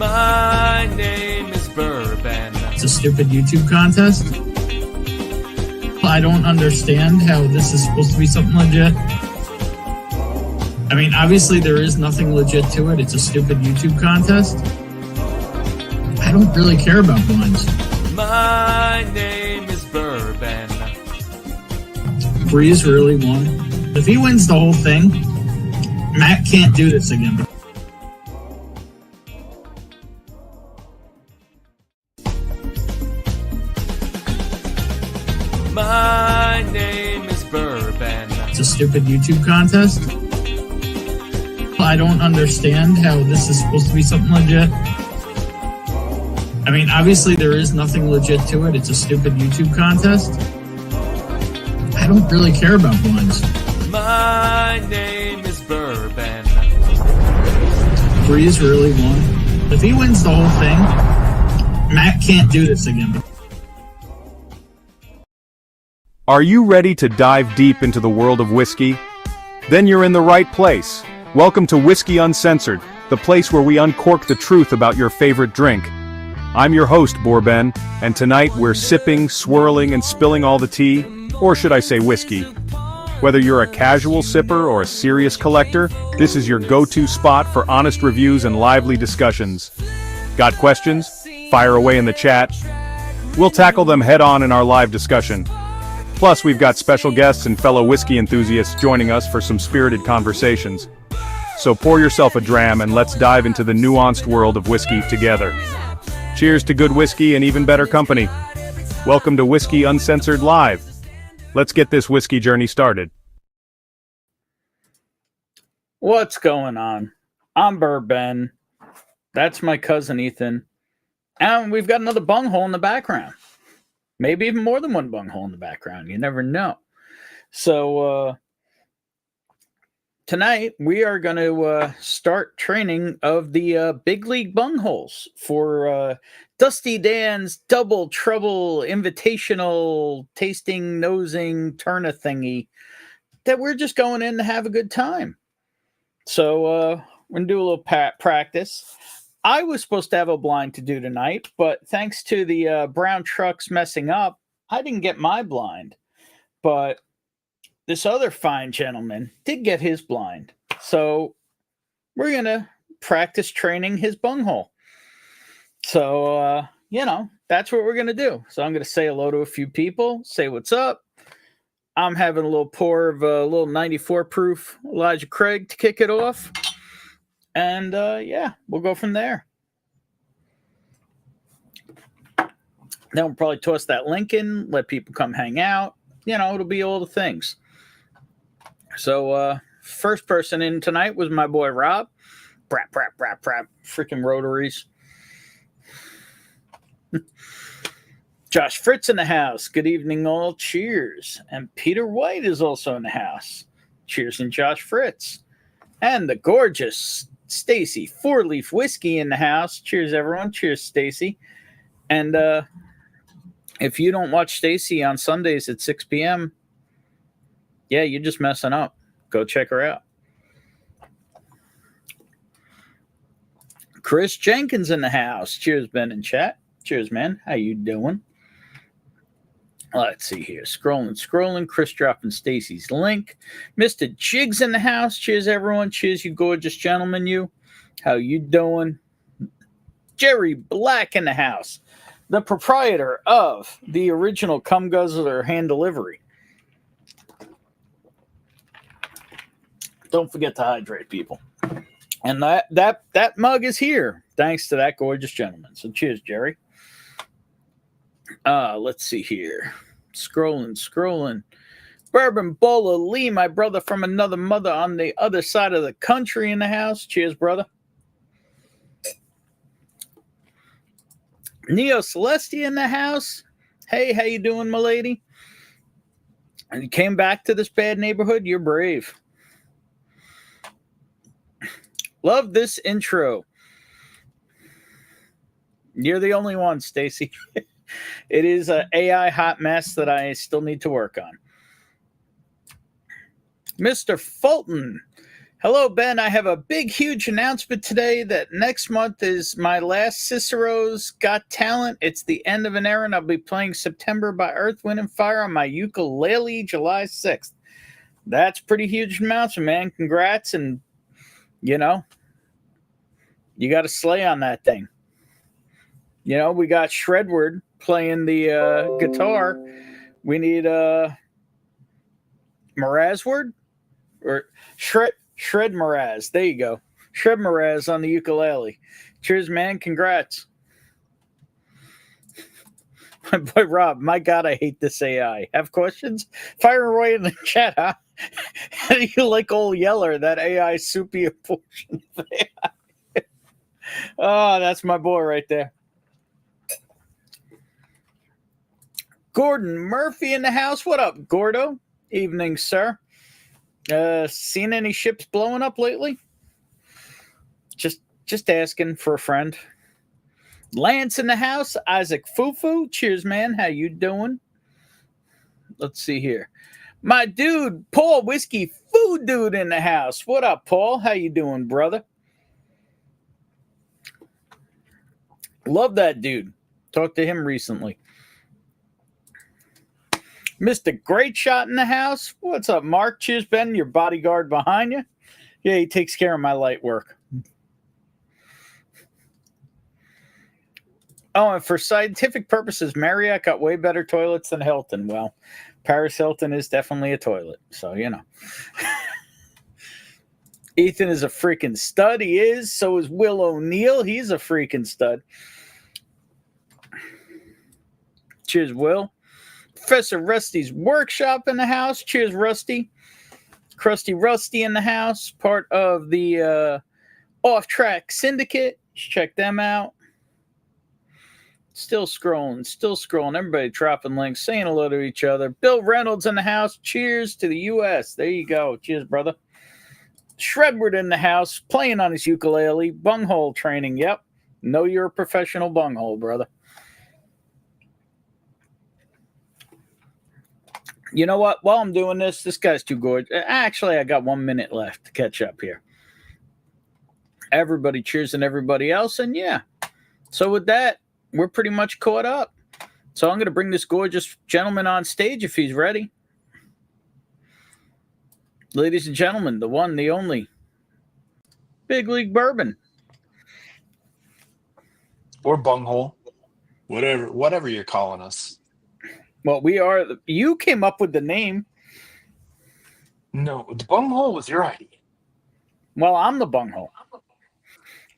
My name is Bourbon. It's a stupid YouTube contest. I don't understand how this is supposed to be something legit. I mean, obviously there is nothing legit to it. It's a stupid YouTube contest. I don't really care about blinds. My name is Bourbon. Breeze really won. If he wins the whole thing, Matt can't do this again. My name is Bourbon. It's a stupid YouTube contest. I don't understand how this is supposed to be something legit. I mean, obviously there is nothing legit to it. It's a stupid YouTube contest. I don't really care about blinds. My name is Bourbon. Breeze really won. If he wins the whole thing, Matt can't do this again. Are you ready to dive deep into the world of whiskey? Then you're in the right place. Welcome to Whiskey Uncensored, the place where we uncork the truth about your favorite drink. I'm your host, Bourbon, and tonight we're sipping, swirling, and spilling all the tea, or should I say whiskey. Whether you're a casual sipper or a serious collector, this is your go-to spot for honest reviews and lively discussions. Got questions? Fire away in the chat. We'll tackle them head-on in our live discussion. Plus, we've got special guests and fellow whiskey enthusiasts joining us for some spirited conversations. So pour yourself a dram and let's dive into the nuanced world of whiskey together. Cheers to good whiskey and even better company. Welcome to Whiskey Uncensored Live. Let's get this whiskey journey started. What's going on? I'm Bourbon. That's my cousin Ethan. And we've got another bunghole in the background. Maybe even more than one bunghole in the background. You never know. So tonight we are going to start training of the Big League Bungholes for Dusty Dan's Double Trouble Invitational Tasting Nosing Turn a Thingy that we're just going in to have a good time. So we're going to do a little practice. I was supposed to have a blind to do tonight, but thanks to the brown trucks messing up, I didn't get my blind. But this other fine gentleman did get his blind. So we're going to practice training his bunghole. So, that's what we're going to do. So I'm going to say hello to a few people, say what's up. I'm having a little pour of a little 94 proof Elijah Craig to kick it off. And, we'll go from there. Then we'll probably toss that link in, let people come hang out. It'll be all the things. So, first person in tonight was my boy Rob. Brap, freaking rotaries. Josh Fritz in the house. Good evening, all. Cheers. And Peter White is also in the house. Cheers and Josh Fritz. And the gorgeous Stacy 4-Leaf Whiskey in the house. Cheers, everyone. Cheers, Stacy. And if you don't watch Stacy on Sundays at 6 p.m., yeah, you're just messing up. Go check her out. Chris Jenkins in the house. Cheers, Ben in chat. Cheers, man. How you doing? Let's see here. Scrolling. Chris dropping Stacy's link. Mr. Jigs in the house. Cheers, everyone. Cheers, you gorgeous gentlemen, you. How you doing? Jerry Black in the house. The proprietor of the original Cum Guzzler hand delivery. Don't forget to hydrate, people. And that mug is here, thanks to that gorgeous gentleman. So cheers, Jerry. Let's see here. Scrolling. Bourbon Bowler Lee, my brother from another mother on the other side of the country in the house. Cheers, brother. Neo Celestia in the house. Hey, how you doing, my lady? And you came back to this bad neighborhood? You're brave. Love this intro. You're the only one, Stacy. It is an AI hot mess that I still need to work on. Mr. Fulton. Hello, Ben. I have a big, huge announcement today that next month is my last Cicero's Got Talent. It's the end of an era, and I'll be playing September by Earth, Wind, and Fire on my ukulele July 6th. That's pretty huge announcement, man. Congrats, and, you know, you got to slay on that thing. You know, we got Shredward playing the guitar. We need Mrazward or Shred Mraz. There you go. Shred Mraz on the ukulele. Cheers, man. Congrats. My boy Rob, my God, I hate this AI. Have questions? Fire away in the chat, huh? How do you like old Yeller, that AI soupy portion of AI? Oh, that's my boy right there. Gordon Murphy in the house. What up, Gordo? Evening, sir. Seen any ships blowing up lately? Just asking for a friend. Lance in the house. Isaac Fufu. Cheers, man. How you doing? Let's see here. My dude, Paul Whiskey Food Dude in the house. What up, Paul? How you doing, brother? Love that dude. Talked to him recently. Mr. Great Shot in the house. What's up, Mark? Cheers, Ben, your bodyguard behind you. Yeah, he takes care of my light work. Oh, and for scientific purposes, Marriott got way better toilets than Hilton. Well, Paris Hilton is definitely a toilet, so you know. Ethan is a freaking stud. He is. So is Will O'Neill. He's a freaking stud. Cheers, Will. Professor Rusty's Workshop in the house. Cheers, Rusty. Krusty Rusty in the house. Part of the Off Track Syndicate. Check them out. Still scrolling. Everybody dropping links, saying hello to each other. Bill Reynolds in the house. Cheers to the U.S. There you go. Cheers, brother. Shredward in the house, playing on his ukulele. Bunghole training. Yep. Know you're a professional bunghole, brother. You know what? While I'm doing this guy's too gorgeous. Actually, I got 1 minute left to catch up here. Everybody cheers and everybody else. And yeah. So with that, we're pretty much caught up. So I'm going to bring this gorgeous gentleman on stage if he's ready. Ladies and gentlemen, the one, the only, Big League Bourbon. Or bunghole. Whatever you're calling us. Well, we are. You came up with the name. No, the bunghole was your idea. Well, I'm the bunghole.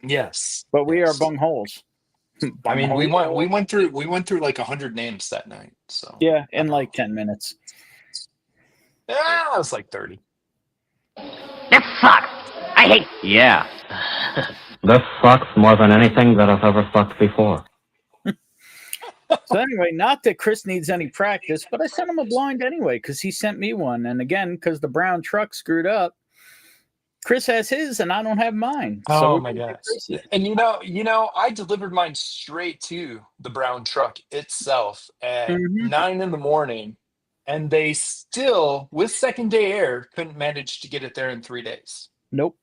Yes. But we are bungholes. I mean, we went through like 100 names that night. So yeah, in like 10 minutes. Yeah, it was like 30. This sucks. I hate. Yeah. This sucks more than anything that I've ever sucked before. So anyway, not that Chris needs any practice, but I sent him a blind anyway because he sent me one. And again, because the brown truck screwed up, Chris has his and I don't have mine. Oh so my gosh. And you know, I delivered mine straight to the brown truck itself at 9 a.m. and they still, with second day air, couldn't manage to get it there in 3 days. Nope.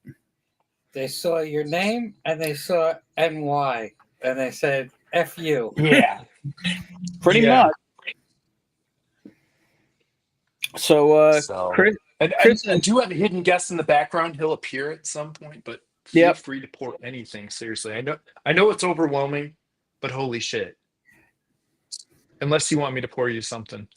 They saw your name and they saw NY and they said, F you. Yeah. Pretty much. So, Chris, I do have a hidden guest in the background. He'll appear at some point, but feel free to pour anything. Seriously, I know it's overwhelming, but holy shit! Unless you want me to pour you something,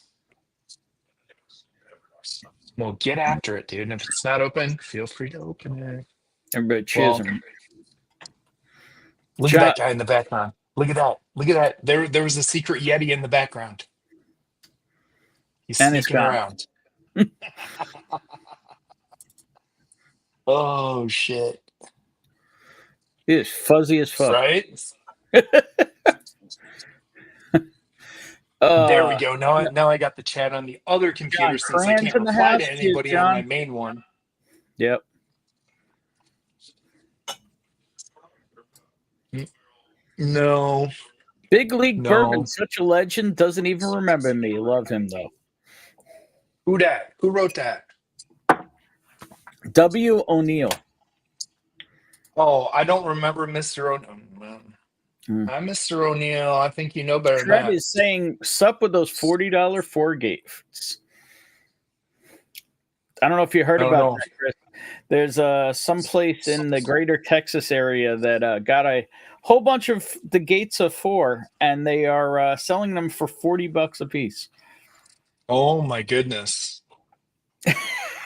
well, get after it, dude. And if it's not open, feel free to open it. Everybody cheers him. Look at that guy in the background. Look at that. Look at that. There was a secret Yeti in the background. He's sneaking around. Oh shit! He is fuzzy as fuck. Right? There we go. Now I got the chat on the other computer since I can't reply to anybody on my main one. Yep. No. Big League Bourbon, such a legend, doesn't even remember me. Love him though. Who that? Who wrote that? W. O'Neill. Oh, I don't remember Mr. O'Neill. I'm Mr. O'Neill. I think you know better than Trev that. is saying, sup with those $40 four gates. I don't know if you heard about that, Chris. There's some place in the greater Texas area that got a whole bunch of the gates of 4, and they are selling them for $40 a piece. Oh my goodness!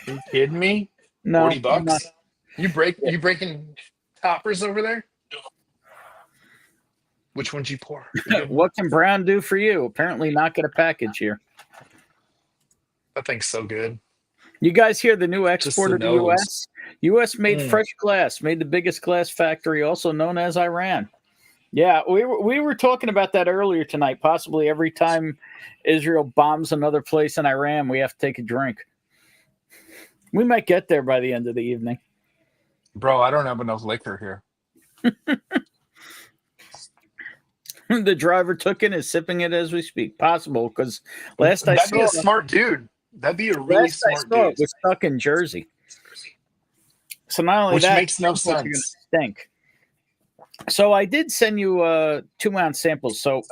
You kidding me? No, $40? You breaking toppers over there? Which one'd you pour? What can Brown do for you? Apparently not get a package here. That thing's so good. You guys hear the new export of the nose. U.S.? U.S. made fresh glass, made the biggest glass factory, also known as Iran. Yeah, we were talking about that earlier tonight. Possibly every time Israel bombs another place in Iran, we have to take a drink. We might get there by the end of the evening. Bro, I don't have enough liquor here. The driver took it and is sipping it as we speak. Possible, because last I That'd saw be a smart dude. That'd be a really last I smart saw dude. it was stuck in Jersey. So not only Which that, makes no it's gonna sense. stink. So I did send you 2-ounce samples. So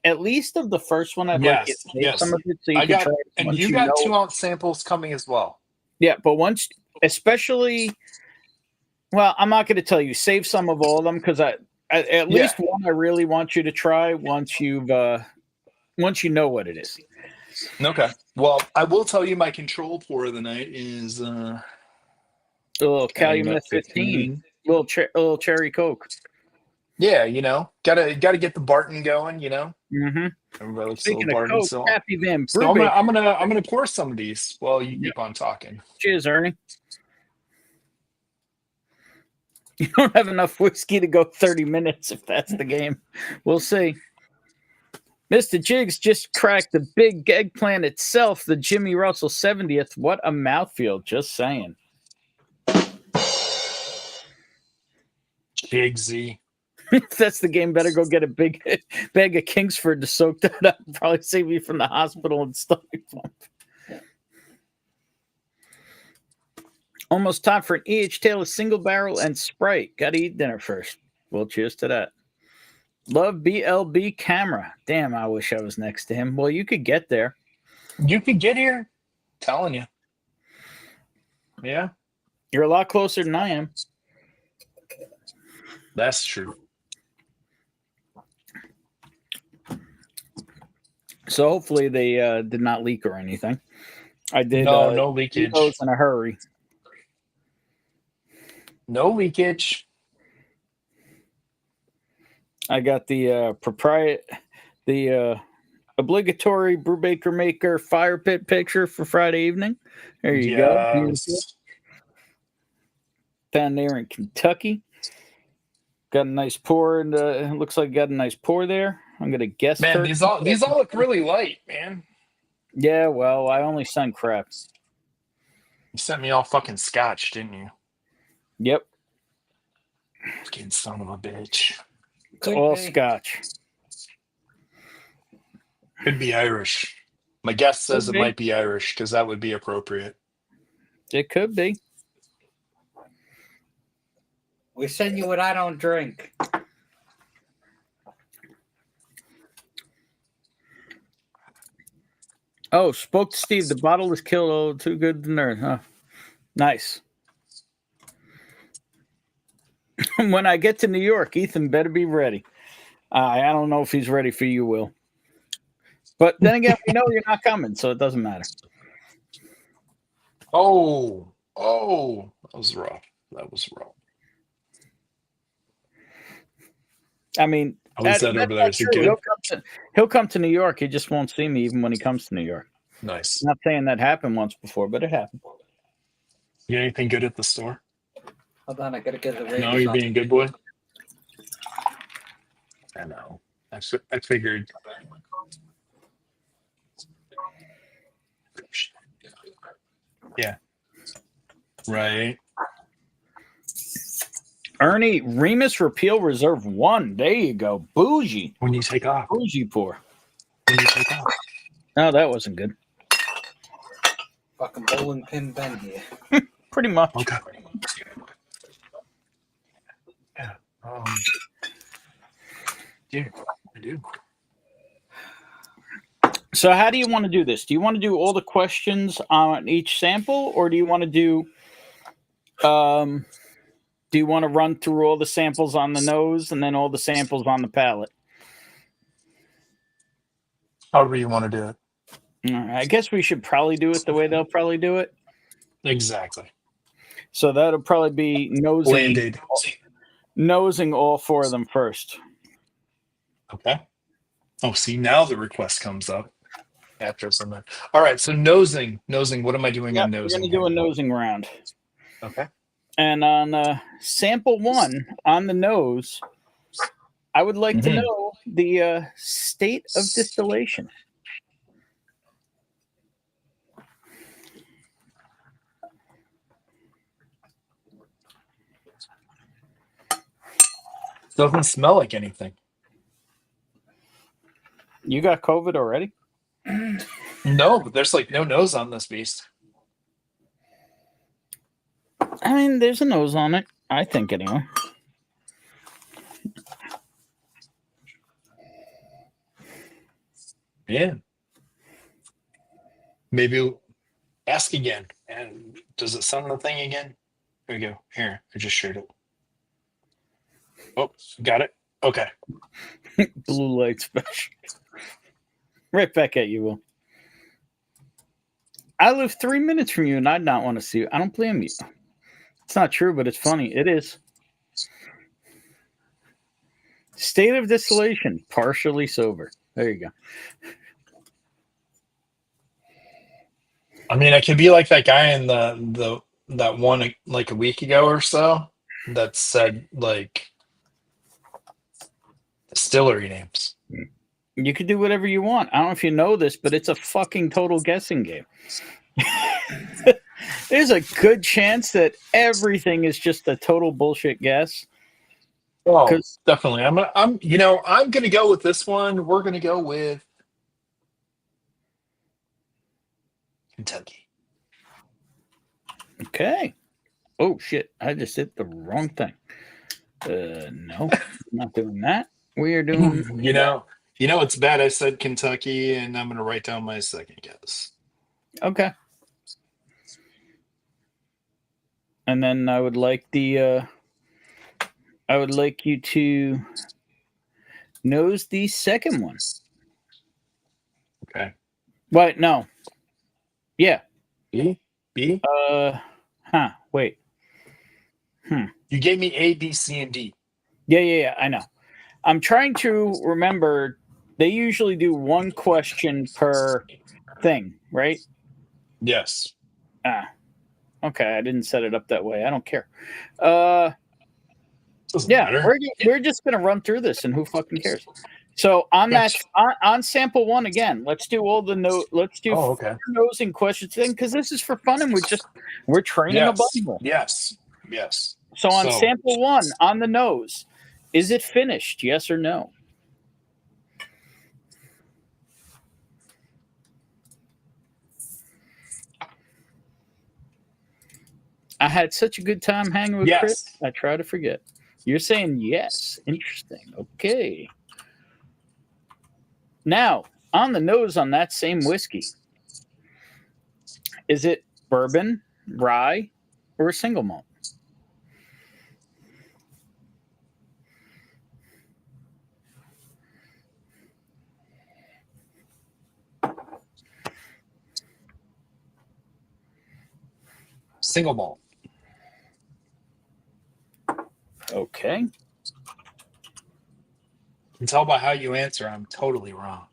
at least of the first one, I'd like you to take some of it so you I can got, try it and once you got know. 2-ounce samples coming as well. Yeah, but once, especially, well, I'm not going to tell you. Save some of all of them because at least one I really want you to try once you know what it is. Okay. Well, I will tell you my control pour of the night is A little Calumet 15, little cherry Coke. Yeah, gotta get the Barton going. Mm-hmm. Everybody likes Speaking little of Barton. Coke, So, Happy Van so Brubeck. I'm gonna pour some of these while you keep on talking. Cheers, Ernie. You don't have enough whiskey to go 30 minutes if that's the game. We'll see. Mr. Jiggs just cracked the big eggplant itself, the Jimmy Russell 70th. What a mouthfeel, just saying. Jiggsy. If that's the game, better go get a big bag of Kingsford to soak that up. Probably save you from the hospital and stomach pump. Almost time for an E.H. Taylor single barrel and Sprite. Got to eat dinner first. Well, cheers to that. Love BLB camera. Damn, I wish I was next to him. Well, you could get there. You could get here. Telling you. Yeah. You're a lot closer than I am. That's true. So hopefully they did not leak or anything. I did. No leakage. Those in a hurry. No leakage. I got the obligatory Brubaker Maker fire pit picture for Friday evening. There you go. Beautiful. Down there in Kentucky. Got a nice pour, and it looks like got a nice pour there. I'm gonna guess. Man, these all look really light, man. Yeah, well, I only sent crap. You sent me all fucking scotch, didn't you? Yep. Fucking son of a bitch. It's all scotch. Could be Irish. My guess says it might be Irish because that would be appropriate. It could be. We send you what I don't drink. Oh, spoke to Steve. The bottle was killed. Oh, too good to nerd, huh? Nice. When I get to New York, Ethan better be ready. I don't know if he's ready for you, Will. But then again, we know you're not coming, so it doesn't matter. Oh, that was rough. I mean, I was that over there as a kid. He'll come to New York. He just won't see me even when he comes to New York. Nice. I'm not saying that happened once before, but it happened. You got anything good at the store? Hold on, I gotta get the radio. No, you're being a good boy. I know. I figured. Yeah. Right. Ernie, Remus Repeal Reserve 1. There you go. Bougie. When you take off. Bougie pour. When you take off. No, that wasn't good. Fucking bowling pin Ben here. Pretty much. Okay. Yeah. Yeah, I do. So how do you want to do this? Do you want to do all the questions on each sample, or do you want to do run through all the samples on the nose and then all the samples on the palate? However you want to do it. All right, I guess we should probably do it the way they'll probably do it. Exactly. So that'll probably be nosing all four of them first. Okay. Oh, see, now the request comes up after something. All right, so nosing. What am I doing on nosing? We're going to do a nosing round. Okay. And on sample 1, on the nose, I would like to know the state of distillation. Doesn't smell like anything. You got COVID already? No, but there's like no nose on this beast. I mean, there's a nose on it. I think, anyway. Yeah. Maybe we'll ask again. And does it sound the thing again? Here we go. Here, I just shared it. Oh, got it. Okay. Blue light special. Right back at you, Will. I live 3 minutes from you, and I'd not want to see you. I don't blame you. It's not true, but it's funny. It is. State of distillation, partially sober. There you go. I mean, I could be like that guy in that one like a week ago or so that said like distillery names. You could do whatever you want. I don't know if you know this, but it's a fucking total guessing game. There's a good chance that everything is just a total bullshit guess. Oh, definitely. I'm gonna go with this one. We're gonna go with Kentucky. Okay. Oh shit! I just hit the wrong thing. No, not doing that. We are doing. You know, it's bad. I said Kentucky, and I'm gonna write down my second guess. Okay. And then I would like you to nose the second one. Okay. What? No. Yeah. B? Wait. You gave me A, B, C, and D. Yeah. I know. I'm trying to remember. They usually do one question per thing, right? Yes. Okay. I didn't set it up that way. I don't care. Doesn't matter. We're just gonna run through this, and who fucking cares? So on on sample 1 again, let's do all the nosing questions thing, because this is for fun, and we're training a bunghole. Yes. So on sample 1 on the nose, is it finished? Yes or no? I had such a good time hanging with Chris. I try to forget. You're saying yes. Interesting. Okay. Now, on the nose on that same whiskey, is it bourbon, rye, or a single malt? Single malt. Okay. You can tell by how you answer, I'm totally wrong.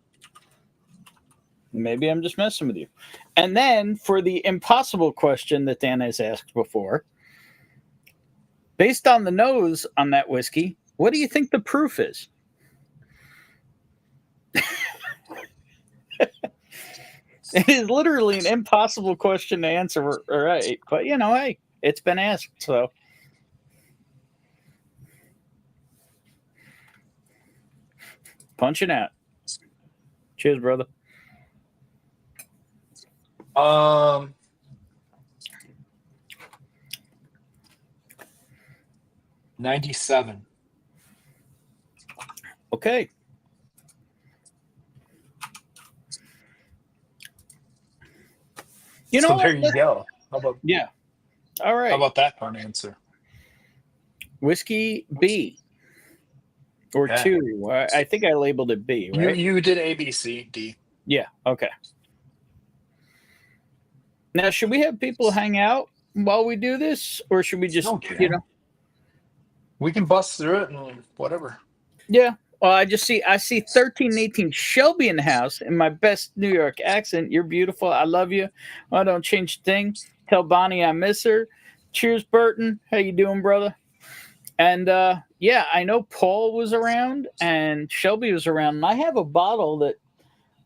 Maybe I'm just messing with you. And then for the impossible question that Dan has asked before, based on the nose on that whiskey, what do you think the proof is? It is literally an impossible question to answer, right? But hey, it's been asked, so. Punching out. Cheers, brother. 97. Okay. You know So what? there you go. Yeah. All right. How about that fun answer? Whiskey B. Or Okay. 2. I think I labeled it B, right? You did A, B, C, D. Yeah. Okay. Now, should we have people hang out while we do this, or should we just, Okay. We can bust through it and whatever. Yeah. Well, I see 1318 Shelby in the house in my best New York accent. You're beautiful. I love you. I don't change a thing. Tell Bonnie I miss her. Cheers, Burton. How you doing, brother? And yeah, I know Paul was around and Shelby was around. And I have a bottle that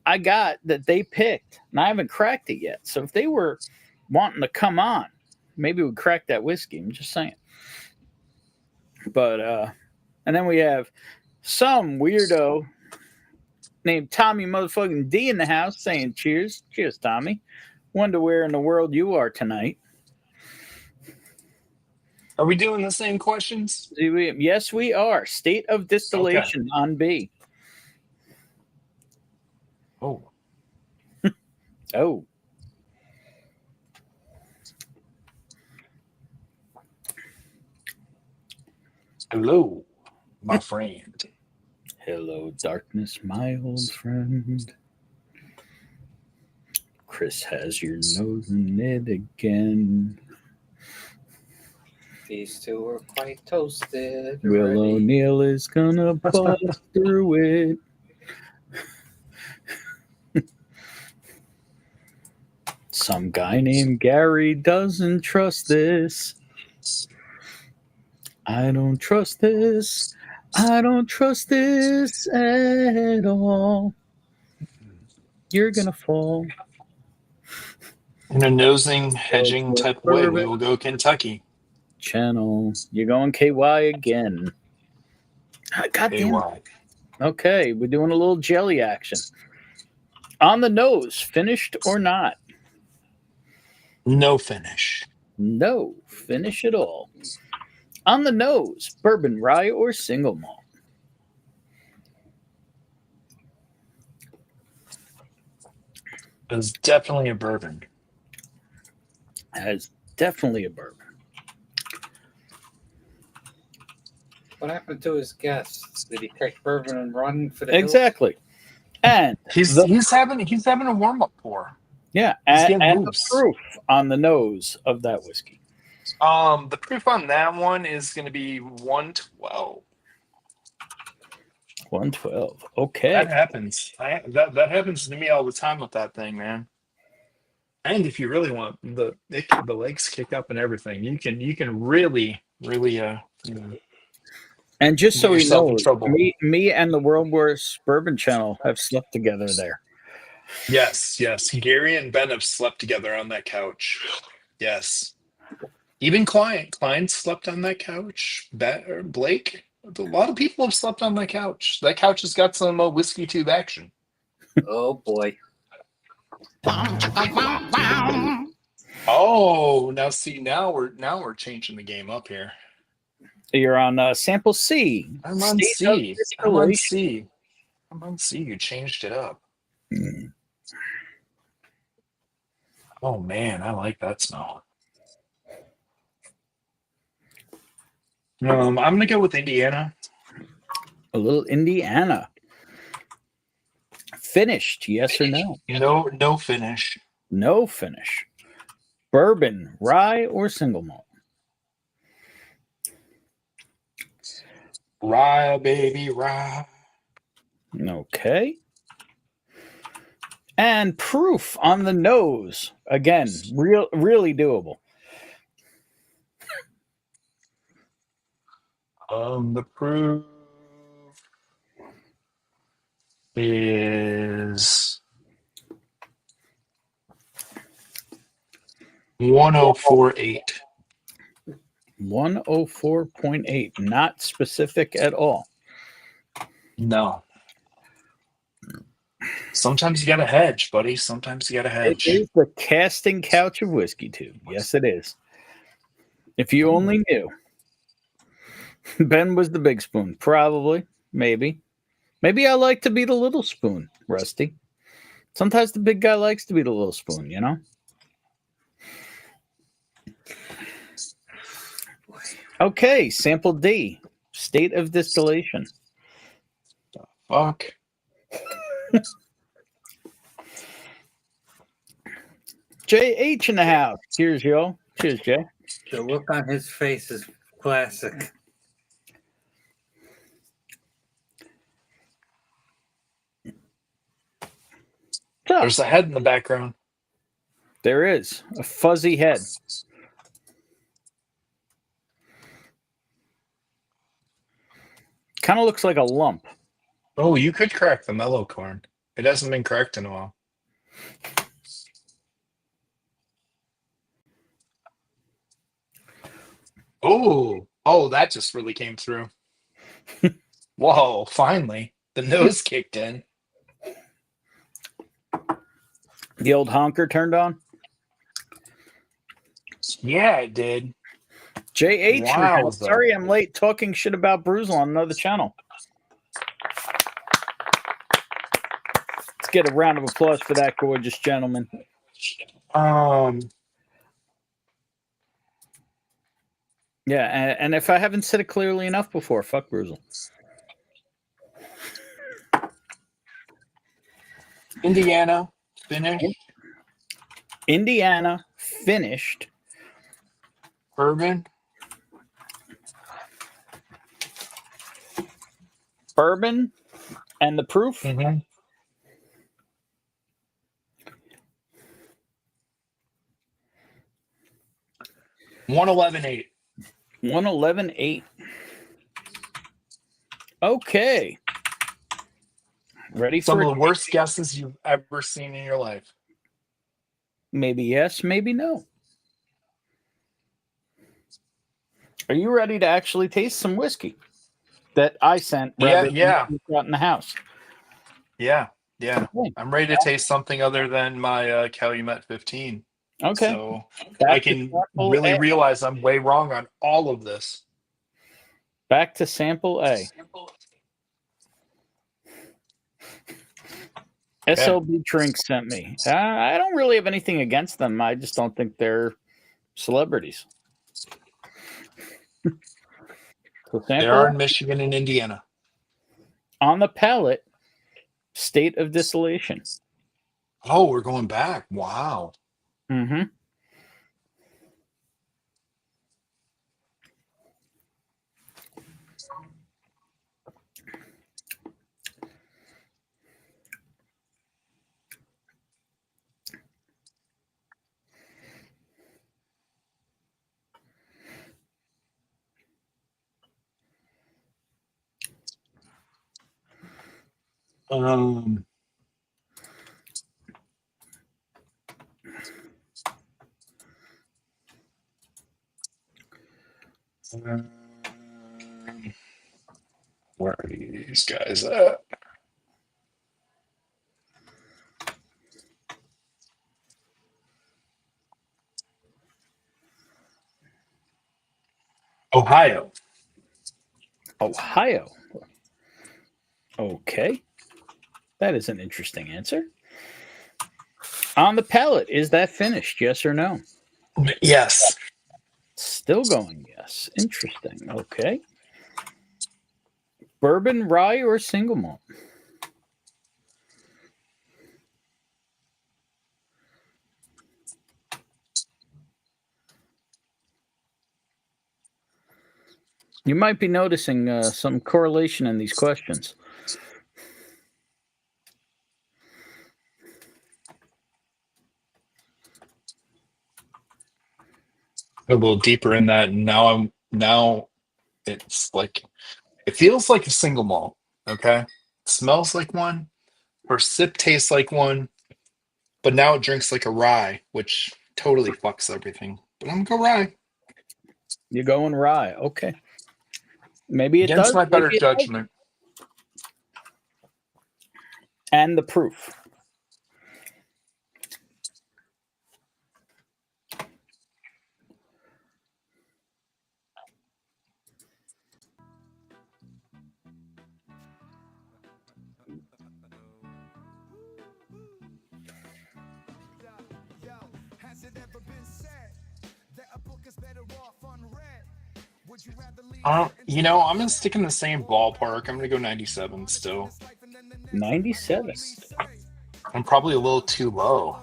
I got that they picked, and I haven't cracked it yet. So if they were wanting to come on, maybe we'd crack that whiskey. I'm just saying. But and then we have some weirdo named Tommy motherfucking D in the house saying cheers. Cheers, Tommy. Wonder where in the world you are tonight. Are we doing the same questions? Yes, we are. State of distillation on B. Oh. Oh. Hello, my friend. Hello, darkness, my old friend. Chris has your nose in it again. These two are quite toasted. Will already. O'Neill is gonna bust through it. Some guy named Gary doesn't trust this. I don't trust this. I don't trust this at all. You're gonna fall. In a nosing, hedging type of way, we will go Kentucky. Channel. You're going KY again. God damn it. KY. Okay, we're doing a little jelly action. On the nose, finished or not? No finish. No finish at all. On the nose, bourbon, rye, or single malt? It's definitely a bourbon. Has definitely a bourbon. What happened to his guests? Did he take bourbon and run for the hills? Exactly. And He's having a warm up pour. yeah, He's and getting the loose. proof on the nose of that whiskey. The proof on that one is going to be 112. 112. Okay. That happens. That happens to me all the time with that thing, man. And if you really want the legs kick up and everything, you can really And just so Get he yourself in knows, trouble. me and the World Wars Bourbon Channel have slept together there. Yes. Gary and Ben have slept together on that couch. Yes. Even Klein slept on that couch. Blake. A lot of people have slept on that couch. That couch has got some whiskey tube action. Oh boy. Oh, now we're changing the game up here. You're on sample C. I'm on State of C. I'm on distillation. C. I'm on C. You changed it up. Oh man, I like that smell. I'm gonna go with Indiana. A little Indiana. Finished, yes or no? No finish. No finish. Bourbon, rye, or single malt? Rye, baby, rye. Okay. And proof on the nose. Again, really doable. The proof is 1048. 104.8. Not specific at all. No. Sometimes you gotta hedge, buddy. Sometimes you gotta hedge. It is the casting couch of whiskey tube. Yes, it is. If you only knew. Ben was the big spoon. Probably. Maybe. Maybe I like to be the little spoon, Rusty. Sometimes the big guy likes to be the little spoon, you know? Okay, sample D. State of distillation. Fuck. JH in the house. Cheers, yo. Cheers, Jay. The look on his face is classic. So, There's a head in the background. there is a fuzzy head. Kind of looks like a lump. Oh, you could crack the mellow corn. It hasn't been cracked in a while. Oh, that just really came through. Whoa, finally. The nose kicked in. The old honker turned on. Yeah, it did. JH, Wow, sorry I'm late talking shit about Bruzel on another channel. Let's get a round of applause for that gorgeous gentleman. Yeah, and if I haven't said it clearly enough before, fuck Bruzel. Indiana finished. Indiana finished. Bourbon. Bourbon and the proof. Mm-hmm. 111.8. 111.8. Okay. Ready Some for of the worst guesses you've ever seen in your life. Maybe yes, maybe no. Are you ready to actually taste some whiskey that I sent? Yeah. Out in the house. Yeah. Okay. I'm ready to taste something other than my Calumet 15. Okay. So Back I to can sample really A. realize I'm way wrong on all of this. Back to sample A. SLB Drinks sent me. I don't really have anything against them. I just don't think they're celebrities. So They are in Michigan and Indiana. On the palate, state of distillation. Oh, we're going back. Wow. Mm-hmm. Where are these guys at? Ohio. Ohio. Okay. That is an interesting answer. On the palate, is that finished? Yes or no? Yes. Still going yes. Interesting. Okay. Bourbon, rye, or single malt? You might be noticing some correlation in these questions. A little deeper in that, and now it's like it feels like a single malt. Okay, it smells like one, or sip tastes like one, but now it drinks like a rye, which totally fucks everything. But I'm gonna go rye. You're going rye. Okay. Maybe it Against does. my better maybe it doesn't. judgment. And the proof. You know, I'm gonna stick in the same ballpark. I'm gonna go 97 still. 97. I'm probably a little too low.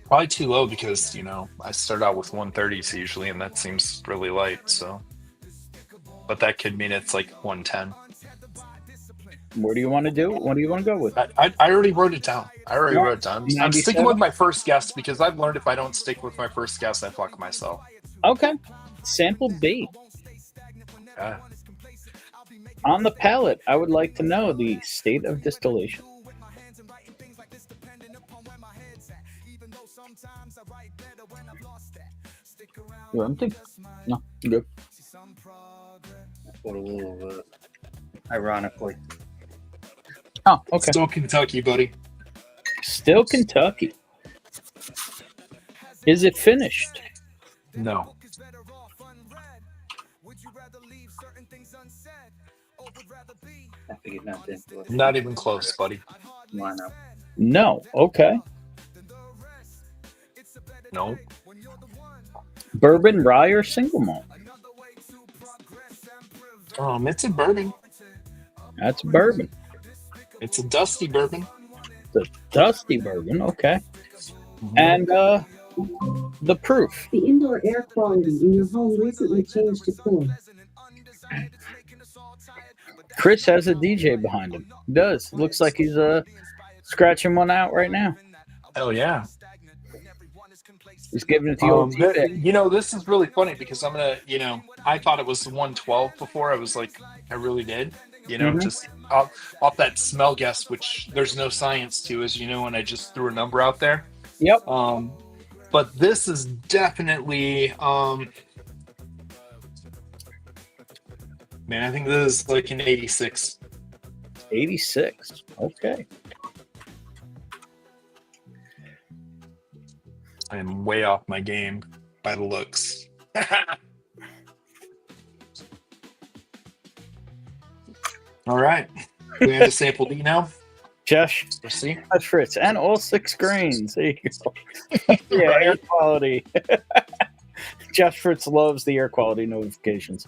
Probably too low because, you know, I start out with 130s usually, and that seems really light. So, but that could mean it's like 110. What do you want to do? What do you want to go with? I already wrote it down. Wrote it down. I'm 97? sticking with my first guess because I've learned if I don't stick with my first guess, I fuck myself. Okay. Sample B. Yeah. On the palate, I would like to know the state of distillation. You empty? No, you good. Put a little, ironically. Oh, okay. Still Kentucky, buddy. Still Kentucky. Is it finished? No. I figured not to influence. Not even close, buddy. Why not? No. Okay. No. Bourbon, rye, or single malt? It's a bourbon. That's bourbon. It's a dusty bourbon. The dusty bourbon. Okay. And the proof. The indoor air quality in your home recently changed to poor. Chris has a DJ behind him. He does. Looks like he's scratching one out right now. Oh yeah. He's giving it the old feedback. You know, this is really funny because I'm gonna, you know, I thought it was 112 before. I was like, I really did. You know, just off that smell guess, which there's no science to, as you know, and I just threw a number out there. Yep. But this is definitely, man, I think this is like an 86. 86. Okay. I am way off my game by the looks. All right. We have a sample D now. Josh. Let's see. That's Fritz. And all 6 grains. There you go. Yeah, Right. air quality. Josh Fritz loves the air quality notifications.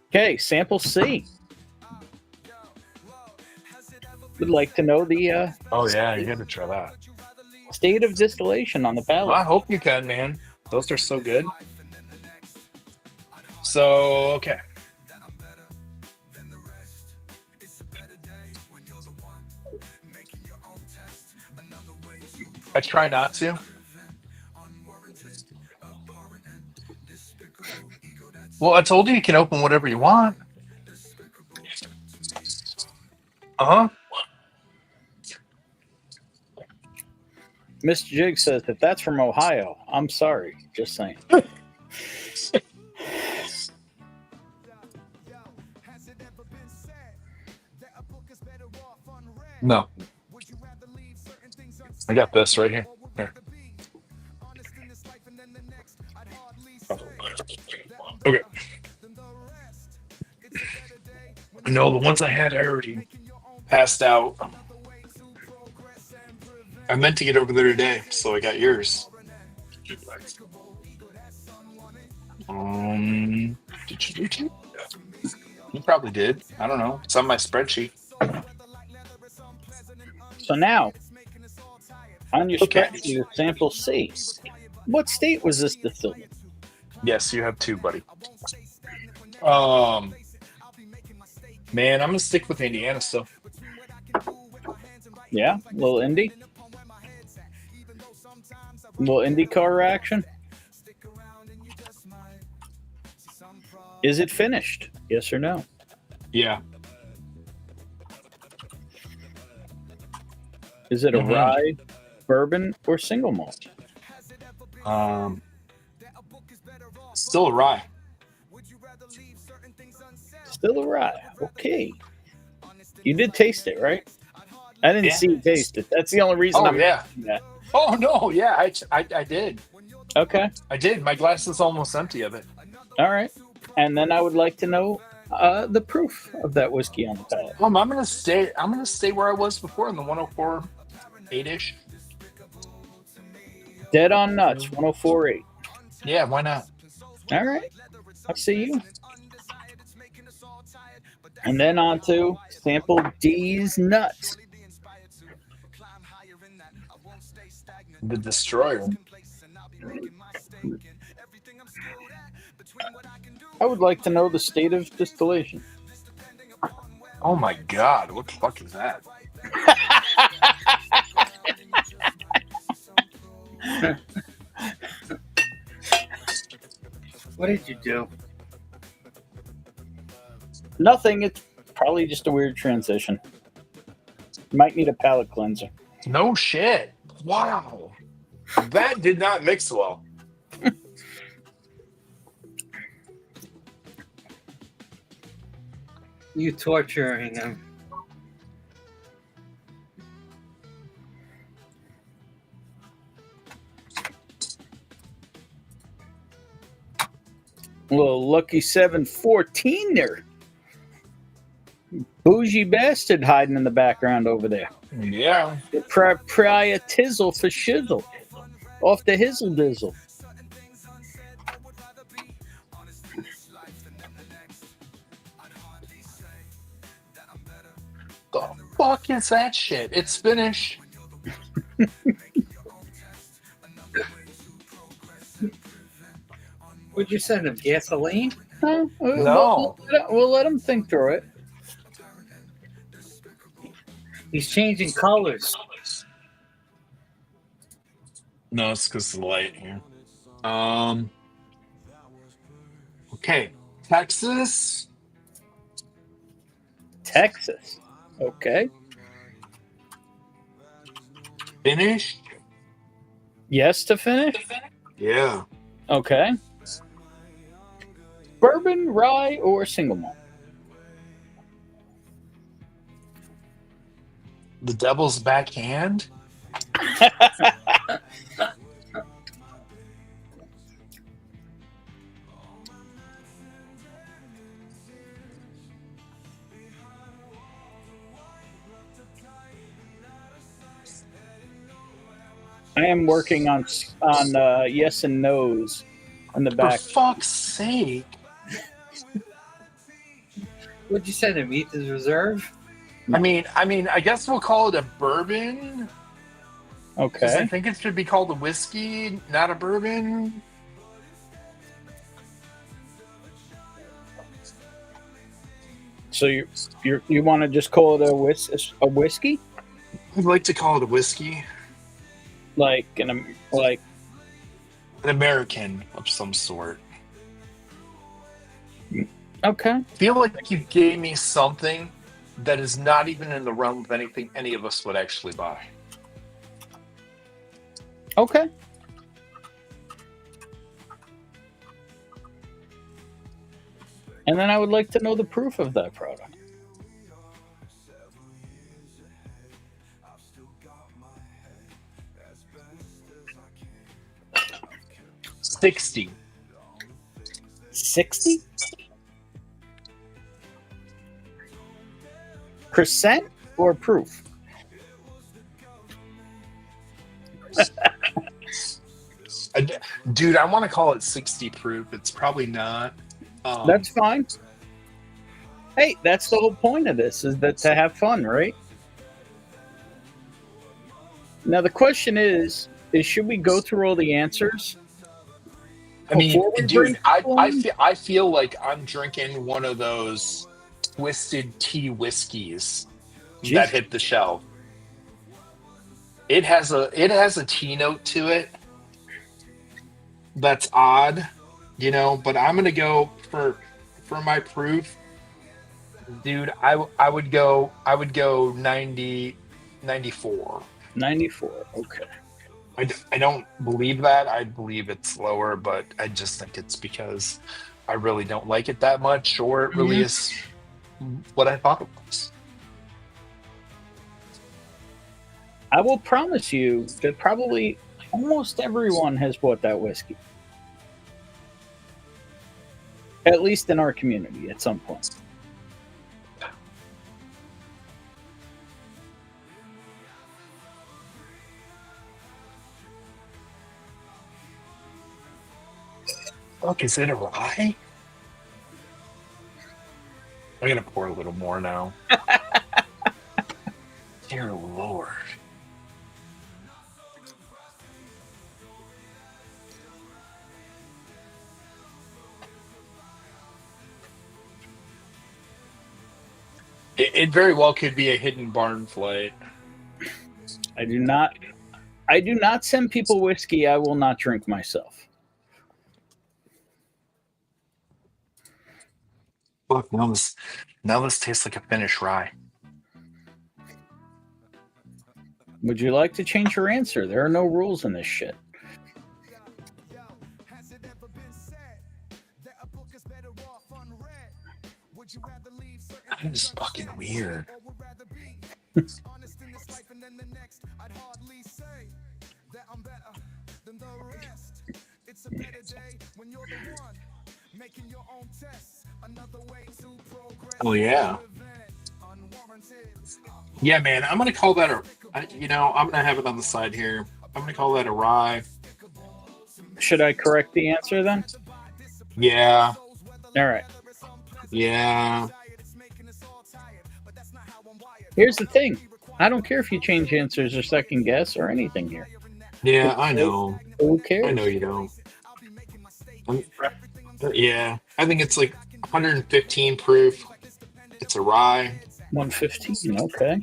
Okay, sample C. Would like to know the Oh yeah, you got to try that. state of distillation on the palate. Well, I hope you can, man. Those are so good. So, okay. I try not to. Well, I told you can open whatever you want. Uh-huh. Mr. Jig says, if that's from Ohio, I'm sorry. Just saying. No. I got this right here. Here. Okay. No, the ones I had, I already passed out. I meant to get over there today, so I got yours. Did you do two? You probably did. I don't know. It's on my spreadsheet. So now, on your Okay. spreadsheet, sample C. What state was this distilled in? Yes, you have two, buddy. Man, I'm gonna stick with Indiana still. Yeah, little Indy. Little IndyCar action. Is it finished? Yes or no? Yeah. Is it a rye, bourbon, or single malt? Still a rye. Still a rye. Okay. You did taste it, right? I didn't Yeah. see you taste it. That's the only reason Oh I'm yeah. that. Oh no, yeah, I did. Okay. I did. My glass is almost empty of it. All right. And then I would like to know the proof of that whiskey on the palate. I'm gonna stay. I'm gonna stay where I was before in the 104.8-ish. Dead on nuts, 104.8. Yeah, why not? All right, I see you. And then on to sample D's nuts. The Destroyer. I would like to know the state of distillation. Oh my God! What the fuck is that? What did you do? Nothing. It's probably just a weird transition. Might need a palate cleanser. No shit. Wow. That did not mix well. You torturing him. Little lucky 714 there. Bougie bastard hiding in the background over there. Yeah. Prior tizzle for shizzle. Off the hizzle dizzle. The fuck is that shit? It's Finnish. Would you send him gasoline? Huh? No. We'll let him think through it. He's changing colors. No, it's because of the light here. Okay. Texas. Texas. Okay. Finished. Yes to finish? Yeah. Okay. Bourbon, rye, or single malt? The Devil's Backhand. I am working on yes and no's in the For back. fuck's sake. Would you send him Ethan's Reserve? I mean, I guess we'll call it a bourbon. 'Cause I Okay. think it should be called a whiskey, not a bourbon. So you want to just call it a whiskey, I'd like to call it a whiskey. like An American of some sort. okay. I feel like you gave me something that is not even in the realm of anything any of us would actually buy. Okay. And then I would like to know the proof of that product. $60. 60% or proof? Dude, I want to call it 60 proof. It's probably not. That's fine. Hey, that's the whole point of this, is that to have fun, right? Now the question is should we go through all the answers? I mean, Before we dude, bring I feel like I'm drinking one of those twisted tea whiskeys Jeez. that hit the shelf. It has a tea note to it that's odd, but I'm gonna go for my proof, dude. I would go 90, 94. 94. Okay. I don't believe that. I believe it's lower, but I just think it's because I really don't like it that much, or it really is what I thought it was. I will promise you that probably almost everyone has bought that whiskey. At least in our community at some point. Fuck, is it a rye? I'm gonna pour a little more now. Dear Lord. It very well could be a hidden barn flight. I do not send people whiskey I will not drink myself. Look, now this tastes like a Finnish rye. Would you like to change your answer? There are no rules in this shit. That is fucking weird. Oh yeah. Yeah, man. I'm gonna call that I'm gonna have it on the side here. I'm gonna call that a rye. Should I correct the answer then? Yeah. All right. Yeah. Here's the thing. I don't care if you change answers or second guess or anything here. Yeah, I know. Who cares? I know you don't. Yeah, I think it's like 115 proof. It's a rye. 115. Okay.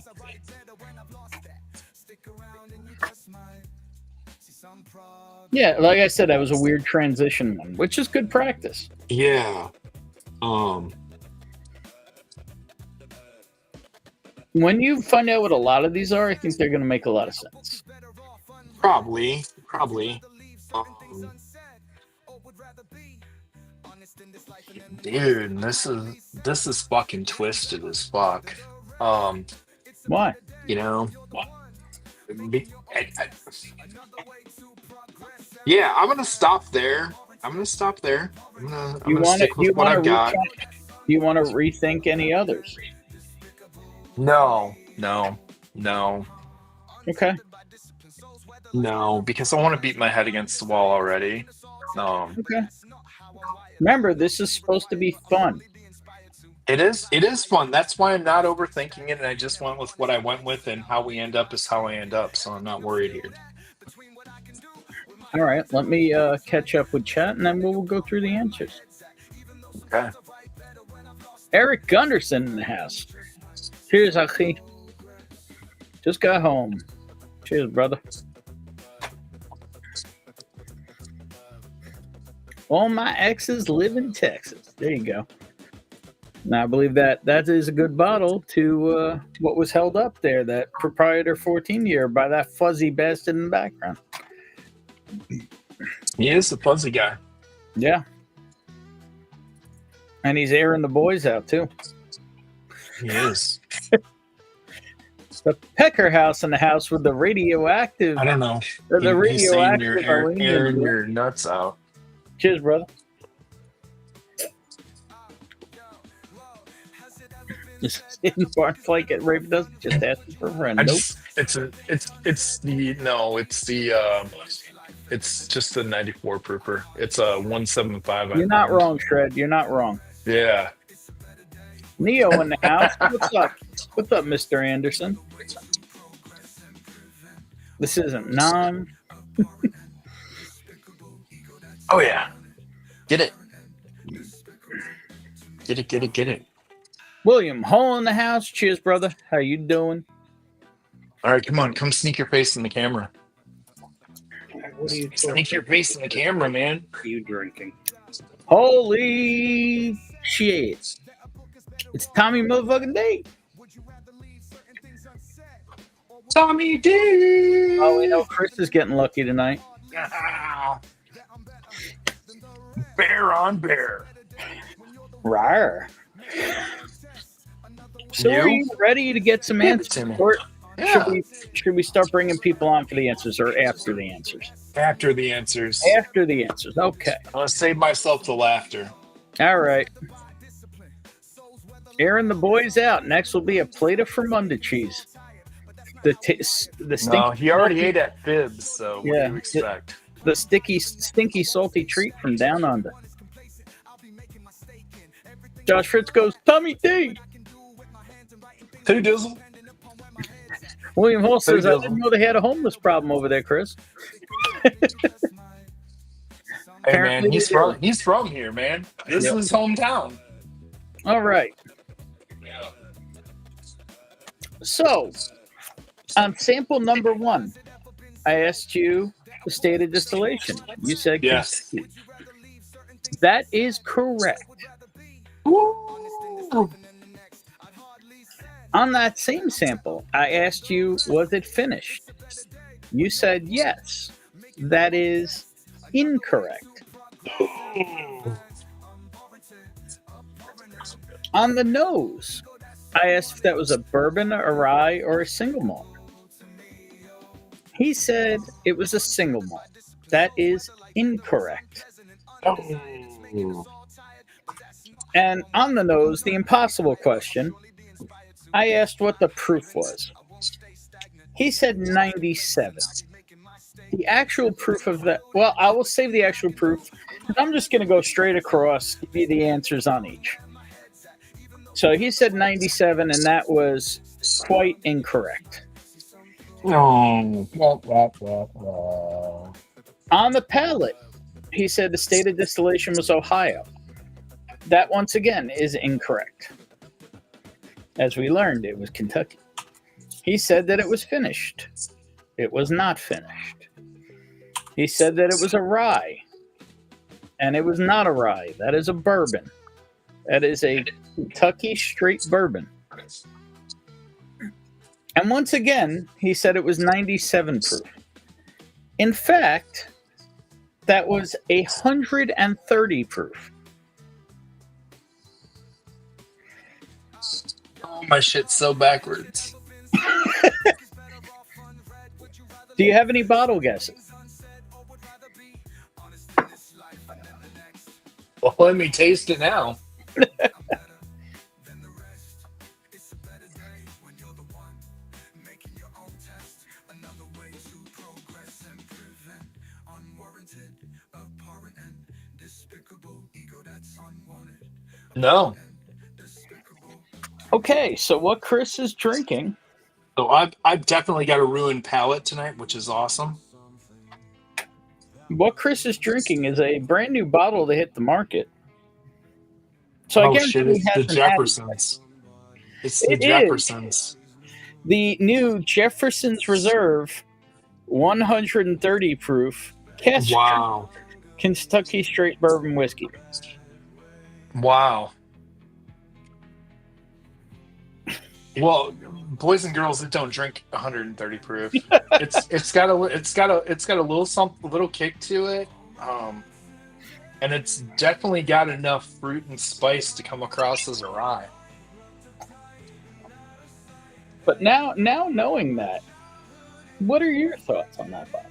Yeah, like I said, that was a weird transition one, which is good practice. Yeah. When you find out what a lot of these are, I think they're going to make a lot of sense. Probably. Dude, this is fucking twisted as fuck. Why? You know. Yeah, I'm gonna stop there. I'm gonna stick with what I've got. Do you want to rethink any others? No. Okay. No, because I want to beat my head against the wall already. Okay. Remember, this is supposed to be fun. It is fun. That's why I'm not overthinking it, and I just went with what I went with, and how we end up is how I end up, so I'm not worried here. All right, let me catch up with chat, and then we'll go through the answers. Okay. Eric Gunderson in the house. Cheers, Achi. Just got home. Cheers, brother. All my exes live in Texas. There you go. Now, I believe that is a good bottle to what was held up there, that proprietor 14 year by that fuzzy bastard in the background. He is the fuzzy guy. Yeah. And he's airing the boys out, too. He is. The Pecker House in the house with the radioactive. I don't know. The He's saying you're radioactive. airing your nuts out. Cheers, brother. Just in the bar like it raped us. Just asking for a friend. It's just a 94 proofer. It's a 175. You're not wrong, Shred. You're not wrong. Yeah. Neo in the house. What's up? What's up, Mr. Anderson? This isn't non. Oh yeah. Get it. Get it. William Hall in the house. Cheers, brother. How you doing? All right, come on. Come sneak your face in the camera. What are you Sneak your face in the camera, man. What are you drinking? Holy shit. It's Tommy motherfucking D. Tommy D. Oh, we know Chris is getting lucky tonight. Bear on bear. Rawr. So are you ready to get some answers? Or should we start bringing people on for the answers or after the answers? After the answers. After the answers. Okay. I'm going to save myself the laughter. All right. Airing the boys out. Next will be a plate of Fermunda cheese. The No, stinky, he already salty- ate at Fibs, so what Yeah, do you expect? the stinky, salty treat from down under. Josh Fritz goes, Tommy D. Who dizzle? William Hall says, I dizzle? didn't know they had a homeless problem over there, Chris. Hey Apparently man, they he's from here, man. This Yep. is his hometown. All right. So, on sample number 1, I asked you the state of distillation. You said Yes. Kentucky. That is correct. Woo! On that same sample, I asked you, was it finished? You said yes. That is incorrect. On the nose, I asked if that was a bourbon, a rye, or a single malt. He said it was a single malt. That is incorrect. And on the nose, the impossible question, I asked what the proof was. He said 97. The actual proof of that, well, I will save the actual proof. I'm just going to go straight across, give you the answers on each. So he said 97, and that was quite incorrect. No. On the palate, he said the state of distillation was Ohio. That, once again, is incorrect. As we learned, it was Kentucky. He said that it was finished. It was not finished. He said that it was a rye. And it was not a rye. That is a bourbon. That is a Kentucky straight bourbon. And once again, he said it was 97 proof. In fact, that was 130 proof. Oh, my shit's so backwards. Do you have any bottle guesses? Well, let me taste it now. No. Okay, so what Chris is drinking. So I've definitely got a ruined palate tonight, which is awesome. What Chris is drinking is a brand new bottle that hit the market. So I Oh guarantee shit, he it's the hasn't had it. Jeffersons. It's the It is. Jeffersons. The new Jefferson's Reserve 130 proof cask Wow. Kentucky straight bourbon whiskey. Wow. Well, boys and girls that don't drink 130 proof, it's got a little kick to it, and it's definitely got enough fruit and spice to come across as a rye. But now knowing that, what are your thoughts on that bottle?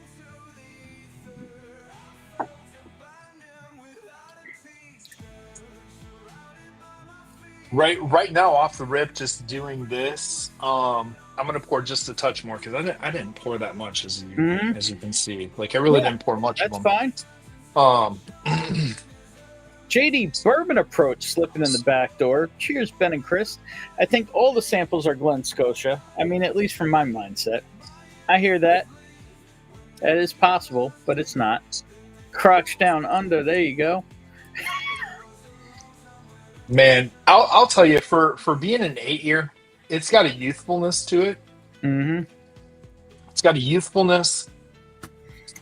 Right now, off the rip, just doing this. I'm gonna pour just a touch more because I didn't pour that much as you can see. Like I really didn't pour much of That's them. fine. JD Bourbon Approach slipping in the back door. Cheers, Ben and Chris. I think all the samples are Glen Scotia. I mean, at least from my mindset. I hear that. That is possible, but it's not. Crotch down under. There you go. Man, I'll tell you, for being an 8-year, it's got a youthfulness to it. Mm-hmm. It's got a youthfulness.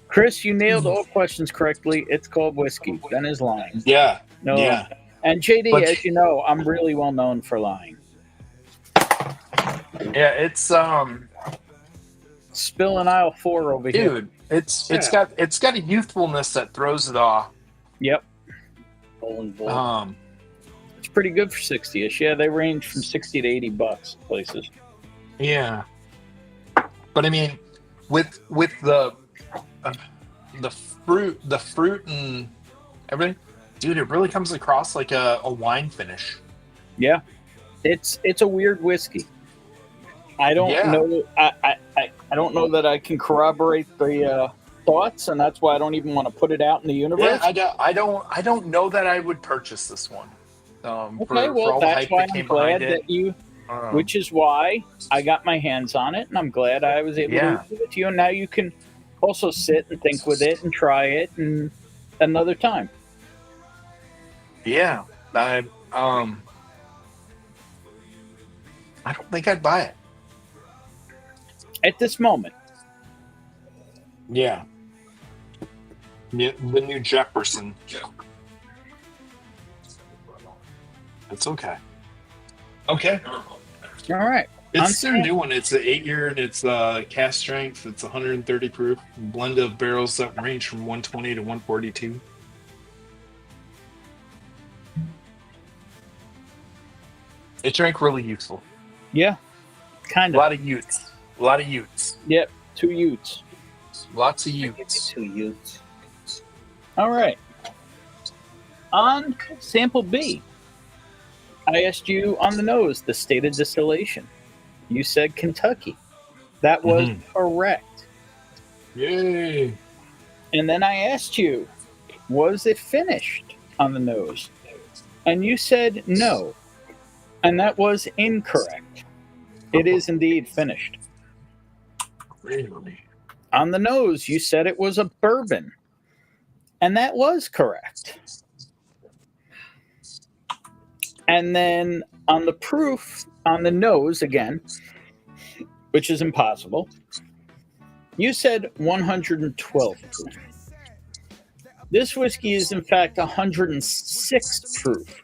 Chris, you nailed all questions correctly. It's called whiskey. Ben is lying. Yeah. No. Yeah. And JD, But- as you know, I'm really well known for lying. Yeah, it's Spilling aisle 4 over here. dude, it's got a youthfulness that throws it off. Yep. It's pretty good for 60ish. Yeah, they range from 60 to 80 bucks places. Yeah. But I mean, with the fruit and everything, Dude, it really comes across like a wine finish. Yeah, it's a weird whiskey. I don't know. I don't know that I can corroborate the thoughts, and that's why I don't even want to put it out in the universe. Yeah, I don't know that I would purchase this one. Okay, well, that's why I'm glad that you, which is why I got my hands on it, and I'm glad I was able to give it to you. And now you can also sit and think with it and try it and another time. Yeah, I don't think I'd buy it at this moment. Yeah, the new Jefferson. It's okay. Okay. All right. It's their new one. It's an 8-year and it's cast strength. It's 130 proof. Blend of barrels that range from 120 to 142. It drank really youthful. Yeah, kind of. A lot of youths. A lot of youths. Yep, 2 youths. Lots of youths. 2 youths. All right. On sample B, I asked you on the nose the state of distillation. You said Kentucky. That was correct. Yay. And then I asked you, was it finished on the nose? And you said no. And that was incorrect. It is indeed finished. Really? On the nose, you said it was a bourbon. And that was correct. And then on the proof, on the nose again, which is impossible, you said 112 proof. This whiskey is in fact 106 proof.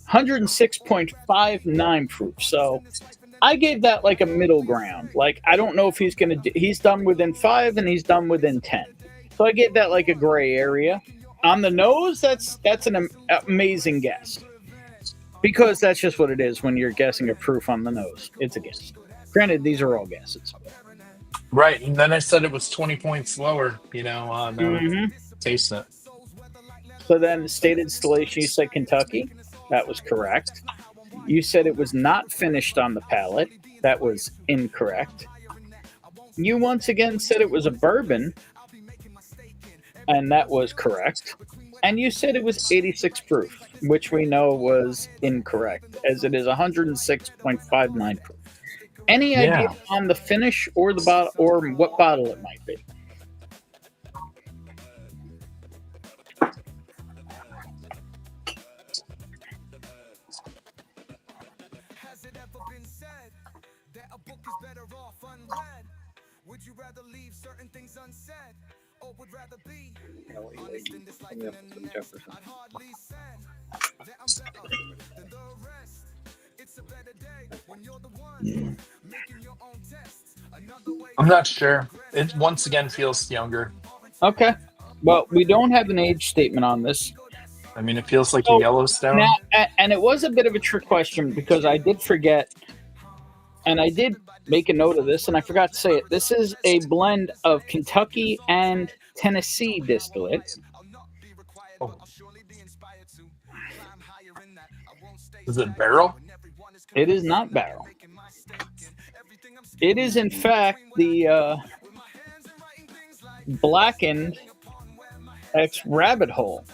106.59 proof. So I gave that like a middle ground. Like, I don't know if he's going to he's done within 5 and he's done within 10. So I gave that like a gray area. On the nose, that's an amazing guess. Because that's just what it is when you're guessing a proof on the nose. It's a guess. Granted, these are all guesses. Right, and then I said it was 20 points lower, on tasting it. So then, state of distillation, you said Kentucky. That was correct. You said it was not finished on the palate. That was incorrect. You once again said it was a bourbon. And that was correct. And you said it was 86 proof, which we know was incorrect, as it is 106.59 proof. Any idea on the finish or the bottle, or what bottle it might be? Would you rather leave certain things unsaid, or would rather be honest in this life and in the next? I'd hardly say that I'm better than the rest. It's a better day when you're the one making your own tests. Another way. I'm not sure. It once again feels younger. Okay. Well, we don't have an age statement on this. I mean, it feels like a Yellowstone. Now, and it was a bit of a trick question because I did forget, and I did make a note of this, and I forgot to say it. This is a blend of Kentucky and Tennessee distillate. Oh. Is it barrel? It is not barrel. It is, in fact, the blackened ex-rabbit hole.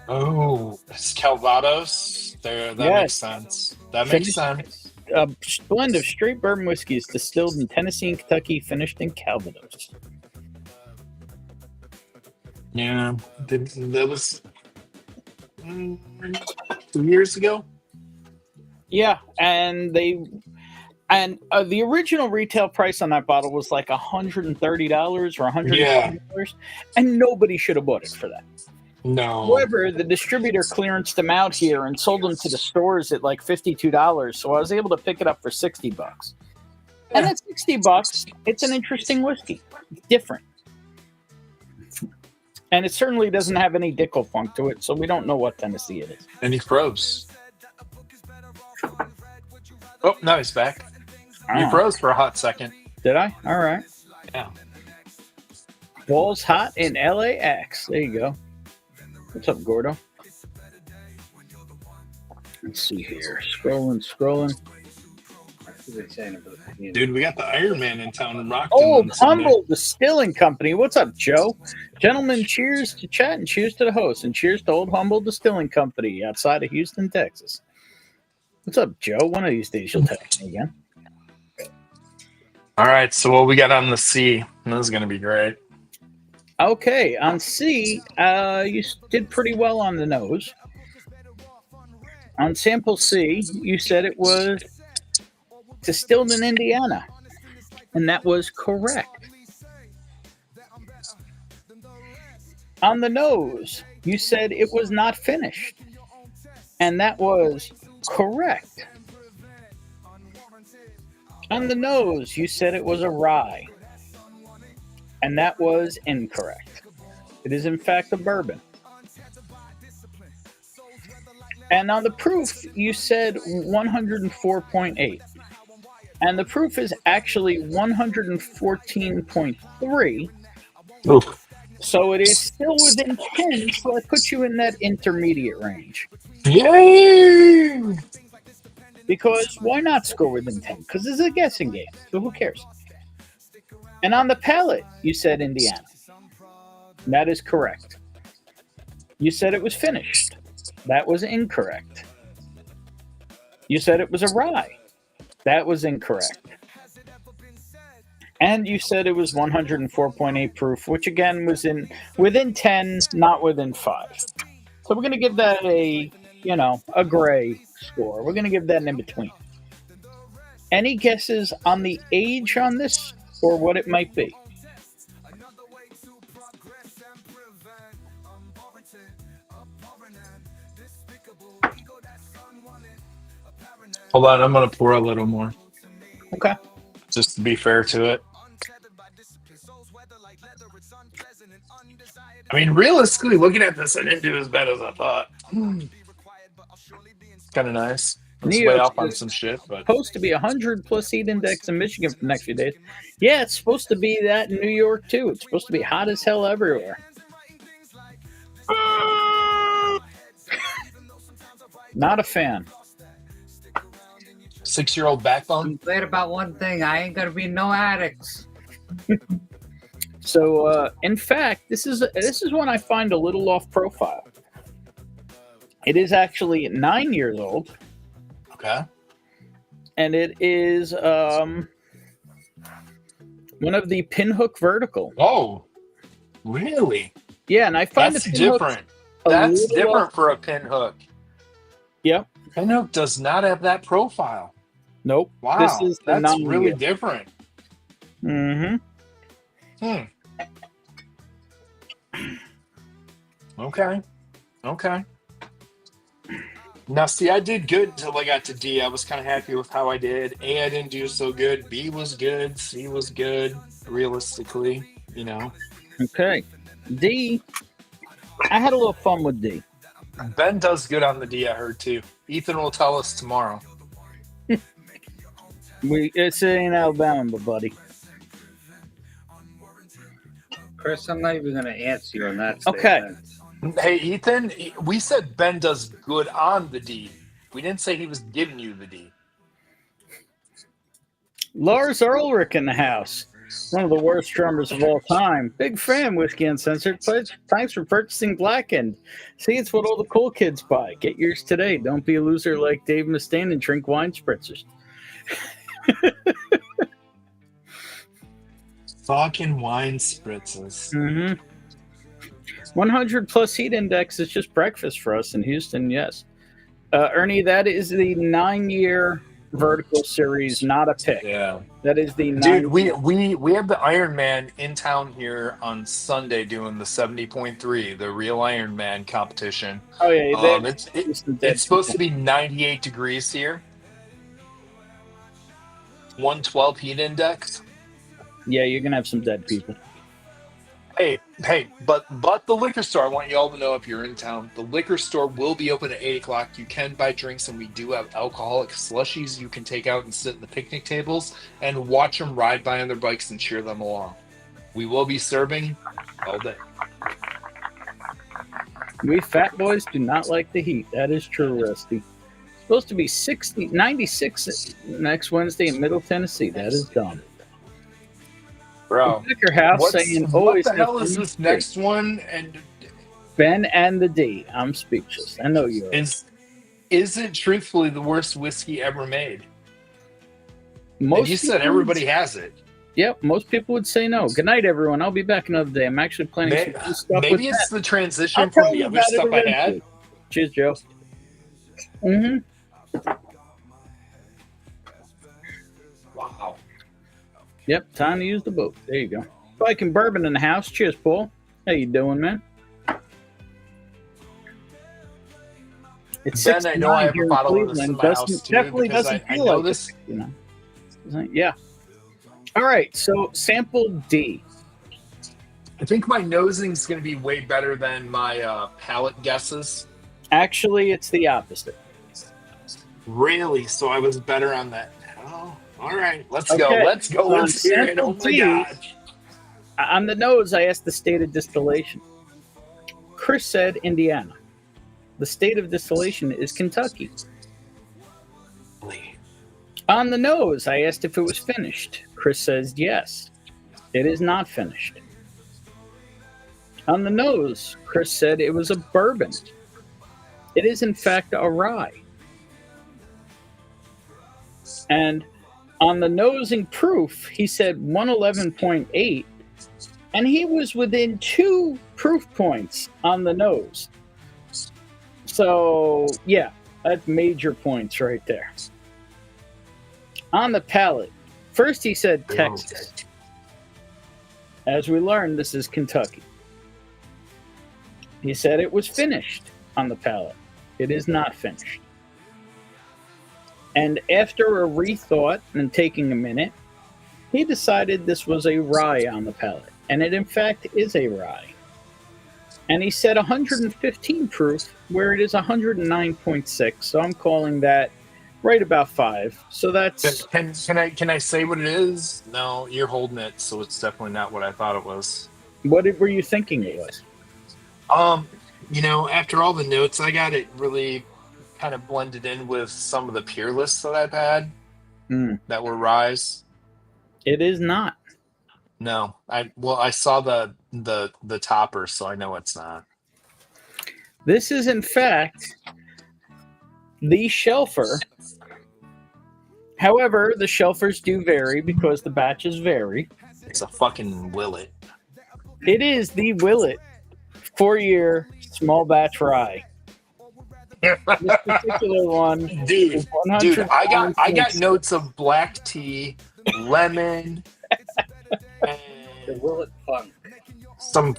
Oh, it's Calvados. That makes sense. That makes sense. A blend of straight bourbon whiskeys distilled in Tennessee and Kentucky, finished in Calvados. Yeah, that was 2 years ago. Yeah, and the original retail price on that bottle was like $130 or $120, and nobody should have bought it for that. No. However, the distributor clearanced them out here and sold them to the stores at like $52, so I was able to pick it up for $60. And at $60, it's an interesting whiskey. It's different. And it certainly doesn't have any Dickel funk to it, so we don't know what Tennessee it is. And he froze. Oh, now he's back. You froze for a hot second. Did I? All right. Yeah. Balls hot in LAX. There you go. What's up, Gordo? Let's see here. Scrolling. Dude, we got the Iron Man in town and rocked Old him Sunday. Humble Distilling Company. What's up, Joe? Gentlemen, cheers to chat and cheers to the host and cheers to Old Humble Distilling Company outside of Houston, Texas. What's up, Joe? One of these days you'll text me again. All right, so what we got on the C? This is going to be great. Okay, on C, you did pretty well on the nose. On sample C, you said it was distilled in Indiana, and that was correct. On the nose, you said it was not finished, and that was correct. On the nose, you said it was a rye, and that was incorrect. It is, in fact, a bourbon. And on the proof, you said 104.8. And the proof is actually 114.3. Oof. So it is still within 10, so I put you in that intermediate range. Yay! Because why not score within 10? Because it's a guessing game, so who cares? And on the palate, you said Indiana. That is correct. You said it was finished. That was incorrect. You said it was a rye. That was incorrect. And you said it was 104.8 proof, which again was within 10, not within 5. So we're going to give that a gray score. We're going to give that an in between. Any guesses on the age on this or what it might be? Hold on, I'm going to pour a little more. Okay. Just to be fair to it. I mean, realistically, looking at this, I didn't do as bad as I thought. Kind of nice. It's way off on some shit, but supposed to be 100 plus heat index in Michigan for the next few days. Yeah, it's supposed to be that in New York too. It's supposed to be hot as hell everywhere. Not a fan. 6-year-old backbone. I'm glad about one thing. I ain't gonna be no addicts. So, in fact, this is one I find a little off profile. It is actually 9 years old. Okay. And it is one of the pinhook vertical. Oh, really? Yeah, and I find that's the different. That's different for a pinhook. Yep. Pinhook does not have that profile. Nope. Wow, this is that's really different. Mm-hmm. Okay. Now, see, I did good until I got to D. I was kind of happy with how I did. A, I didn't do so good. B was good. C was good, realistically, Okay. D, I had a little fun with D. Ben does good on the D, I heard, too. Ethan will tell us tomorrow. It's in Alabama, buddy. Chris, I'm not even going to answer you on that statement. Okay. Hey, Ethan, we said Ben does good on the D. We didn't say he was giving you the D. Lars Ulrich in the house. One of the worst drummers of all time. Big fan, Whiskey Uncensored. Thanks for purchasing Blackened. See, it's what all the cool kids buy. Get yours today. Don't be a loser like Dave Mustaine and drink wine spritzers. Fucking wine spritzes. Mm-hmm. 100 plus heat index is just breakfast for us in Houston, yes. Ernie, that is the 9-year vertical series, not a pick. Yeah. That is the Dude, we have the Iron Man in town here on Sunday doing the 70.3, the real Iron Man competition. Oh, yeah. It's supposed to be 98 degrees here. 112 heat index. Yeah, you're going to have some dead people. Hey, but the liquor store, I want you all to know if you're in town, the liquor store will be open at 8 o'clock. You can buy drinks, and we do have alcoholic slushies you can take out and sit in the picnic tables and watch them ride by on their bikes and cheer them along. We will be serving all day. We fat boys do not like the heat. That is true, Rusty. supposed to be 96 next Wednesday in Middle Tennessee. That is dumb. Bro, Becker House saying what always the have hell is three this next one? And Ben and the D. I'm speechless. I know you are. is it truthfully the worst whiskey ever made? Most And you said people everybody would- has it. Yep, most people would say no. Good night, everyone. I'll be back another day. I'm actually planning some cool stuff with Maybe it's that. the I'll transition tell from the you other about it stuff I eventually. had. Cheers, Joe. Wow. Yep, time to use the boat. There you go. Spike and bourbon in the house. Cheers, Paul. How you doing, man? It's Ben, I know I 69 have here a in bottle of this in Cleveland. my house Doesn't- too. definitely because doesn't I feel know like this. it, you know. Yeah. All right, so sample D. I think my nosing's going to be way better than my palate guesses. Actually, it's the opposite. Really? So I was better on that. Oh, all right. Let's go. Okay, Let's go. so on Let's hear it. sample Oh my D, God. On the nose, I asked the state of distillation. Chris said Indiana. The state of distillation is Kentucky. On the nose, I asked if it was finished. Chris says yes. It is not finished. On the nose, Chris said it was a bourbon. It is, in fact, a rye. And on the nosing proof, he said 111.8, and he was within 2 proof points on the nose. So, yeah, that's major points right there. On the palate, first he said Texas. As we learned, this is Kentucky. He said it was finished on the palate. It is not finished. And after a rethought and taking a minute, he decided this was a rye on the palate. And it, in fact, is a rye. And he said 115 proof, where it is 109.6. So I'm calling that right about 5. So that's... Can I say what it is? No, you're holding it, so it's definitely not what I thought it was. What were you thinking it was? After all the notes I got, it really kind of blended in with some of the peer lists that I've had that were ryes. It is not. No, I saw the topper, so I know it's not. This is, in fact, the shelfer. However, the shelfers do vary because the batches vary. It's a fucking Willet. It is the Willet 4-year small batch rye. This particular one, dude, is 100 I got notes of black tea, lemon, and The Willet Funk. some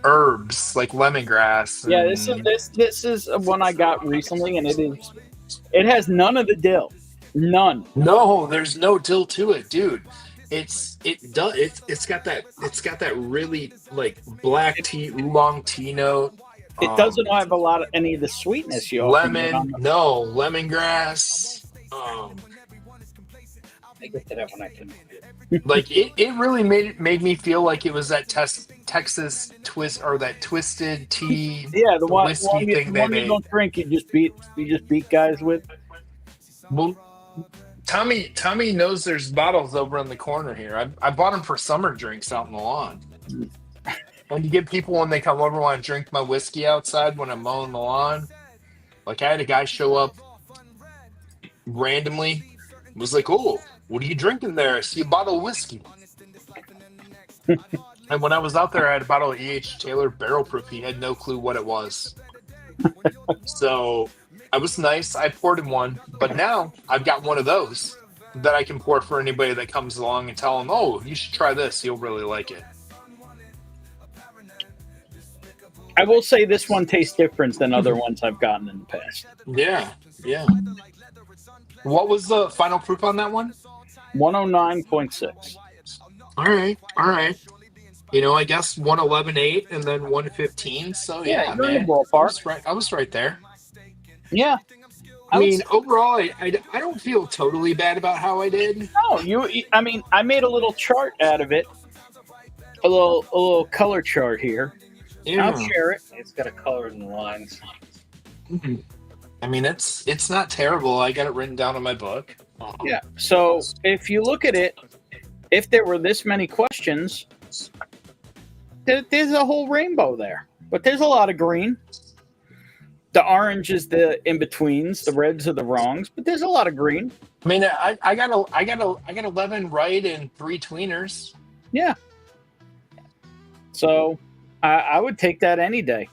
herbs like lemongrass. yeah, this is one I got recently, and it has none of the dill, none. No, there's no dill to it, dude. It's got that really like black tea, oolong tea note. It doesn't have a lot of any of the sweetness you often get on Lemon, the- no lemongrass. I get to that when I can. Like it really made me feel like it was that Texas twist or that twisted tea. Yeah, the one whiskey you thing they made. don't drink. You just beat guys with. Well, Tommy knows there's bottles over in the corner here. I bought them for summer drinks out in the lawn. When you get people when they come over want to drink my whiskey outside when I'm mowing the lawn. Like I had a guy show up randomly, was like, "Oh, what are you drinking there? I see a bottle of whiskey." And when I was out there, I had a bottle of E.H. Taylor barrel proof. He had no clue what it was. So I was nice. I poured him one, but now I've got one of those that I can pour for anybody that comes along and tell them, "Oh, you should try this. You'll really like it." I will say this one tastes different than other ones I've gotten in the past. Yeah. What was the final proof on that one? 109.6. All right. I guess 111.8 and then 115. So yeah, you're in the man. ballpark. I was right there. Yeah. I mean, overall, I don't feel totally bad about how I did. No, I made a little chart out of it. A little color chart here. Yeah. I'll share it. It's got a color in the lines. I mean, it's not terrible. I got it written down in my book. Yeah. So if you look at it, if there were this many questions, there's a whole rainbow there. But there's a lot of green. The orange is the in-betweens. The reds are the wrongs. But there's a lot of green. I mean, I got 11 right and 3 tweeners. Yeah. So I would take that any day.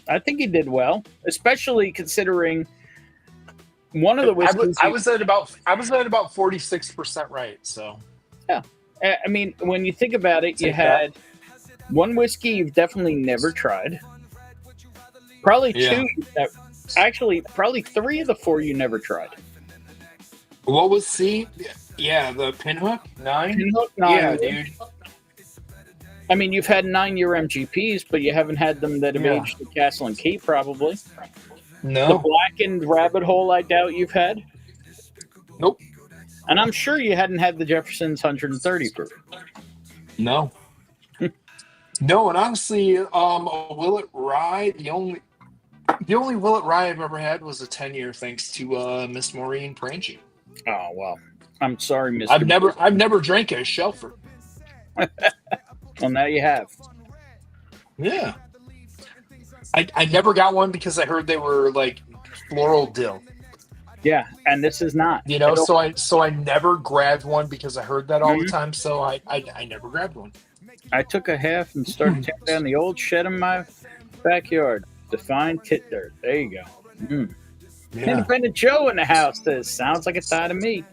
I think he did well, especially considering one of the whiskeys. I was at about 46% right. So yeah, I mean, when you think about it, you had one whiskey you've definitely never tried. Probably two. Actually, probably 3 of the 4 you never tried. What was C? Yeah, the Pinhook 9. Pinhook 9. Yeah, dude. I mean, you've had 9-year MGPs, but you haven't had them that have aged to Castle and Key, probably. No. The Blackened Rabbit Hole, I doubt you've had. Nope. And I'm sure you hadn't had the Jefferson's 130 proof. No. No, and honestly, a Willet Rye, the only Willet Rye I've ever had was a 10-year, thanks to Miss Maureen Pranchi. Oh well, I'm sorry, Miss. I've never drank a Shelfer. Well, now you have. Yeah. I never got one because I heard they were like floral dill. Yeah, and this is not. You know, so I never grabbed one because I heard that all the time. So I never grabbed one. I took a half and started tearing down the old shed in my backyard to find tit dirt. There you go. Yeah. Independent Joe in the house says, sounds like a tie to me.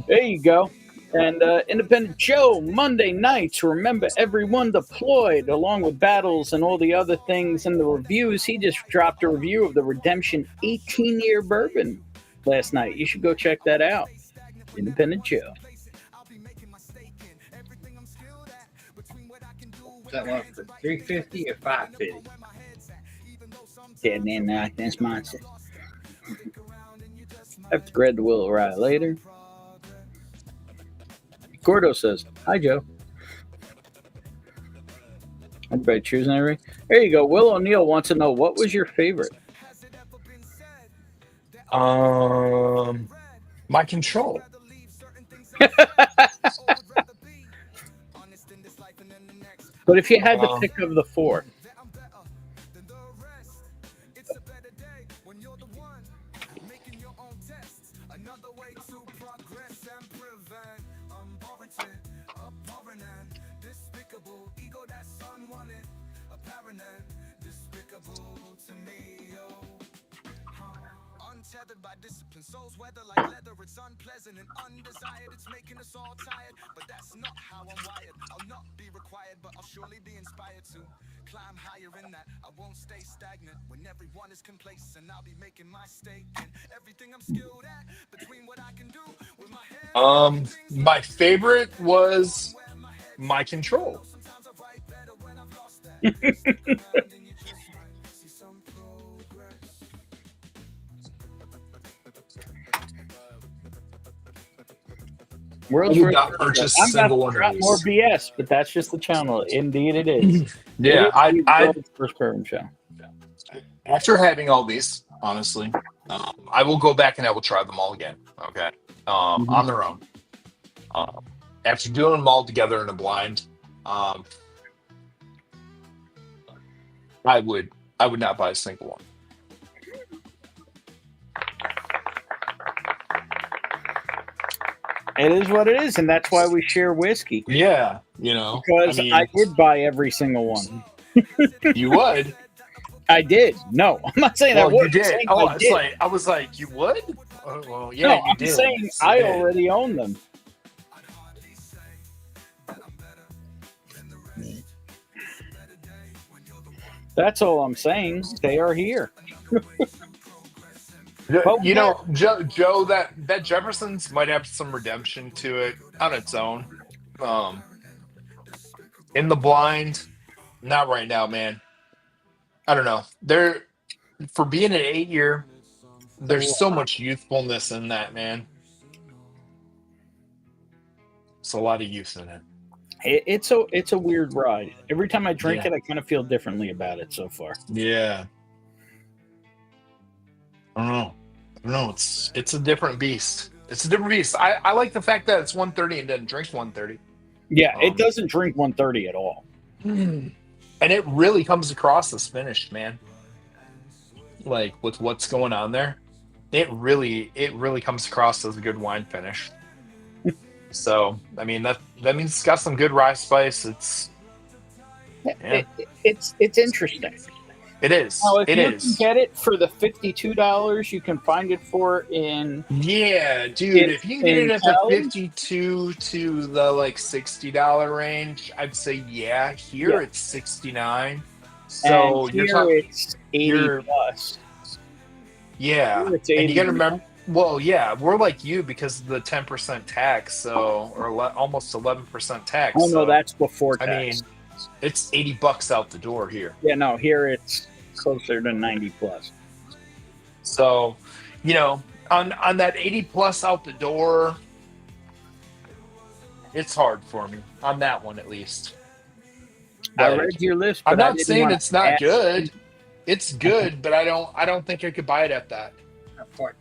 There you go. And Independent Joe, Monday nights, remember everyone deployed, along with battles and all the other things and the reviews. He just dropped a review of the Redemption 18-year bourbon last night. You should go check that out. Independent Joe. That one for $350 or $550? Yeah, man, that's monster. I have to grab the Willow Rye later. Gordo says, hi, Joe. Everybody choosing everything? There you go. Will O'Neill wants to know, what was your favorite? My Control. But if you had to pick of the 4. By discipline, souls weather like leather. It's unpleasant and undesired. It's making us all tired, but that's not how I'm wired. I'll not be required, but I'll surely be inspired to climb higher in that. I won't stay stagnant when everyone is complacent. I'll be making my stake in everything I'm skilled at. Between what I can do with my hands. My favorite was My Control. World's I would not purchase a single one of these. More BS, but that's just the channel. Indeed, it is. Yeah, I first bourbon show. After having all these, honestly, I will go back and I will try them all again. Okay, on their own. After doing them all together in a blind, I would not buy a single one. It is what it is, and that's why we share whiskey. Yeah, you know. Because I did buy every single one. You would? I did. No, I'm not saying I would. You did. I was like, you would? Well, yeah, no, you I'm did. saying I already own them. That's all I'm saying. They are here. You know, Joe, that Jefferson's might have some redemption to it on its own. In the blind, not right now, man. I don't know. For being an 8-year, there's so much youthfulness in that, man. It's a lot of youth in it. It's a weird ride. Every time I drink it, I kind of feel differently about it so far. Yeah. I don't know. It's a different beast. It's a different beast. I like the fact that it's 130 and doesn't drink 130. Yeah, it doesn't drink 130 at all. And it really comes across as finished, man. Like with what's going on there, it really comes across as a good wine finish. So I mean that means it's got some good rye spice. It's It's interesting. It is. Now, if It you is. can get it for the $52, you can find it for in. Yeah, dude. If you can get it at the 52 to the like $60 range, I'd say yeah. Here it's 69. So and you're here talking. it's 80 plus. Yeah, Here it's and 80. you got to remember. Well, yeah, we're like you because of the 10% tax, so almost 11% tax. Oh no, that's before I tax. mean, it's $80 out the door here. Yeah, no, here it's closer to 90 plus. So, you know, on that 80 plus out the door, it's hard for me on that one at least. I But read your list. I'm but I not didn't saying wanna it's not ask. good. It's good, but I don't think I could buy it at that.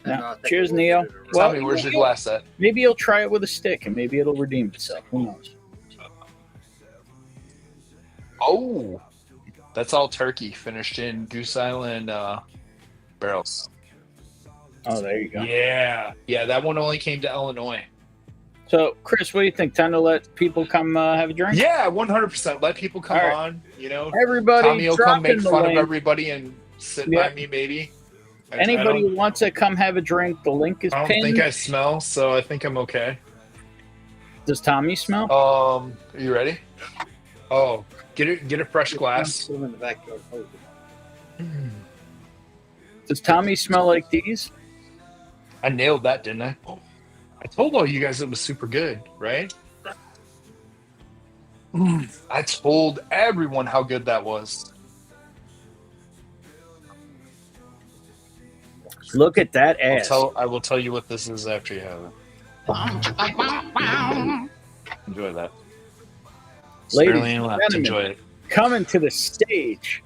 No. Cheers, Neil. Tell me, where's your glass at? Maybe you'll try it with a stick, and maybe it'll redeem itself. Who knows? Oh, that's all turkey finished in Goose Island barrels. Oh, there you go. Yeah, that one only came to Illinois. So, Chris, what do you think? Time to let people come have a drink? Yeah, 100%. Let people come All right. on. You know, Everybody, Tommy will drop come make in the fun of link. everybody and sit Yeah. by me, maybe. Anybody who wants to come have a drink, the link is I don't pinned. think I smell, so I think I'm okay. Does Tommy smell? Are you ready? Oh, get a fresh glass. Does Tommy smell like these? I nailed that, didn't I? I told all you guys it was super good, right? I told everyone how good that was. Look at that ass. I will tell you what this is after you have it. Enjoy that. Ladies Sterling and left. gentlemen, Enjoy it. coming to the stage,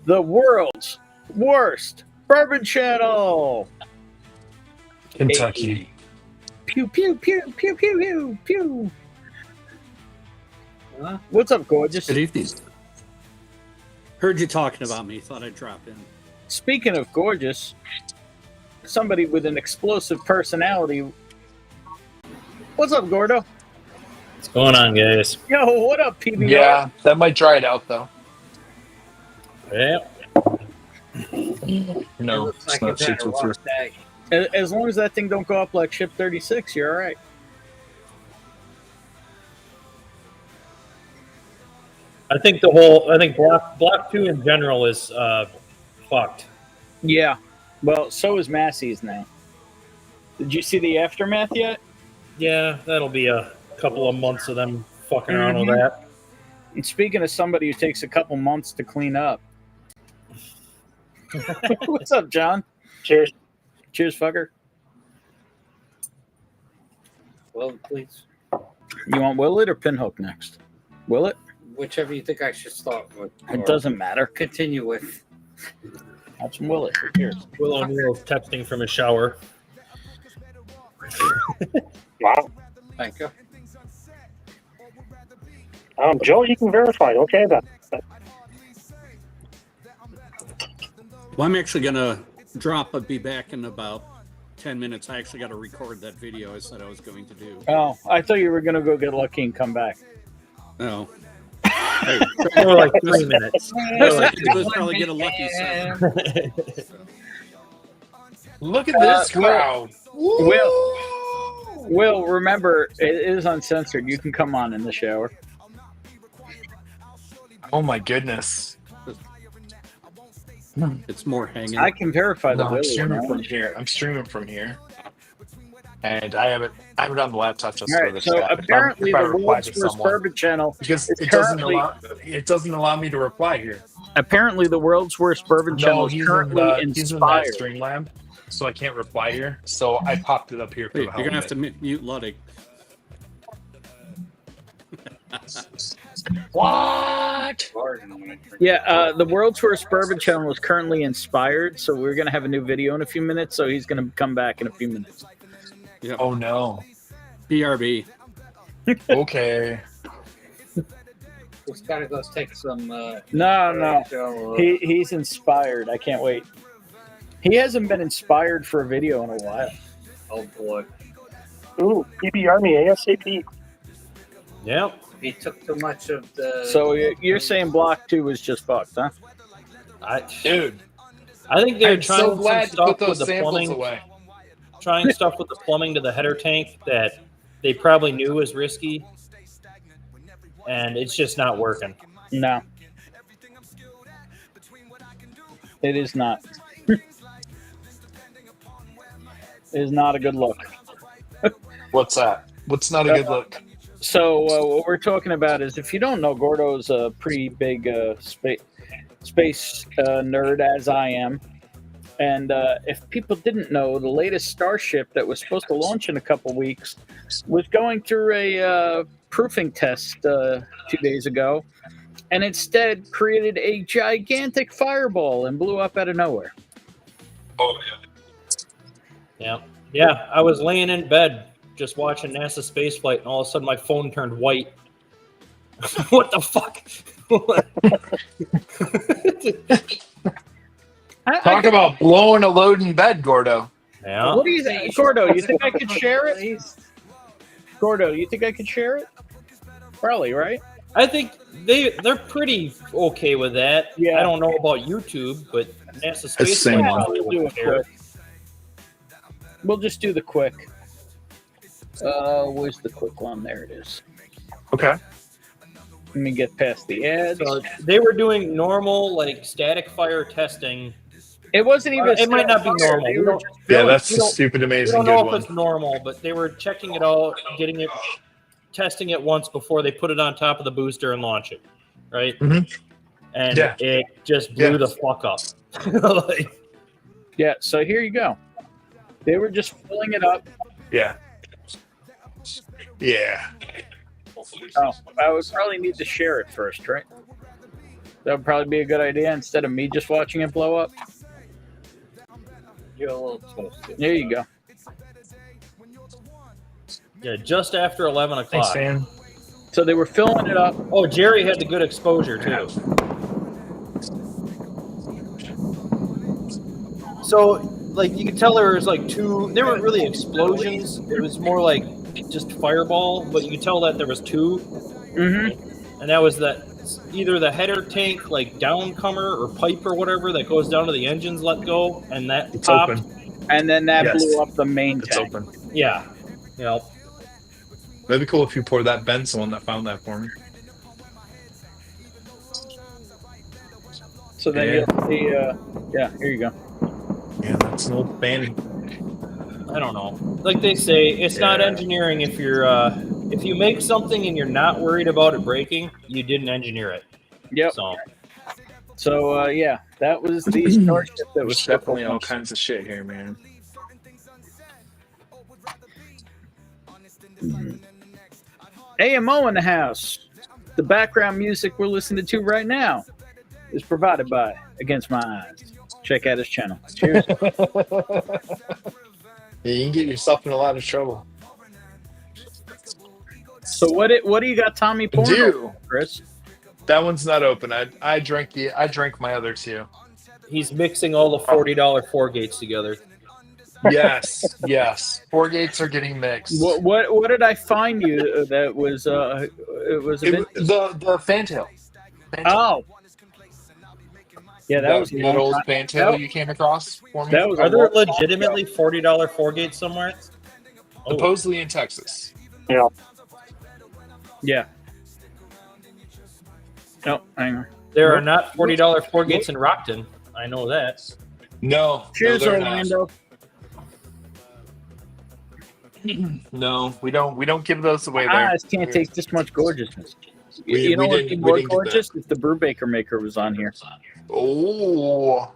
the world's worst bourbon channel. Kentucky. Pew pew pew pew pew pew pew. What's up, gorgeous? Good evening. Heard you talking about me. Thought I'd drop in. Speaking of gorgeous, somebody with an explosive personality. What's up, Gordo? What's going on, guys? Yo, what up, PBR? Yeah, that might dry it out though. Yeah. No, Looks it's like not you've had a super rough fruit. day. As long as that thing don't go up like ship 36, you're all right. I think block 2 in general is fucked. Yeah. Well, so is Massey's now. Did you see the aftermath yet? Yeah, that'll be a couple of months of them fucking around with that. And speaking of somebody who takes a couple months to clean up. What's up, John? Cheers. Cheers, fucker. Well, please. You want Willet or Pinhook next? Willet? Whichever you think I should start with. It doesn't matter. Continue with. Have some Willet. Cheers. Will O'Neill's texting from his shower. Wow. Thank you. Joe, you can verify. Okay, then. Well, I'm actually gonna drop but be back in about 10 minutes. I actually got to record that video I said I was going to do. Oh, I thought you were going to go get lucky and come back. No. More like 3 minutes. It was probably get a lucky 7. Look at this crowd. Will, remember, it is uncensored. You can come on in the shower. Oh my goodness. It's more hanging. I can verify the No, I'm Willie. streaming from here. And I have it on the laptop just All for right, this. so chat. apparently If I the reply world's to worst someone. bourbon channel Because is it currently doesn't allow me to reply here. apparently the world's worst bourbon channel No, is he's currently in that inspired. Streamlab, so I can't reply here. So I popped it up here for Wait, the you're gonna have helmet. to mute Ludwig. What? Yeah, the World's Worst Bourbon channel is currently inspired, so we're going to have a new video in a few minutes, so he's going to come back in a few minutes. Yep. Oh, no. BRB. Okay. Just gotta go take some. No. He's inspired. I can't wait. He hasn't been inspired for a video in a while. Oh, boy. Ooh, PBR me ASAP. Yep. He took too much of the. So you're saying Block 2 was just fucked, huh? Dude. I think they're I'm trying so glad some to put stuff with those the samples plumbing. away. Trying stuff with the plumbing to the header tank that they probably knew was risky, and it's just not working. No. It is not. It is not a good look. What's that? What's not a good look? So what we're talking about is, if you don't know, Gordo's a pretty big space nerd, as I am. And if people didn't know, the latest Starship that was supposed to launch in a couple weeks was going through a proofing test 2 days ago, and instead created a gigantic fireball and blew up out of nowhere. Oh, Yeah. Yeah, I was laying in bed just watching NASA spaceflight, and all of a sudden my phone turned white. What the fuck? Talk about blowing a load in bed, Gordo. Yeah. What do you think, Gordo? You think I could share it? Gordo, you think I could share it? Probably, right? I think they're pretty okay with that. Yeah. I don't know about YouTube, but NASA the same spaceflight. one. We'll do it quick. We'll just do the quick. Where's the quick one? There it is. Okay. Let me get past the ads. So they were doing normal, like, static fire testing. It wasn't even. It might not be normal. We don't- Yeah, that's we a don't- stupid, We amazing don't good know if one. it's normal, but they were checking it out, testing it once before they put it on top of the booster and launch it, right? Mhm. And Yeah. it just blew the fuck up. Like, Yeah, so here you go. They were just filling it up. Yeah. Yeah. Oh, I would probably need to share it first, right? That would probably be a good idea instead of me just watching it blow up. You're a little close. There you go. yeah, just after 11 o'clock. Thanks, man. So they were filling it up. Oh, Jerry had the good exposure, too. So, like, you could tell there was, like, two... They weren't really explosions. It was more like just fireball, but you could tell that there was two. Mm-hmm. And that was either the header tank, like, downcomer or pipe or whatever that goes down to the engines let go, and that It's popped. open. And then that Yes. blew up the main It's tank. open. Yeah. Yep. That'd be cool if you poured that. Ben's the one that found that for me. So then Yeah. you'll see, yeah, here you go. Yeah, that's an old Fanny. I don't know. Like they say, it's not engineering if you make something and you're not worried about it breaking, you didn't engineer it. Yep. So yeah, that was the Starship that was There's definitely all kinds of shit here, man. AMO in the house. The background music we're listening to right now is provided by Against My Eyes. Check out his channel. Cheers. Yeah, you can get yourself in a lot of trouble. So what do you got Tommy pouring over, Chris? That one's not open. I drank my other two. He's mixing all the $40 four gates together. Yes, yes. Four gates are getting mixed. What did I find you that was it was the Fantail. Oh. Yeah, that was a good old Fantail you came across for me. Are there legitimately $40 four gates somewhere? Supposedly in Texas. Yeah. Yeah. No, hang on. There are not $40 four gates in Rockton. I know that. No. Cheers, no, Orlando. No, we don't give those away there. Eyes can't take this much gorgeousness. You know what would be more gorgeous if the Brewbaker Maker was on here. Oh,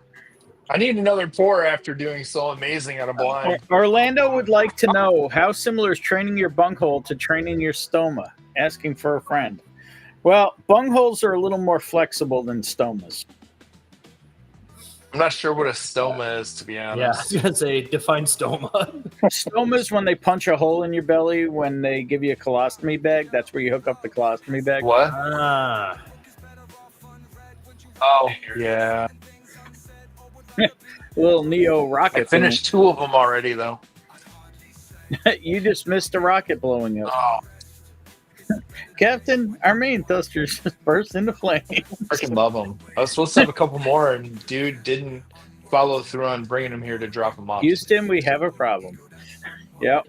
I need another pour after doing so amazing at a blind. Orlando would like to know how similar is training your bunghole to training your stoma. Asking for a friend. Well, bungholes are a little more flexible than stomas. I'm not sure what a stoma is, to be honest. Yeah, I was gonna say define stoma. Stomas when they punch a hole in your belly when they give you a colostomy bag. That's where you hook up the colostomy bag. What? Ah, Oh, yeah. Little Neo rocket. I finished 2 of them already, though. You just missed a rocket blowing up. Oh, Captain, our main thrusters burst into flames. freaking love them. I was supposed to have a couple more, and dude didn't follow through on bringing them here to drop them off. Houston, we have a problem. Yep.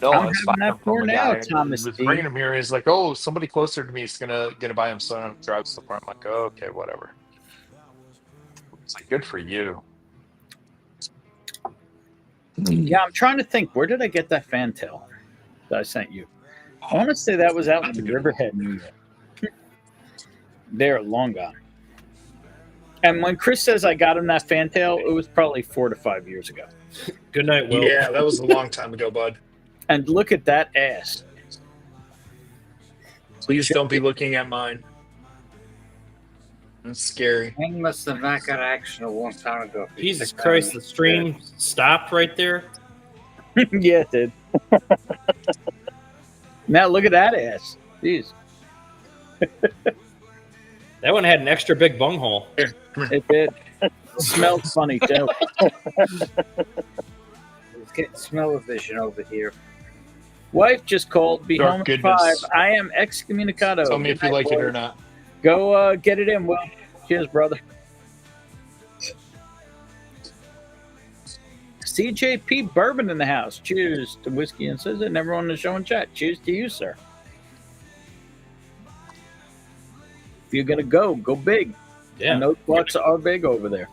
No, I'm it's having fine. that for The now, guy Thomas was D. bringing them here. He's like, "Oh, somebody closer to me is gonna buy them, so I don't have to drive so far." I'm like, "Oh, okay, whatever." It's like, good for you. Yeah, I'm trying to think. Where did I get that fantail that I sent you? I want to say that was out in Riverhead, New York. They're long gone. And when Chris says I got him that fantail, it was probably 4 to 5 years ago. good night, Will. Yeah, that was a long time ago, bud. And look at that ass. Please don't be looking at mine. That's scary. Hank must have not got action a long time ago. Jesus Christ, the stream stopped right there. Yeah, it did. Now look at that ass. Jeez. That one had an extra big bunghole. It did. It smelled funny, too. It's getting smell-o-vision over here. Wife just called. Be Dark home at goodness. 5. I am excommunicado. Tell me if you like it or not. Go get it in, Will. Cheers, brother. CJP Bourbon in the house. Cheers to Whiskey and Scissor and everyone in the show and chat. Cheers to you, sir. If you're going to go big. Yeah. And those bucks are big over there.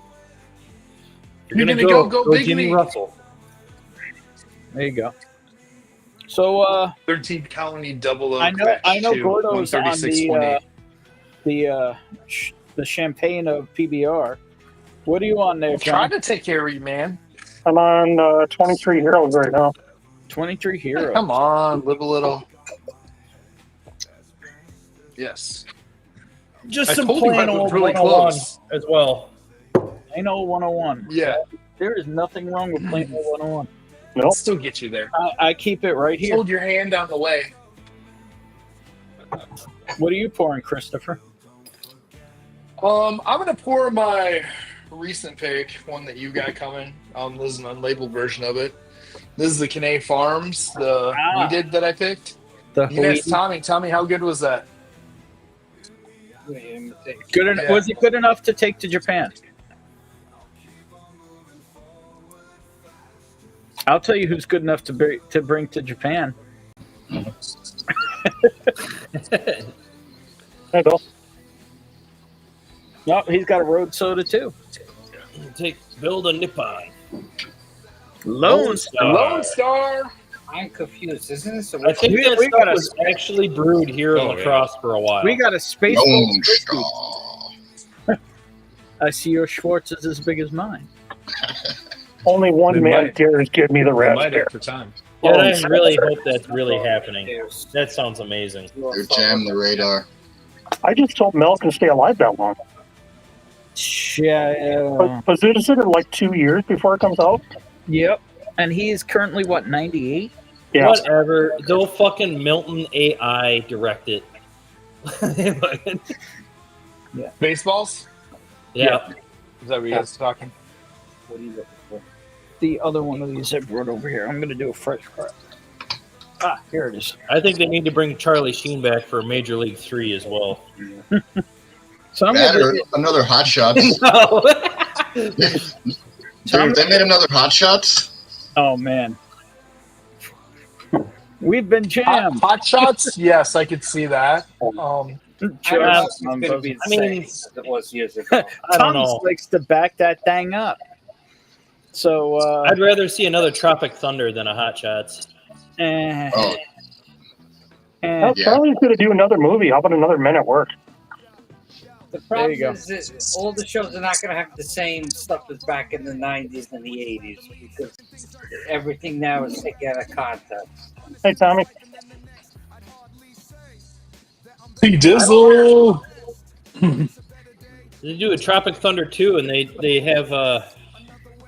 You're gonna go big Jimmy league. Russell. There you go. So 13 colony double oak. I know batch Gordo's on 136.8. the champagne of PBR. What are you on there, I'm John? trying to take care of you, man. I'm on 23 Heroes right now. 23 Heroes. Come on, live a little. Yes. Just I some told you plain I was old really 101 close. as well. Plain old 101. Yeah. There is nothing wrong with plain old 101. I'll still get you there. I keep it right here. Hold your hand on the way. What are you pouring, Christopher? I'm gonna pour my recent pick, one that you got coming. This is an unlabeled version of it. This is the Canay Farms, the weeded that I picked. Yes, Tommy, how good was that? Good. Was it good enough to take to Japan? I'll tell you who's good enough to bring to Japan. There you go. No, he's got a road soda too. Build a Nippon. Lone Star. I'm confused. Isn't this a I think that we stuff got a- was actually brewed here in La Crosse for a while. We got a space. Lone I see your Schwartz is as big as mine. Only one They man might- dares give me the Might raspberry. have for time. Yeah, I really hope that's really happening. That sounds amazing. They're jamming the radar. I just hope Mel can stay alive that long. Yeah. But is it like 2 years before it comes out? Yep. And he is currently what, 98? Yeah. Whatever. They'll fucking Milton AI direct it. Yeah. Baseballs? Yeah. Is that what you guys are talking? What are you looking for? The other one of these I brought over here. I'm going to do a fresh crack. Ah, here it is. I think they need to bring Charlie Sheen back for Major League 3 as well. So I'm That gonna or do- another Hot Shots. No. Dude, they made another Hot Shots. Oh, man. We've been jammed. Hot shots? Yes, I could see that. I don't know if Tom it's going to be the I mean, same as it was years ago. I don't know. likes to back that thing up. So, I'd rather see another Tropic Thunder than a Hot Shots. Oh, Well, Charlie's going to do another movie. How about another Men at Work? The problem you go. is that all the shows are not going to have the same stuff as back in the 90s and the 80s because everything now is taken out of context. Hey, Tommy. Dizzle. They do a Tropic Thunder 2, and they have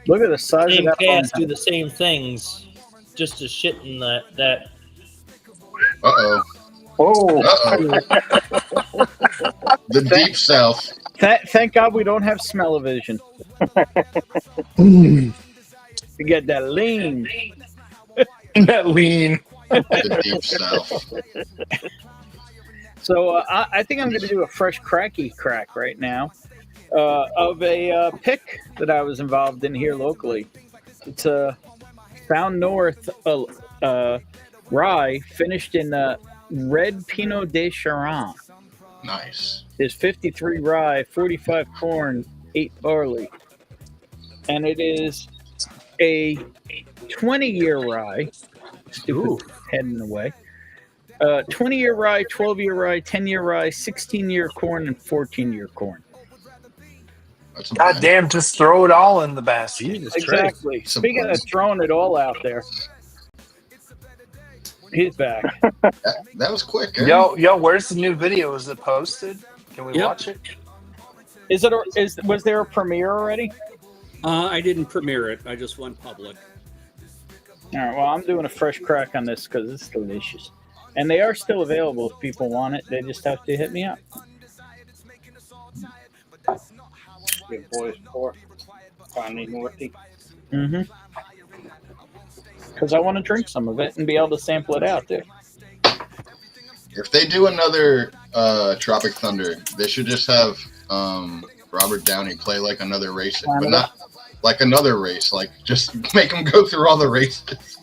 Look at the size of same that cast bone. do the same things, just to shit in that. Uh-oh. Oh. Uh-oh. The deep south. Thank God we don't have smell-o-vision. You get that lean. That lean. The deep south. So I think I'm going to do a fresh cracky crack right now of a pick that I was involved in here locally. It's a Found North rye finished in red Pinot de Charan. Nice. There's 53 rye, 45 corn, 8 barley. And it is a 20-year rye. Stupid heading away. 20-year rye, 12-year rye, 10-year rye, 16-year corn, and 14-year corn. God damn, just throw it all in the basket. Exactly. Speaking of throwing it all out there, he's back. That was quick. Eh? Yo, where's the new video? Is it posted? Can we watch it? Was there a premiere already? I didn't premiere it. I just went public. All right. Well, I'm doing a fresh crack on this because it's delicious, and they are still available if people want it. They just have to hit me up. Good boys for finally Northy. Mm-hmm. Because I want to drink some of it and be able to sample it out too. If they do another Tropic Thunder, they should just have Robert Downey play like another race, but not like another race. Like just make him go through all the races.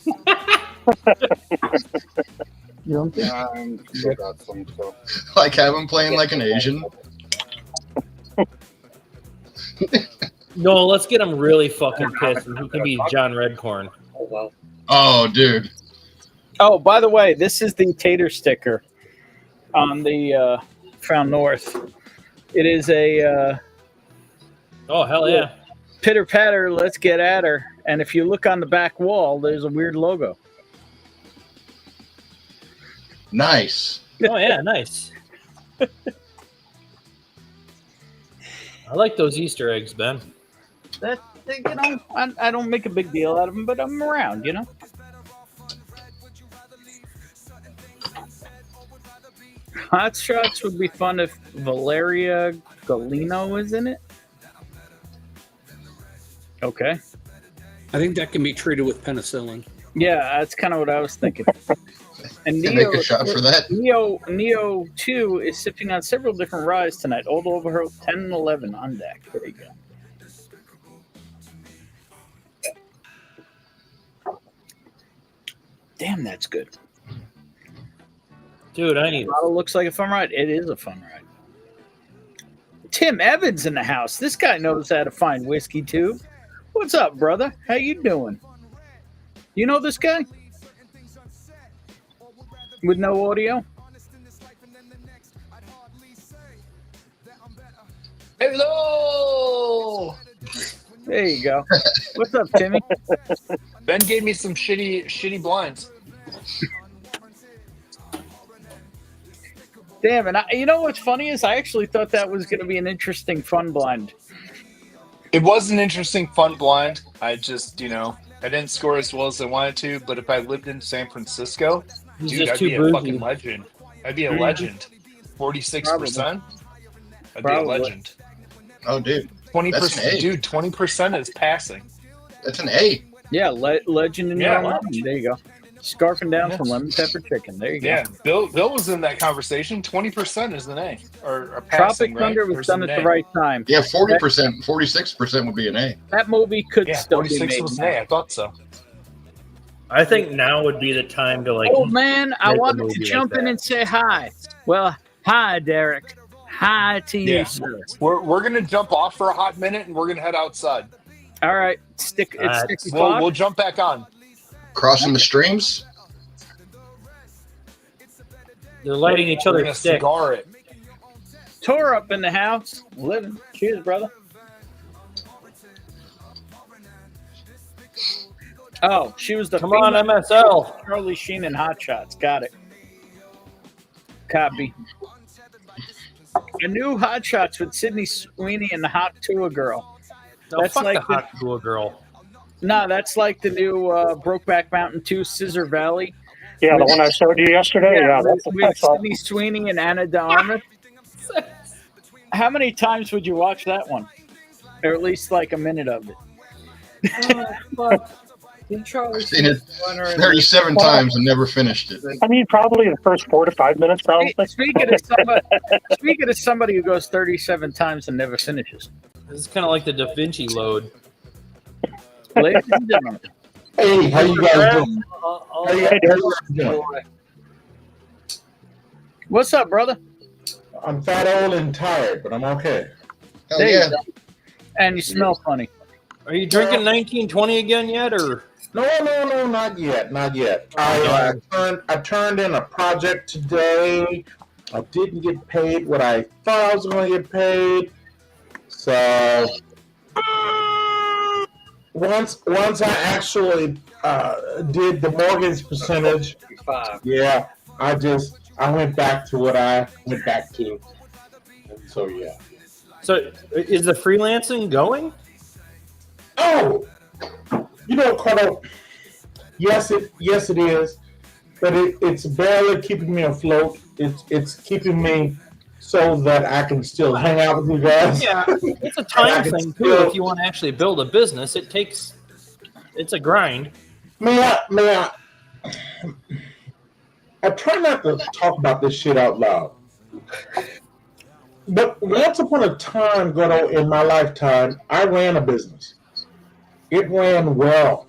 Like have him playing like an Asian. No, let's get him really fucking pissed, and he can be John Redcorn. Oh well. Oh, dude. Oh, by the way, this is the tater sticker on the Found North. It is a oh hell yeah, pitter patter. Let's get at her. And if you look on the back wall, there's a weird logo. Nice. Oh yeah, nice. I like those Easter eggs, Ben. That you know, I don't make a big deal out of them, but I'm around, you know. Hot Shots would be fun if Valeria Golino is in it. Okay. I think that can be treated with penicillin. Yeah, that's kind of what I was thinking. And Can make a shot for that. Neo 2 is sipping on several different ryes tonight. Old Overholt 10 and 11 on deck. There you go. Damn, that's good. Dude, I need it. Looks like a fun ride. It is a fun ride. Tim Evans in the house. This guy knows how to find whiskey too. What's up, brother? How you doing? You know this guy? With no audio? Hello! There you go. What's up, Timmy? Ben gave me some shitty blinds. Damn, and you know what's funny is I actually thought that was going to be an interesting fun blind. It was an interesting fun blind. I just, I didn't score as well as I wanted to, but if I lived in San Francisco, dude, I'd be a fucking legend. I'd be a legend. 46%? I'd be a legend. Oh, dude. 20%, dude, 20% is passing. That's an A. Yeah, legend in your own mind. There you go. Scarfing down some lemon pepper chicken. There you go. Yeah, Bill was in that conversation. 20% is an A. Or passing, Tropic Thunder was done at the right time. Yeah, 40%, 46% would be an A. That movie could still be made. 46 was an A. I thought so. I think now would be the time to Oh man, I wanted to jump in and say hi. Well, hi, Derek. Hi to you, sir. We're gonna jump off for a hot minute and we're gonna head outside. All right, we'll jump back on. Crossing the streams. They're lighting each other's stick. Cigar it. Tore up in the house. Living. Cheers, brother. Oh, she was the Come on, MSL. Charlie Sheen in Hot Shots. Got it. Copy. A new Hot Shots with Sydney Sweeney and the Hot Tour Girl. No, That's fuck like the Hot Tour Girl. No, that's like the new Brokeback Mountain 2 Scissor Valley. Yeah, the one I showed you yesterday. Yeah, with Sydney Sweeney and Anna de Armas. How many times would you watch that one? Or at least like a minute of it. I've seen it 37 times and never finished it. I mean, probably the first 4 to 5 minutes, probably. Speaking of somebody who goes 37 times and never finishes. This is kind of like the Da Vinci Load. Ladies and gentlemen. Hey, how you guys doing? How you guys doing? What's up, brother? I'm fat, old, and tired, but I'm okay. There you go. And you smell funny. Are you drinking 1920 again yet, or? No, not yet, not yet. I turned in a project today. I didn't get paid what I thought I was going to get paid. So once I actually did the mortgage percentage, yeah, I went back to what I went back to. And so yeah. So is the freelancing going? Oh, you know, Cardo, yes it is, but it's barely keeping me afloat. It's keeping me so that I can still hang out with you guys. Yeah, it's a time thing too. If you want to actually build a business, it's a grind. May I try not to talk about this shit out loud. But once upon a time, Gordo, in my lifetime, I ran a business. It ran well.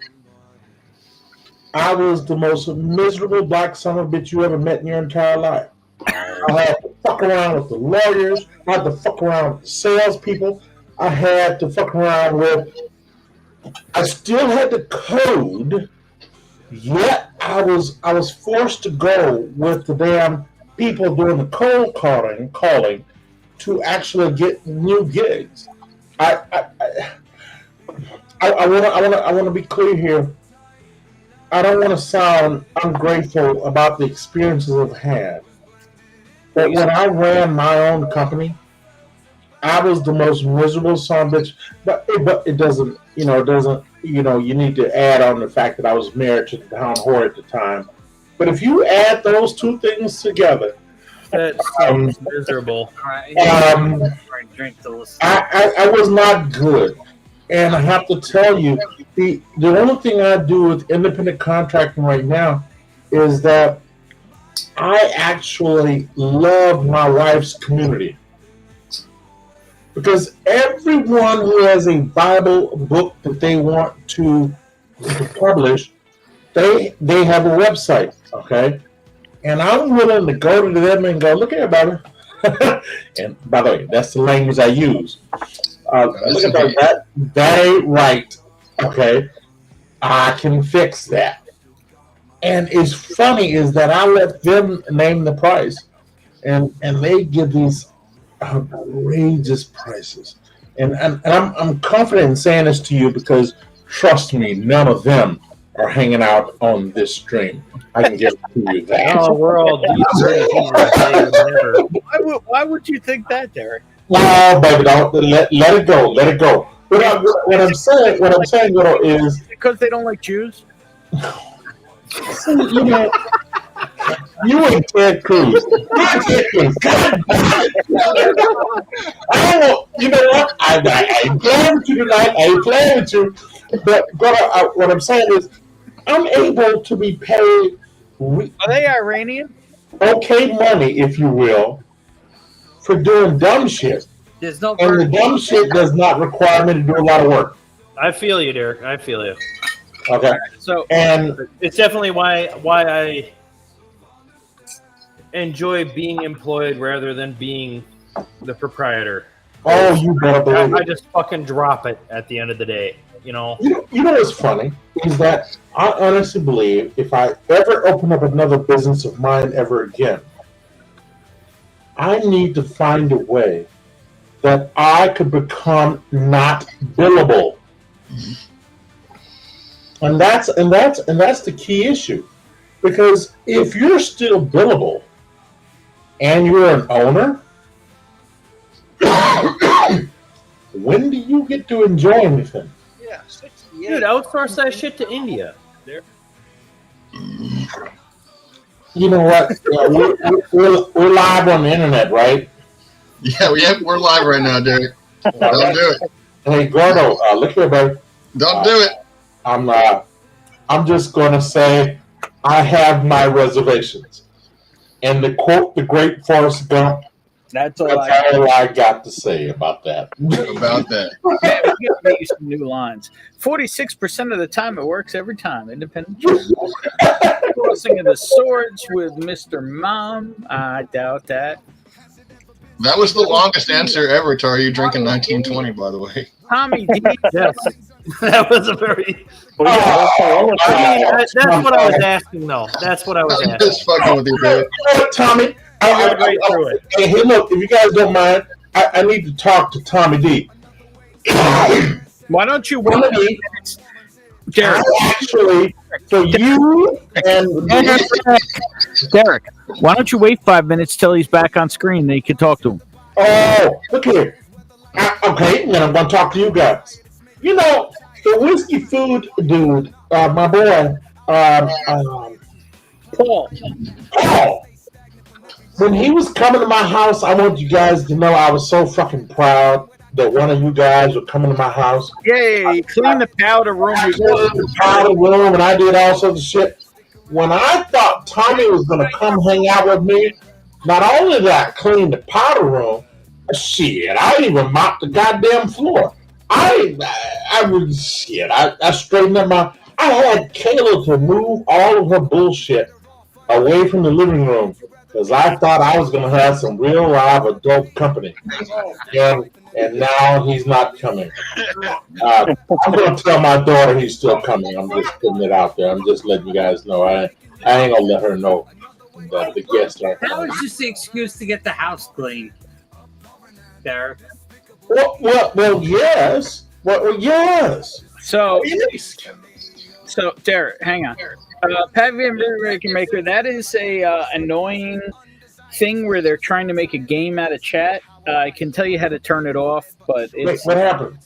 I was the most miserable black son of a bitch you ever met in your entire life. I had to fuck around with the lawyers. I had to fuck around with the salespeople. I had to fuck around with... I still had to code, yet I was forced to go with the damn people doing the cold calling to actually get new gigs. I want to be clear here. I don't want to sound ungrateful about the experiences I've had. But when I ran my own company, I was the most miserable son of a bitch. But it doesn't, you need to add on the fact that I was married to the town whore at the time. But if you add those two things together, that sounds miserable. I was not good. And I have to tell you, the only thing I do with independent contracting right now is that I actually love my wife's community. Because everyone who has a Bible book that they want to publish, they have a website, okay? And I'm willing to go to them and go, look at it, baby. And by the way, that's the language I use. Look at that ain't right. Okay, I can fix that. And it's funny is that I let them name the price, and they give these outrageous prices. And I'm confident in saying this to you because trust me, none of them are hanging out on this stream. I can guarantee you that. Oh, we're all Why would you think that, Derek? No, baby, don't let it go. Let it go. What I'm saying, Goro, is because they don't like Jews. You and Ted Cruz. You know what? I ain't playing with you tonight. I ain't playing with you. But what I'm saying is, I'm able to be paid. Are they Iranian? Okay, money, if you will, for doing dumb shit. There's no and the dumb shit does not require me to do a lot of work. I feel you, Derek. I feel you. Okay. So and it's definitely why I enjoy being employed rather than being the proprietor. Oh, you better believe it. I just fucking drop it at the end of the day. You know what's funny is that I honestly believe if I ever open up another business of mine ever again, I need to find a way that I could become not billable. And that's the key issue. Because if you're still billable and you're an owner, When do you get to enjoy anything? Yeah, dude, outsource that shit to India. There. You know what? We're live on the internet, right? Yeah, we're live right now, Derek. Don't do it. Hey, Gordo, look here, buddy. Don't do it. I'm just gonna say I have my reservations. And to quote the great Forrest Gump, that's all I got to say about that. About that. Yeah, we got to make you some new lines. 46% of the time, it works every time. Independent. Crossing of the Swords with Mr. Mom. I doubt that. That was the longest answer ever to Are You Drinking 1920, by the way. Tommy D. Yes. That was a very. That's what I was asking, though. That's what I was asking. Just fucking with you, dude. Tommy. Hey, look, if you guys don't mind, I need to talk to Tommy D. Why don't you wait minutes, Derek? Actually, for you and Derek, why don't you wait 5 minutes till he's back on screen? Then you can talk to him. Oh, look here. Okay, then I'm going to talk to you guys. You know, the whiskey food dude, my boy, Paul. When he was coming to my house, I want you guys to know I was so fucking proud that one of you guys were coming to my house. Yay, clean the powder room. The powder room, and I did all sorts of shit. When I thought Tommy was going to come hang out with me, not only did I clean the powder room, shit, I even mopped the goddamn floor. I straightened up I had Kayla to move all of her bullshit away from the living room because I thought I was going to have some real live adult company. And now he's not coming. I'm going to tell my daughter he's still coming. I'm just putting it out there. I'm just letting you guys know. I ain't going to let her know that the guests are That coming. was just the excuse to get the house clean, Derek. Well, yes. Well, yes. So, Derek, hang on. Pavian Maker, that is a annoying thing where they're trying to make a game out of chat. I can tell you how to turn it off, but it's what happened?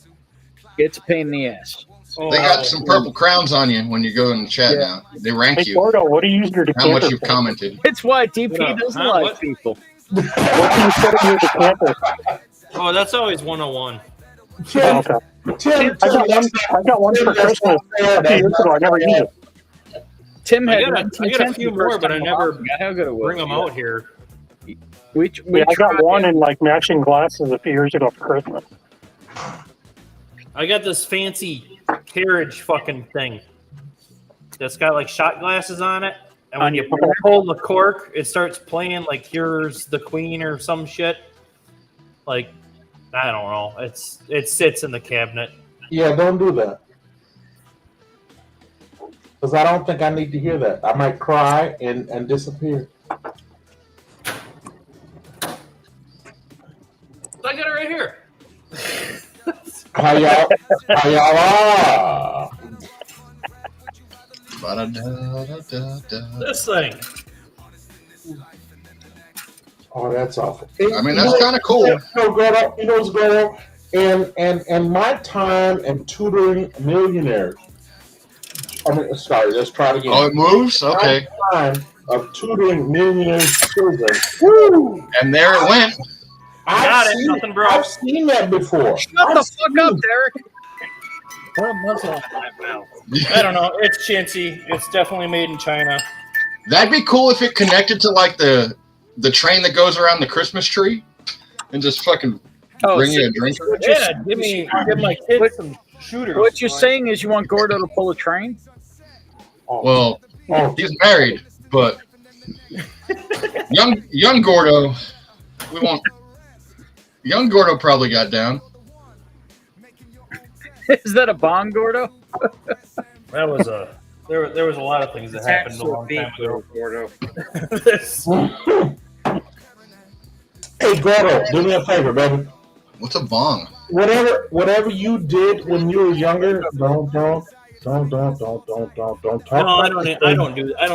It's a pain in the ass. They got some purple crowns on you when you go in the chat now. They rank you. Gordo, what do you use your How decanter much you've for? commented. It's why DP doesn't like people. What do you set in your decanter? Oh, that's always 101. Oh, okay. I got one for Christmas a few years ago. I never used it. Tim had I got a few more, but I never bring them out here. I got one in like matching glasses a few years ago for Christmas. I got this fancy carriage fucking thing that's got like shot glasses on it, and when you pull the cork, it starts playing like "Here's the Queen" or some shit. Like, I don't know. It sits in the cabinet. Yeah, don't do that. Because I don't think I need to hear that. I might cry and disappear. I got it right here. How y'all are? This thing. Oh, that's awful. I mean, that's kind of cool. You know what's going on? And my time in tutoring millionaires. Let's try it again. Oh, it moves? Okay. My time of tutoring millionaires' children. Woo! And there it went. I've seen that before. Shut the fuck up, Derek. What muzzle on my mouth? I don't know. It's chintzy. It's definitely made in China. That'd be cool if it connected to like the train that goes around the Christmas tree and just fucking bring you a drink. Yeah, give my kids some shooters. What you're saying is you want Gordo to pull a train? Well, he's married, but young Gordo, we won't. Young Gordo probably got down. Is that a bong, Gordo? That was a there was a lot of things that happened a long time ago. Gordo. Hey, Gordo, do me a favor, baby. What's a bong? Whatever you did when you were younger, don't talk. No, I don't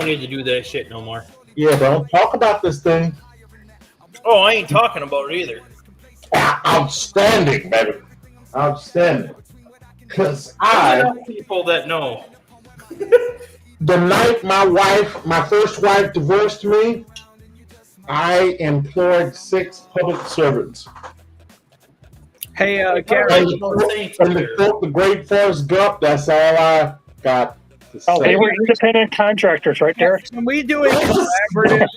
need to do that shit no more. Yeah, don't talk about this thing. Oh, I ain't talking about it either. Outstanding, baby. Outstanding. Because people that know. The night my first wife divorced me, I employed 6 public servants. Hey, Gary. And the great Forrest Gump, that's all I got to say. Oh, they were independent contractors, right there. Can we do a collaborative?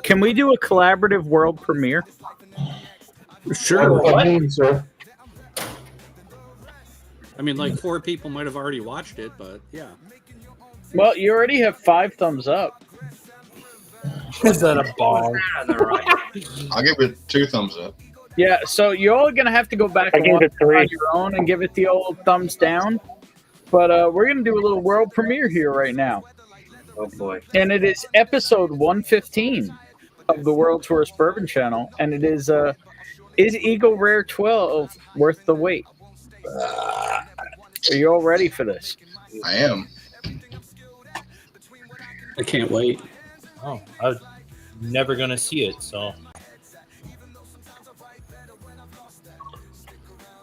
Can we do a collaborative world premiere? Sure. What does that mean, sir? I mean, like 4 people might have already watched it, but yeah. Well, you already have 5 thumbs up. Is that a ball? I'll give it 2 thumbs up. Yeah, so you're all gonna have to go back I and gave watch it 3. on your own and give it the old thumbs down. But we're gonna do a little world premiere here right now. Oh boy! And it is episode 115 of the World's Worst Bourbon Channel, and it is Eagle Rare 12 worth the wait? Are you all ready for this? I am. I can't wait. Oh, I'm never gonna see it. So.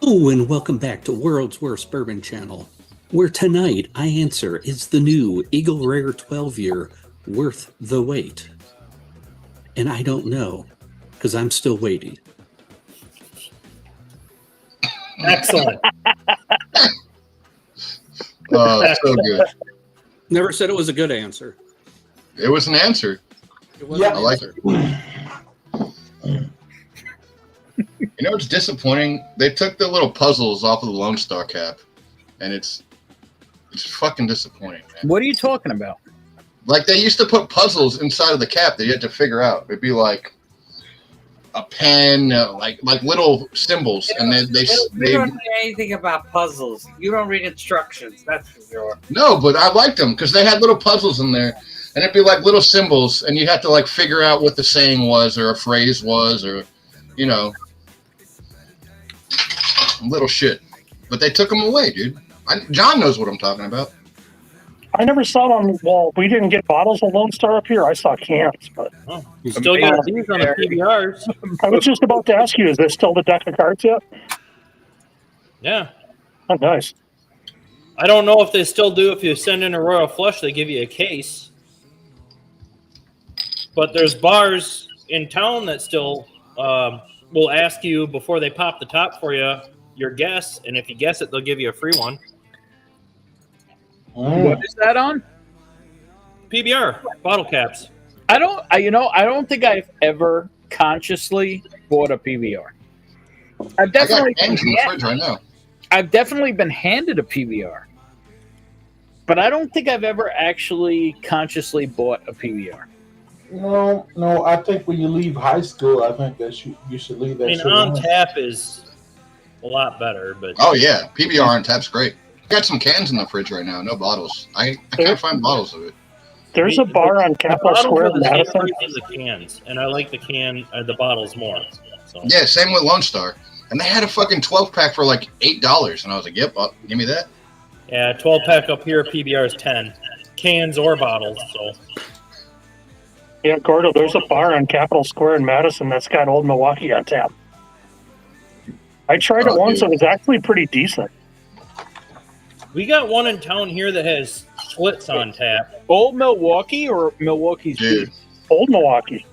Oh, and welcome back to World's Worst Bourbon Channel, where tonight I answer is the new Eagle Rare 12-year worth the wait. And I don't know, because I'm still waiting. Excellent. Oh, so good. Never said it was a good answer. It was an answer. It was I an like answer. it. You know, it's disappointing. They took the little puzzles off of the Lone Star cap, and it's fucking disappointing, man. What are you talking about? Like, they used to put puzzles inside of the cap that you had to figure out. It'd be like a pen, like little symbols, and then they You don't know anything about puzzles. You don't read instructions. That's for sure. No, but I liked them because they had little puzzles in there, and it'd be like little symbols, and you had to like figure out what the saying was or a phrase was, or you know, little shit. But they took them away, dude. John knows what I'm talking about. I never saw it on the wall. We didn't get bottles of Lone Star up here. I saw cans, but You still got these on the PBRs. I was just about to ask you: is this still the deck of cards yet? Yeah. Oh, nice. I don't know if they still do. If you send in a Royal Flush, they give you a case. But there's bars in town that still will ask you before they pop the top for you your guess, and if you guess it, they'll give you a free one. What is that on? PBR bottle caps. I don't think I've ever consciously bought a PBR. I've definitely I got cans in the fridge right now. I've definitely been handed a PBR, but I don't think I've ever actually consciously bought a PBR. No. I think when you leave high school, I think that you should leave that. I mean, shit on alone. tap is a lot better, but Oh yeah, PBR on tap's great. I got some cans in the fridge right now, no bottles. I can't find bottles of it. There's a bar on Capitol Square in Madison. The cans, and I like the bottles more. So. Yeah, same with Lone Star. And they had a fucking 12-pack for like $8, and I was like, "Yep, give me that." Yeah, 12-pack up here, PBR is 10, cans or bottles. So. Yeah, Gordo, there's a bar on Capitol Square in Madison that's got Old Milwaukee on tap. I tried it once. Dude. It was actually pretty decent. We got one in town here that has Schlitz on tap. Old Milwaukee or Milwaukee's Dude, Beast? Old Milwaukee.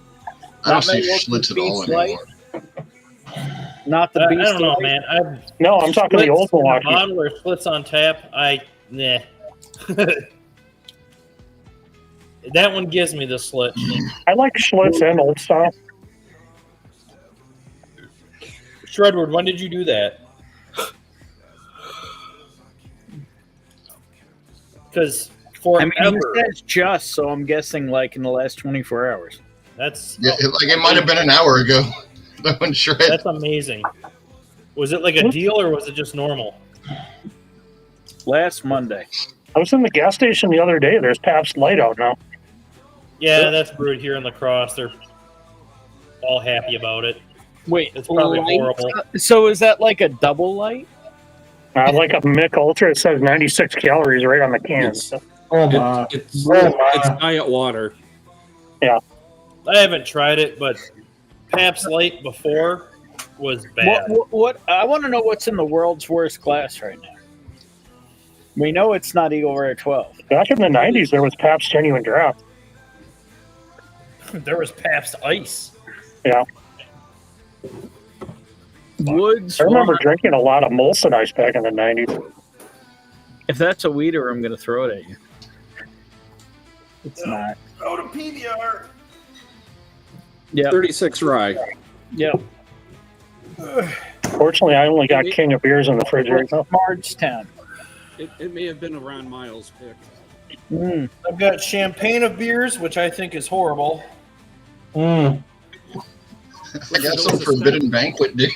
I don't Not see Milwaukee's Schlitz at all Beast Light? anymore. Not the I Beast. don't know, Light? man. No, I'm talking the Old Milwaukee. Bottle or Schlitz on tap. Nah. That one gives me the slit. I like Schlitz and Old Style. Shredward, when did you do that? Because I mean, forever. he says just, so I'm guessing like in the last 24 hours. That's Yeah, it might have been an hour ago. That one shred. That's amazing. Was it like a deal or was it just normal? Last Monday. I was in the gas station the other day. There's Pabst Light out now. Yeah, that's brewed here in La Crosse. They're all happy about it. Wait, It's probably light? horrible. So is that like a double light? Like a Mick Ultra. It says 96 calories right on the can. It's- Oh my! It's Oh my! diet water. Yeah. I haven't tried it, but Pabst Light before was bad. What I want to know what's in the world's worst glass right now. We know it's not Eagle Rare 12. Back in the 90s, there was Pabst Genuine Draft. There was Pabst Ice. Yeah. Woods. I remember drinking a lot of Molson Ice back in the 90s. If that's a weeder, I'm going to throw it at you. It's not. Oh, to PBR. Yeah. 36 rye. Yeah. Fortunately, I only got King of Beers in the fridge right now. Margetown. It may have been a Ron Miles pick. I've got Champagne of Beers, which I think is horrible. I got some Forbidden Banquet, dude.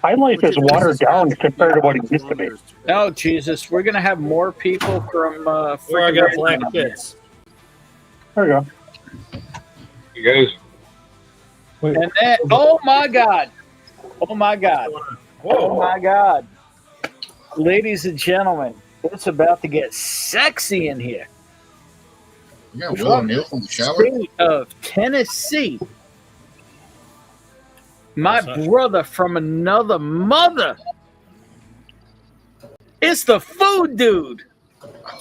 High Life is watered down compared to what it used to be. Oh, Jesus. We're going to have more people from... Where I got Black Kids. There you go. You guys. And then, oh, my God. Oh, my God. Oh, my God. Ladies and gentlemen, it's about to get sexy in here. You got Will O'Neill from the shower? State of Tennessee. My brother from another mother. It's the food dude.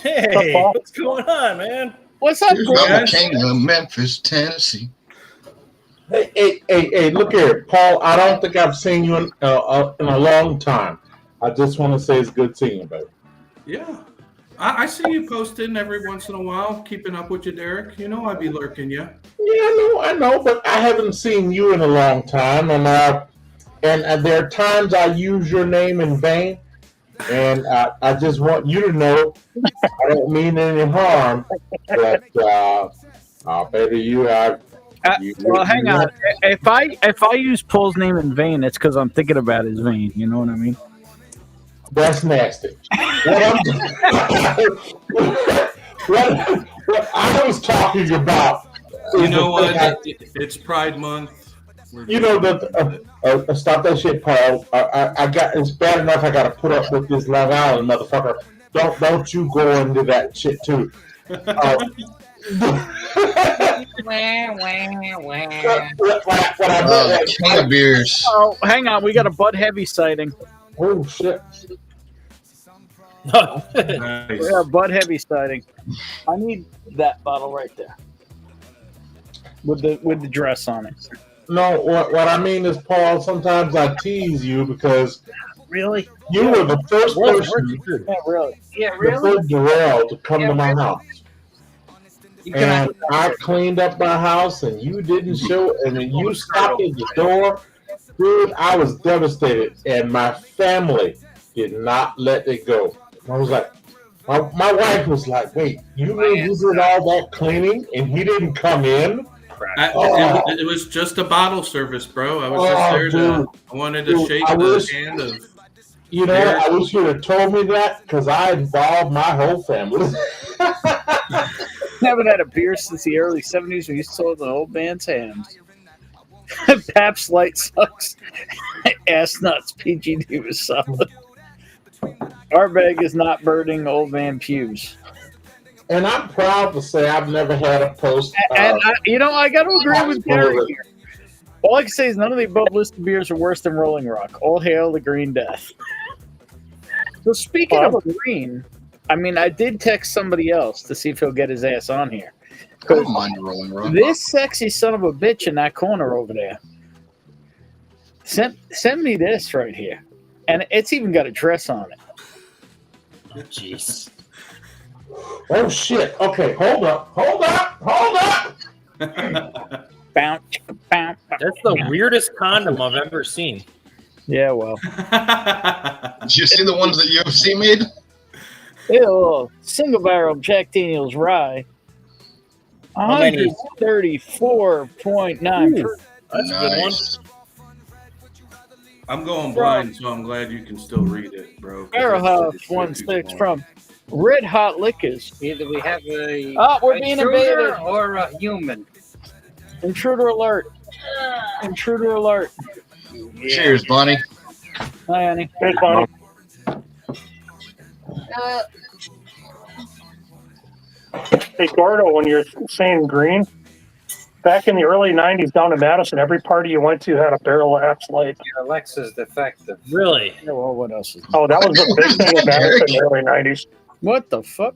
Hey, what's going on, man? What's up, I'm King of Memphis, Tennessee. Hey, look here, Paul. I don't think I've seen you in a long time. I just want to say it's good seeing you, baby. Yeah. I see you posting every once in a while, keeping up with you, Derek. You know I'd be lurking you. Yeah, I know, but I haven't seen you in a long time, and there are times I use your name in vain, and I just want you to know I don't mean any harm, but baby, you are. Well, hang on. If I use Paul's name in vain, it's because I'm thinking about his vein. You know what I mean? That's nasty. What I was talking about. You know what? It's Pride Month. You know that. Stop that shit, Paul. I got. It's bad enough. I got to put up with this Long Island motherfucker. Don't you go into that shit too. King of Beers. Oh, hang on. We got a Bud Heavy sighting. Oh shit. Nice. Yeah, Bud Heavy sighting. I need that bottle right there with the dress on it. No, what I mean is, Paul. Sometimes I tease you because really you were the first person. Yeah, really. Yeah, The really. first Darrell to come to my house. And I cleaned up my house, and you didn't show, and then you stopped at the door. Dude, I was devastated, and my family did not let it go. I was like, my wife was like, wait, you mean you did all that cleaning, and he didn't come in? It was just a bottle service, bro. I was just there to. I wanted to shake the hand of. You know, I wish you'd have told me that because I involved my whole family. Haven't had a beer since the early 70s when you sold the old man's hands. Pabst Light sucks. Ass nuts. PGD was solid. Our bag is not burning old man pews. And I'm proud to say I've never had a post. And I got to agree with Gary here. All I can say is none of the above listed beers are worse than Rolling Rock. All hail the Green Death. So speaking of green, I mean, I did text somebody else to see if he'll get his ass on here. I don't mind Rolling Rock. This sexy son of a bitch in that corner over there send me this right here. And it's even got a dress on it. Jeez. Oh, shit. Okay, hold up. Bounce, bounce. That's the weirdest condom I've ever seen. Yeah, well. Did you see the ones that UFC made? Ew, single barrel Jack Daniels rye. How many? 134.9. That's a good one. I'm going blind, so I'm glad you can still read it, bro. Barrel House 1.6 from Red Hot Liquors. Either we have a we're being invaded. or a human. Intruder alert. Intruder alert. Cheers, Bonnie. Hi, honey. Cheers, Bonnie. Hey, Gordo, when you're saying green, Back in the early 90s down in Madison, every party you went to had a barrel of X-Lite. Your Alexa's defective. Really? Yeah, well, what else is Oh, that was the big thing in Madison in the early 90s. What the fuck?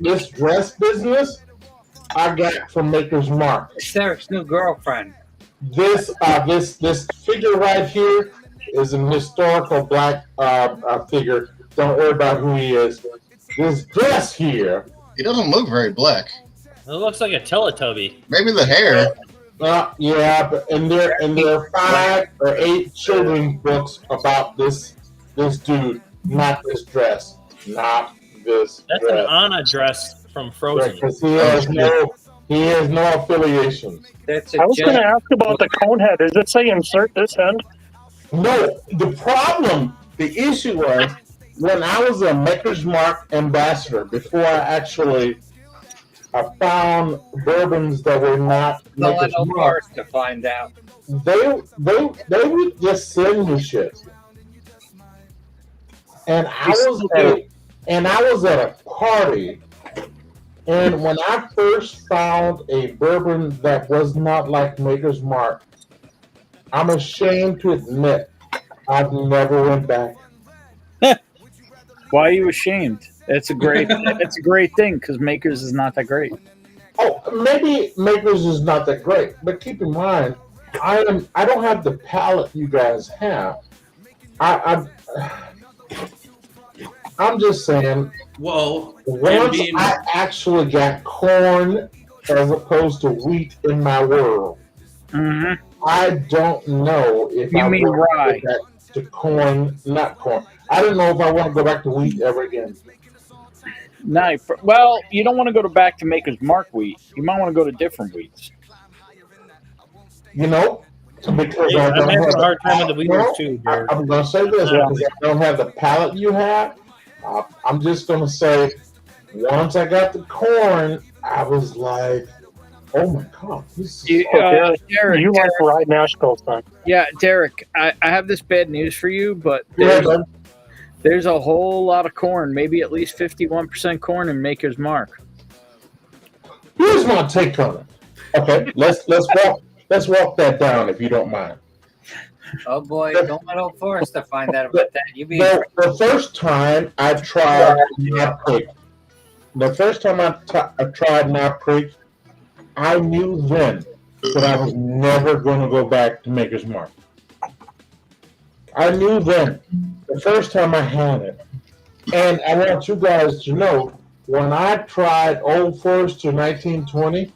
This dress business I got from Maker's Mark. It's Eric's new girlfriend. This figure right here is an historical black figure. Don't worry about who he is. This dress here. He doesn't look very black. It looks like a Teletubby. Maybe the hair. Yeah, but and there are 5 or 8 children's books about this dude, not this dress, not this. That's dress. an Anna dress from Frozen. Because he has no affiliation. I was going to ask about the cone head. Does it say insert this end? No, the issue was when I was a Maker's Mark ambassador, before I found bourbons that were not Maker's Mark to find out. They would just send me shit. And I was at a party, and when I first found a bourbon that was not like Maker's Mark, I'm ashamed to admit I've never went back. Why are you ashamed? It's a great thing because Makers is not that great. Oh, maybe Makers is not that great, but keep in mind, I don't have the palate you guys have. I'm just saying. Well, once I actually got corn as opposed to wheat in my world, I don't know if You I mean want to rye. go back to corn, not corn. I don't know if I want to go back to wheat ever again. Nice. Well, you don't want to go back to Maker's Mark wheat. You might want to go to different wheats. You know, because Yeah, I I'm don't having have a hard time with the well, wheaters too, Jared. I'm going to say this because I don't have the palate you have. I'm just going to say, once I got the corn, I was like, oh my God. This is Derek, you like rye mash bill, son. Yeah, Derek, I have this bad news for you, but Yeah, there's a whole lot of corn, maybe at least 51% corn in Maker's Mark. Here's my take on it. Okay, let's walk that down if you don't mind. Oh boy, don't let old Forrester find out about that. You be The first time I tried Knob Creek, tried Knob Creek, I knew then that I was never going to go back to Maker's Mark. I knew then, the first time I had it. And I want you guys to know, when I tried Old Forester 1920,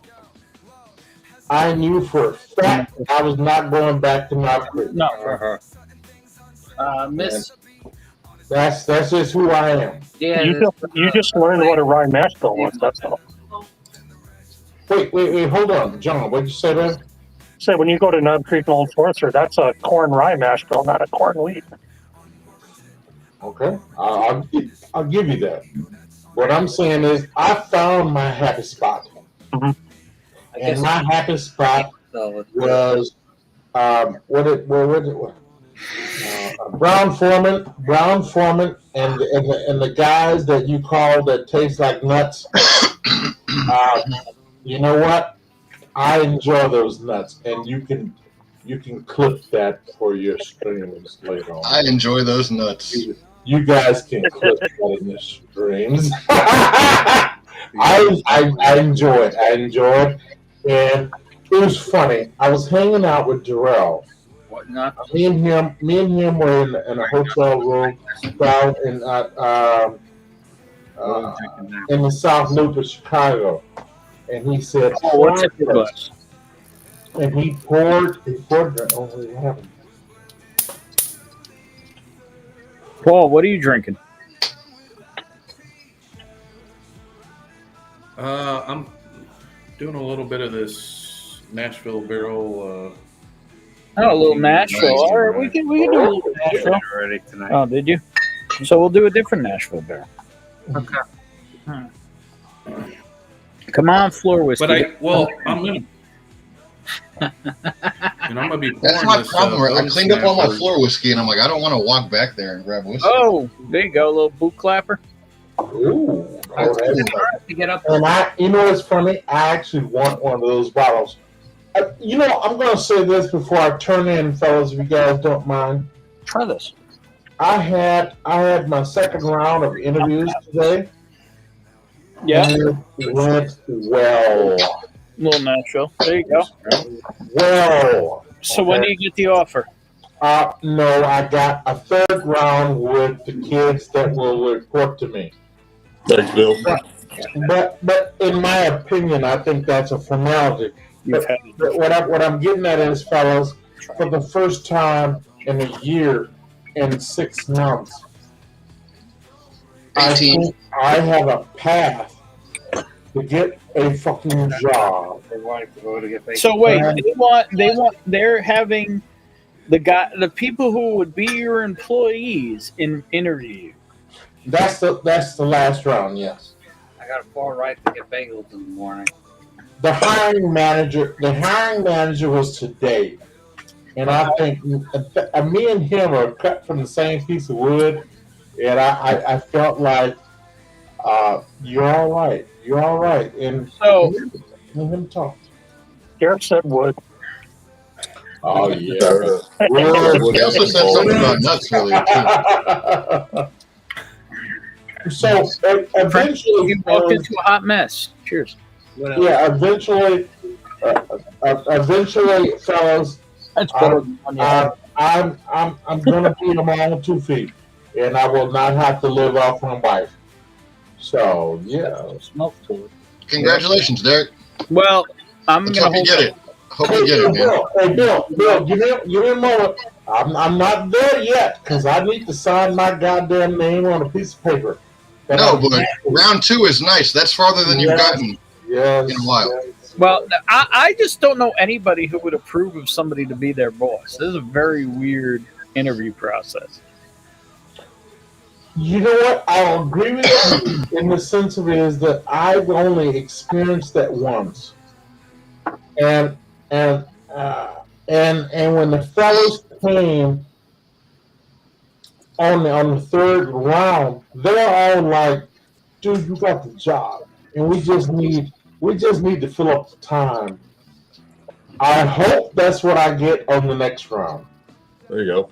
I knew for a fact I was not going back to Knob Creek. No. Miss. That's just who I am. Yeah, You just learned what a rye mash bill was. That's all. Wait, hold on. John, what'd you say there? Say when you go to Knob Creek and Old Forester, that's a corn rye mash bill, not a corn wheat. Okay, I'll give you that. What I'm saying is, I found my happy spot, and my happy spot was Brown Foreman, and the guys that you call that taste like nuts. You know what? I enjoy those nuts, and you can clip that for your streams later on. I enjoy those nuts. You guys can clip that in your streams. I enjoyed. And it was funny. I was hanging out with Jarrell. Me and him were in a hotel room down in the South Loop of Chicago. And he said, what's it was? And he poured that over what happened? Paul, what are you drinking? I'm doing a little bit of this Nashville barrel. Oh, a little Nashville. All right, we can do a little Nashville already tonight. Oh, did you? So we'll do a different Nashville barrel. Okay. Come on, floor whiskey. But I'm gonna. And I'm gonna be. That's my problem. I cleaned up all my floor whiskey, and I'm like, I don't want to walk back there and grab whiskey. Oh, there you go, a little boot clapper. Ooh, To get up. And you know what's funny? I actually want one of those bottles. You know, I'm going to say this before I turn in, fellas, if you guys don't mind. Try this. I had my second round of interviews today. Yeah. And it went well. Little natural. There you go. Well. So when do you get the offer? No, I got a third round with the kids that will report to me. Thanks, Bill. But in my opinion, I think that's a formality. But what I'm getting at is, fellas, for the first time in a year and 6 months, I think I have a path to get a fucking job. So wait, they're having the people who would be your employees interview you. That's the last round, yes. I got a far right to get bagels in the morning. The hiring manager was today, and I think me and him are cut from the same piece of wood, and I felt like you're all right, and so let him talk. Derek said wood. Oh yeah. He also said something about nuts earlier too. So eventually, you walked into a hot mess. Cheers. Yeah, eventually, fellas, I'm gonna be on my own 2 feet, and I will not have to live off my wife. So yeah, Congratulations, Derek. Well, I'm Let's gonna hope you get it. Hope you get it, man. Hey, Bill, give me a moment. I'm not there yet because I need to sign my goddamn name on a piece of paper. No, but round 2 is nice. That's farther than you've gotten in a while. Well, I just don't know anybody who would approve of somebody to be their boss. This is a very weird interview process. You know what? I'll agree with you in the sense of it is that I've only experienced that once, and when the fellows came on the third round, they're all like, "Dude, you got the job, and we just need to fill up the time." I hope that's what I get on the next round. There you go.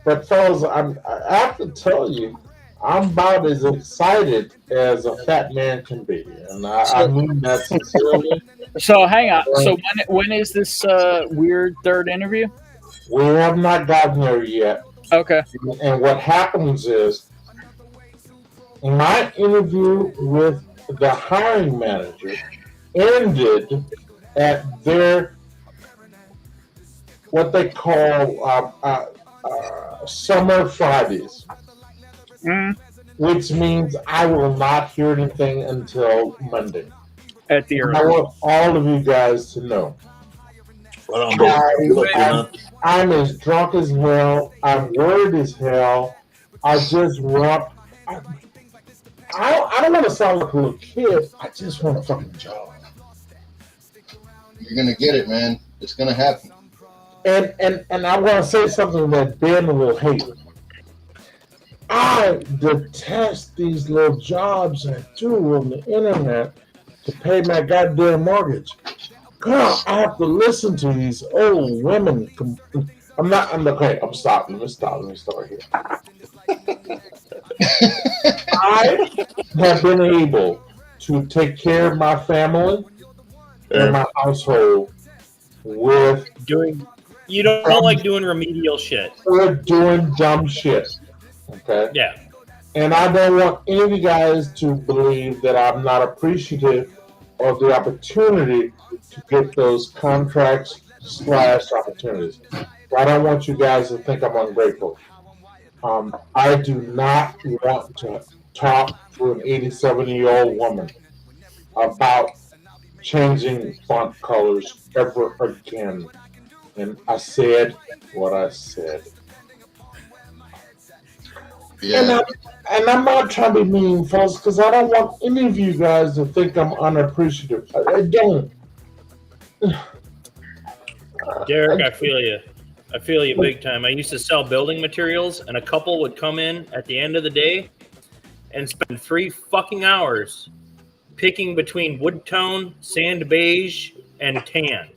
But fellas, I have to tell you, I'm about as excited as a fat man can be, and I mean that sincerely. So hang on. So when is this weird third interview? We have not gotten there yet. Okay. And what happens is, my interview with the hiring manager ended at their what they call summer Fridays, which means I will not hear anything until Monday. At the I want all of you guys to know. I'm as drunk as hell. I'm worried as hell. I just want. I don't want to sound like a little kid. I just want a fucking job. You're gonna get it, man. It's gonna happen. And I want to say something that Ben will hate. I detest these little jobs I do on the internet to pay my goddamn mortgage. God, I have to listen to these old women. I'm okay. I'm stopping. Let me start here. I have been able to take care of my family and my household with doing. You don't like doing remedial shit. We're doing dumb shit. Okay. Yeah. And I don't want any of you guys to believe that I'm not appreciative of the opportunity to get those contracts / opportunities. I don't want you guys to think I'm ungrateful. I do not want to talk to an 87-year-old woman about changing font colors ever again. And I said what I said. Yeah. And I'm not trying to be mean, folks, because I don't want any of you guys to think I'm unappreciative. I don't. Derek, I feel you. I feel you big time. I used to sell building materials, and a couple would come in at the end of the day, and spend 3 fucking hours picking between wood tone, sand beige, and tan.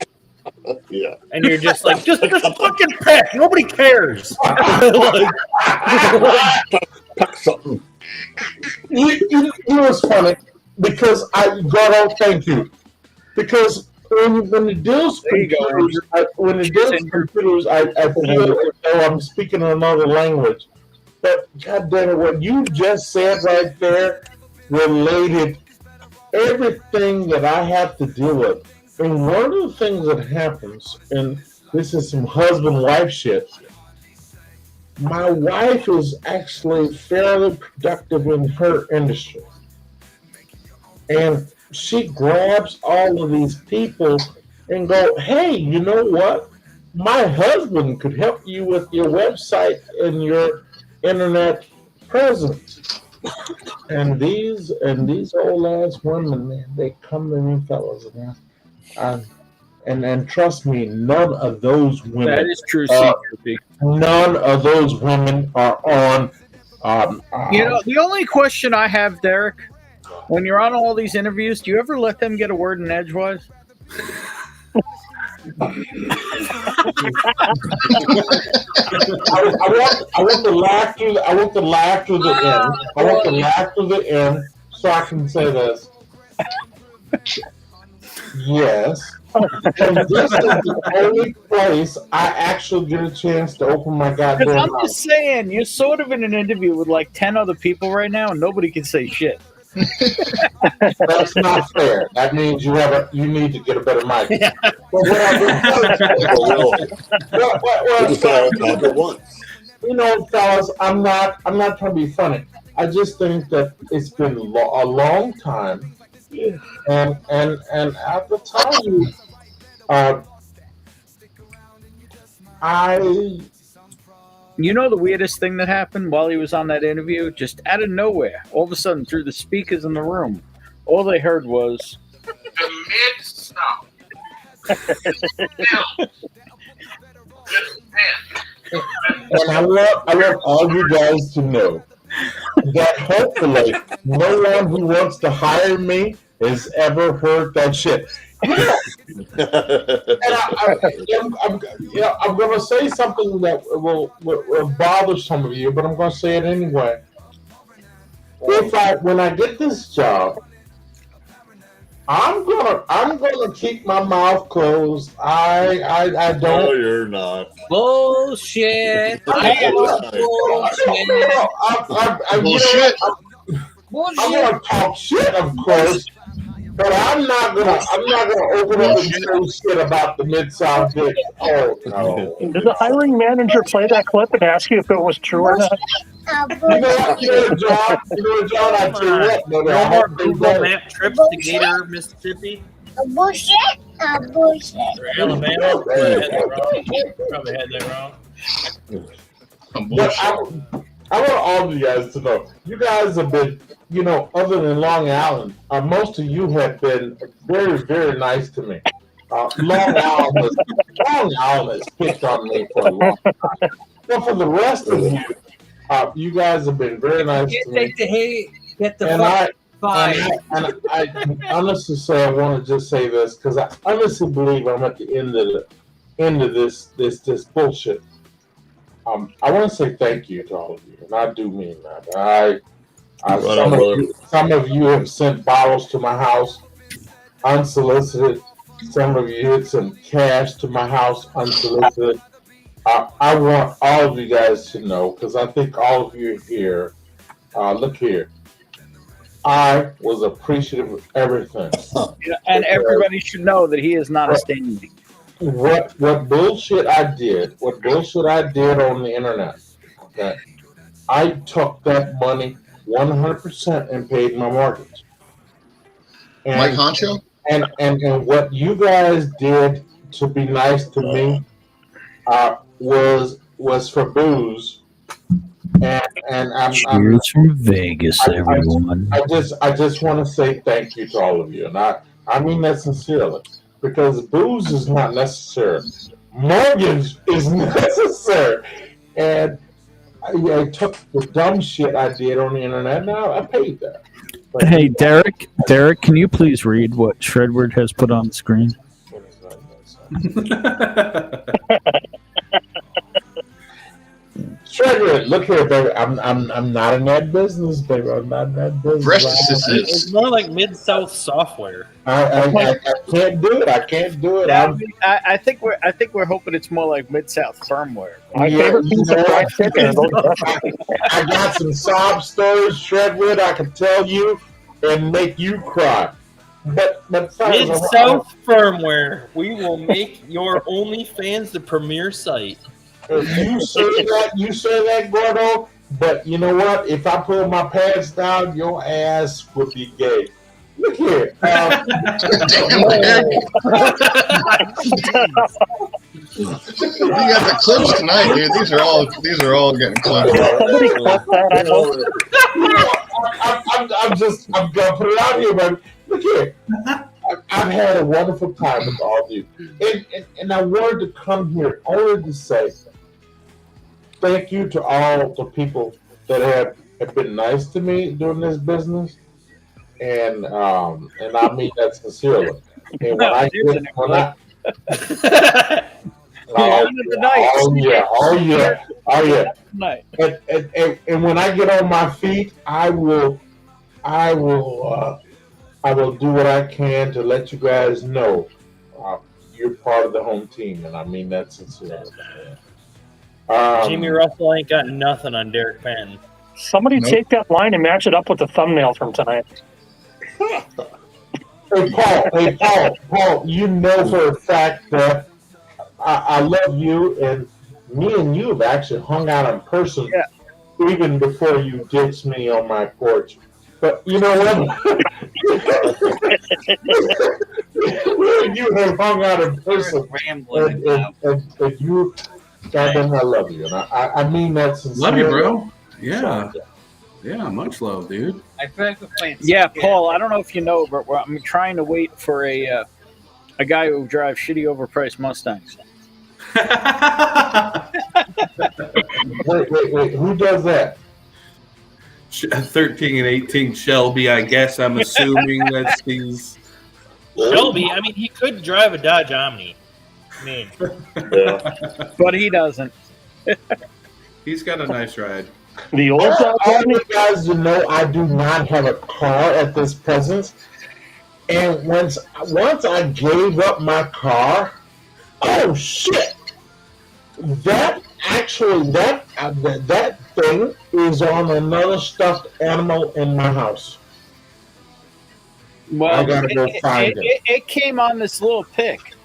Yeah. And you're just like, just fucking pick. Nobody cares. Pick something. You know what's funny? Because thank you. Because when it deals computers, I feel as though I'm speaking another language. But God damn it, what you just said right there related everything that I have to deal with. And one of the things that happens, and this is some husband-wife shit, my wife is actually fairly productive in her industry. And she grabs all of these people and go, hey, you know what? My husband could help you with your website and your internet presence. And these old ass women, man, they come to me, fellas, man. And trust me, none of those women. That is true. None of those women are on. You know, the only question I have, Derek, when you're on all these interviews, do you ever let them get a word in edgewise? I want to laugh through the end. I want to laugh through the end so I can say this. Yes. And this is the only place I actually get a chance to open my goddamn mouth. I'm just saying, you're sort of in an interview with like 10 other people right now, and nobody can say shit. That's not fair. That means you need to get a better mic. We'll just all talk at once. You know, fellas, I'm not trying to be funny. I just think that it's been a long time, and at the time, You know the weirdest thing that happened while he was on that interview? Just out of nowhere, all of a sudden, through the speakers in the room, all they heard was the mid-south. And I want all you guys to know that hopefully no one who wants to hire me has ever heard that shit. And I'm going to say something that will bother some of you, but I'm going to say it anyway. When I get this job, I'm gonna keep my mouth closed. I don't. No, you're not. Bullshit. I'm gonna talk shit, of course, but I'm not gonna open up and say shit about the Mid-South dick. Oh no! Did the hiring manager play that clip and ask you if it was true or not? You know what, John? I tell you what, no more Google Map trips to Gator, Mississippi. Bullshit. Bullshit. Or Alabama. Probably had that wrong. But I want all of you guys to know, you guys have been, other than Long Island, most of you have been very, very nice to me. Long Island has picked on me for a long time. But for the rest of you, you guys have been very nice to me. Take the hate, get the And fight. I honestly say, I want to just say this because I honestly believe I'm at the end of this bullshit. I want to say thank you to all of you, and I do mean that. Some of you have sent bottles to my house unsolicited. Some of you had sent cash to my house unsolicited. I want all of you guys to know, because I think all of you here, look here, I was appreciative of everything. And everybody should know that he is not a standing. What bullshit I did on the internet, okay, I took that money 100% and paid my mortgage. And, Mike Honcho? And what you guys did to be nice to me was for booze. And I'm cheers from Vegas, everyone. I just want to say thank you to all of you, and I mean that sincerely, because booze is not necessary. Mortgage is necessary, and I took the dumb shit I did on the internet. Now I paid that. But Hey, Derek, can you please read what Shredward has put on the screen? Shredward, look here, baby. I'm not in that business, baby. I'm not in that business. It's more like Mid-South software. I can't do it. I can't do it. I think we're hoping it's more like Mid-South firmware. My favorite piece of fried chicken. I got some sob stories, Shredwood, I can tell you and make you cry. But Mid-South firmware. We will make your OnlyFans the premier site. You say that, Gordo. But you know what? If I pull my pants down, your ass would be gay. Look here. You got the clips tonight, dude. These are all getting clipped. Somebody clip that. I'm gonna put it out here, but look here. I've had a wonderful time with all of you, and I wanted to come here only to say thank you to all the people that have been nice to me during this business, and I mean that sincerely. And oh yeah. And when I get on my feet, I will do what I can to let you guys know you're part of the home team, and I mean that sincerely. Jimmy Russell ain't got nothing on Derek Penn. Somebody take that line and match it up with the thumbnail from tonight. Hey, Paul, you know for a fact that I love you, and me and you have actually hung out in person even before you ditched me on my porch. But you know what? You have hung out in person, and you, goddamn, I love you, and I mean that sincerely. Love you, bro. Yeah. Yeah, much love, dude. Yeah, Paul, I don't know if you know, but I'm trying to wait for a guy who drives shitty overpriced Mustangs. Wait, who does that? 13 and 18 Shelby, I guess. I'm assuming that's these. Shelby, I mean, he could drive a Dodge Omni. I mean, but he doesn't. He's got a nice ride. The old all you guys to know, I do not have a car at this present. And once I gave up my car, oh shit! That thing is on another stuffed animal in my house. Well, I gotta go find it. It came on this little pic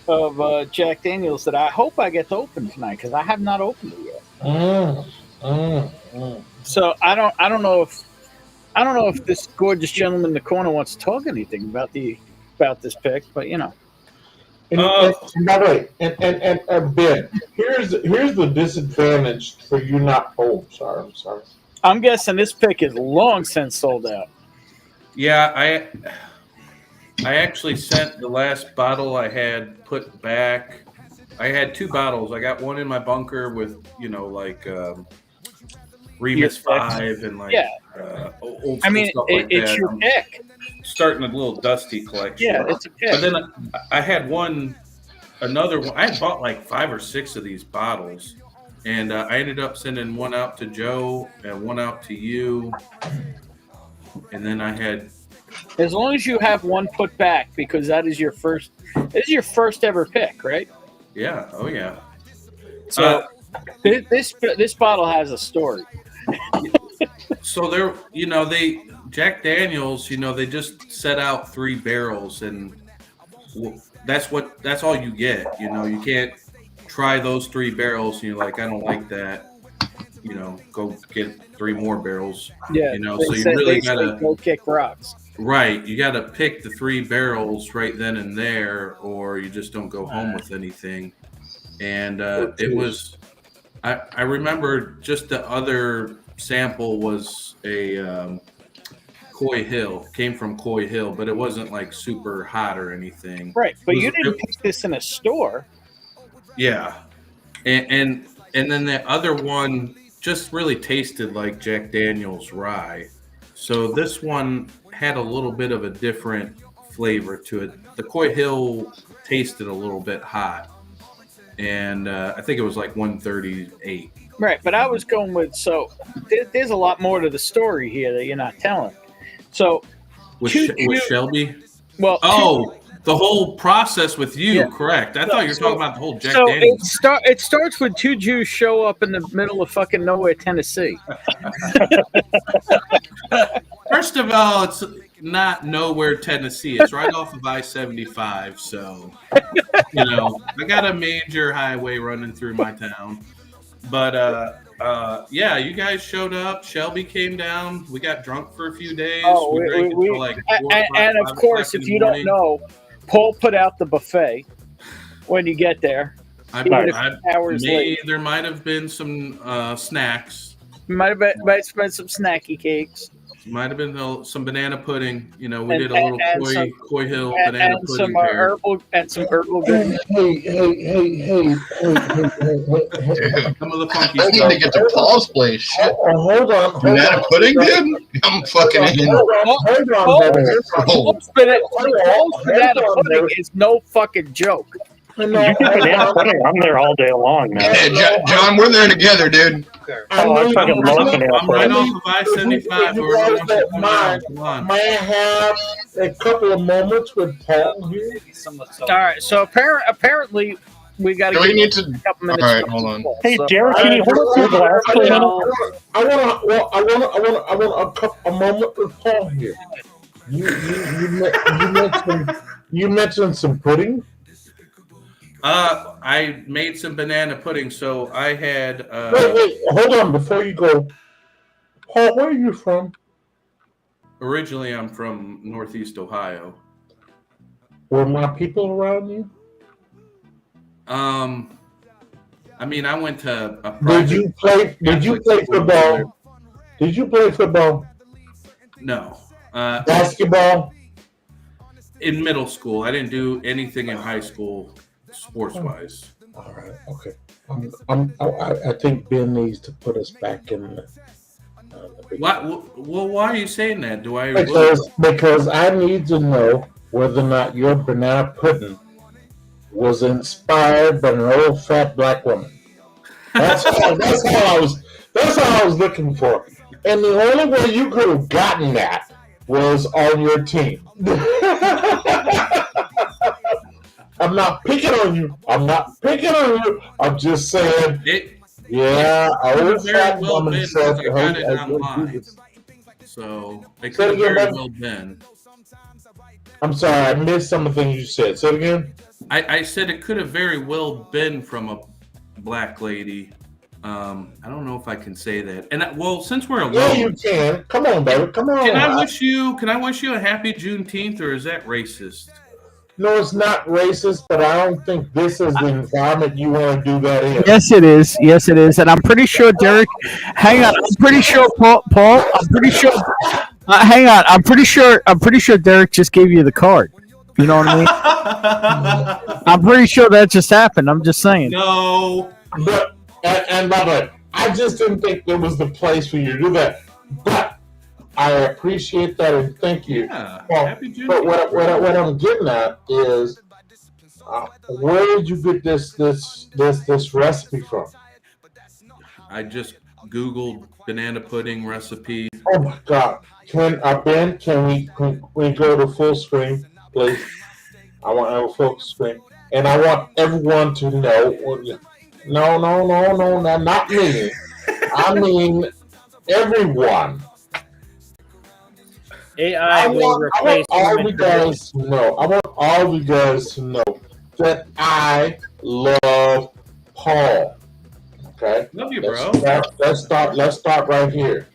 of Jack Daniels that I hope I get to open tonight because I have not opened it yet. So I don't know if this gorgeous gentleman in the corner wants to talk anything about this pic, but you know. And by the way, and Ben, here's the disadvantage for you not. Oh, I'm sorry. I'm guessing this pic is long since sold out. Yeah, I actually sent the last bottle I had put back. I had 2 bottles. I got one in my bunker with, Remus 5 and old school stuff like it's that. your pick. Starting a little dusty collection. Yeah, it's a pick. But then I had another one. I had bought like 5 or 6 of these bottles, and I ended up sending one out to Joe and one out to you, and then I had. As long as you have one put back, because that is your first. This is your first ever pick, right? Yeah. Oh yeah. So this bottle has a story. So Jack Daniels, they just set out 3 barrels, and that's all you get. You can't try those 3 barrels, and you're like, I don't like that. Go get 3 more barrels. Yeah. So you really gotta go kick rocks. Right, you gotta pick the 3 barrels right then and there, or you just don't go home with anything. And it was. I remember just the other sample was a Coy Hill, came from Coy Hill, but it wasn't like super hot or anything. Right, but you didn't pick this in a store. Yeah, and then the other one just really tasted like Jack Daniel's rye. So this one had a little bit of a different flavor to it. The Coy Hill tasted a little bit hot, and I think it was like 138. Right, but I was going with, so there's a lot more to the story here that you're not telling. So With Shelby? Well, the whole process with you, Yeah. correct. I thought you were talking about the whole Jack so Daniels. it starts with two Jews show up in the middle of fucking nowhere, Tennessee. First of all, it's not nowhere, Tennessee. It's right off of I-75. So, I got a major highway running through my town. But, yeah, you guys showed up. Shelby came down. We got drunk for a few days. We drank until like 4 and of course, if you don't know, Paul put out the buffet when you get there. There might have been some snacks. Might have been some snacky cakes. Might have been some banana pudding. We did a little Coy Hill banana pudding. Some herbal goodness. Hey. Some of the funky I need to get to Paul's place. Shit. Hold on. Banana pudding, dude? I'm fucking in. Hold on, Paul's banana pudding is no fucking joke. You get banana pudding, I'm there all day long, man. Yeah, John, we're there together, dude. I fucking love banana I'm right pudding. off of I-75. May I have a couple of moments with Paul here? All right, so apparently we got to need a couple minutes. All right, hold on. Hey, Derek, can you hold up your glass for a minute? I want a moment with Paul here. You mentioned some pudding. I made some banana pudding, so I had. Wait, hold on before you go. Paul, where are you from? Originally, I'm from Northeast Ohio. Were my people around you? I mean, I went to a Did you play football? Did you play football? No. Basketball? In middle school. I didn't do anything in high school sports-wise. All right, okay. I think Ben needs to put us back in the why are you saying that? Because I need to know whether or not your banana pudding was inspired by an old fat black woman. That's all I was looking for. And the only way you could have gotten that was on your team. I'm not picking on you. I'm just saying. Old fat woman said, so it could have very well been. I'm sorry, I missed some of the things you said. Say it again. I said it could have very well been from a black lady. I don't know if I can say that. And since we're alone, yeah, you can. Come on, baby. Come on. Can I wish you a happy Juneteenth, or is that racist? No, it's not racist, but I don't think this is the environment you want to do that in. Yes, it is. Yes, it is. And I'm pretty sure Derek. Hang on. I'm pretty sure Paul. I'm pretty sure. Hang on. I'm pretty sure Derek just gave you the card. You know what I mean? I'm pretty sure that just happened. I'm just saying. No. But and by the way, I just didn't think there was the place for you to do that. But I appreciate that and thank you. Yeah, but what I'm getting at is, where did you get this recipe from? I just Googled banana pudding recipe. Oh my God! Ben? Can we go to full screen, please? I want to have a full screen, and I want everyone to know. No, not me. I mean everyone. AI will replace all you guys to know. I want all of you guys to know that I love Paul. Okay? Love you, bro. Let's start right here.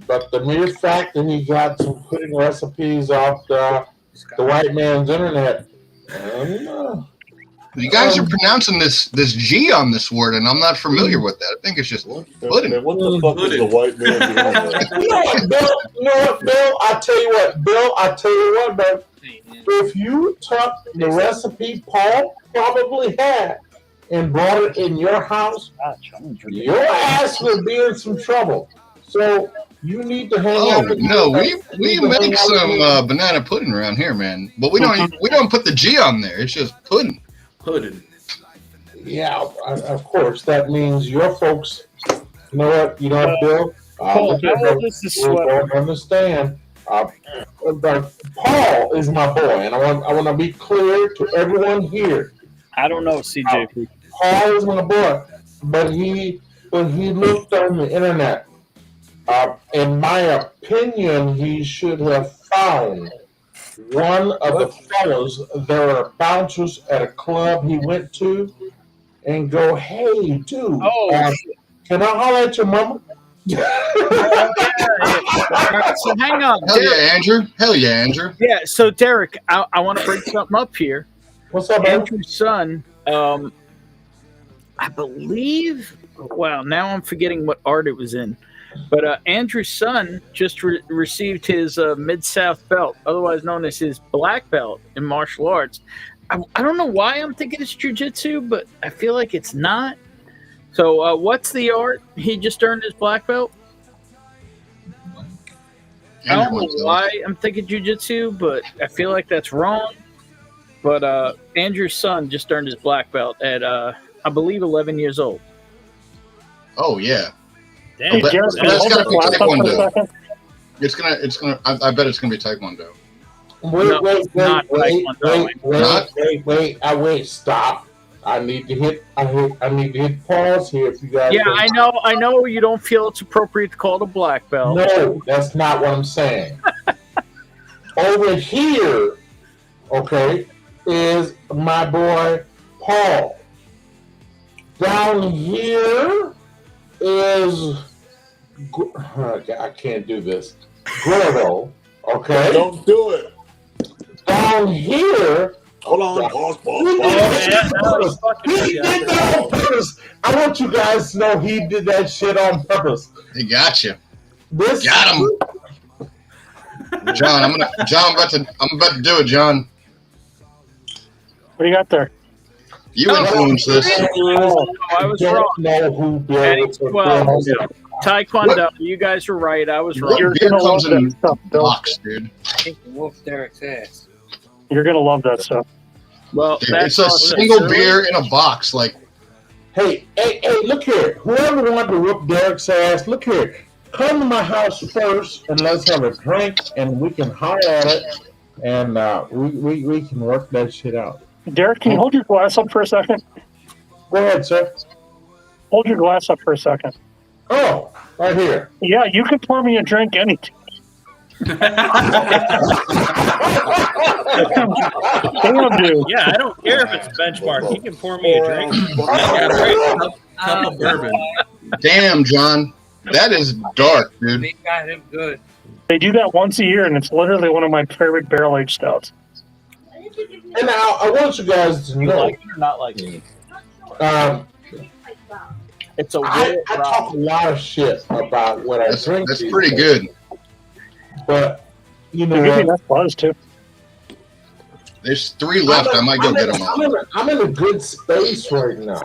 But the mere fact that he got some pudding recipes off the white man's internet. You guys are pronouncing this G on this word, and I'm not familiar with that. I think it's just pudding. What the fuck is the white man doing? You know what, Bill? I tell you what, man. If you took the recipe Paul probably had and brought it in your house, your ass will be in some trouble. So you need to hang out. Oh no, we make some banana pudding around here, man. But we don't put the G on there. It's just pudding. Pudding. Yeah, of course. That means your folks. You know what? You know what, Bill? Paul, don't understand. But Paul is my boy, and I want to be clear to everyone here. I don't know, CJ. Paul is my boy, but when he looked on the internet, in my opinion, he should have found one of the fellows that are bouncers at a club he went to, and go, "Hey, dude, can I holler at your mama?" So hang on. Hell yeah, Andrew. Hell yeah, Andrew. Yeah, so Derek, I want to bring something up here. What's up, man? Andrew's son, I believe, wow, now I'm forgetting what art it was in. But Andrew's son just received his Mid-South belt, otherwise known as his black belt in martial arts. I don't know why I'm thinking it's jiu-jitsu, but I feel like it's not. So what's the art? He just earned his black belt? I don't know why I'm thinking jiu-jitsu, but I feel like that's wrong. But Andrew's son just earned his black belt at, I believe, 11 years old. Oh, yeah. Damn. But it's gotta be Taekwondo. It's gonna. I bet it's gonna be Taekwondo. Wait! Stop! I need to hit pause here. If you guys. Yeah, I know. You don't feel it's appropriate to call it a black belt. No, that's not what I'm saying. Over here, okay, is my boy Paul. Down here is. I can't do this. Gordo, okay? Don't do it. Down here. Hold on. Pause. He did that on purpose. I want you guys to know he did that shit on purpose. He got you. Got him. John, I'm about to do it, John. What do you got there? You influenced this. I was wrong. Know who Bill Taekwondo. You guys were right. I was wrong. What beer comes in a box, dude? I think Wolf Derek's ass. You're gonna love that stuff. Well, dude, it's a single beer in a box. Like, hey, look here. Whoever wanted to whoop Derek's ass, look here. Come to my house first, and let's have a drink, and we can holler at it, and we can work that shit out. Derek, can you hold your glass up for a second? Go ahead, sir. Hold your glass up for a second. Oh, right here. Yeah, you can pour me a drink anytime. Damn, dude. Yeah, I don't care if it's benchmark. He can pour me a drink. Cup of bourbon. Damn, John. That is dark, dude. They got him good. They do that once a year, and it's literally one of my favorite barrel-aged stouts. And now I want you guys to know. Like it or not like it? It's I talk a lot of shit about what I drink. That's pretty good. But you know, give me that buzz too. There's 3 left. I might go get them all. I'm in a good space right now,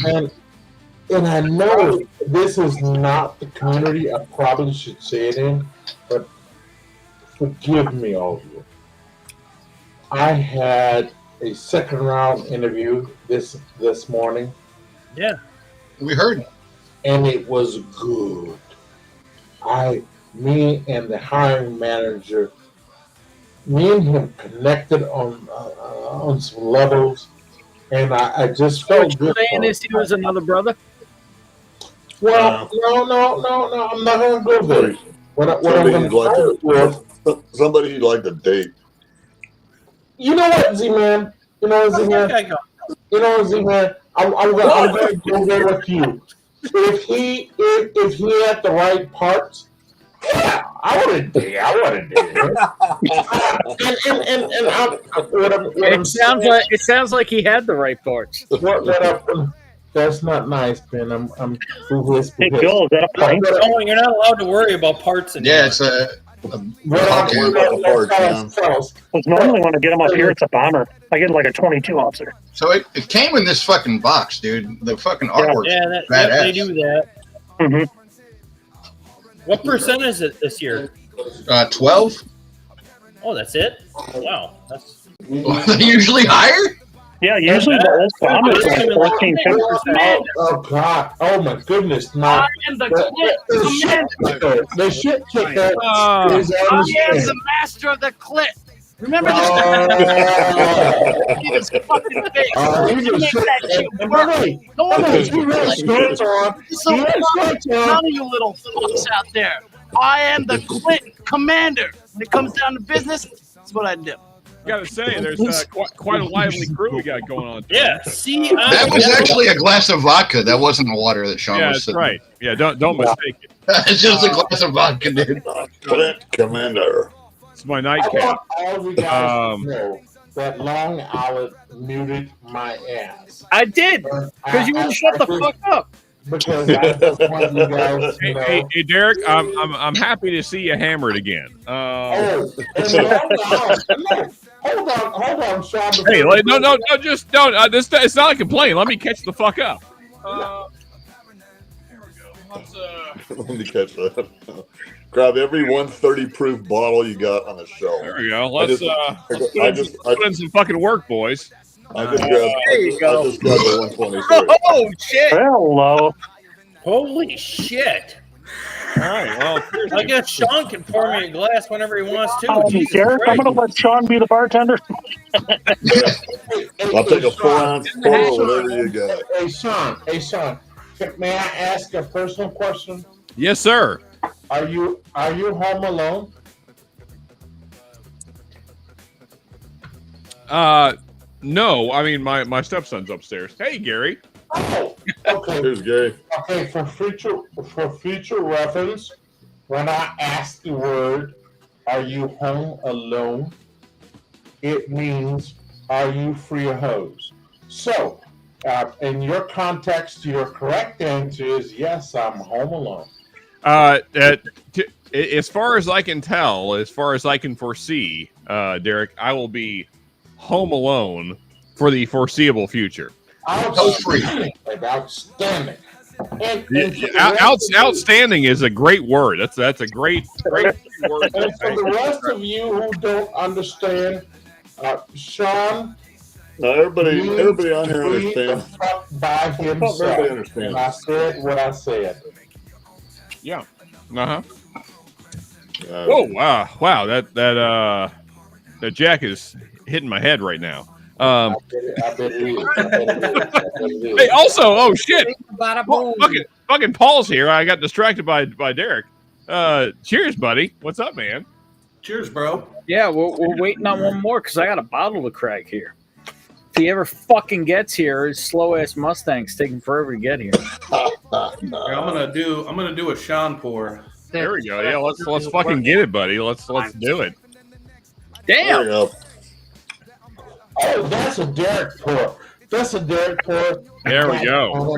and I know this is not the community I probably should say it in, but forgive me, all of you. I had a second round interview this morning. Yeah. We heard. And it was good. Me and the hiring manager, me and him connected on some levels, and I just felt good. Saying this, he was another brother. Well, no, I'm not going to go there. What I'm going to with somebody you'd like to date. You know what, Z-Man? You know what, Z-Man? I'm going to go there with you. If he had the right parts, yeah, I want to date him. It sounds like he had the right parts. That's not nice, Ben. I'm Hey, Bill, is that a prank? Oh, you're not allowed to worry about parts anymore. Yeah, Don't worry about the hard times. Because normally when I get them up here, it's a bomber. I get like a 22 officer. So it came in this fucking box, dude. The fucking artwork. Yeah, they do that. What percent is it this year? 12. Oh, that's it? Wow. That's usually higher? Yeah, usually the old bomber is like 14, 15%. Oh, God. Oh, my goodness. The shit kicker is on I am the the master of the clip. Remember this? His fucking face. You make that shit work. None of you little fucks out there. I am the clip commander. When it comes down to business, that's what I do. Gotta say, there's quite a lively crew we got going on. Yeah, see, that was actually a glass of vodka. That wasn't the water that Sean was sipping. Right. Yeah, don't mistake it. It's just a glass of vodka, dude. Commander. It's my I nightcap. want all of you guys to know that Long Island muted my ass. I did, because you wouldn't shut the fuck up. Because I just want you guys to know. Hey, Derek, I'm happy to see you hammered again. And hold on, Sean. Hey, no, just don't. It's not a complaint. Let me catch the fuck up. Let me catch that. Grab every 130 proof bottle you got on the shelf. There we go. Let's put in some fucking work, boys. I just grabbed the 123. Oh shit! Hello. Holy shit! All right. Well, I guess Sean can pour me a glass whenever he wants to. Derek, I'm going to let Sean be the bartender. I'll take a 4-ounce pour, whatever you got. Hey, Sean. May I ask a personal question? Yes, sir. Are you home alone? No. I mean, my stepson's upstairs. Hey, Gary. Oh, okay. Here's Gary. Okay, for future reference, when I ask the word, "Are you home alone?" it means, "Are you free of hose?" So, in your context, your correct answer is yes. I'm home alone. As far as I can tell, as far as I can foresee, Derek, I will be home alone for the foreseeable future. Outstanding. Outstanding is a great word. That's a great word. And for the rest of you who don't understand, Sean. No, everybody on here understands. By himself. Everybody understands. And I said what I said. Yeah. Oh wow! That jack is hitting my head right now. I bet it is. Hey, also, oh shit! Fucking Paul's here. I got distracted by Derek. Cheers, buddy. What's up, man? Cheers, bro. Yeah, we're waiting on one more because I got a bottle of Craig here. If he ever fucking gets here, his slow ass Mustang's taking forever to get here. I'm gonna do a Sean pour. There we go. Yeah, let's fucking get it, buddy. Let's do it. Damn. Oh, that's a Derek pour. There we go.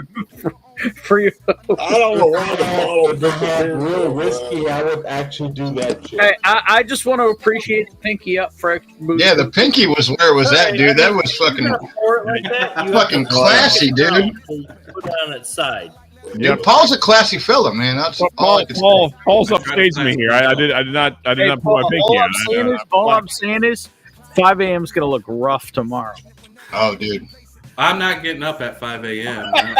For you. I don't know why the bottle If it had real whiskey, I would actually do that shit. Hey, I just want to appreciate the pinky up for extra booze. Yeah, the pinky was where it was at, dude. That was fucking classy, dude. Put it on its side. Yeah, Paul's a classy fella, man. That's all I can say. Paul's upstaging me here. I did not put my pinky on. All I'm saying is 5 a.m. is going to look rough tomorrow. Oh, dude. I'm not getting up at 5 a.m. I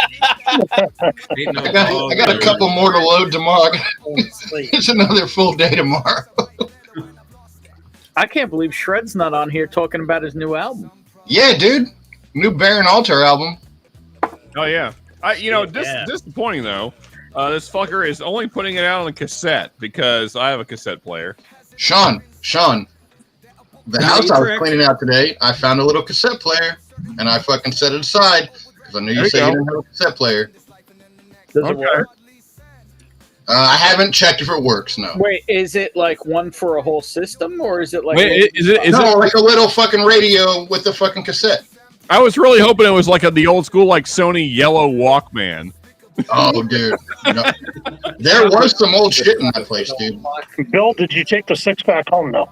got a couple more to load tomorrow. It's another full day tomorrow. I can't believe Shred's not on here talking about his new album. Yeah, dude. New Baron Altar album. Oh, yeah. Disappointing, though. This fucker is only putting it out on a cassette because I have a cassette player. Sean, the house I was cleaning out today, I found a little cassette player, and I fucking set it aside because I knew you said you didn't have a cassette player. Does it work? I haven't checked if it works, no. Wait, is it like one for a whole system, or is it like... Is it like a little fucking radio with the fucking cassette. I was really hoping it was like the old school like Sony yellow Walkman. Oh, dude. No. There was some old shit in that place, dude. Bill, did you take the 6-pack home though?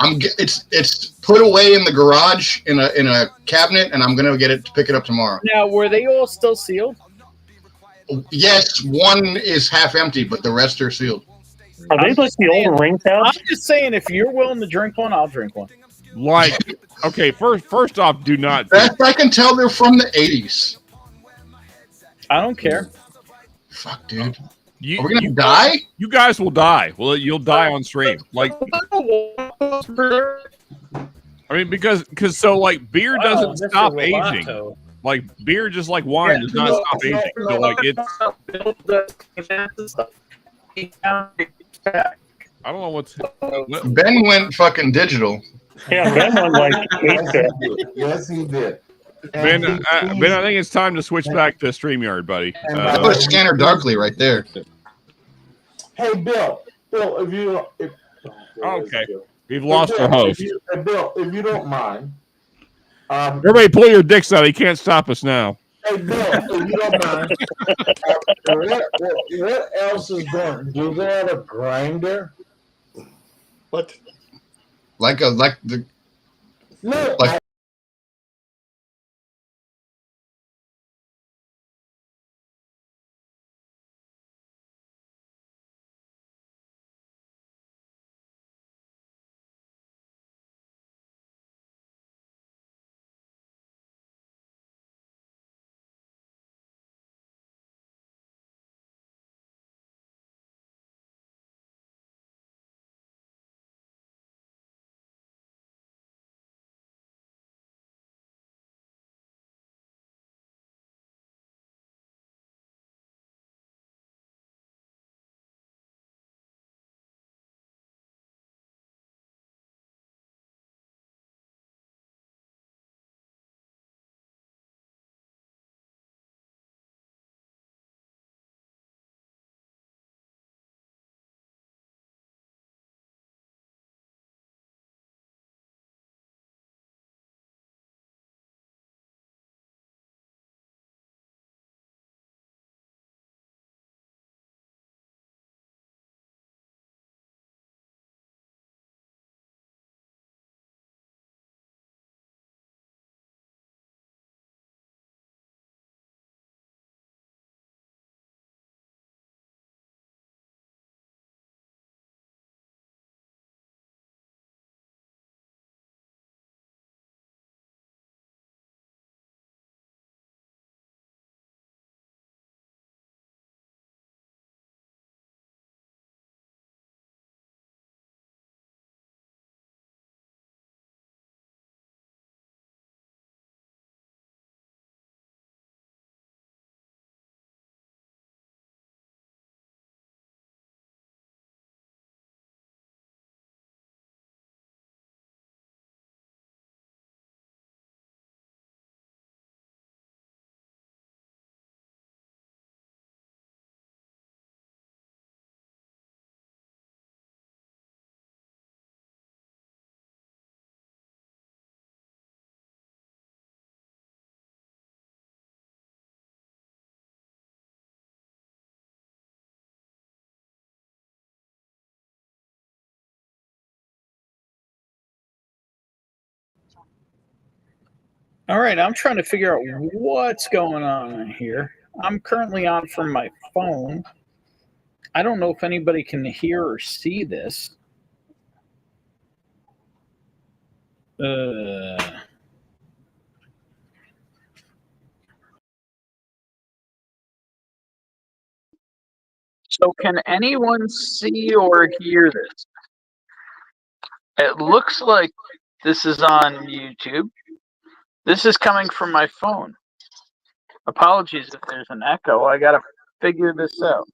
It's put away in the garage in a cabinet, and I'm gonna pick it up tomorrow. Now, were they all still sealed? Yes, one is half empty, but the rest are sealed. Are they like the old ring tabs? I'm just saying, if you're willing to drink one, I'll drink one. Like, okay, first off, do not. Best I can tell, they're from the 80s. I don't care. Fuck, dude. Are You, we gonna die? You guys will die. Well, you'll die on stream. Like, I mean, because so like beer doesn't Mr. stop Roboto. aging. Like beer, just like wine, does not stop aging. So like it's. I don't know what's. Ben went fucking digital. Yeah, Ben went like 8-bit. Yes, he did. Ben, I think it's time to switch back to StreamYard, buddy. I put Scanner Darkly right there. Hey, Bill, Okay, we've lost our host. Bill, if you don't mind. Everybody, pull your dicks out. He can't stop us now. Hey, Bill, if you don't mind. What else is going? Do they have a grinder? What? Like the. No. Like, All right, I'm trying to figure out what's going on here. I'm currently on from my phone. I don't know if anybody can hear or see this. So can anyone see or hear this? It looks like this is on YouTube. This is coming from my phone. Apologies if there's an echo. I gotta figure this out.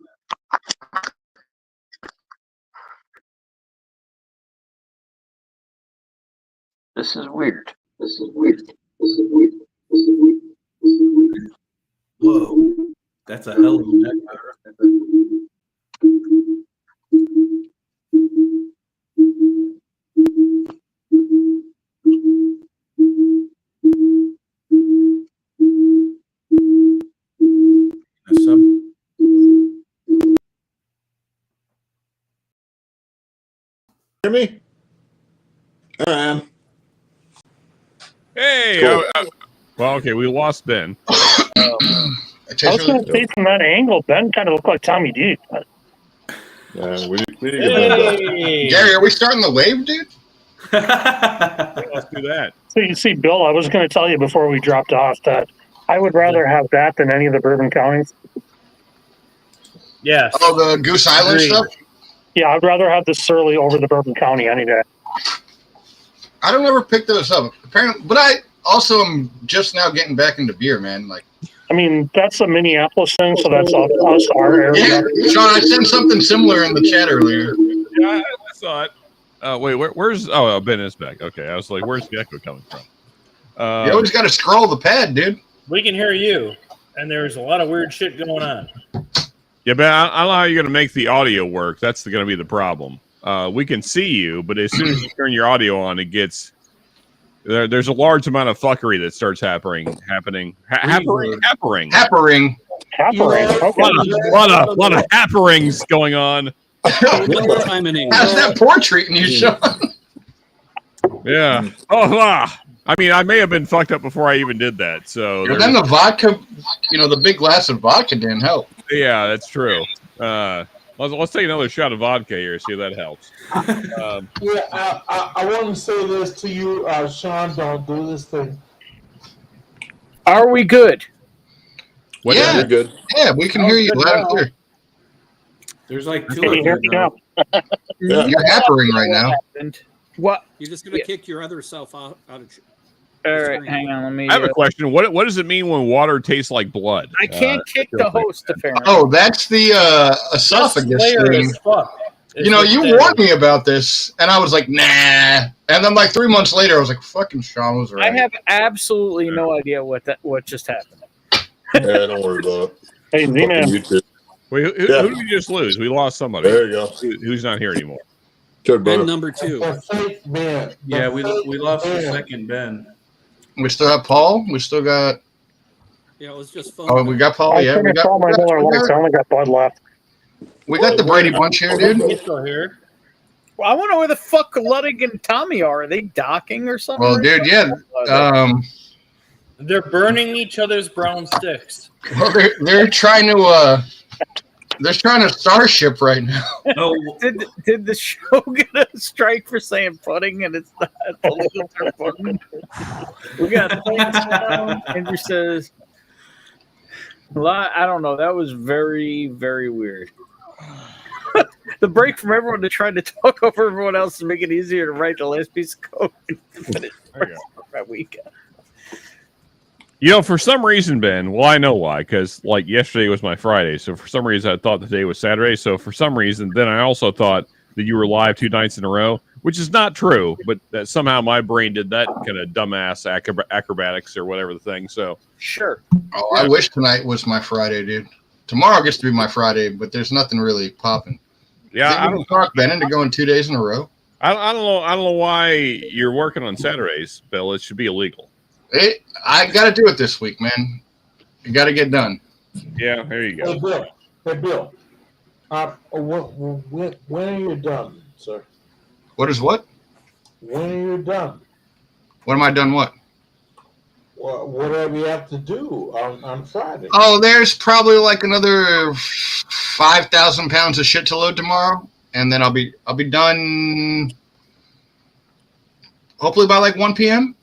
This is weird. This is weird. This is weird. This is weird. This is weird. Whoa, that's a hell of a echo. Hear me? I am. Hey. Cool. Well, okay, we lost Ben. I was going to say from that angle, Ben kind of looked like Tommy D. Yeah, we need to get Ben back. Gary, are we starting the wave, dude? Let's do that. So you see, Bill, I was going to tell you before we dropped off that I would rather have that than any of the bourbon counties. Yes. Oh, the Goose Island Agreed. stuff? Yeah, I'd rather have the Surly over the Bourbon County any day. I don't ever pick those up. Apparently, but I also am just now getting back into beer, man. Like, I mean, that's a Minneapolis thing, so that's us, our area. yeah, Sean, I sent something similar in the chat earlier. Yeah, I saw it. Wait, where's? Oh, Ben is back. Okay, I was like, where's the echo coming from? You always got to scroll the pad, dude. We can hear you, and there's a lot of weird shit going on. Yeah, but I don't know how you're going to make the audio work. That's going to be the problem. We can see you, but as soon as you turn your audio on, it gets there's a large amount of fuckery that starts happening. Happering. A lot of happerings going on. One more time in English. How's that pour treating you, Sean? Yeah. Oh, I mean, I may have been fucked up before I even did that. So But then the vodka, the big glass of vodka didn't help. Yeah, that's true. Let's take another shot of vodka here. See if that helps. Yeah, I want to say this to you, Sean. Don't do this thing. Are we good? Yeah, you're good. Yeah, we can hear you loud and clear. There's like two Can you of hear you me now. now? Yeah. You're happering right now. What? You're just going to kick your other self out of. All right, hang on. Let me. I have a question. What does it mean when water tastes like blood? I can't kick the host, apparently. Oh, that's the esophagus thing. You warned me about this, and I was like, nah. And then, like 3 months later, I was like, fucking Sean was right. I have absolutely no idea what just happened. Yeah, don't worry about it. Hey, Z-Man. Wait, who did we just lose? We lost somebody. There you go. Who's not here anymore? Good, Ben brother. number 2. Yeah, we lost the second Ben. We still have Paul. We still got. Yeah, it was just fun. Oh, we got Paul. I Yeah, we finished all my Miller Lights. I only got Bud left. We got the Brady Bunch here, dude. He's still here. Well, I wonder where the fuck Ludwig and Tommy are. Are they docking or something? Well, dude, yeah. They're burning each other's brown sticks. Well, they're trying to. They're trying to starship right now. Oh, Did the show get a strike for saying pudding and it's not a little pudding? We got things now. Andrew says, I don't know. That was very, very weird. The break from everyone to try to talk over everyone else to make it easier to write the last piece of code. That weekend. For some reason, Ben, well, I know why, because like yesterday was my Friday, so for some reason I thought the day was Saturday, so for some reason, then I also thought that you were live 2 nights in a row, which is not true, but that somehow my brain did that kind of dumbass acrobatics or whatever the thing, so. Sure. Oh, I wish tonight was my Friday, dude. Tomorrow gets to be my Friday, but there's nothing really popping. Yeah, I don't talk Ben into going 2 days in a row. I don't know why you're working on Saturdays, Bill. It should be illegal. I got to do it this week, man. You got to get done. Yeah, there you go. Hey, Bill. When are you done, sir? What is what? When are you done? What am I done what? Whatever you have to do on Friday. Oh, there's probably like another 5,000 pounds of shit to load tomorrow, and then I'll be done hopefully by like 1 p.m.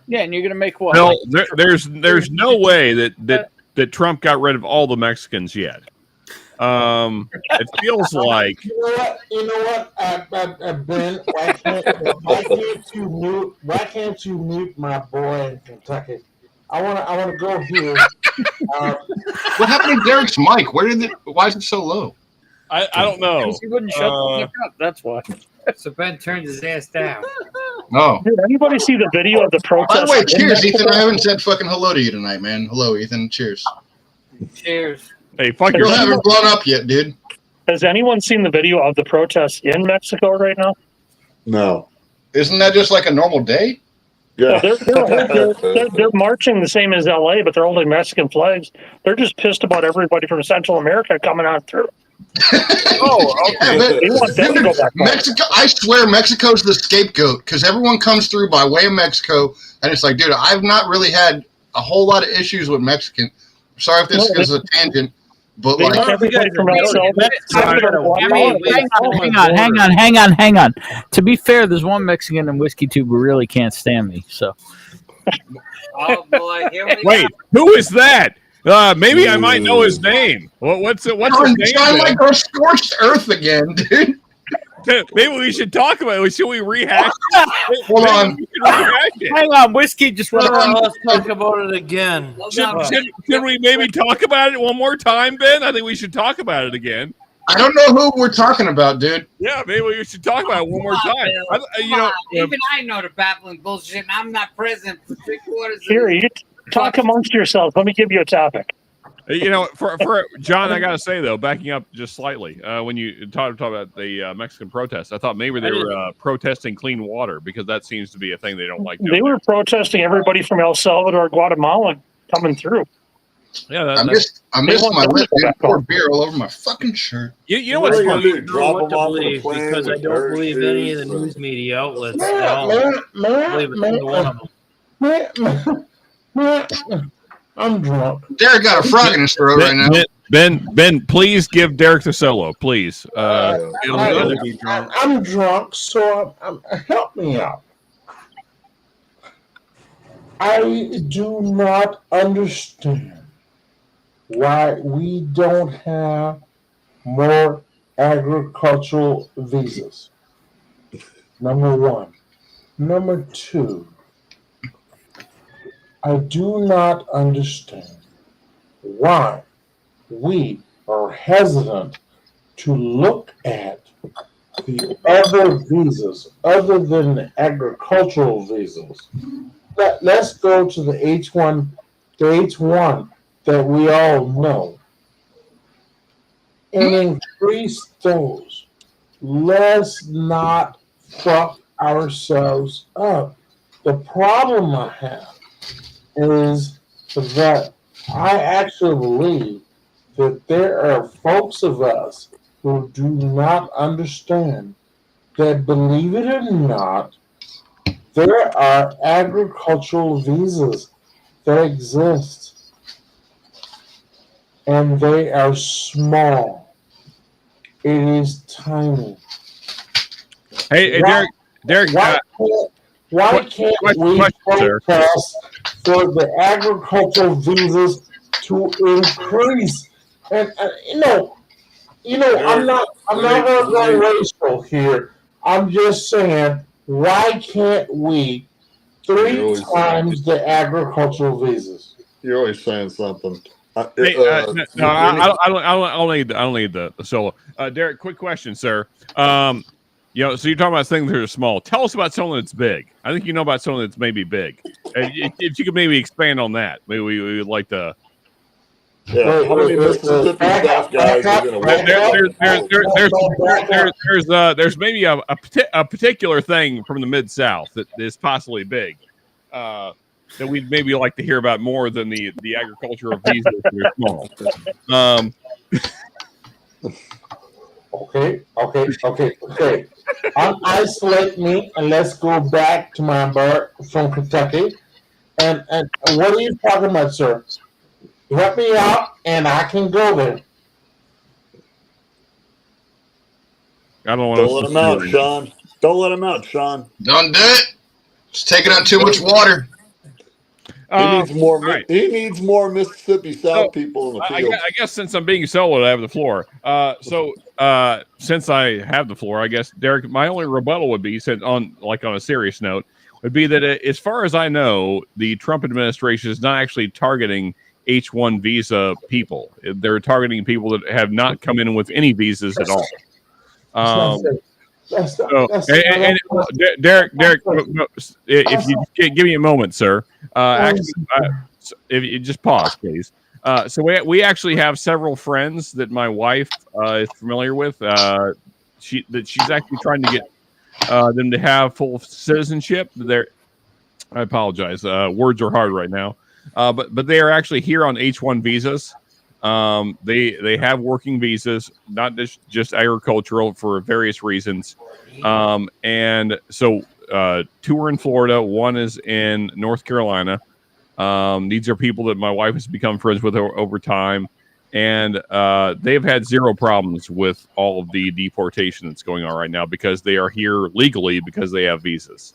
Yeah, and you're gonna make what? Well, there's no way that Trump got rid of all the Mexicans yet. It feels like. You know what? Ben, why can't you mute my boy in Kentucky? I want to go here. What happened to Derek's mic? Why is it so low? I don't know. He wouldn't shut the fuck up. That's why. So Ben turned his ass down. Oh. Did anybody see the video of the protest? By the way, cheers, Ethan. I haven't said fucking hello to you tonight, man. Hello, Ethan. Cheers. Cheers. Hey, fuck you. Haven't blown up yet, dude. Has anyone seen the video of the protests in Mexico right now? No. Isn't that just like a normal day? Yeah. They're marching the same as LA, but they're holding Mexican flags. They're just pissed about everybody from Central America coming on through. Oh, okay. Mexico, I swear Mexico's the scapegoat because everyone comes through by way of Mexico, and it's like, dude, I've not really had a whole lot of issues with Mexican. Sorry if this is a tangent, but like, hang on. To be fair, there's one Mexican in Whiskey Tube who really can't stand me. So, Oh boy, here we Wait, who is that? Maybe I might know his name. What's his name? I like go scorched earth again, dude. Maybe we should talk about it. Should we rehash? Hold on. Hang on, Whiskey just went on. Let's talk about it again. Should we maybe talk about it one more time, Ben? I think we should talk about it again. I don't know who we're talking about, dude. Yeah, maybe we should talk about it one more time. Even I know the babbling bullshit, and I'm not present for 3/4 of Here, you talk amongst yourselves. Let me give you a topic. For John, I gotta say though, backing up just slightly, when you talk about the Mexican protests, I thought maybe they were protesting clean water because that seems to be a thing they don't like. They were protesting everybody from El Salvador, Guatemala coming through. Yeah, I missed my lip, dude. Poured beer all over my fucking shirt. You know what's funny? I don't know what to believe because I don't believe any of the news media outlets at all. I believe a single one of them. I'm drunk. Derek got a frog in his throat right now. Ben, please give Derek the solo, please. I'm drunk, so help me out. I do not understand why we don't have more agricultural visas. Number one. Number two, I do not understand why we are hesitant to look at the other visas other than the agricultural visas. Let's go to the H1 that we all know, and increase those. Let's not fuck ourselves up. The problem I have is that I actually believe that there are folks of us who do not understand that, believe it or not, there are agricultural visas that exist, and they are small. It is tiny. Hey, Derek. Why can't we protest for the agricultural visas to increase? And I'm not going to go racial here. I'm just saying, why can't we 3 times the agricultural visas? You're always saying something. I don't need the solo. Derek, quick question, sir. So you're talking about things that are small. Tell us about something that's big. I think you know about something that's maybe big. If you could maybe expand on that, maybe we would like to. Yeah, how many Mississippi staff guys are going to there's maybe a particular thing from the Mid-South that is possibly big that we'd maybe like to hear about more than the agriculture of visas that are small. Okay. Isolate me and let's go back to my bar from Kentucky. And what are you talking about, sir? Help me out, and I can go there. I don't want to let him out, Sean. Don't let him out, Sean. Don't do it. It's taking out too much water. He needs more Mississippi South people in the field. I guess since I'm being soloed, I have the floor. Since I have the floor, I guess, Derek, my only rebuttal would be, on a serious note, would be that as far as I know, the Trump administration is not actually targeting H-1 visa people. They're targeting people that have not come in with any visas at all. Derek, if you give me a moment, sir. If you just pause, please. So we actually have several friends that my wife is familiar with. She's actually trying to get them to have full citizenship. I apologize. Words are hard right now. But they are actually here on H-1 visas, They have working visas, not just agricultural for various reasons. And so 2 are in Florida, 1 is in North Carolina. These are people that my wife has become friends with over time. And they've had zero problems with all of the deportation that's going on right now because they are here legally because they have visas.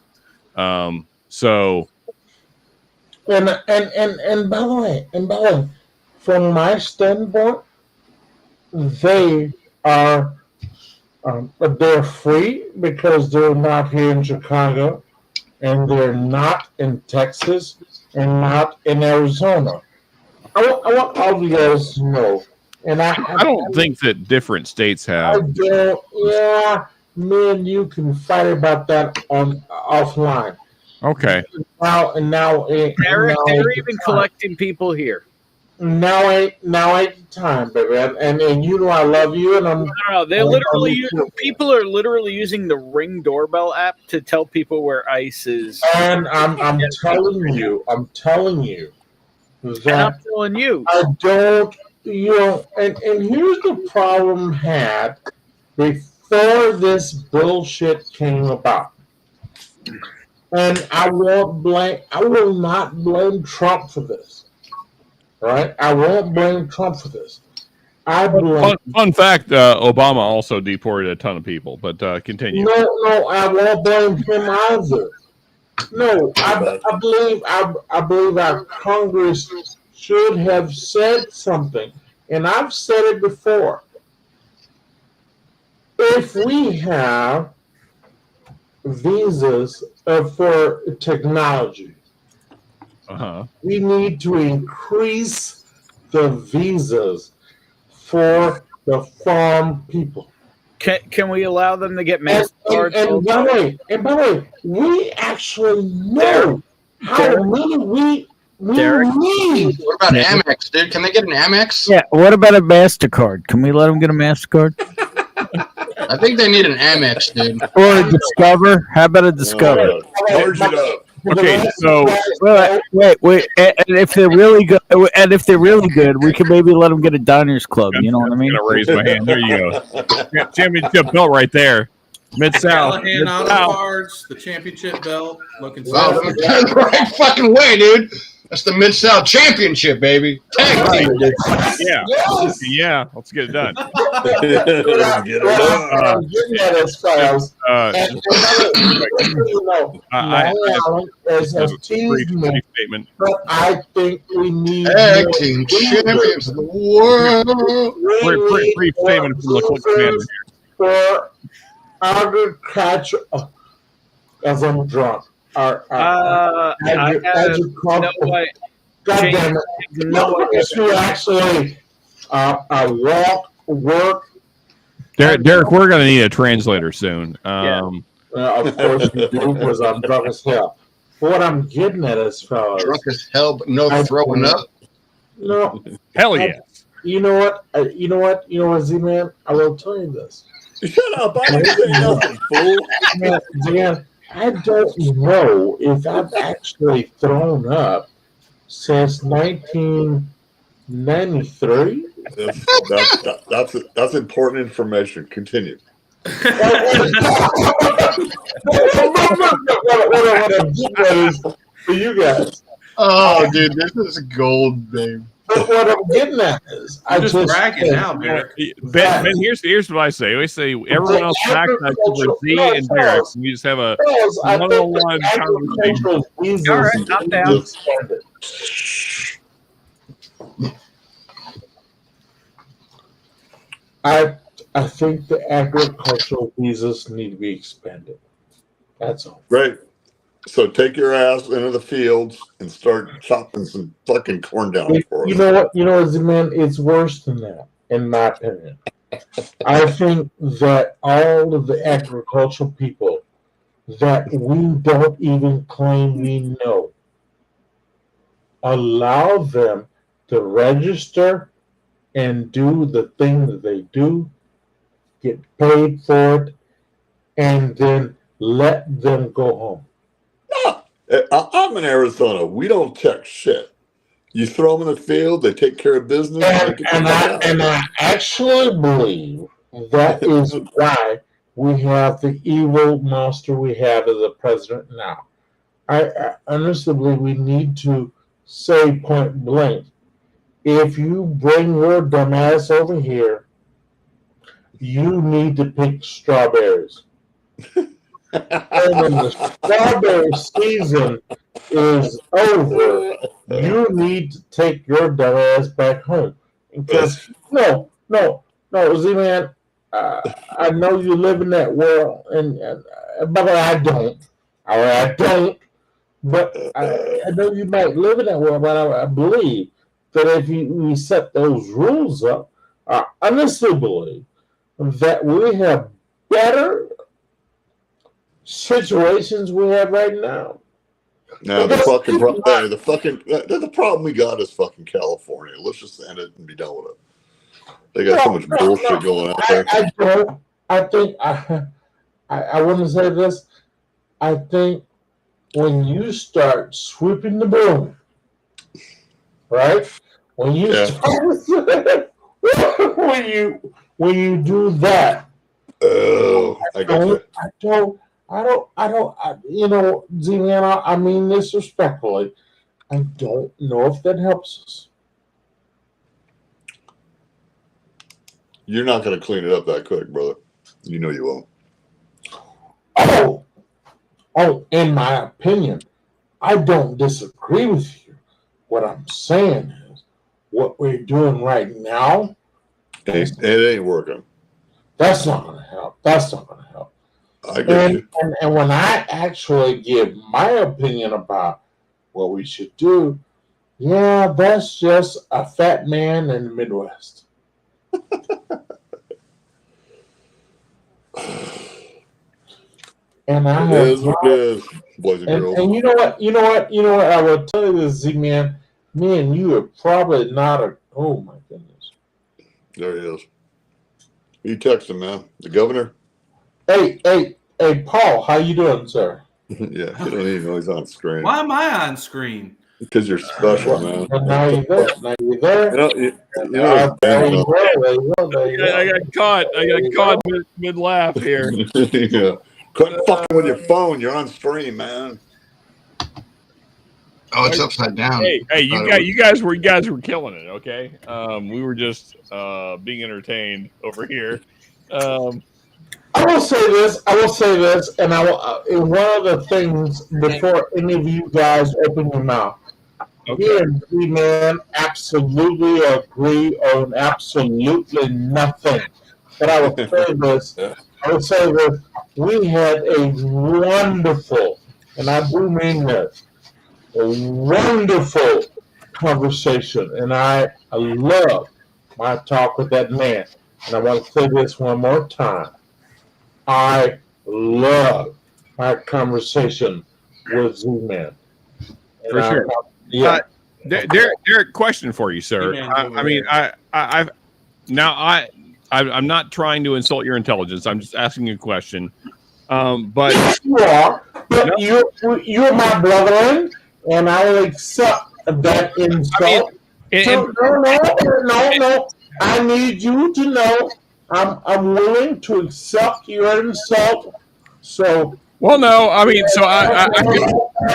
So, and by the way, from my standpoint, they are they're free because they're not here in Chicago, and they're not in Texas, and not in Arizona. I want all of you guys to know, and I don't think that different states have. Yeah, me and you can fight about that on offline. Okay. Now, They're even collecting people here. Now ain't the time, baby. And you know I love you, and I'm. No, they're people are literally using the Ring doorbell app to tell people where ICE is. And I'm telling you that. I'm telling you. I don't, and here's the problem had before this bullshit came about. And I will not blame Trump for this. Right? I won't blame Trump for this. Fun fact, Obama also deported a ton of people, but continue. No, I won't blame him either. No, I believe our Congress should have said something, and I've said it before. If we have visas for technology, we need to increase the visas for the farm people. Can we allow them to get MasterCards? And by the way, we actually know how many we need. What about Amex, dude? Can they get an Amex? Yeah. What about a MasterCard? Can we let them get a MasterCard? I think they need an Amex, dude. Or a Discover? How about a Discover? Charge it up. Okay, so wait, and if they're really good, we can maybe let them get a Diners Club. You know what I mean? I'm gonna raise my hand. There you go. Championship belt right there. Mid-South. Callahan Auto Parts, the championship belt. Looking Wow, that's the right fucking way, dude. That's the Mid-South Championship, baby. Tag team. Yeah. Yeah. Let's get it done. Statement. But I think we need tag team champions of the world. Brief statement from the Click Commander here. For agriculture, as I'm drunk. God damn it. To actually work. Derek, we're going to need a translator soon. Of course you do, because I'm drunk as hell. What I'm getting at is, fellas, drunk as hell, but no throwing up. No. Hell yeah. You know what, Z-Man? I will tell you this. Shut up! I didn't say nothing, fool. Dan, I don't know if I've actually thrown up since 1993. That's important information. Continue. What I'm getting at for you guys. Oh, dude, this is gold, babe. But what I'm getting at is, I'm just bragging now, Derek. Ben, here's what I say. We say everyone else back with Z and Derek, and you just have a one-on-one conversation. All right, I'm down. I think the agricultural visas need to be expanded. That's all. Great. So take your ass into the fields and start chopping some fucking corn down for us. You know what? Man, it's worse than that, in my opinion. I think that all of the agricultural people that we don't even claim we know, allow them to register and do the thing that they do, get paid for it, and then let them go home. I'm in Arizona. We don't check shit. You throw them in the field, they take care of business. And I actually believe that is why we have the evil monster we have as the president now. I honestly believe we need to say point blank, if you bring your dumbass over here, you need to pick strawberries. And when the strawberry season is over, you need to take your dumbass back home. Because no, Z-Man, I know you live in that world, but I don't. I don't. But I know you might live in that world, but I believe that if we set those rules up, I honestly believe that we have better situations we have right now. No, the problem we got is fucking California. Let's just end it and be done with it. They got so much bullshit going out there. I want to say this. I think when you start sweeping the broom, right? When you start, when you do that, Z-Man, I mean this respectfully. I don't know if that helps us. You're not going to clean it up that quick, brother. You know you won't. Oh, in my opinion, I don't disagree with you. What I'm saying is, what we're doing right now, it ain't working. That's not going to help. I get you. And when I actually give my opinion about what we should do, yeah, that's just a fat man in the Midwest. And I have, it is what it is, boys and girls. And you know what? I will tell you this, Z-Man. Me and you are probably not a. Oh my goodness. There he is. You text him, man. The governor. Hey, Paul, how you doing, sir? Yeah, you don't even know he's on screen. Why am I on screen? Because you're special, man. And now you're there. I got caught mid laugh here. Yeah. Quit fucking with your phone. You're on stream, man. Oh, it's upside down. Hey, you guys were killing it. Okay, we were just being entertained over here. I will say this, and I will. One of the things before any of you guys open your mouth, me and Z-Man absolutely agree on absolutely nothing. But I will say this. We had a wonderful, and I do mean this, a wonderful conversation, and I love my talk with that man. And I want to say this one more time. I love my conversation with Z-Man. For sure. Yeah. Derek, question for you, sir. I'm not trying to insult your intelligence. I'm just asking you a question. But you are. But you're my brethren, and I will accept that insult. No. I need you to know I'm willing to accept your insult. So. Well, no, I mean, so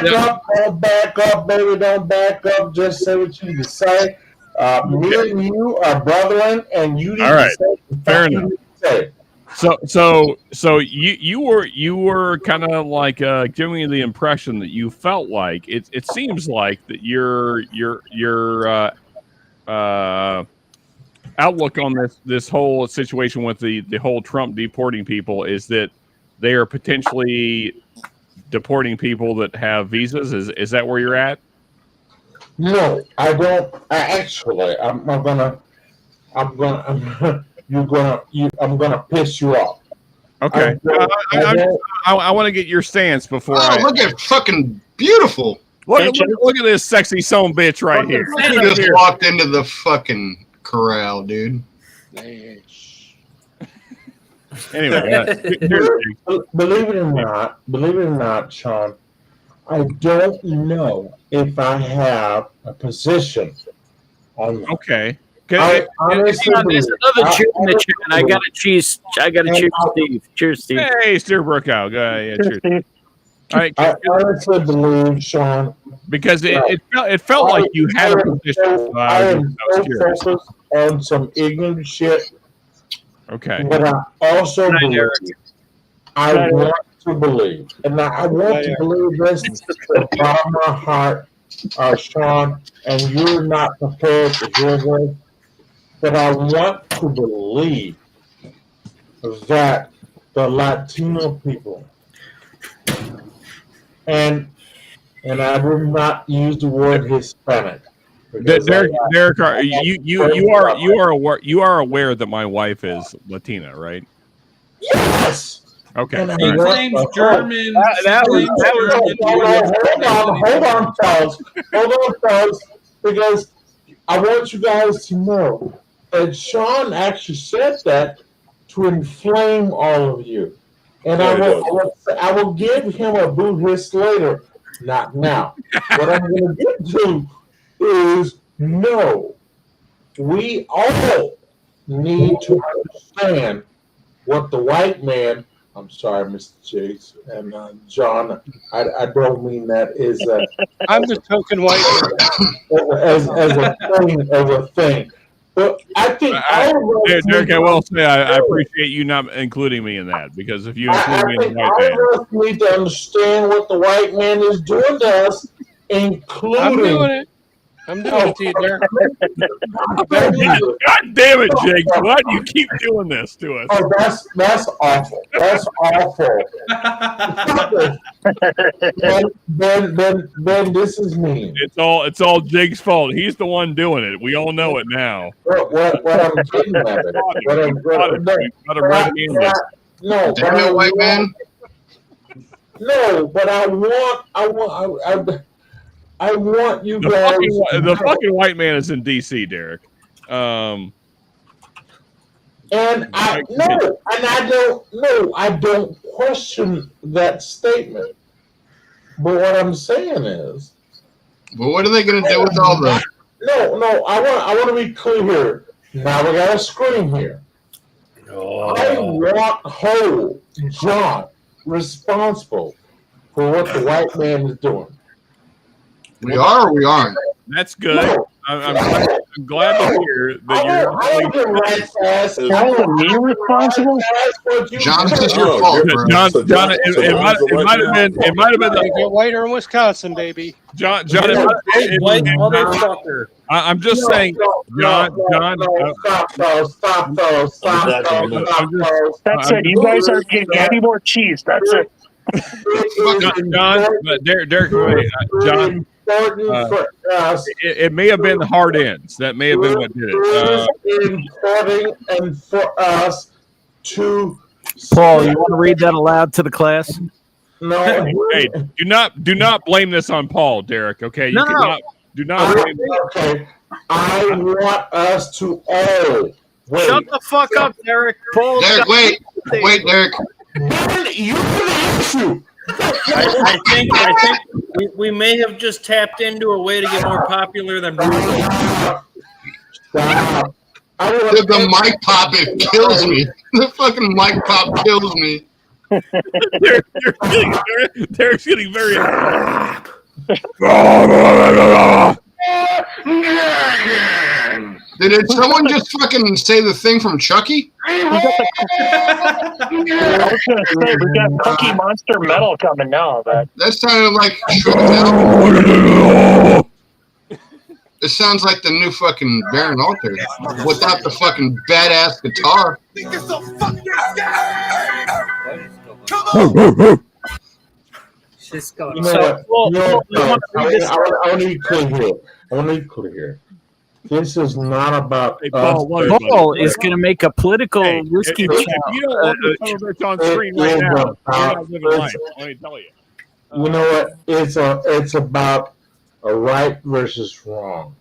Don't back up, baby. Don't back up. Just say what you need to say. Me and you are brethren, and you need to say. Fair enough. So you were kind of like giving me the impression that you felt like it seems like that your outlook on this whole situation with the whole Trump deporting people is that they are potentially deporting people that have visas. Is that where you're at? No, I don't. I'm gonna piss you off. Okay. I want to get your stance before. Look at fucking beautiful. Look at this sexy son bitch right here. He just walked into the fucking corral, dude. Anyway, believe it or not, Sean, I don't know if I have a position on that. Okay. I honestly There's believe- another Jew in the chat. I got to believe- cheers Steve. Cheers, Steve. Hey, steer Brookout. Yeah, cheers. All right, I honestly believe, Sean, because it felt like you had a position. I am was so curious. focused on some ignorant shit. Okay. But I also believe, I want to believe, and I want to believe this to the bottom of my heart, Sean, and you're not prepared to hear this, but I want to believe that the Latino people, and I will not use the word Hispanic. Derek, you are aware that my wife is Latina, right? Yes. Okay. And all he right. claims German. Hold on, fellas, because I want you guys to know that Sean actually said that to inflame all of you, and I will give him a boot hiss later, not now. What I'm going to get to is no, we all need to understand what the white man. I'm sorry, Mr. Chase and John. I don't mean that is. I'm the token white as a thing. But I think all of us. Derek, I will say I appreciate you not including me in that, because if you include me in the white man, all of us need to understand what the white man is doing to us, including. I'm doing it. I'm doing it to you, Derek. God damn it, Jake! Why do you keep doing this to us? Oh, that's awful. That's awful. then this is mean. It's all Jake's fault. He's the one doing it. We all know it now. What I'm getting at it. No, Damn it, white man. No, but I want you guys. The fucking white man is in DC, Derek. And I don't question that statement. But what I'm saying is, but what are they going to do with all the? No. I want to be clear here. Now we got a screen here. I want John responsible for what the white man is doing. We are or we aren't? That's good. No. I'm glad to hear that you're. You're responsible. John, this is your fault, bro. John, it might have been. It might have been. They get whiter in Wisconsin, baby. John, white motherfucker. I'm just saying, John. Stop. That's it. You guys aren't getting any more cheese. That's it. John, Derek, John. It may have been hard ends. That may have been what did it. Important and for us to. Paul, you want to read that aloud to the class? No. Hey, do not blame this on Paul, Derek. Okay, do not blame. Okay, I want us to all. Wait. Shut the fuck up, Derek. Paul. Derek, wait, Derek. You're the issue. I think we may have just tapped into a way to get more popular than Bruce. Stop. The mic pop, it kills me. The fucking mic pop kills me. Derek's getting very. Did someone just fucking say the thing from Chucky? I was gonna say we got Cookie Monster Metal coming now. That sounded like. It sounds like the new fucking Baron Alter without the fucking badass guitar. She's going. You know what? I want to be clear here. This is not about. Paul is going to make a political whiskey channel. If you don't want to tell it's on screen right now, you're not living life. Let me tell you. You know what? It's about a right versus wrong,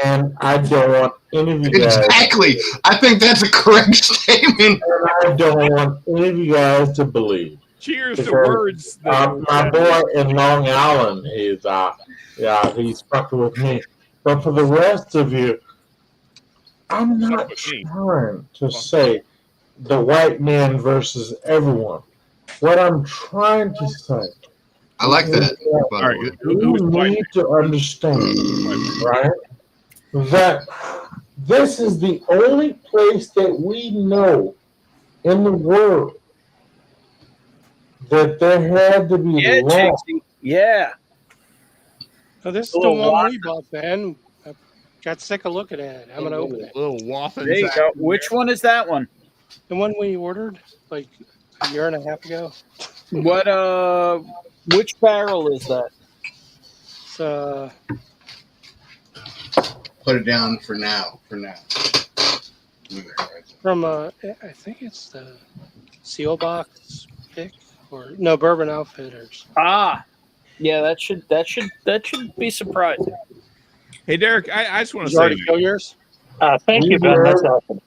and I don't want any of you guys. Exactly. I think that's a correct statement. And I don't want any of you guys to believe Cheers to Because, words. my boy in Long Island is, he's fucking with me. But for the rest of you, I'm not trying to say the white man versus everyone. What I'm trying to say, I like that. We need to understand, right, that this is the only place that we know in the world that there had to be law. Yeah. So this is the one we bought, man. I got sick of looking at it. I'm gonna open it. Little waffles. There you go. Which one is that one? The one we ordered like a year and a half ago. What? Which barrel is that? It's, Put it down for now. from I think it's the Seal Box pick or no Bourbon Outfitters. Ah, yeah, that should be surprising. Hey, Derek, I just want to Did you already say. kill yours? Thank you, Ben. That's awesome.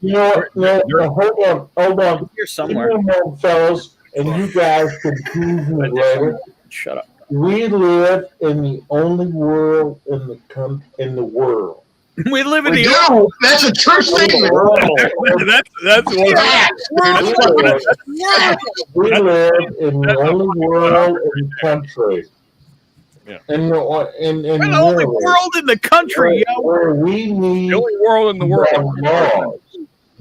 Hold on. Here somewhere. Give me a moment, fellas, and you guys can prove me later. Shut up. We live in the only world in the world. We live in We the do. That's a true statement. That's We live in the only world in the country. Yeah. In the only world in the country, yo. Where we need the only world in the world. laws.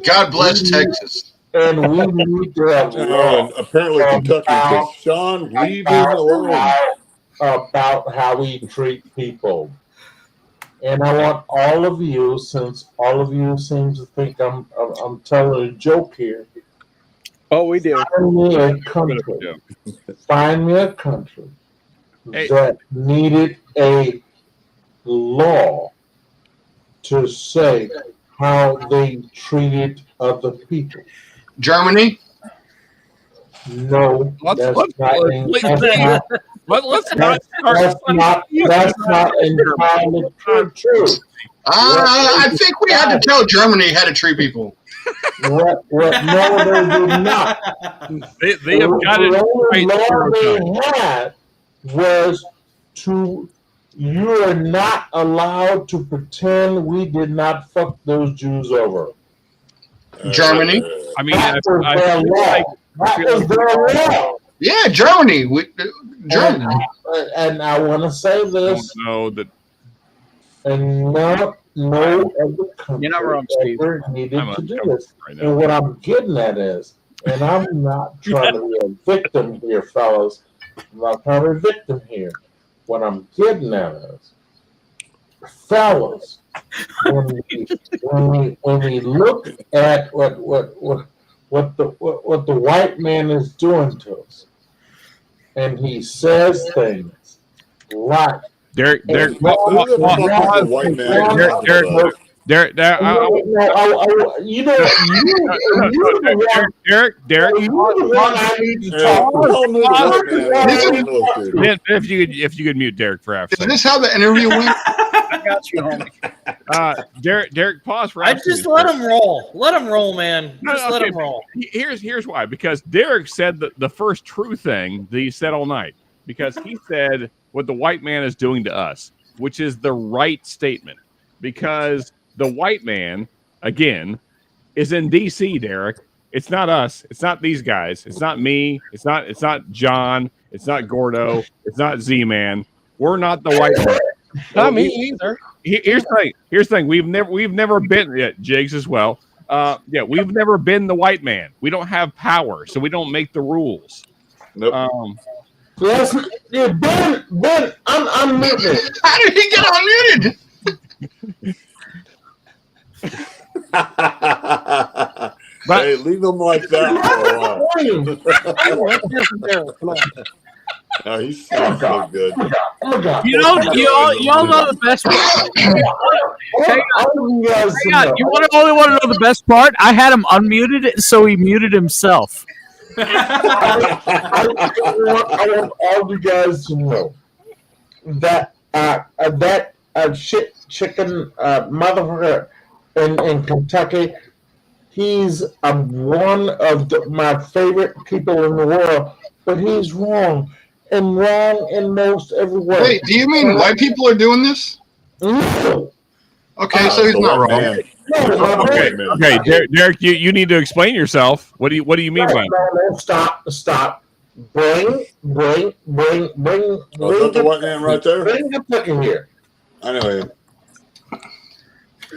God bless Texas. And we need to have laws. And apparently Kentucky, because Sean, leave him alone. About how we treat people. And I want all of you, since all of you seem to think I'm telling a joke here. Oh, we do. Find me a country. Find me a country that needed a law to say how they treated other people. Germany? No, Let's not entirely true. I think we had to tell Germany how to treat people. No, they did not. They have got it right. The law they had was you are not allowed to pretend we did not fuck those Jews over. Germany? I mean, that was their law. Yeah, Germany. Germany. And I want to say this. No, that. And no other country You're not wrong, Steve. ever needed to do this. And what I'm getting at is, and I'm not trying to be a victim here, fellas. I'm not trying to be a victim here. What I'm getting at is, fellas, when we look at what the white man is doing to us, and he says things like Derek, Derek, if you could mute Derek for half a second. Is this how the interview went? I got you, homie. Derek, pause for. I just let him roll. Let him roll, man. Just let him roll. Here's why. Because Derek said the first true thing that he said all night. Because he said what the white man is doing to us, which is the right statement. Because the white man, again, is in D.C., Derek. It's not us. It's not these guys. It's not me. It's not John. It's not Gordo. It's not Z-Man. We're not the white man. Not me either. Here's the thing. We've never been yet, Jigs as well. We've never been the white man. We don't have power, so we don't make the rules. Nope. Ben, I'm unmuted. How did he get unmuted? Hey, leave them like that for a while. No, he's so good. You all know the best part. You want to know the best part? I had him unmuted, so he muted himself. I want all you guys to know that shit chicken motherfucker in Kentucky, he's one of my favorite people in the world. but he's wrong, and wrong in most every way. Wait, do you mean white people are doing this? No. Okay, so he's not wrong. Okay, Derek, you need to explain yourself. What do you mean by that? No, stop. Bring Oh, is that the white man right there? Bring the fucking here. I know him.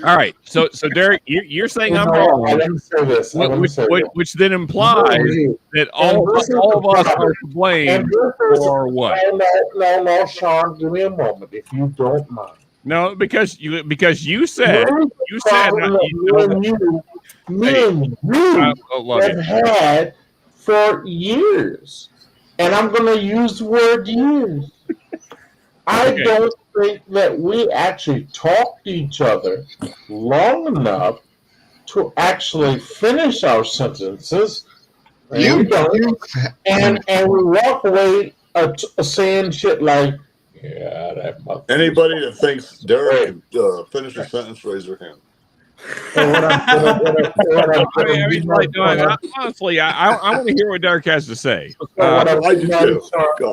All right, so Derek, you're saying I'm I wrong, want to say this. which then implies that all of us are to blame for what? No, Sean, give me a moment, if you don't mind. No, because you said me and you have had for years, and I'm going to use the word years. I don't think that we actually talked to each other long enough to actually finish our sentences. And we walk away saying shit like, yeah, that motherfucker. Anybody that thinks Derek can finish a sentence, raise their hand. Honestly, I want to hear what Derek has to say. I do too.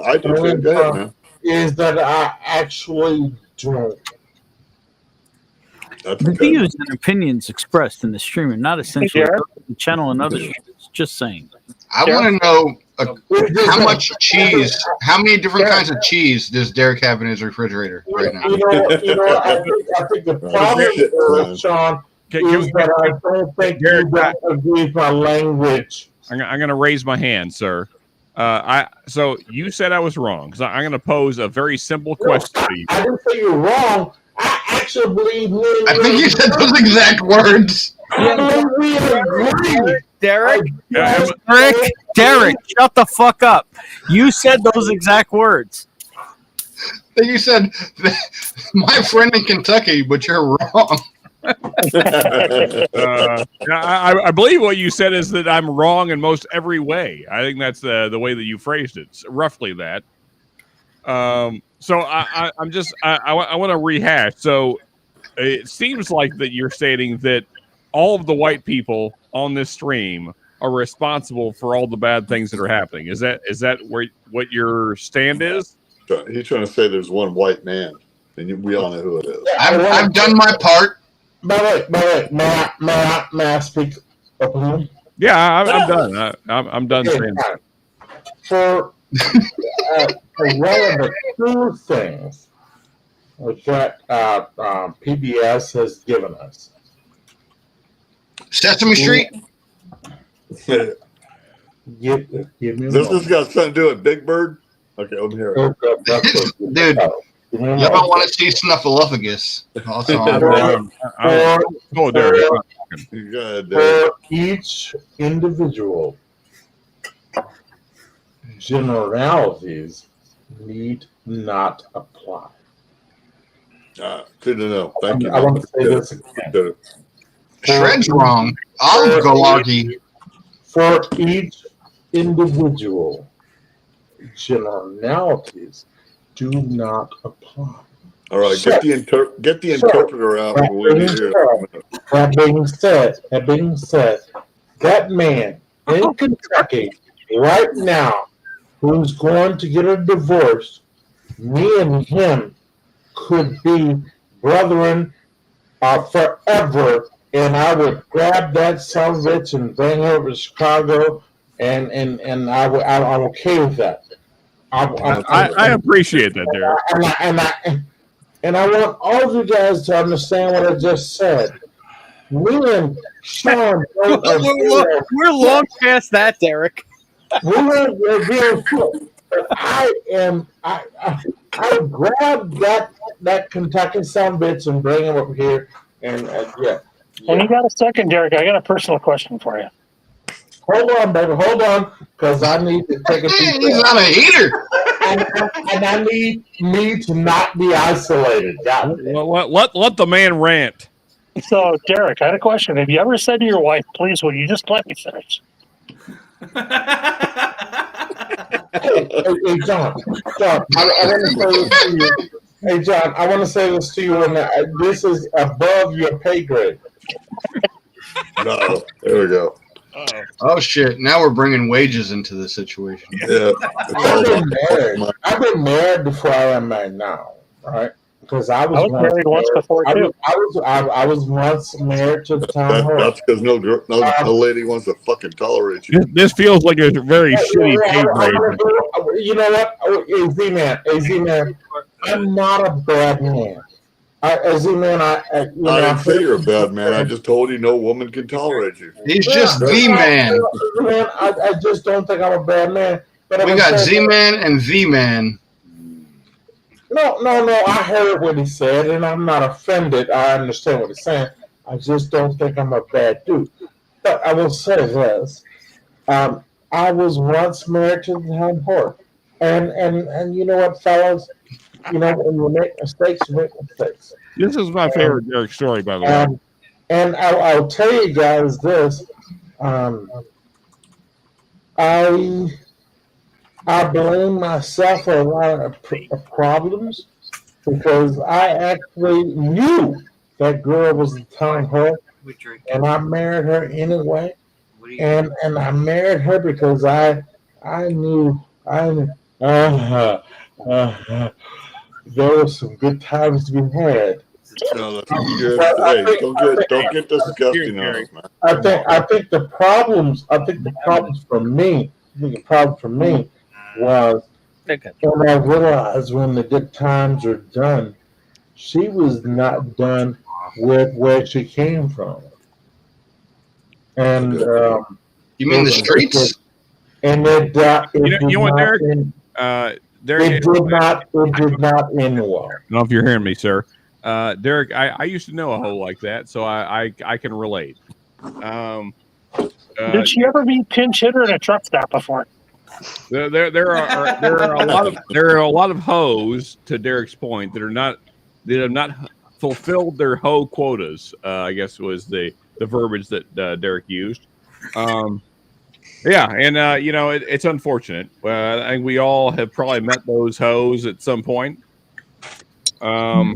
I do too. Go ahead, man. Is that I actually don't. The views and opinions expressed in the stream are not essentially the channel and other streams. Just saying. I want to know how much cheese, how many different kinds of cheese does Derek have in his refrigerator right now? I think the problem, Sean, is that I don't think you don't agree with my language. I'm going to raise my hand, sir. So you said I was wrong. So I'm going to pose a very simple question to you. I didn't say you're wrong. I actually believe I think you said those exact words. Derek, shut the fuck up. You said those exact words. Then you said, my friend in Kentucky, but you're wrong. I believe what you said is that I'm wrong in most every way. I think that's the way that you phrased it. It's roughly that. So I want to rehash. So it seems like that you're stating that all of the white people on this stream are responsible for all the bad things that are happening. Is that what your stand is? He's trying to say there's one white man, and we all know who it is. I've done my part. May I speak openly? Yeah, I'm done. I'm done saying that. For relevant two things that PBS has given us. Sesame Street? Give me a This got something to do with Big Bird? Okay, over here. Dude, y'all want to see Snuffleupagus. For each individual, generalities need not apply. Good to know. Thank you. I want to say this again. Shred's wrong. I'll go argue. For each individual, generalities do not apply. All right, get the interpreter out. That being said, that man in Kentucky right now who's going to get a divorce, me and him could be brethren forever, and I would grab that son of a bitch and bring her to Chicago, and I'm okay with that. I appreciate that, Derek. And I want all of you guys to understand what I just said. Me and Sean, we're long past that, Derek. We're being fooled. I grabbed that Kentucky son of a bitch and bring him over here, and yeah. When you got a second, Derek, I got a personal question for you. Hold on, baby. Hold on, because I need to take a deep breath. He's not a heater. And I need me to not be isolated. Let the man rant. So, Derek, I had a question. Have you ever said to your wife, please, will you just let me finish? Hey, John, I want to say this to you. Hey, John, I want to say this to you, and this is above your pay grade. No, there we go. Oh shit! Now we're bringing wages into the situation. Yeah. I've been married before I am married now, right? Because I was married once before too. I was once married to the town hall. That's because no lady wants to fucking tolerate you. This feels like a very shitty pay grade. You know what? AZ-Man, I'm not a bad man. AZ-Man, I didn't say you're a bad man. I just told you no woman can tolerate you. He's just the man. I just don't think I'm a bad man. But We got Z-Man and V-Man. No. I heard what he said, and I'm not offended. I understand what he's saying. I just don't think I'm a bad dude. But I will say this: I was once married to the town whore, and you know what, fellas? You know, when you make mistakes, you make mistakes. This is my favorite Derek story, by the way. And I'll tell you guys this: I blame myself for a lot of problems because I actually knew that girl was the town hall, and I married her anyway. And I married her because I knew there were some good times to be had. No, that's good. Hey, don't get disgusting on us, man. I think the problems for me was when I realized when the good times are done, she was not done with where she came from. And you mean the streets? And it Derek, did not end well. I don't know if you're hearing me, sir. Derek, I used to know a hoe like that, so I can relate. Did she ever be pinch hitter in a truck stop before? There are a lot of hoes, to Derek's point, that have not fulfilled their hoe quotas. I guess was the verbiage that Derek used. Yeah, and it's unfortunate. I think we all have probably met those hoes at some point. Yeah,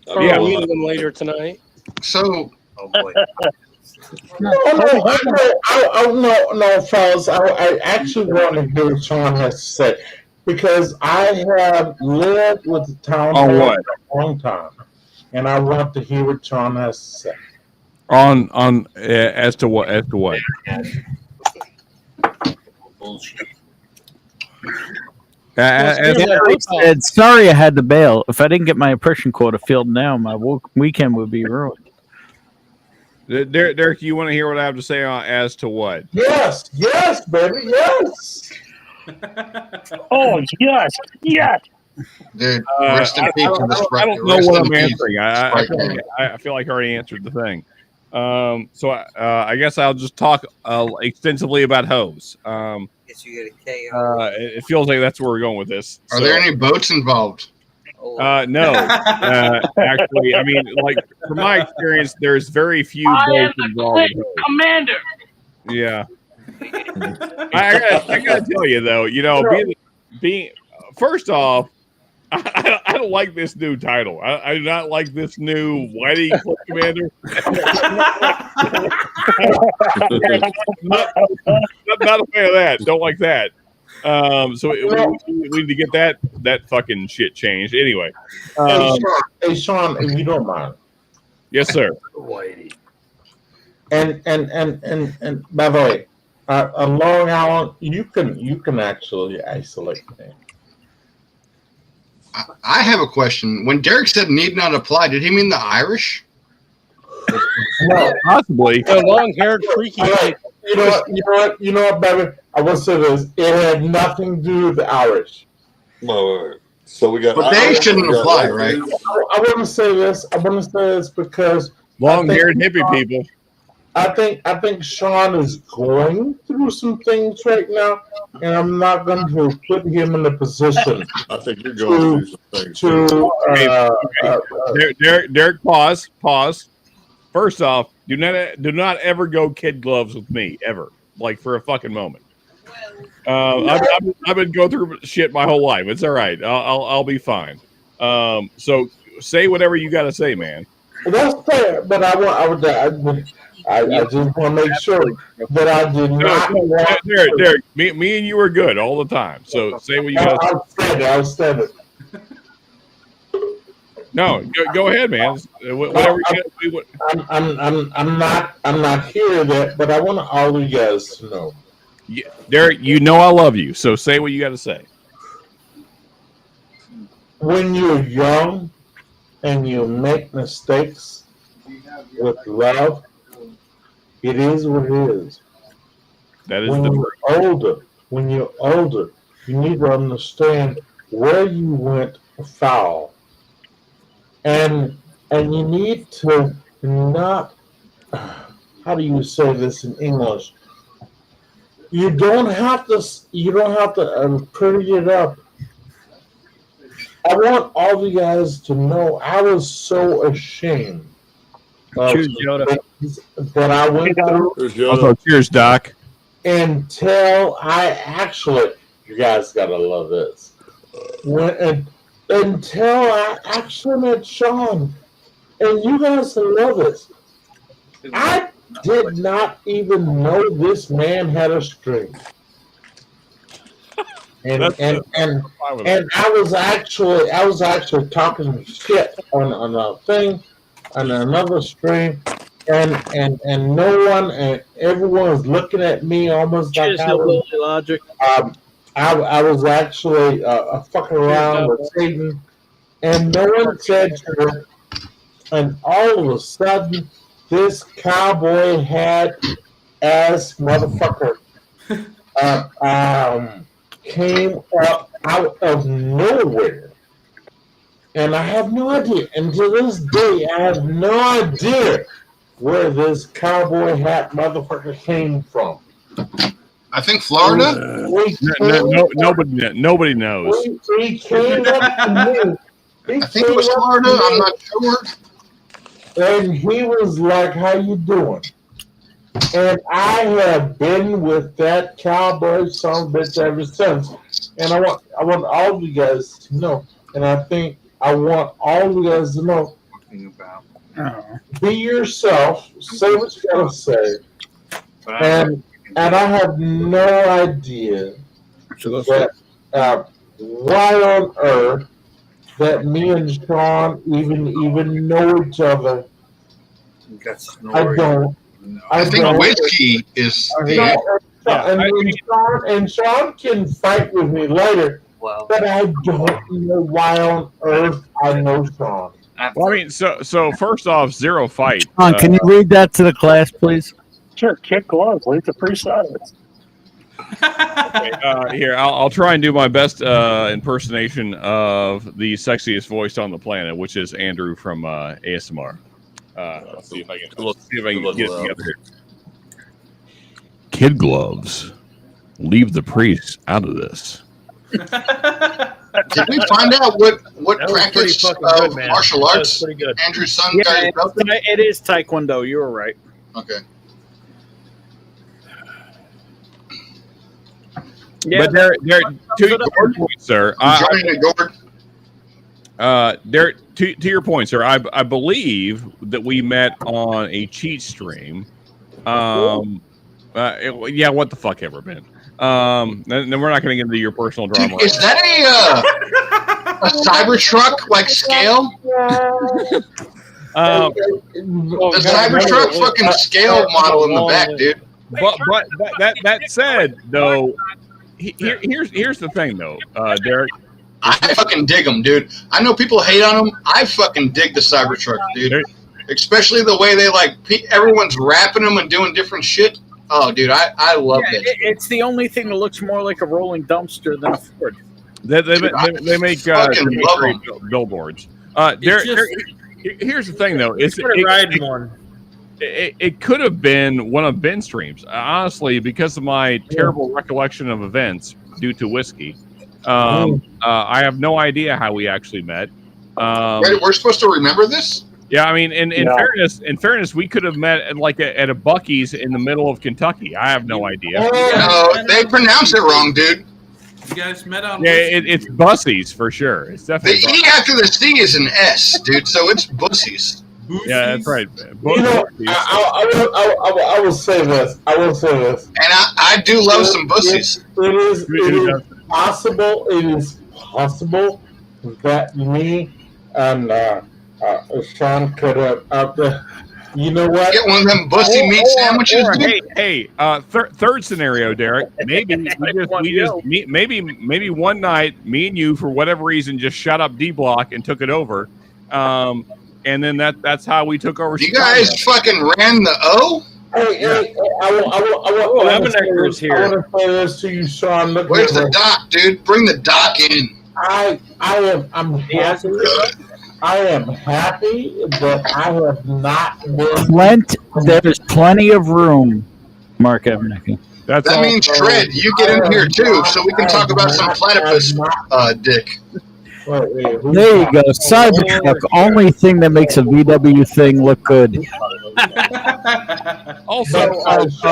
we'll meet them later tonight. So, No, fellas. I actually want to hear what Sean has to say because I have lived with the town hall for a long time, and I want to hear what Sean has to say. On as to what? Bullshit. Said, sorry I had to bail. If I didn't get my impression quota filled now, my weekend would be ruined. Derek, you want to hear what I have to say as to what? Yes, baby, yes. Oh, yes. Dude, rest in peace to the Sprite. I don't know what I'm answering. I feel like I already answered the thing. So I guess I'll just talk extensively about hoes. It feels like that's where we're going with this. Are there any boats involved? No. Actually, I mean, like from my experience, there's very few boats involved. Commander. Yeah. I gotta tell you though, being first off, I don't like this new title. I do not like this new Whitey Clip Commander. not a fan of that. Don't like that. So we need to get that fucking shit changed. Anyway. Hey, Sean, if you don't mind. Yes, sir. Whitey. And by the way, a Long Island, you can actually isolate me. I have a question. When Derek said "need not apply," did he mean the Irish? No, possibly. The long-haired freaky. You know what, baby? I will say this: it had nothing to do with the Irish. So we got. But they shouldn't apply, right? I want to say this. Because long-haired hippie people. I think Sean is going through some things right now, and I'm not going to put him in a position. I think you're going through some things. Derek, pause. First off, do not ever go kid gloves with me ever, like for a fucking moment. I've been going through shit my whole life. It's all right. I'll be fine. So say whatever you got to say, man. That's fair, but I just want to make sure that I did not. Derek, me and you are good all the time. So say what you got to say. Outstanding. No, go ahead, man. Whatever you got. I'm not hearing that, but I want all of you guys to know. Derek, you know I love you, so say what you got to say. When you're young and you make mistakes with love, it is what it is. That is when you're older, you need to understand where you went foul. And you need to not, how do you say this in English? You don't have to pretty it up. I want all you guys to know I was so ashamed of things that I went through. Also, cheers, Doc. Until I actually, you guys gotta love this. Until I actually met Sean, and you guys love this. I did not even know this man had a stream. And I was actually talking shit on a thing, on another stream, and no one, and everyone was looking at me almost like I was logic. I was actually fucking around with Satan, and no one said to her. And all of a sudden, this cowboy hat ass motherfucker came up out of nowhere. And I have no idea. And to this day, I have no idea where this cowboy hat motherfucker came from. I think Florida. Nobody knows. He came up to me. I think it was Florida. I'm not sure. And he was like, "How you doing?" And I have been with that cowboy son of a bitch ever since. And I want all of you guys to know. And I think I want all of you guys to know. Be yourself. Say what you gotta say. And I have no idea that why on earth that me and Sean even know each other. I don't. I think whiskey is the and Sean can fight with me later, but I don't know why on earth I know Sean. Well, I mean, so first off, zero fight. Can you read that to the class, please? Sure, kick gloves, lead to free silence. Okay, here, I'll try and do my best impersonation of the sexiest voice on the planet, which is Andrew from ASMR. Let's see if I can get it together here. Kid gloves. Leave the priest out of this. Did we find out what practice of martial arts Andrew's son got his belt in? It is Taekwondo. You were right. Okay. Yeah, but there, to your point, sir. To your point, sir. I believe that we met on a cheat stream. Yeah, what the fuck ever, man. Then we're not going to get into your personal drama. Dude, is that a Cybertruck like scale? The Cybertruck fucking scale model in the back, dude. But that said, though, here's the thing, though, Derek. I fucking dig them, dude. I know people hate on them. I fucking dig the Cybertruck, dude. Especially the way they everyone's wrapping them and doing different shit. Oh, dude, I love it. It's the only thing that looks more like a rolling dumpster than a Ford. They make billboards. Derek, here's the thing, though. It could have been one of Ben's streams. Honestly, because of my terrible recollection of events due to whiskey, I have no idea how we actually met. We're supposed to remember this? Yeah, I mean, in fairness, we could have met at a Buc-ee's in the middle of Kentucky. I have no idea. No, they pronounce it wrong, dude. You guys met on. Yeah, it's Bussies for sure. It's definitely. The E after the C is an S, dude. So it's Bussies. Yeah, that's right. You know, I will say this. I will say this. And I do love some bussies. It is possible. It is possible that me and Sean could have. You know what? Get one of them bussy meat sandwiches. Third scenario, Derek. Maybe maybe one night, me and you, for whatever reason, just shut up D Block and took it over. And then that's how we took over. You guys fucking ran the O? Hey, I want to say this to you, Sean. Where's the doc, dude? Bring the doc in. I'm happy. I am happy that I have not been. There's plenty of room, Mark Evernicky. That means Shred, you get in here too, so we can talk about some platypus dick. There you go, Cybertruck. Only thing that makes a VW thing look good. Also, I was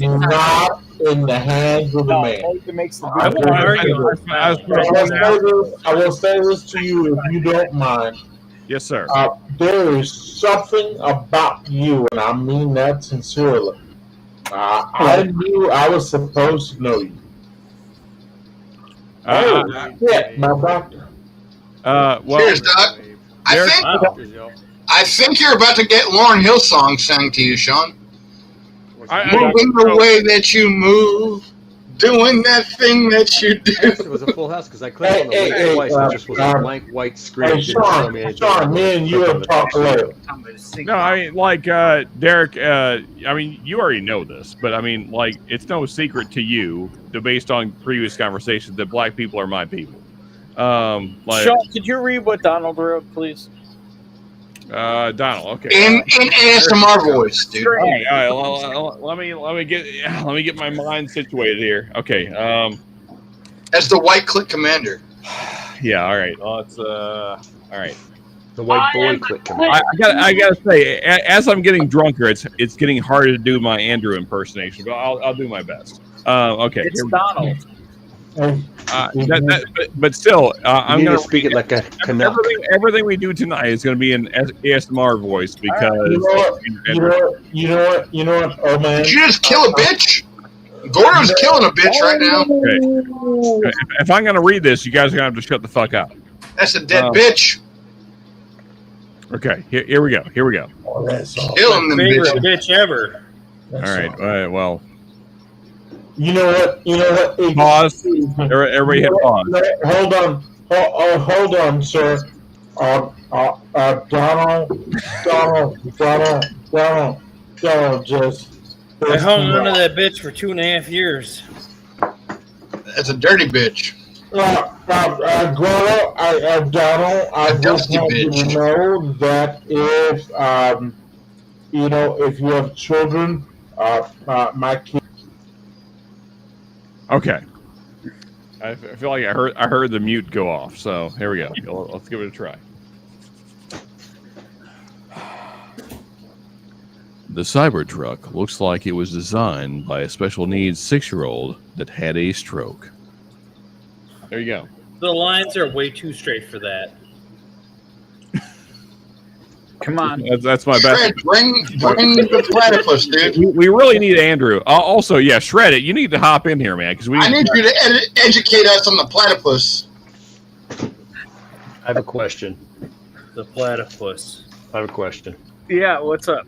not in the hands of the man. I will say this to you, if you don't mind. Yes, sir. There is something about you, and I mean that sincerely. I knew I was supposed to know you. My doctor. Cheers, Doc. I think you're about to get Lauryn Hill song sang to you, Sean. Moving the way that you move, doing that thing that you do. It was a full house because I clicked on the link twice. It just was a blank white screen. Sean, me and you have talked later. No, I mean, like, Derek, I mean, you already know this, but I mean, like, it's no secret to you, based on previous conversations, that black people are my people. Sean, could you read what Donald wrote, please? Donald, okay. In ASMR voice, dude. All right, let me get my mind situated here. Okay. As the white click commander. Yeah. All right. Well, it's all right. The white boy click commander. I gotta say, as I'm getting drunker, it's getting harder to do my Andrew impersonation, but I'll do my best. Okay. It's Donald. But still, I'm going to speak it like a Canuck. Everything we do tonight is going to be in ASMR voice because you know what, oh man. Did you just kill a bitch? Gordo's killing a bitch right now. Okay. If I'm going to read this, you guys are going to have to shut the fuck up. That's a dead bitch. Okay, here we go. Killing them favorite bitch ever. All right. Well. You know what? Pause. Everybody hit pause. Hold on, sir. Donald just. I hung on to that bitch for 2.5 years. That's a dirty bitch. Donald, I just want you to know that if you have children, my kids. Okay. I feel like I heard the mute go off. So here we go. Let's give it a try. The Cybertruck looks like it was designed by a special needs 6-year-old that had a stroke. There you go. The lines are way too straight for that. Come on. That's my best. Bring the platypus, dude. We really need Andrew. Also, yeah, Shred It. You need to hop in here, man. Because I need you to educate us on the platypus. I have a question. The platypus. I have a question. Yeah, what's up?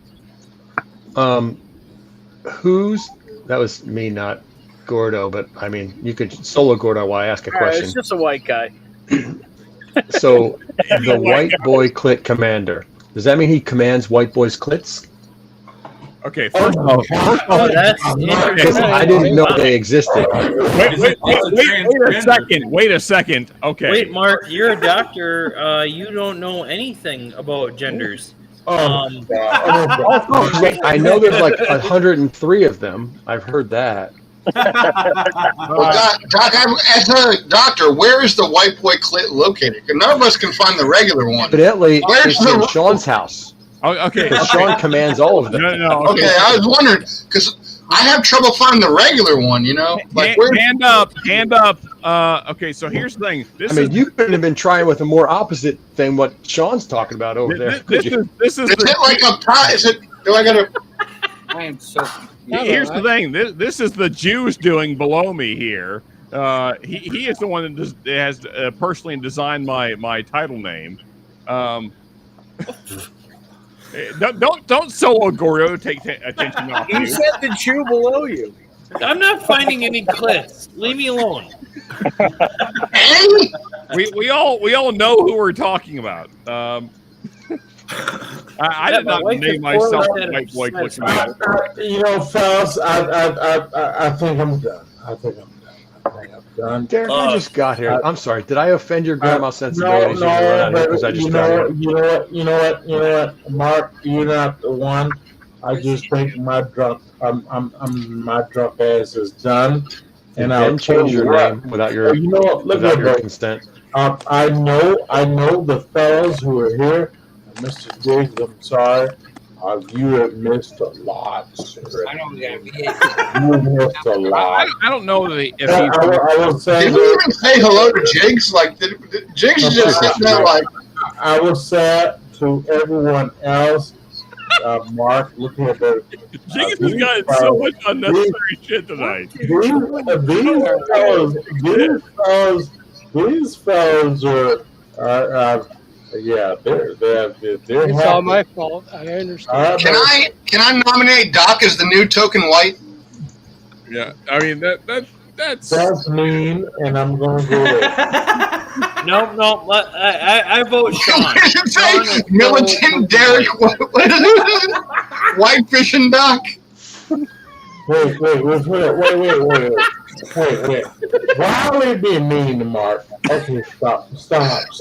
That was me, not Gordo, but I mean, you could solo Gordo while I ask a question. It's just a white guy. So, the white boy clit commander. Does that mean he commands white boys' clits? Okay, first of all, that's because I didn't know they existed. Wait a second. Okay. Wait, Mark, you're a doctor. You don't know anything about genders. I know there's like 103 of them. I've heard that. Well, Doc, as a doctor, where is the white boy clit located? Because none of us can find the regular one. Evidently, it's in Sean's house. Okay. Sean commands all of them. No. Okay, I was wondering because I have trouble finding the regular one. You know, like hand up. Okay, so here's the thing. You couldn't have been trying with a more opposite thing what Sean's talking about over there. This is it like a pie? Is it? Do I gotta? I am so. Here's the thing. This is the Jews doing below me here. He is the one that has personally designed my title name. Don't solo Gordo take attention off you. You said the Jew below you. I'm not finding any clips. Leave me alone. we all know who we're talking about. I did not name myself White Boy Click Commander. You know, fellas, I think I'm done. Derek, I just got here. I'm sorry. Did I offend your grandma's sensibilities? No, you know what, Mark, you're not the one. I just think my drunk ass is done, and I'll change your name without your consent. I know the fellas who are here. Mr. Diggs, I'm sorry. You have missed a lot, sir. I don't get it. You missed a lot. I don't know if he. Did you even say hello to Jigs? Like, Jigs is just sitting there like. I will say to everyone else, Mark, looking at the. Jigs has gotten so much unnecessary shit tonight. These fellas are yeah, they're It's all my fault. I understand. Can I nominate Doc as the new token white? Yeah, I mean that's mean, and I'm going to go with No. I vote Sean. Militant Derek, white fishing Doc. Wait. Why are we being mean to Mark? Okay, stop.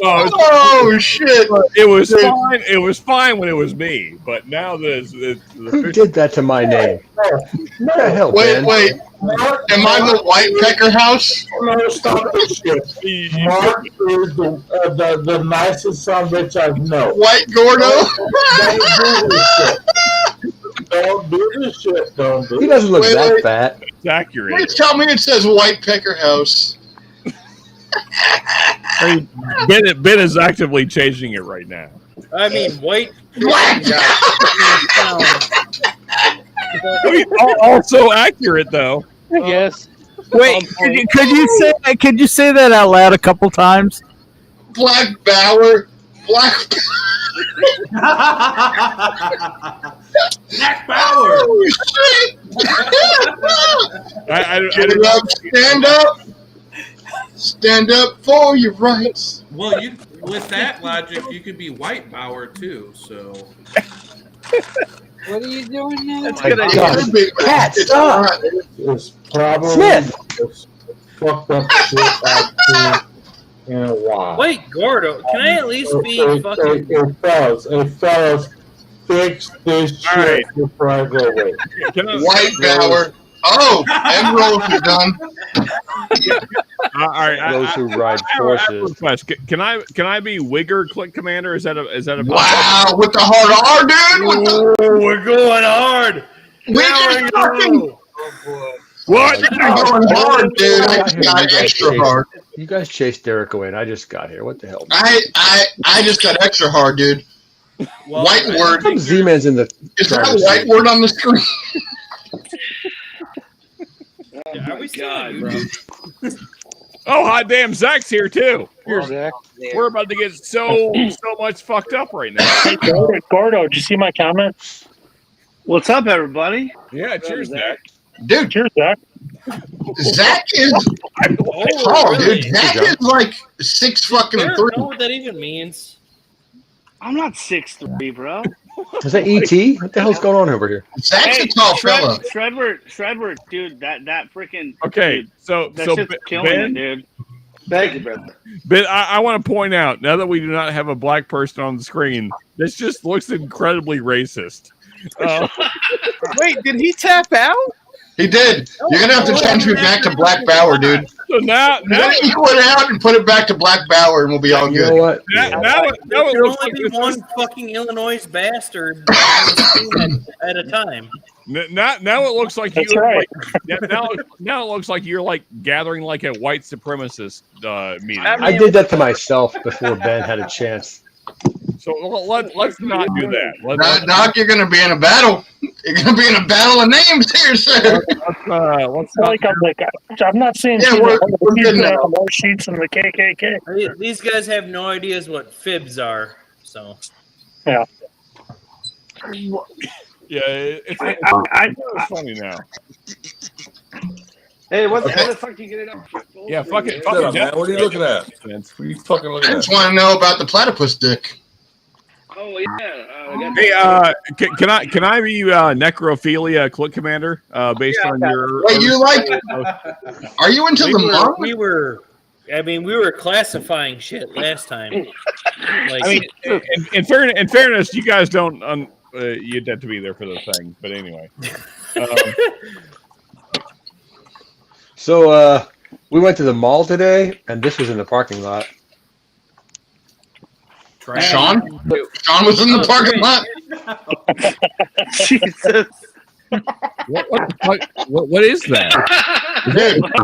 Oh shit! It was fine. It was fine when it was me, but now the Who did that to my name? What the hell, Wait. man? Am I the White Pecker House? No, stop this shit. Mark is the nicest son of a bitch I know. White Gordo. Don't do this shit. Don't do He doesn't look that fat. It's accurate. Please tell me it says White Pecker House. I mean, Ben is actively changing it right now. I mean, white. Also accurate though. Yes. Wait, could you say that out loud a couple times? Black Bauer. Black Power. Oh, shit. Get it up. Stand up for your rights. Well, with that logic, you could be White Bauer too. So. What are you doing now? That's good idea. Cat, stop! It's probably Smith. Fucked up shit I've seen in a while. Wait, Gordo, can I at least be fucking... Hey, fellas, fix this shit before I go away. White Bauer. Oh, end rolls are done. All right, those who ride horses. Can I be Wigger Click Commander? Is that a wow with the hard R, dude? Ooh, we're going hard. Wigger fucking. Oh boy. What? You're going hard, dude. I just got extra hard. You guys chased Derek away, and I just got here. What the hell? I just got extra hard, dude. Well, white word. Z-Man's in the. Is that a white word on the screen? Are we still bro? Oh, hot damn, Zach's here too. Here's Zach. We're about to get so much fucked up right now. Hey, Gordo, did you see my comment? What's up, everybody? Yeah, cheers, Zach. Dude, cheers, Zach. Zach is dude. Zach is like 6'3". I don't know what that even means. I'm not 6'3", bro. Is that E.T.? What the hell's going on over here? Zach's a tall fella. Shredward, dude, that freaking. Okay, dude, so shit's killing Ben, it, dude. Thank you, brother. Ben, I want to point out now that we do not have a black person on the screen, this just looks incredibly racist. Wait, did he tap out? He did. You're gonna have to change me back to Black Bauer, dude. So now equal it out and put it back to Black Bauer, and we'll be all good. You know what? There can only be one fucking Illinois bastard on the screen at a time. Now it looks like That's you. right. Now it looks like you're like gathering like a white supremacist meeting. I did that to myself before Ben had a chance. So let's not do that. Doc, you're going to be in a battle. You're going to be in a battle of names here, sir. I'm not seeing we're good now. more sheets than the KKK. These guys have no ideas what fibs are. So yeah. Yeah, it's funny now. Hey, what the fuck do you get it up? Yeah, fucking. Shut up, man. What are you looking at? What are you fucking looking I at? just want to know about the platypus dick. Oh yeah. Hey, can I be necrophilia click commander based on your? Wait, you like? Are you into the monk? We were classifying shit last time. Like, I mean, in fairness, you guys don't. You'd have to be there for the thing, but anyway. So we went to the mall today, and this was in the parking lot. Sean was in the parking lot. Jesus. What is that?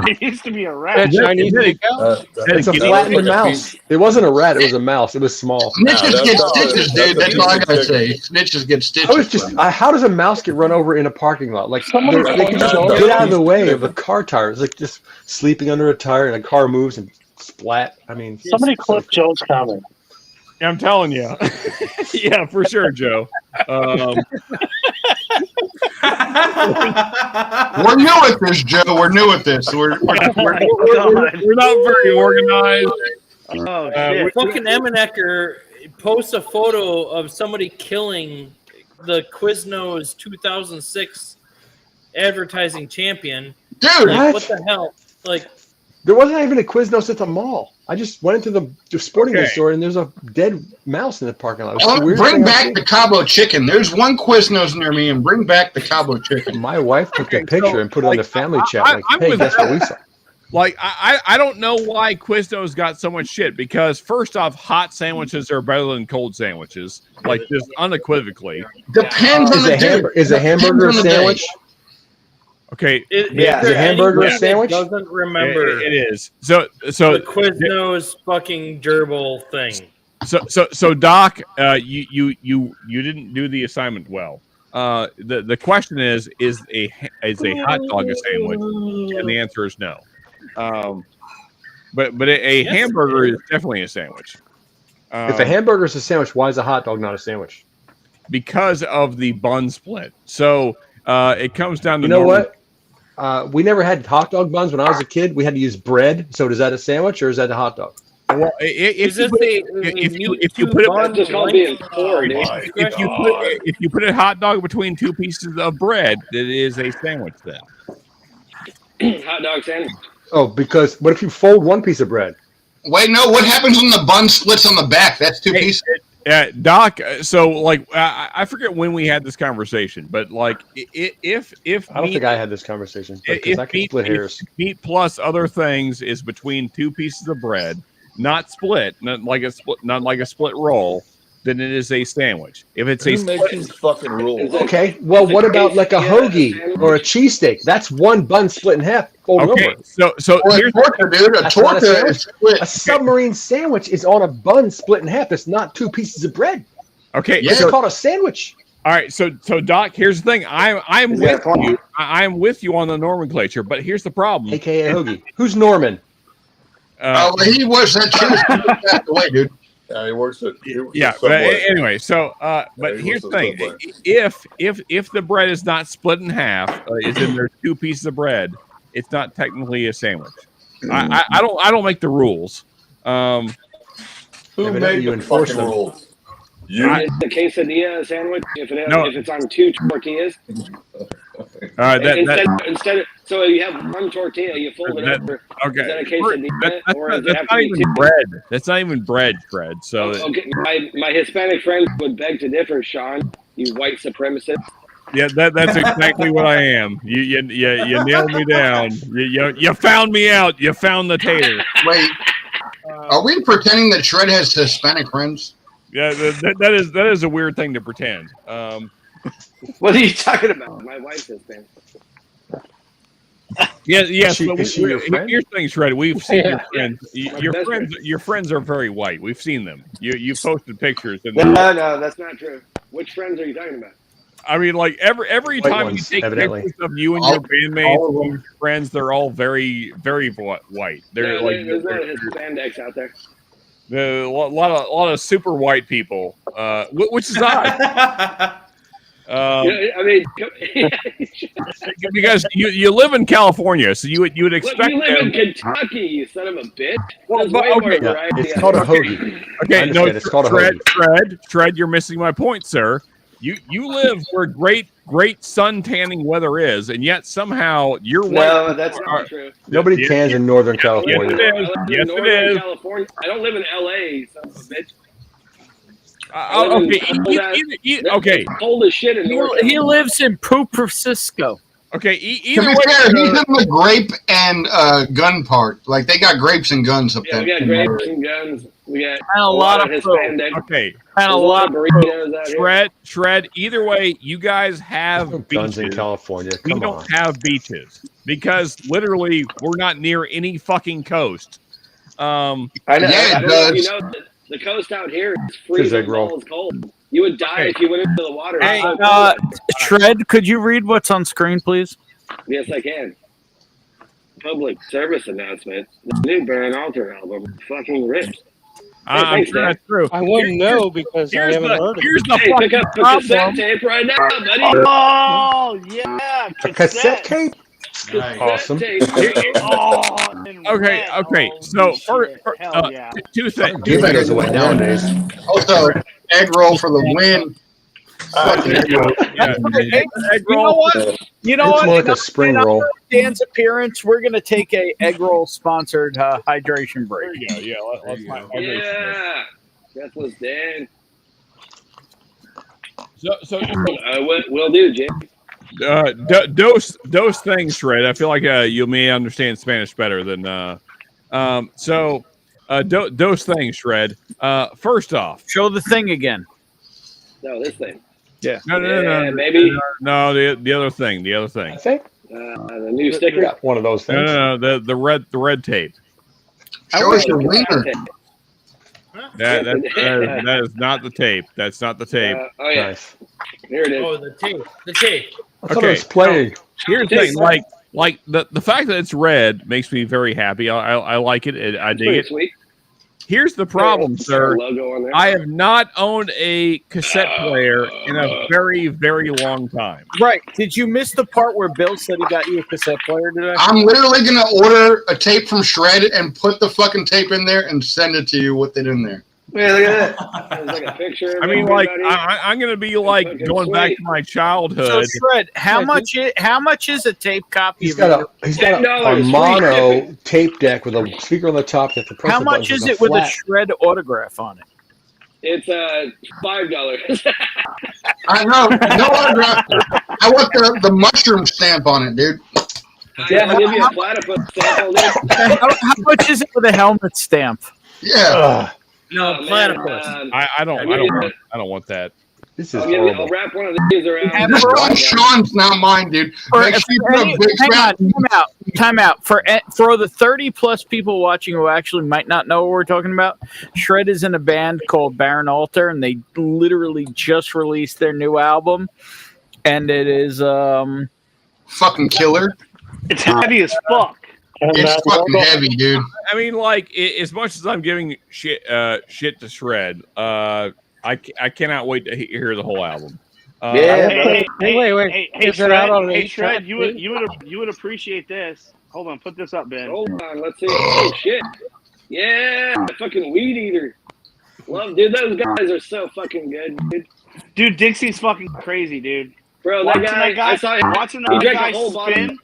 It used to be a rat. It's a flattened mouse. It wasn't a rat. It was a mouse. It was small. Snitches get stitches, dude. That's all I gotta say. Snitches get stitches. I was just, how does a mouse get run over in a parking lot? Like they can just get out of the way of a car tire. It's like just sleeping under a tire, and a car moves and splat. I mean, somebody clip Joe's comment. I'm telling you. Yeah, for sure, Joe. We're new at this, Joe. We're new at this. We're not very organized. Oh, shit. Fucking Eminecker posts a photo of somebody killing the Quiznos 2006 advertising champion. Dude, like, what the hell? Like, there wasn't even a Quiznos at the mall. I just went into the sporting goods store, and there's a dead mouse in the parking lot. Bring back the Cabo chicken. There's one Quiznos near me, and bring back the Cabo chicken. My wife took a picture and put it on the family chat. Like, hey, guess what we saw? Like, I don't know why Quiznos got so much shit, because first off, hot sandwiches are better than cold sandwiches, like just unequivocally. Depends on the day. Is a hamburger a sandwich? Okay. Is a hamburger a sandwich? Doesn't remember. It is. So the Quiznos fucking gerbil thing. So Doc, you didn't do the assignment well. The question is a hot dog a sandwich? And the answer is no. But a hamburger is definitely a sandwich. If a hamburger is a sandwich, why is a hot dog not a sandwich? Because of the bun split. So it comes down to what? We never had hot dog buns when I was a kid. We had to use bread. So is that a sandwich or is that a hot dog? Well, if you put a hot dog between two pieces of bread, it is a sandwich then. Hot dog sandwich. Oh, because what if you fold one piece of bread? Wait, no. What happens when the bun splits on the back? That's two pieces. Doc, so like I forget when we had this conversation, but like if I don't think I had this conversation, because I can split hairs. Meat plus other things is between two pieces of bread, not split, not like a split roll, then it is a sandwich. If it's Who makes these fucking rules? Okay, well, what about like a hoagie or a cheesesteak? That's one bun split in half. Okay, so here's torta, dude. A torta is split. A submarine sandwich is on a bun split in half. It's not two pieces of bread. Okay, it's called a sandwich. All right, so Doc, here's the thing. I'm with you. I'm with you on the nomenclature, but here's the problem. AKA hoagie. Who's Norman? He was that passed away, dude. Yeah, he works at. But anyway, so but here's the thing: if the bread is not split in half, is in there two pieces of bread, it's not technically a sandwich. I don't make the rules. Who made you enforce the rules? You. Is the quesadilla a sandwich if it's on two tortillas? Instead of, so you have one tortilla, you fold it over. Okay. Is that a quesadilla? That's not even bread. That's not even bread, Fred. So okay, my Hispanic friends would beg to differ, Sean. You white supremacist. Yeah, that's exactly what I am. You nailed me down. You found me out. You found the tater. Wait, are we pretending that Shred has Hispanic friends? Yeah, that is a weird thing to pretend. What are you talking about? My wife says things. Yes, Is but she your friend? here's the thing, Shred. We've seen your friends. My Your best friends, your friends are very white. We've seen them. You posted pictures. And No, that's not true. Which friends are you talking about? I mean, like every White time ones, you take evidently. pictures of you and your bandmates, and your friends, they're all very, very white. They're No, like there's a lot of Hispanics out there. a lot of super white people, which is odd. I mean, because you live in California, so you would expect. Look, you live in them- Kentucky, you son of a bitch. Well, There's but- way more okay. variety It's out called a there. hoagie. Okay, I no, understand. It's called a hoagie. Shred, you're missing my point, sir. You live where great sun tanning weather is, and yet somehow you're white. No, that's not true. Nobody tans in Northern Yes, California. it is. I live Yes, in it Northern is. California. I don't live in LA, son of a bitch. Okay. Cold as shit in North He lives in Francisco. Okay, To either be way, fair, he's in the grape and gun part. Like they got grapes and guns up Yeah, there. we got grapes and guns. We got And a lot of Hispanic. okay. And There's a lot of burritos out here. Shred. Either way, you guys have Guns in beaches. California. We Come don't on. have beaches because literally we're not near any fucking coast. I know. Yeah, I it don't know if does. you know, the coast out here is Egg freezing roll. balls cold. You would die if you went into the water. Hey, It's so cold. Shred, could you read what's on screen, please? Yes, I can. Public service announcement. The new Baron Alter album fucking rips. I'm thanks, sure Dan. that's true. I wouldn't know because I haven't heard of Here's it. the Hey, pick fucking up a cassette problem. tape right now, buddy. Oh yeah, A cassette tape? Nice. Awesome. Tape. Okay. So two things. Give those away nowadays. Also, egg roll for the win. Egg You know roll. what? You know It's what? more like a spring roll. Dan's appearance, we're gonna take a egg roll sponsored hydration break. Yeah. Let's not. Yeah. That was Dan. So Will do, Jim. those things, Shred. I feel like you may understand Spanish better than those things, Shred. First off, show the thing again. No, this thing. Yeah. No, maybe. No, the other thing. I think the new sticker. yeah, one of those things. No, the red tape. Show us your wiener. That is not the tape. That's not the tape. Oh yeah. Nice. Here it is. Oh, the tape. The tape. I thought it was playing. Here's the thing, like the fact that it's red makes me very happy. I like it. I dig it. Sweet. Here's the problem, sir. Logo on there. I have not owned a cassette player in a very, very long time. Right. Did you miss the part where Bill said he got you a cassette player today? I'm literally gonna order a tape from Shred and put the fucking tape in there and send it to you with it in there. Yeah, look at that. There's like a picture. I mean, like I'm gonna be like fucking going back sweet. to my So childhood. Shred, how much is a tape copy? He's of got it? a mono tape deck with a speaker on the top. That the press How the much buttons is with it with a flat- Shred autograph on it? It's $5. I know, no autograph. I want the mushroom stamp on it, dude. Yeah, I'll give you a platypus sample. Dude. How much is it with a helmet stamp? Yeah. No, platypus. I don't want that. This is I'll wrap one of these around. This one's Sean's, not mine, dude. Make sure you put a big fat. Time out. For the 30 plus people watching who actually might not know what we're talking about, Shred is in a band called Baron Alter, and they literally just released their new album, and it is fucking killer. It's heavy as fuck. It's fucking heavy, dude. I mean, like as much as I'm giving shit to Shred, I cannot wait to hear the whole album. Wait. Hey, Is it out on Shred, Shred, you would appreciate this. Hold on, put this up, Ben. Hold on, let's see. Oh shit! Yeah, fucking weed eater. Love, dude. Those guys are so fucking good, dude. Dude, Dixie's fucking crazy, dude. Bro, Watching that guy. I saw him. watching He that drank guy a whole bottle.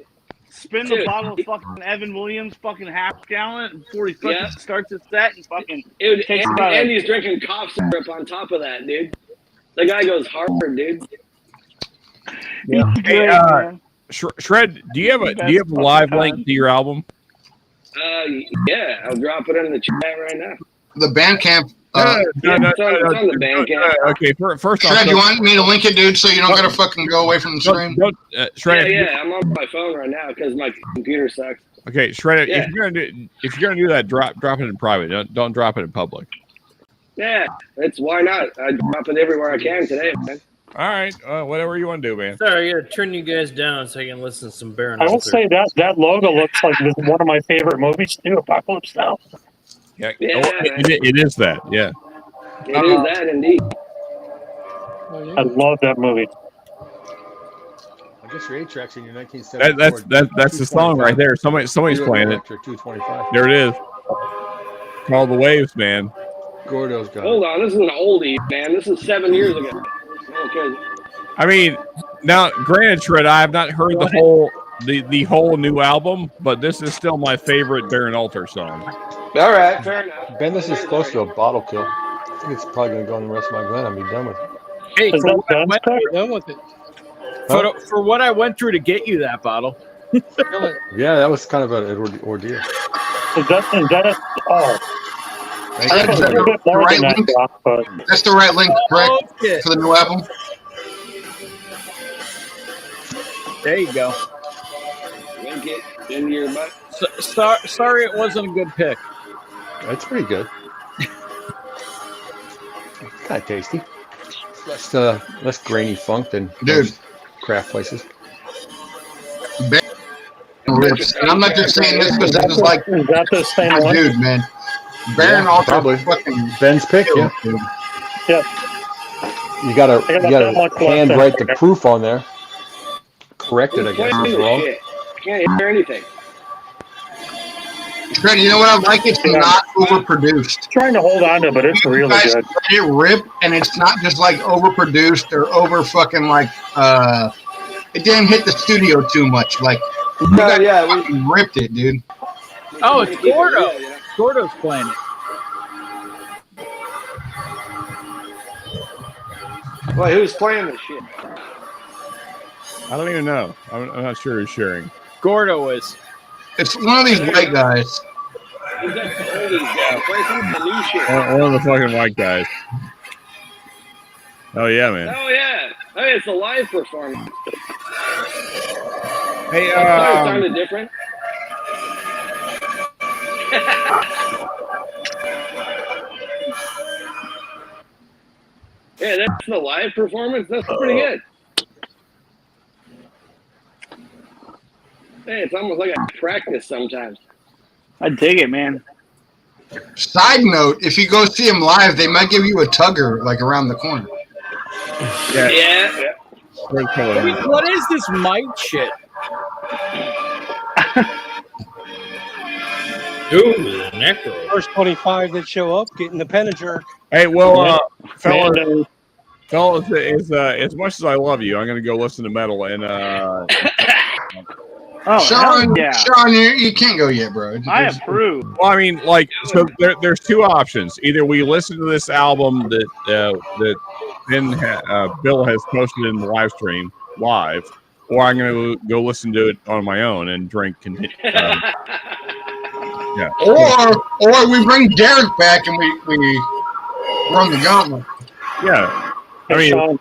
spin the Dude. bottle of fucking Evan Williams fucking half gallon before he fucking Yeah. starts his set and fucking Dude, takes about and he's drinking cough syrup on top of that, dude. The guy goes hard, dude. Yeah. He's great, man. Shred, do you have a live link to your album? Yeah, I'll drop it in the chat right now. The Bandcamp Uh, Okay, first off, Shred, you want me to link it, dude, so you don't gotta fucking go away from the stream? Shred, Yeah, I'm on my phone right now because my computer sucks. Okay, Shred, Yeah. if you're gonna do that, drop it in private. Don't drop it in public. Yeah, why not? I drop it everywhere I can today, man. All right, whatever you want to do, man. Sorry, I gotta turn you guys down so I can listen to some Baron. I will say that logo looks like this is one of my favorite movies too, Apocalypse Now. Yeah, it is that. Yeah. It is that indeed. I love that movie. I guess your 8-track's in your 1974. That's the song right there. Somebody's playing it. 225. There it is. Call the waves, man. Gordo's got Hold on, this is an oldie, man. This is 7 years ago. Okay. I mean, now, granted, Shred, I have not heard the whole new album, but this is still my favorite Baron Alter song. All right, fair enough. Ben, this is close to a bottle kill. I think it's probably going to go in the rest of my Glen and be done with it. Hey, Is for that what, I Ben's went, pick? Done with it. for what I went through to get you that bottle. Yeah, that was kind of an ordeal. Is that a, oh. I have a little bit more than that, Doc, but That's the right link, correct? Okay. For the new album? There you go. Link it in your butt. Sorry it wasn't a good pick. That's pretty good. Kind of tasty. Less grainy funk than most craft places. Rips. And I'm not just saying this because this is like is that the same my one? dude, man. Baron Yeah, Alter probably. fucking Ben's pick, yeah. Yep. You gotta I got that much left handwrite in the there. proof on there. Correct it, I guess. Playing It's this wrong. shit. I can't hear anything. Shred, you know what I like? It's not overproduced. Trying to hold on to it, but it's You really guys good. let it rip, and it's not just like overproduced or over fucking like it didn't hit the studio too much. Like you guys fucking ripped it, dude. Oh, it's Gordo. Gordo's playing it. Boy, who's playing this shit? I don't even know. I'm not sure who's sharing. Gordo is. It's one of these white guys. Who's that the oldies guy? Play some of the new shit. One of the fucking white guys. Oh yeah, man. Oh yeah. Hey, it's a live performance. Hey, It sounded different. Yeah, that's the live performance. That's pretty good. Hey, it's almost like I practice sometimes. I dig it, man. Side note: if you go see him live, they might give you a tugger like around the corner. Yeah. What is this mic shit? Ooh, necro. First 25 that show up getting the penna jerk. Hey, well, fellas, as much as I love you, I'm gonna go listen to metal and Sean, yeah. Sean, you can't go yet, bro. I approve. Well, I mean, like, so there's two options. Either we listen to this album that Bill has posted in the live stream live, or I'm going to go listen to it on my own and drink. Yeah. Or we bring Derek back and we run the gauntlet. Yeah. I mean.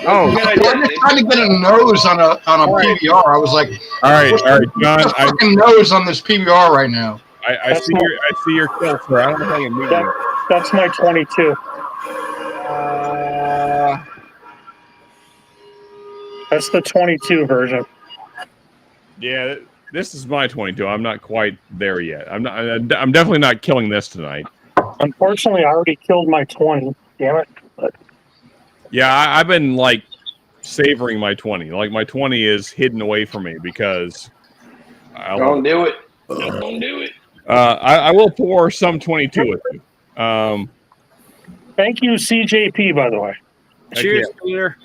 Oh, I just tried to get a nose on a PBR. I was like, all right, John. What's fucking nose on this PBR right now? I see your kill, sir. I don't know if I can move you. That's my 22. That's the 22 version. Yeah, this is my 22. I'm not quite there yet. I'm definitely not killing this tonight. Unfortunately, I already killed my 20. Damn it. But yeah, I've been like savoring my 20. Like my 20 is hidden away from me because Don't do it. Don't do it. I will pour some 22 with you. thank you, CJP, by the way. Cheers, Peter.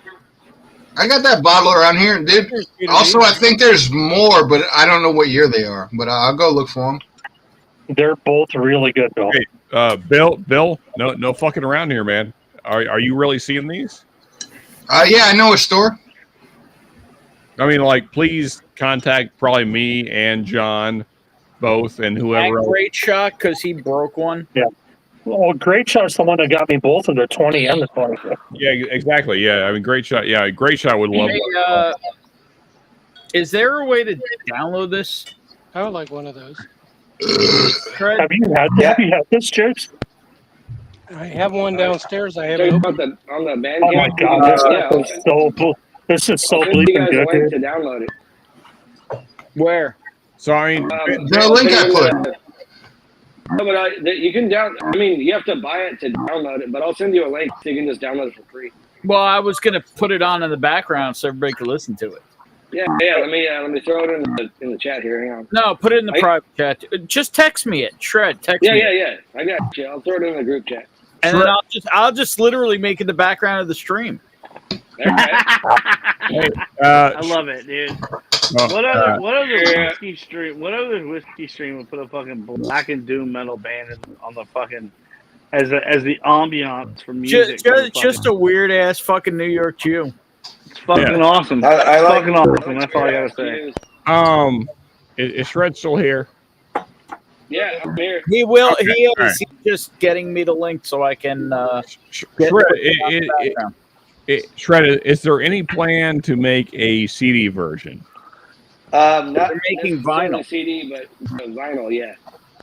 I got that bottle around here, dude. Also, I think there's more, but I don't know what year they are. But I'll go look for them. They're both really good, Bill. Hey, Bill, no fucking around here, man. Are you really seeing these? Yeah, I know a store. I mean, like, please contact probably me and John, both, and whoever else. Great Shot because he broke one. Yeah. Well, Great Shot's the one that got me both of the 20 and the 20. Yeah, exactly. Yeah, I mean, Great Shot. Yeah, Great Shot would love. Hey, is there a way to download this? I would like one of those. Have you had this, James? I have one downstairs. I Talking haven't about opened. on the band. Oh my god, this is so I'll send bleak you and guys a good. link to download it. Where? So I mean, The link I put. No, but you can down. I mean, you have to buy it to download it, but I'll send you a link so you can just download it for free. Well, I was gonna put it on in the background so everybody could listen to it. Yeah. Let me throw it in the chat here. Hang on. No, put it in the private chat. Just text me it. Shred. Text me. Yeah. I got you. I'll throw it in the group chat. And then I'll just literally make it the background of the stream. I love it, dude. What other whiskey stream? What other whiskey stream would put a fucking black and doom metal band on the fucking as the ambiance for music? Just a weird ass fucking New York Jew. It's fucking awesome. I like fucking awesome. That's all I gotta say. Is Shred still here? Yeah, I'm here. He will. Okay, He is. all right. He's just getting me the link so I can. Get Shred, is there any plan to make a CD version? Not They're making vinyl. CD, but vinyl. Yeah.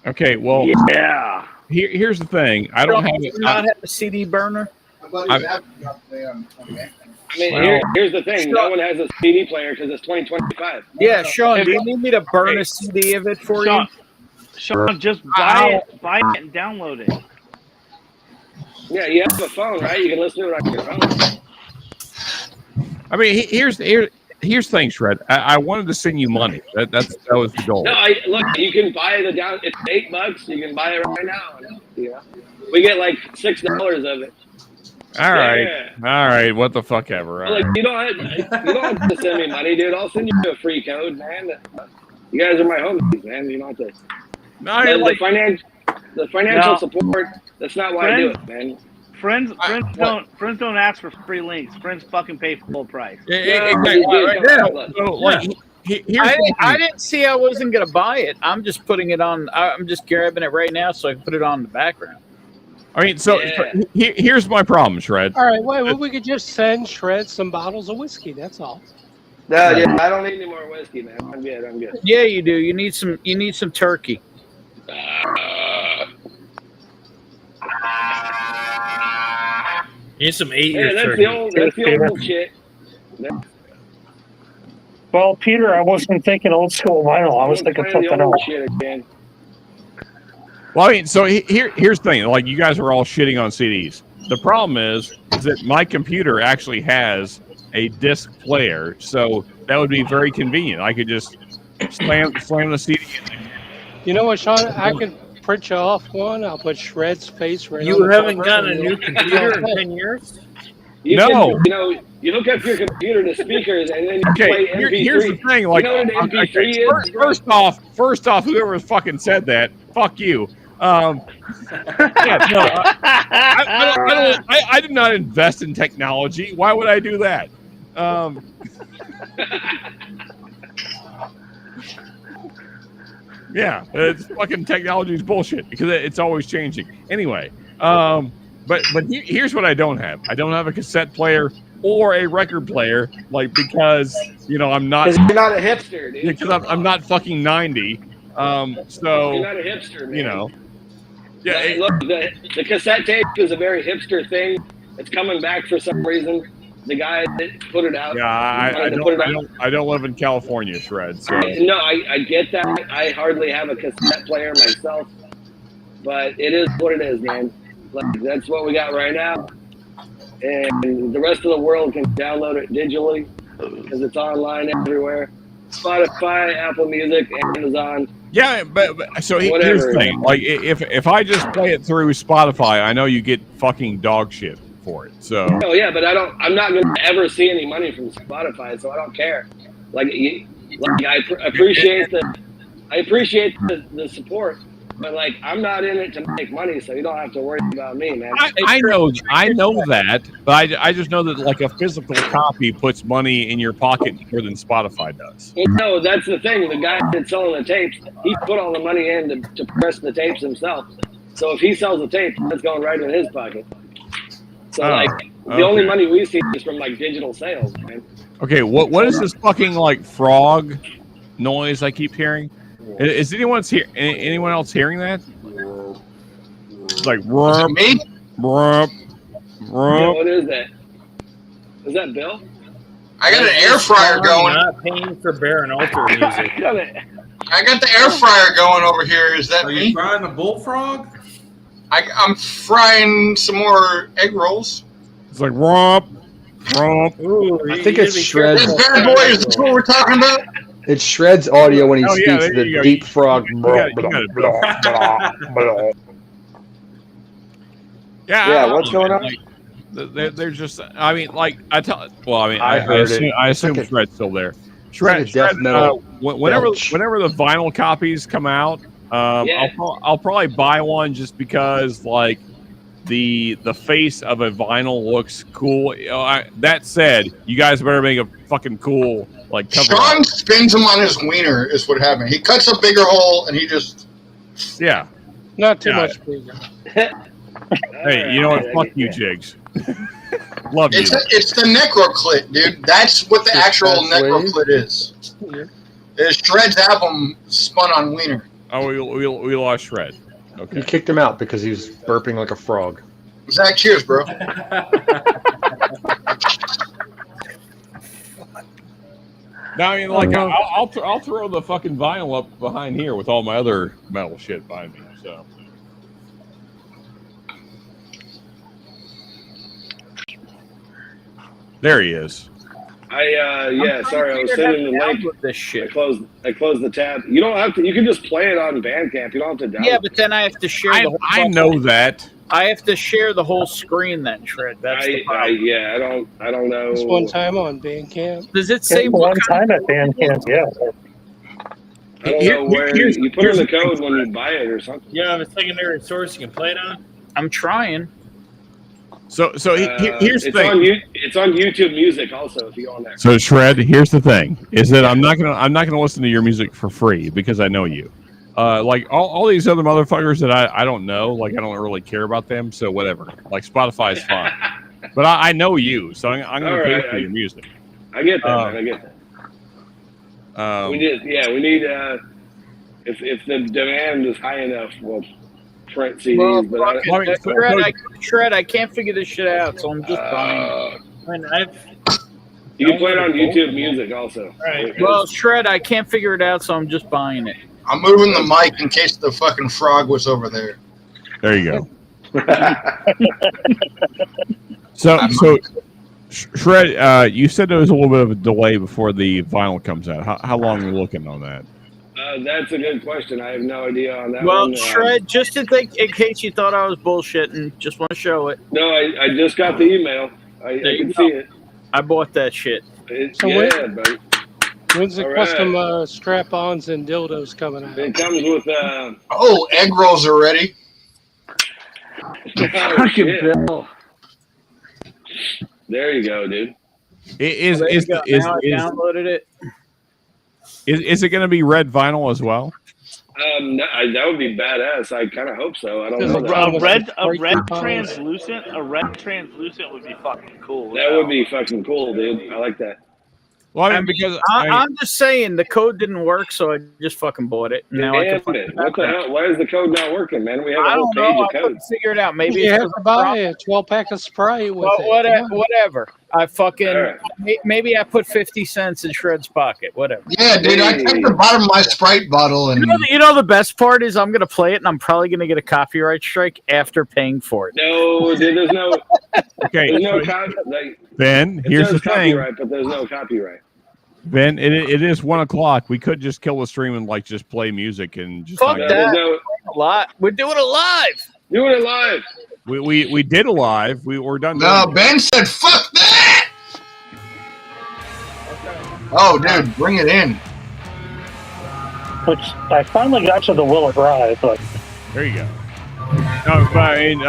Okay, well, yeah. Here's the thing. I don't have. Not have a CD burner. I mean, here's the thing. No one has a CD player because it's 2025. Yeah, Sean, do you need me to burn a CD of it for you? Sean, just buy it and download it. Yeah, you have a phone, right? You can listen to it on your phone. I mean, here's the thing, Shred. I wanted to send you money. That was the goal. No, look. You can buy the down. It's $8. You can buy it right now. Yeah. We get like $6 of it. All right. Yeah. All right. What the fuck ever. All Like right. you don't have to send me money, dude. I'll send you a free code, man. You guys are my homies, man. You don't have to. No, the financial support. That's not why I do it, man. Friends don't ask for free links. Friends fucking pay full price. Exactly. I didn't see I wasn't gonna buy it. I'm just putting it on. I'm just grabbing it right now so I can put it on the background. I mean, so here's my problem, Shred. All right, well, we could just send Shred some bottles of whiskey. That's all. No, yeah, I don't need any more whiskey, man. I'm good. Yeah, you do. You need some turkey. You need some 8-year That's turkey. the old shit. Well, Peter, I wasn't thinking old school vinyl. I was thinking something else. Shit again. Well, I mean, so here's the thing. Like, you guys are all shitting on CDs. The problem is that my computer actually has a disc player, so that would be very convenient. I could just slam the CD in there. You know what, Sean? I could print you off one. I'll put Shred's face right on You the haven't cover gotten a and new you'll- computer in 10 years? You No. you hook up your computer to speakers and then you Okay, play MP3. here's the thing. Like, you know what an MP3 is? first off, whoever fucking said that, fuck you. Yeah, no, I did not invest in technology. Why would I do that? Yeah, it's fucking technology is bullshit because it's always changing. Anyway, but here's what I don't have. I don't have a cassette player or a record player, like, because I'm not. Because you're not a hipster, dude. Because I'm not fucking 90. So you're not a hipster, man. Yeah. Look, the cassette tape is a very hipster thing. It's coming back for some reason. The guy that put it out. Yeah, I don't live in California, Shred. So. No, I get that. I hardly have a cassette player myself, but it is what it is, man. Like, that's what we got right now, and the rest of the world can download it digitally because it's online everywhere. Spotify, Apple Music, Amazon. Yeah, but so here's Whatever. the thing. Like, if I just play it through Spotify, I know you get fucking dog shit for it. So. Oh yeah, but I'm not going to ever see any money from Spotify, so I don't care. I appreciate the support, But like, I'm not in it to make money, so you don't have to worry about me, man. I know that, but I just know that like a physical copy puts money in your pocket more than Spotify does. Well, no, that's the thing. The guy that's selling the tapes, he put all the money in to press the tapes himself. So if he sells the tape, that's going right in his pocket. So the only money we see is from like digital sales, man. Okay, what is this fucking like frog noise I keep hearing? Is anyone else hearing that? It's like rump, me? Rump, rump. What is that? Is that Bill? I got an air fryer going. Not paying for Bear and Alter music. I got the air fryer going over here. Is that Are me? you frying a bullfrog? I'm frying some more egg rolls. It's like rump, rump. Ooh, I think it's Shred's. This bad boy is this what we're talking about? It's Shred's audio when he Oh, yeah, speaks there to you the go. deep frog. You got it. Yeah, what's going on? Like, they're just. I mean, like I tell. Well, I mean, I heard it. I assume It's like Shred's still there. It's like a death metal whenever belch. the vinyl copies come out, I'll probably buy one just because like the face of a vinyl looks cool. You know, that said, you guys better make a fucking cool like cover. Sean spins him on his wiener is what happened. He cuts a bigger hole and he just Yeah. Not too much bigger. Hey, you know what? Fuck you, Jigs. Love you. It's the necroclit, dude. That's what the actual necroclit is. It's Shred's album spun on wiener. Oh, we lost Shred. Okay. You kicked him out because he was burping like a frog. Zach, cheers, bro. Now, I mean, like, I'll throw the fucking vinyl up behind here with all my other metal shit behind me. So, there he is. Sorry, I was sending the link. This shit. I closed the tab. You don't have to. You can just play it on Bandcamp. You don't have to download. Yeah, but then I have to share the whole. I know that. I have to share the whole screen then, Shred. That's the problem. I don't know. Just one time on Bandcamp. Does it say one time at Bandcamp? Yeah. I don't know where you put in the code when you buy it or something. You have a secondary source you can play it on? I'm trying. So here's the thing. It's on YouTube Music also if you go on there. So Shred, here's the thing: is that I'm not gonna listen to your music for free because I know you. Like all these other motherfuckers that I don't know, like I don't really care about them. So whatever. Like Spotify's fine, but I know you, so I'm gonna pay for your music. I get that, man. I get that. We need if the demand is high enough, we'll print CDs. Shred, I can't figure this shit out, so I'm just buying it. You can play it on YouTube Music also. Right. Well, Shred, I can't figure it out, so I'm just buying it. I'm moving the mic in case the fucking frog was over there. There you go. So Shred, you said there was a little bit of a delay before the vinyl comes out. How long are you looking on that? That's a good question. I have no idea on that. Well, one. Shred, just in case you thought I was bullshitting, just want to show it. No, I just got the email. I can see it. I bought that shit. Buddy. When's the custom strap-ons and dildos coming out? It comes with egg rolls are ready. Fucking Bill. There you go, dude. Is I downloaded it. Is it going to be red vinyl as well? No, that would be badass. I kind of hope so. I don't know. A red translucent would be fucking cool. That would be fucking cool, dude. I like that. Well, I mean, because I'm just saying the code didn't work, so I just fucking bought it. Now I can What the hell? Why is the code not working, man? We have a whole page of I code. couldn't figure it out. Maybe you have to buy a 12-pack of Sprite with it. Whatever. I fucking maybe I put 50 cents in Shred's pocket. Whatever. Yeah, dude. I took the bottom of my Sprite bottle and. You know the best part is I'm gonna play it and I'm probably gonna get a copyright strike after paying for it. No, dude, there's no. Okay. There's no copyright. Ben, here's the thing. Copyright, but there's no copyright. Ben, it is 1 o'clock. We could just kill the stream and like just play music and just. Fuck that. A lot. We're doing it live. Doing it live. We did a live. We're done. No, Ben said fuck that. Oh, dude, bring it in. which I finally got to the Willow Drive, but There you go. No, but I mean,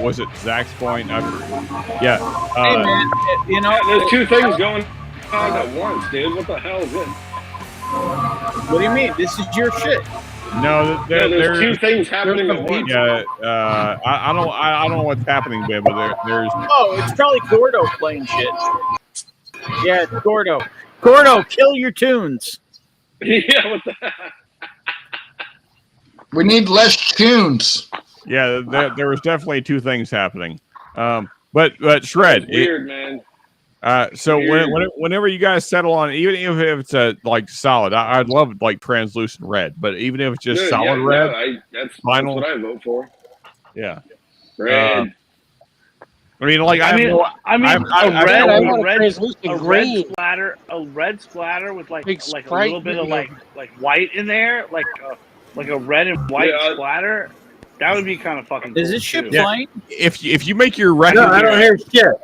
was it Zach's point? Yeah. Hey man, you know, There's two things going on at once, dude. What the hell is this? What do you mean? This is your shit. No, there's two things happening at once. Yeah, I don't know what's happening there, but there's. Oh, it's probably Gordo playing shit. Yeah, it's Gordo. Gordo, kill your tunes. Yeah, what the? We need less tunes. Yeah, there was definitely two things happening. But Shred, Weird, man. So whenever you guys settle on, even if it's like solid, I'd love like translucent red, but even if it's just solid red, that's final. what I vote for. Yeah, red. I mean, like a red splatter with like a little bit of like white in there, like a red and white splatter. That would be kind of fucking. Is cool this shit too. playing? If you make your record, no, I don't hear shit.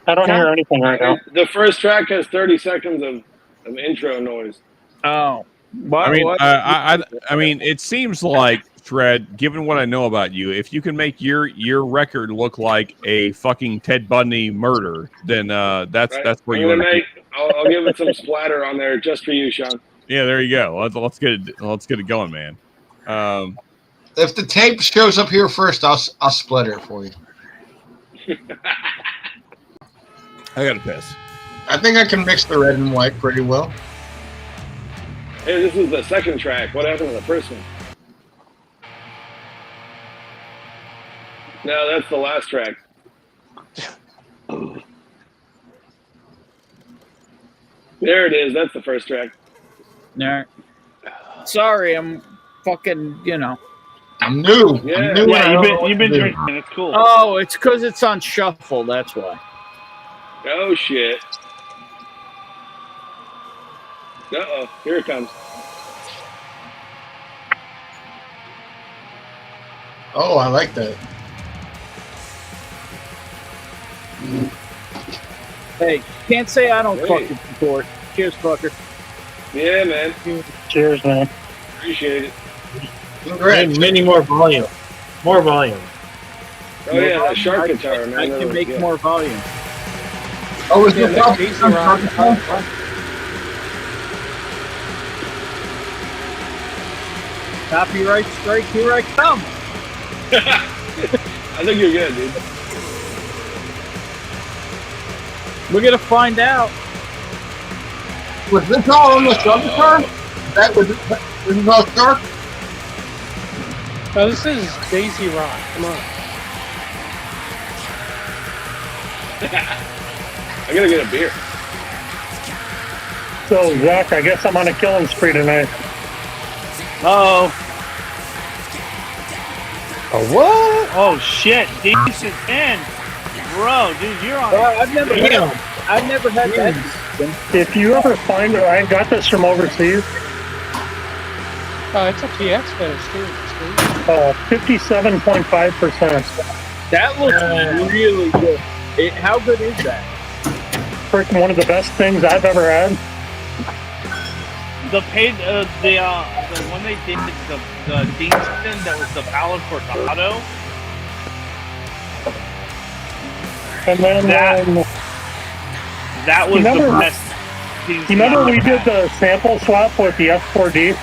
I don't hear anything right now. The first track has 30 seconds of intro noise. Oh, I mean, it seems like Shred. Given what I know about you, if you can make your record look like a fucking Ted Bundy murder, then that's where you want to. I'll give it some splatter on there just for you, Sean. Yeah, there you go. Let's get it going, man. If the tape shows up here first, I'll splatter it for you. I gotta piss. I think I can mix the red and white pretty well. Hey, this is the second track. What happened to the first one? No, that's the last track. There it is. That's the first track. No. Sorry, I'm fucking, I'm new. Yeah, you've been drinking. It's cool. Oh, it's because it's on shuffle. That's why. Oh, shit. Uh-oh. Here it comes. Oh, I like that. Hey, can't say I don't fucking support. Cheers, fucker. Yeah, man. Cheers, man. Appreciate it. Many more volume. More volume. Oh, yeah, that shark guitar, man. I can make more volume. Oh, is it Copyright strike, here I come. I think you're good, dude. We're gonna find out. Was this all on the shark guitar? That was this all shark? No, this is Daisy Rock. Come on. I gotta get a beer. So, Zach, I guess I'm on a killing spree tonight. Uh-oh. What? Oh, shit. Decent 10. Bro, dude, you're on. I've never had that. If you ever find it, I got this from overseas. It's a PX finish, too. 57.5%. That looks really good. How good is that? Freaking one of the best things I've ever had. The when they did the Deanston that was the Palate Cortado. And then that was the best. You remember we did the sample swap with the F4D?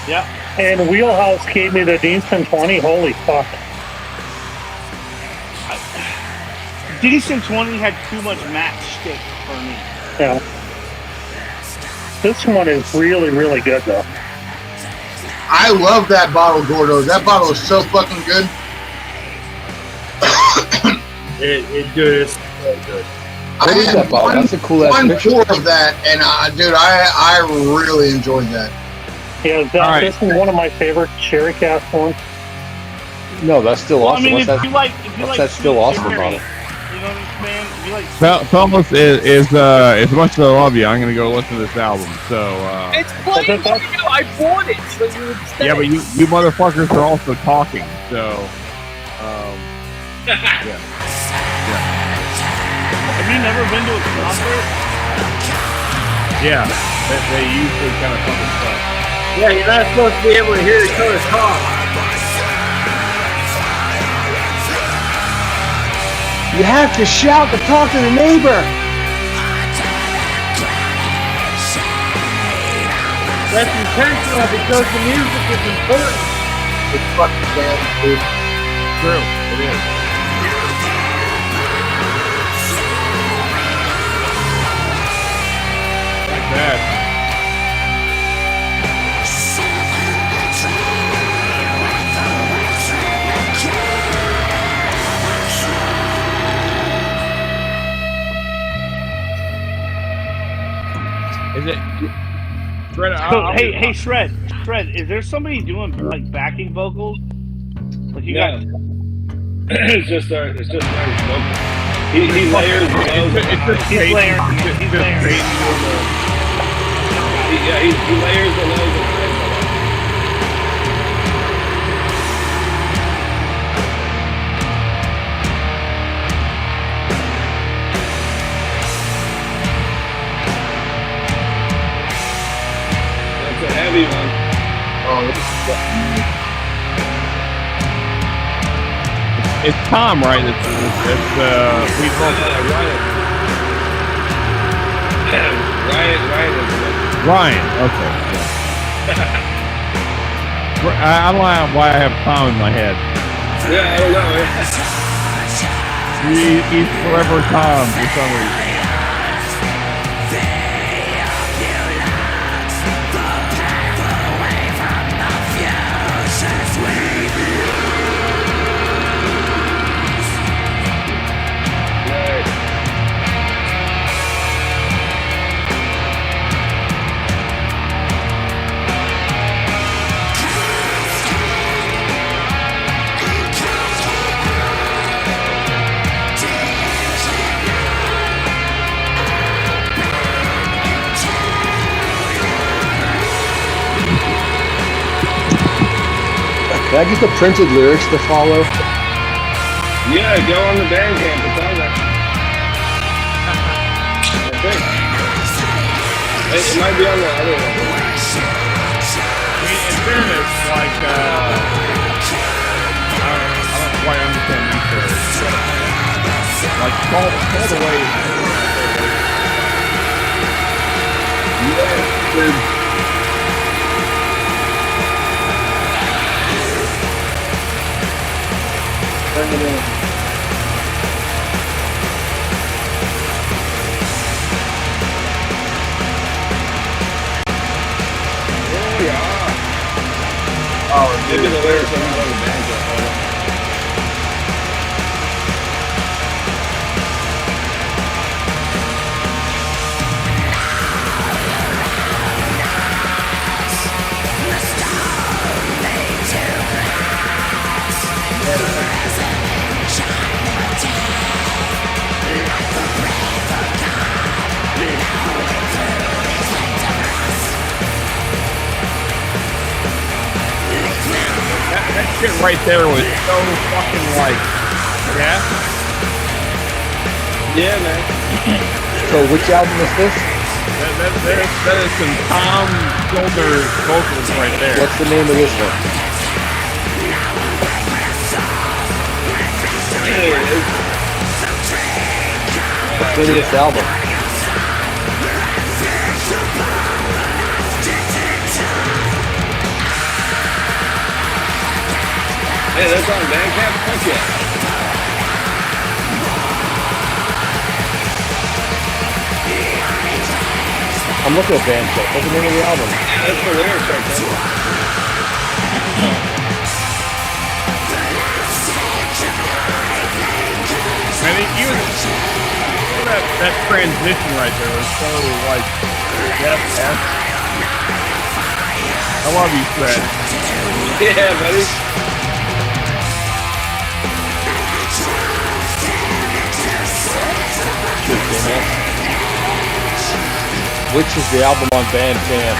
Yeah. And Wheelhouse gave me the Deanston 20. Holy fuck. Decent 20 had too much match stick for me. Yeah. This one is really, really good, though. I love that bottle, Gordo. That bottle is so fucking good. It's good. What is that bottle? That's a cool ass one picture. pour of that, and dude, I really enjoyed that. Yeah, this is one of my favorite Cherry Cast ones. No, that's still awesome. I mean, What's that still awesome about it? You know what I'm saying? If you like Fellas, as much as I love you, I'm gonna go listen to this album. So It's playing right now. I bought it. So you would stay. yeah, but you motherfuckers are also talking. So yeah. Have you never been to a concert? Yeah, they usually kind of fucking suck. Yeah, you're not supposed to be able to hear each other talk. You have to shout to talk to the neighbor. That's intentional because the music is important. It's fucking damn dude. True, it is. Like that. Is it? Shred, hey, Shred, is there somebody doing like backing vocals? Like you got? It's just our vocal. He layers the lows. He's layering. Yeah, he layers the lows and highs. That's a heavy one. Oh, it's Tom, right? It's lead vocal. Ryan. Okay. Yeah. I don't know why I have Tom in my head. Yeah, I don't know. He's forever Tom for some reason. Can I get the printed lyrics to follow? Yeah, go on the Bandcamp. It's on there. I think. It might be on the other one. In fairness, like, I don't quite understand these lyrics, but like, call the way. Yeah, bring it in. Oh, yeah. Oh, maybe the lyrics are not on the banjo. That shit right there was so fucking like, yeah? Yeah, man. So which album is this? That is some Tom Shoulder vocals right there. What's the name of this one? What's the name of this album? Hey, that's on Bandcamp? Fuck yeah. I'm looking at Bandcamp. What's the name of the album? Yeah, that's the lyrics right there. I think even that transition right there was so like, yes. I love you, Fred. Yeah, buddy. Which is the album on Bandcamp?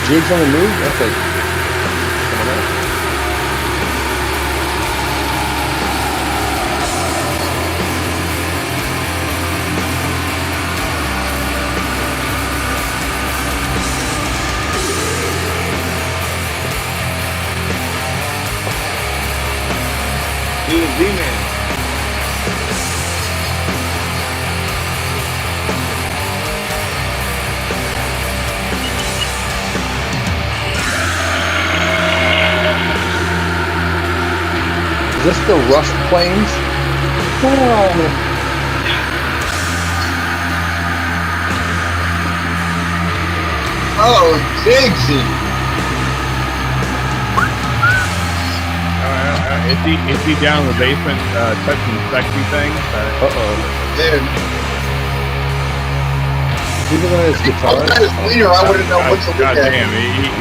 Jigs on the Move? That's like Is this the Rust Plains? Oh, Jigsy. Is he down in the basement touching sexy things? Dude. He's looking at his guitar. If I was leader, I wouldn't know what to look God at. damn,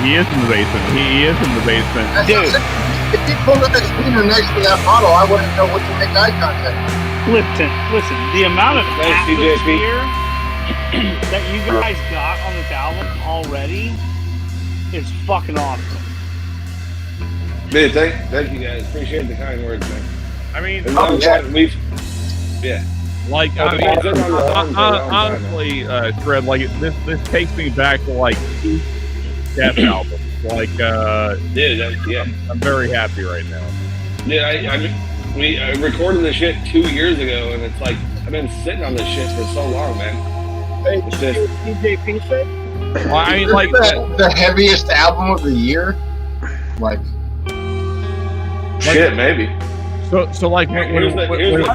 he is in the basement. He is in the basement. Dude. If he pulled up his leader next to that bottle, I wouldn't know what to make eye contact. Listen. The amount of atmosphere that you guys got on this album already is fucking awesome. Dude, thank you guys. Appreciate the kind words, man. I mean, yeah. Like, I mean, honestly, Fred, like this takes me back to like peak Death albums. Like, dude, I'm very happy right now. Dude, I recorded this shit 2 years ago, and it's like I've been sitting on this shit for so long, man. It's just DJ P said. Well, I mean, like the heaviest album of the year, like shit, maybe. So like here's the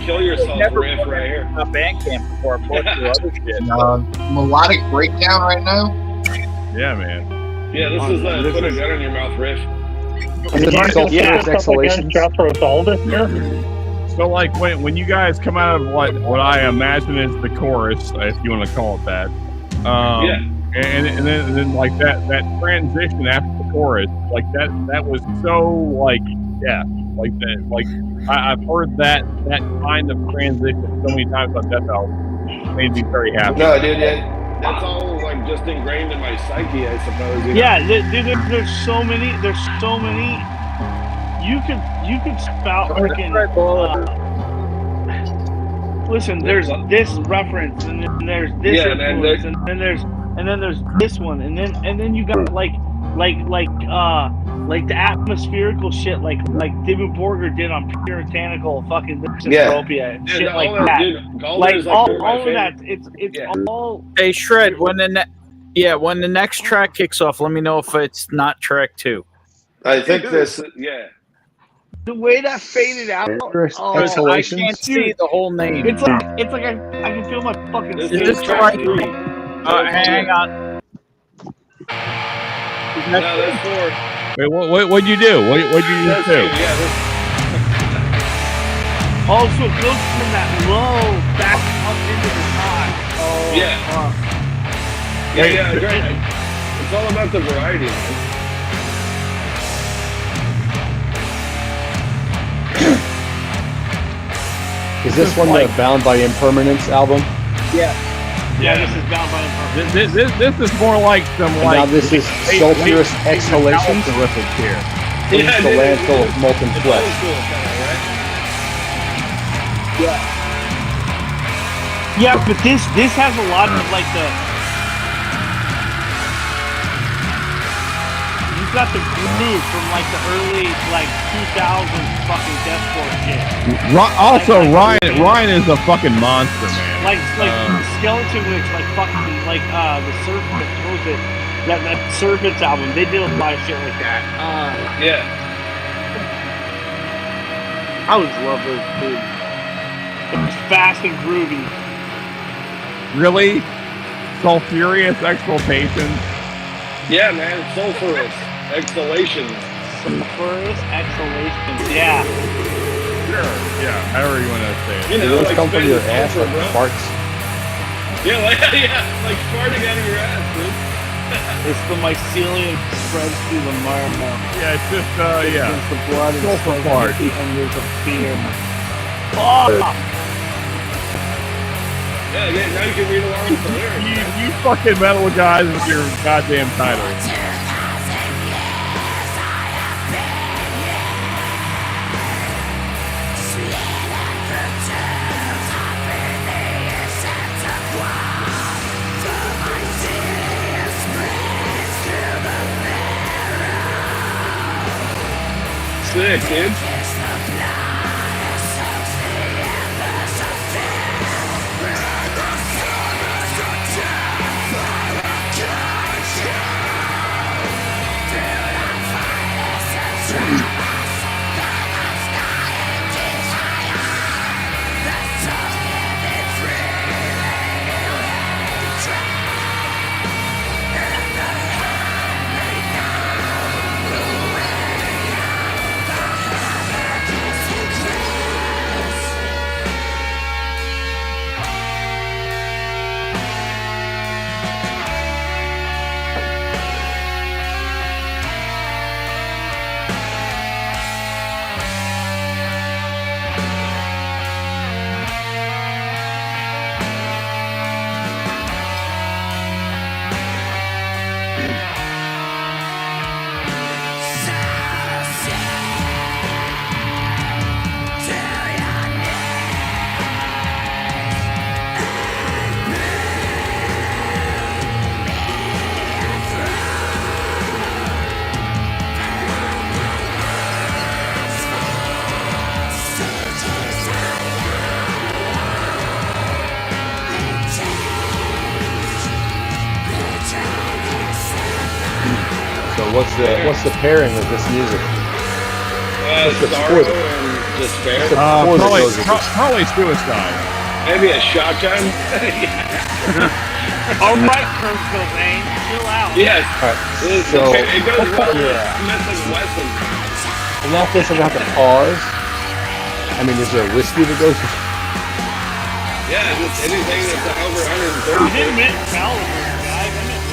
kill yourself riff right here. A Bandcamp before I put through other shit. Melodic breakdown right now. Yeah, man. Yeah, this is the put a gun in your mouth riff. So like when you guys come out of what I imagine is the chorus, if you want to call it that, and then like that transition after the chorus, like that was so like like that, like I've heard that kind of transition so many times on Death album. It made me very happy. No, dude, that's all like just ingrained in my psyche, I suppose. You know? Yeah, dude, there's so many. You could spout freaking. Listen, there's this reference, and then there's this influence, and then there's this one, and then you got like the atmospherical shit, like Dimmu Borgir did on Puritanical fucking Utopia, shit like that. Dude, like all of that. It's all. Hey Shred, when the next track kicks off, let me know if it's not track 2. I think this, the way that faded out. I can't see the whole name. It's like I can feel my fucking. Is this track 3? Hang on. No, that's 4. Wait, what'd you do? What'd you do? Also, it goes from that low back up into the high. Oh, yeah, great. It's all about the variety, man. Is this one the Bound by Impermanence album? Yeah, this is Bound by Impermanence. This is more like some like. Now this is Sulphurous Exhalations. Terrific here. Into the landfill of molten flesh. Yeah, but this has a lot of like the. You've got the groove from like the early like 2000s fucking deathcore shit. Also, Ryan is a fucking monster, man. Like Skeleton Witch, like fucking like the Serpent, what was it? That Serpents album. They did a lot of shit like that. I always love those dudes. It was fast and groovy. Really? Sulphurous Exaltation? Yeah, man. Sulphurous Exhalations. Sulphurous Exhalations, yeah. Sure, yeah. However you want to say it. Do those come from your ass like farts? Yeah, like farting out of your ass, dude. It's the mycelium spreads through the marrow. Yeah, it's just, It's the blood and sulfur spreads fart. the embers of fear. Oh! Yeah, now you can read along with the lyrics. You fucking metal guys with your goddamn title. Sick, dude. what's the pairing of this music? What's the sorrow score? and despair. Probably suicide. Maybe a shotgun. All right, Kurt Cobain, chill out. Yes. All right. So it goes well with yeah. Smith and Wesson. In that case, I'm gonna have to pause. I mean, is there a whiskey that goes? Yeah, just anything that's over 130. You didn't admit Caliber, guys. I meant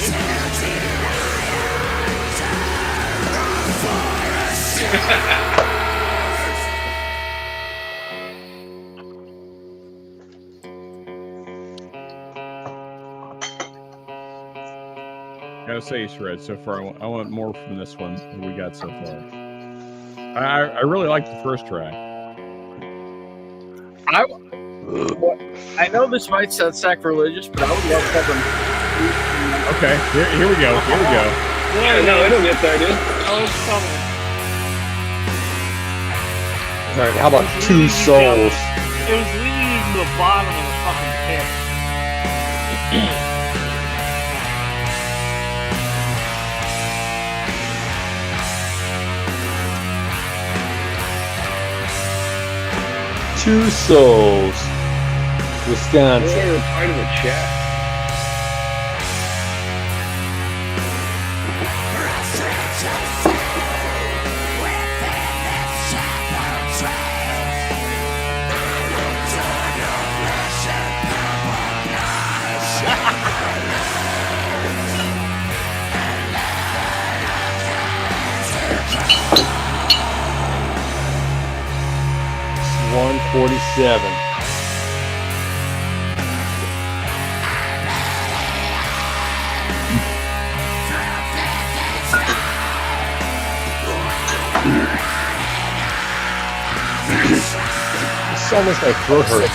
Gotta say, Shred, so far I want more from this one than we got so far. I really like the first track. I know this might sound sacrilegious, but I would love to have them. Okay, here we go. Here we go. Yeah, no, it'll get there, dude. Oh, it's coming. All right, how about Two Souls? It was leading you to the bottom of the fucking pit. Two Souls, Wisconsin. They were part of the chat. It's 147. This almost my throat hurt.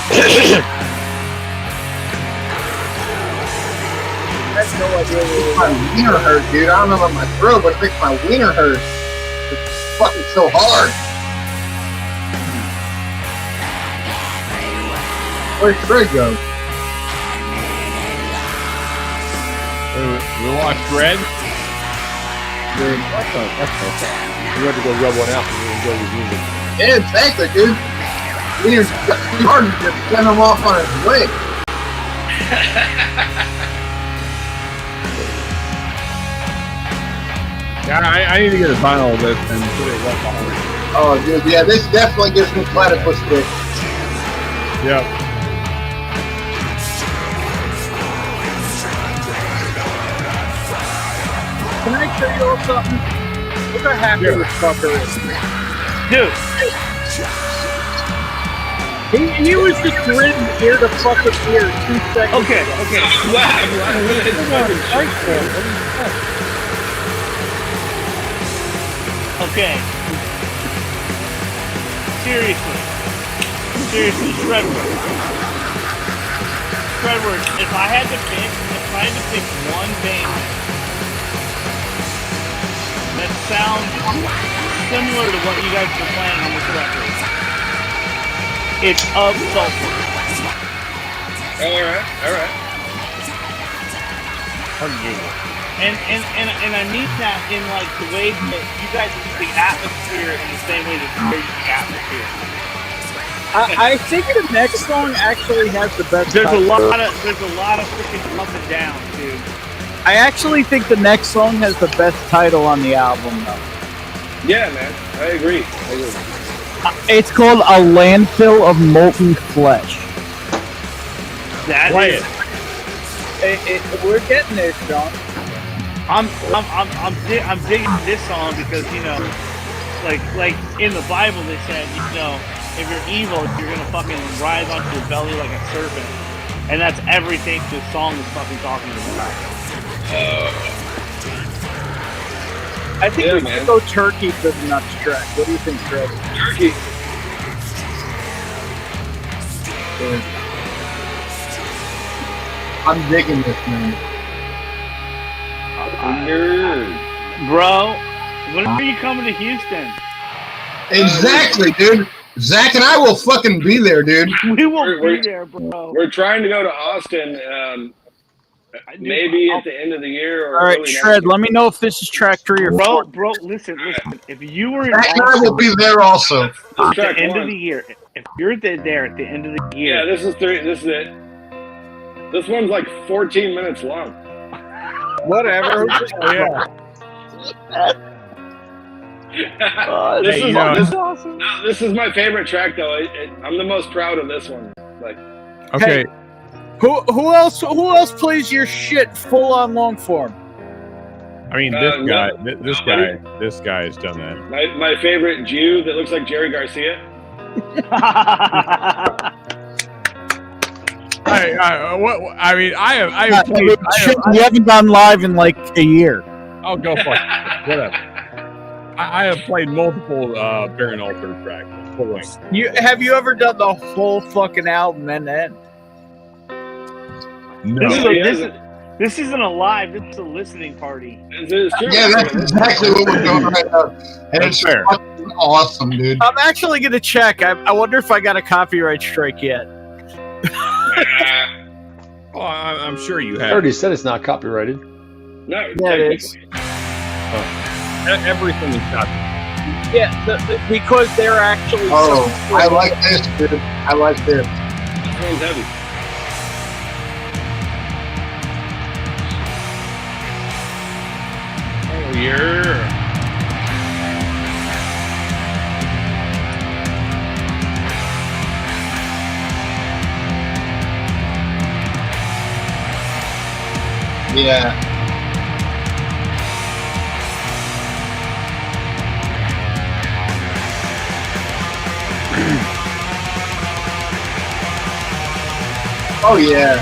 I have no idea My wiener hurt, dude. I don't know about my throat, but it makes my wiener hurt. It's fucking so hard. Where'd Fred go? We watched Shred. You had to go rub one out and you enjoy the music. Yeah, exactly, dude. Wiener's got too hard to just send him off on his way. Yeah, I need to get a vinyl of this and put it right behind. Oh, dude, yeah, this definitely gives me platypus dick. Yep. Can I tell you all something? Look how happy this fucker is. Dude. He was just grinning ear to fucking ear 2 seconds Okay. Wow. Okay. Seriously, Shredward. If I had to pick one band that sounds similar to what you guys were playing on this record, it's Of Sulfur. All right. And I mean that in like the way that you guys use the atmosphere in the same way that you use the atmosphere. I think the next song actually has the best. There's a lot of freaking up and down, dude. I actually think the next song has the best title on the album, though. Yeah, man, I agree. It's called A Landfill of Molten Flesh. Play it. We're getting there, Sean. I'm digging this song because like in the Bible they said if you're evil you're gonna fucking rise onto your belly like a serpent, and that's everything this song is fucking talking about. I think we should go turkey for the nuts track. What do you think, Fred? Turkey. I'm digging this, man. Bro, when are you coming to Houston? Exactly, dude. Zach and I will fucking be there, dude. We will be there, bro. We're trying to go to Austin Maybe at the end of the year or All right, early next Shred. year. Let me know if this is track 3 or 4. Bro, listen. If you were in Zach and I will be there also. at the track end one. of the year, if you're there at the end of the year, Yeah, this is 3. This is it. This one's like 14 minutes long. Whatever. Yeah. This is my favorite track, though. I'm the most proud of this one. Like, Okay. Hey, who else plays your shit full on long form? I mean, this guy has done that. my favorite Jew that looks like Jerry Garcia. I have played. You haven't gone live in like a year. I'll go for it. Whatever. I have played multiple Baron Alter tracks. Full length. Have you ever done the whole fucking album end to end? No. This isn't a live. This is a listening party. It's true. Yeah, that's exactly what we're doing right now. And it's fair. fucking awesome, dude. I'm actually gonna check. I wonder if I got a copyright strike yet. Oh, I'm sure you I have. already said it's not copyrighted. No, Yeah, it is. Everything is got. Yeah, because they're actually. Oh, I like this, dude. I like this. This one's heavy. Oh yeah. Yeah. Oh yeah.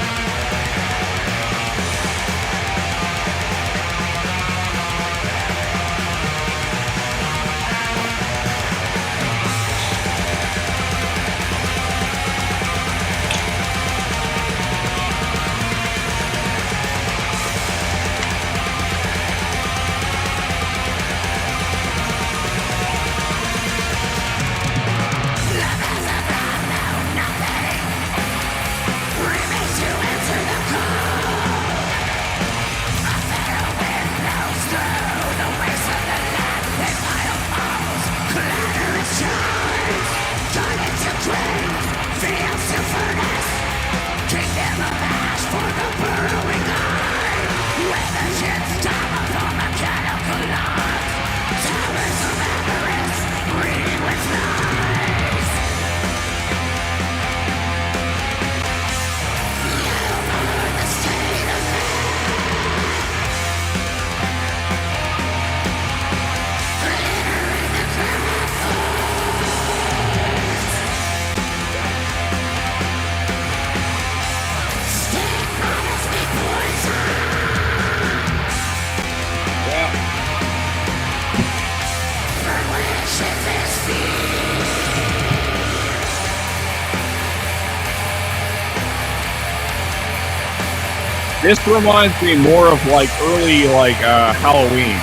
This reminds me more of like early Halloween.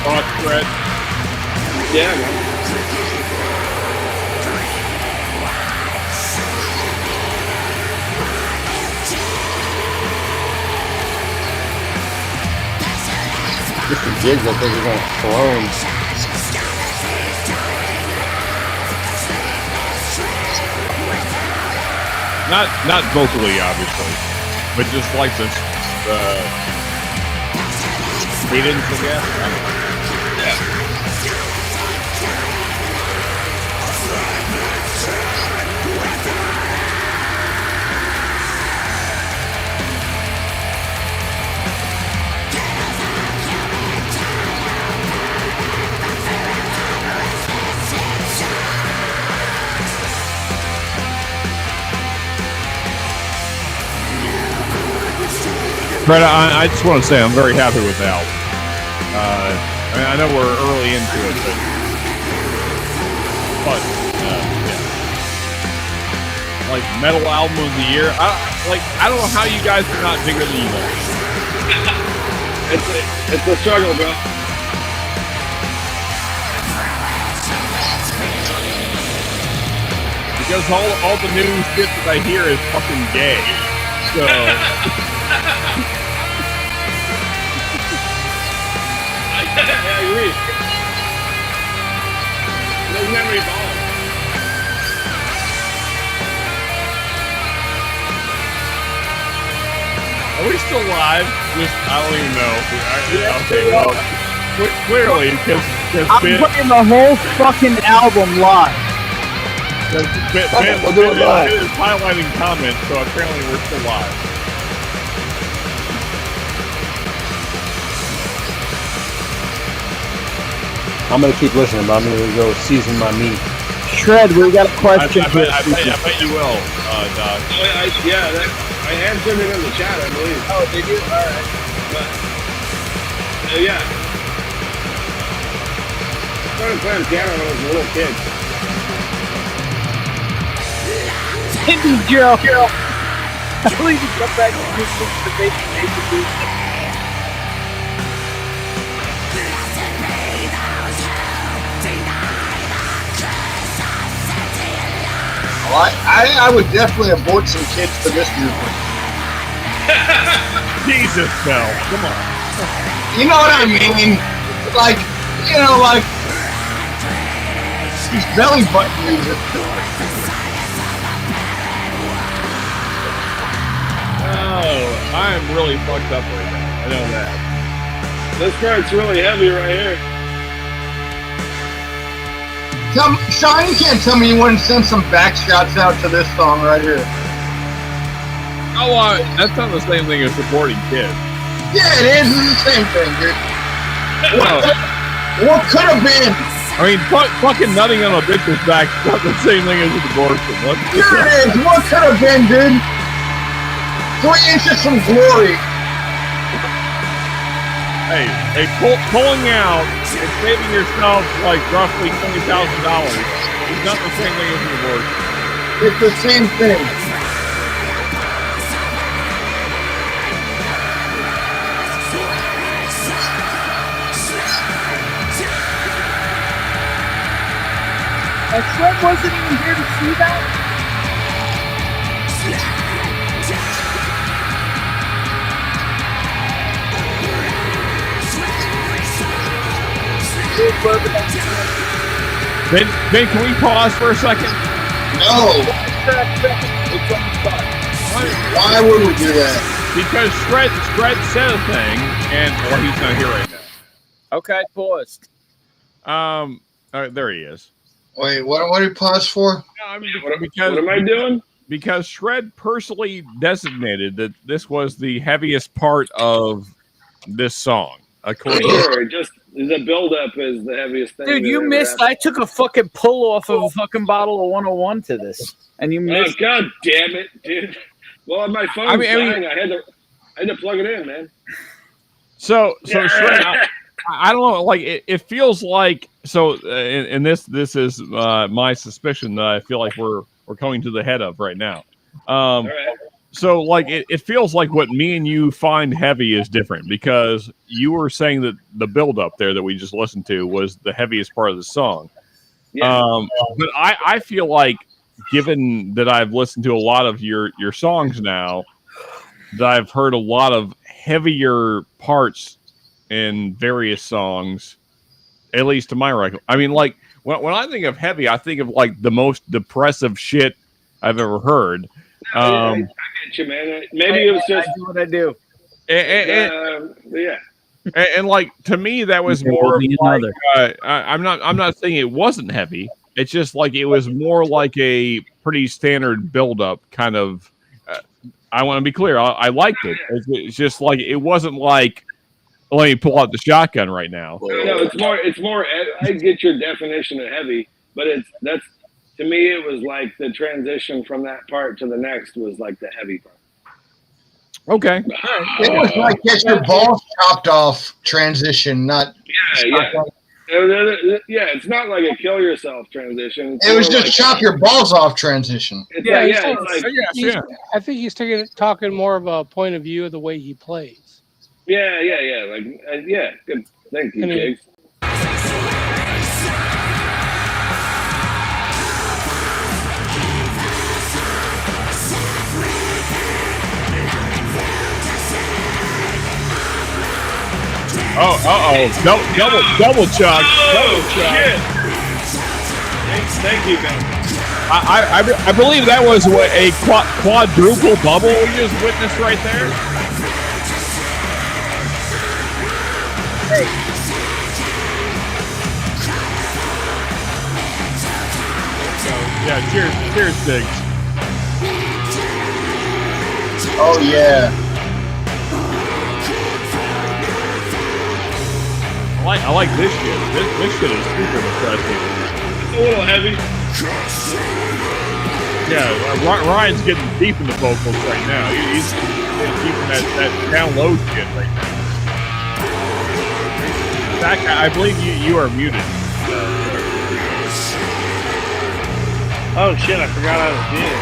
Thoughts, Fred? Yeah, man. Just the jigs, I think, are going to clone. Not vocally, obviously, but just like this cadence, I guess. Yeah. Brett, I just want to say I'm very happy with the album. I know we're early into it, but yeah. Like metal album of the year. I don't know how you guys are not bigger than emo. It's a struggle, bro. Because all the new shit that I hear is fucking gay. So. I agree. Doesn't never evolve. Are we still live? I don't even know. Okay, well, clearly, because I'm putting the whole fucking album live. Ben is highlighting comments, so apparently we're still live. I'm gonna keep listening, but I'm gonna go season my meat. Shred, we got a question. I bet you will, Doc. I answered it in the chat, I believe. Oh, did you? All right. But, yeah. I started playing piano when I was a little kid. Cindy Joe. Please come back to this debate. Well, I would definitely abort some kids for this movement. Jesus, Phil, come on. You know what I mean? Like, these belly button music. Oh, I am really fucked up right now. I know that. This part's really heavy right here. Sean, you can't tell me you wouldn't send some back shots out to this song right here. Oh, that's not the same thing as supporting kids. Yeah, it is. It's the same thing, dude. What could have been? I mean, fucking nutting on a bitch's back is not the same thing as an abortion. Sure it is. What could have been, dude? 3 inches from glory. Hey, pulling out and saving yourself like roughly $20,000 is not the same thing as an abortion. It's the same thing. Fred wasn't even here to see that? Ben, can we pause for a second? No. Why would we do that? Because Shred said a thing, and he's not here right now. Okay, paused. There he is. Wait, what did he pause for? What am I doing? Because Shred personally designated that this was the heaviest part of this song. Sure, just the build-up is the heaviest thing. Dude, you missed. I took a fucking pull off of a fucking bottle of 101 to this, and you missed. Oh, God damn it, dude! Well, my phone's dying. I had to plug it in, man. So Shred, I don't know. Like it feels like so. And this is my suspicion that I feel like we're coming to the head of right now. All right. So, like, it feels like what me and you find heavy is different because you were saying that the build-up there that we just listened to was the heaviest part of the song. Yeah. But I feel like, given that I've listened to a lot of your songs now, that I've heard a lot of heavier parts in various songs, at least to my recollection. I mean, like, when I think of heavy, I think of, like, the most depressive shit I've ever heard. I get you, man. Maybe it was just what I do. Yeah. And like to me, that was more. Like, I'm not saying it wasn't heavy. It's just like it was more like a pretty standard build-up kind of. I want to be clear. I liked it. It's just like it wasn't like. Let me pull out the shotgun right now. No, it's more. I get your definition of heavy, but that's. To me, it was like the transition from that part to the next was like the heavy part. Okay. It was like get your balls chopped off transition, not. Yeah. It's not like a kill yourself transition. It was just like, chop your balls off transition. I think he's talking more of a point of view of the way he plays. Yeah. Good. Thank you, Jake. Double chuck. Oh, shit. Thank you, guys. I believe that was a quadruple bubble we just witnessed right there. Hey. Yeah, cheers, Diggs. Oh yeah. I like this shit. This shit is super impressive. It's a little heavy. Yeah, Ryan's getting deep in the vocals right now. He's keeping that down low shit right now. Zach, I believe you are muted. Oh shit, I forgot I was muted.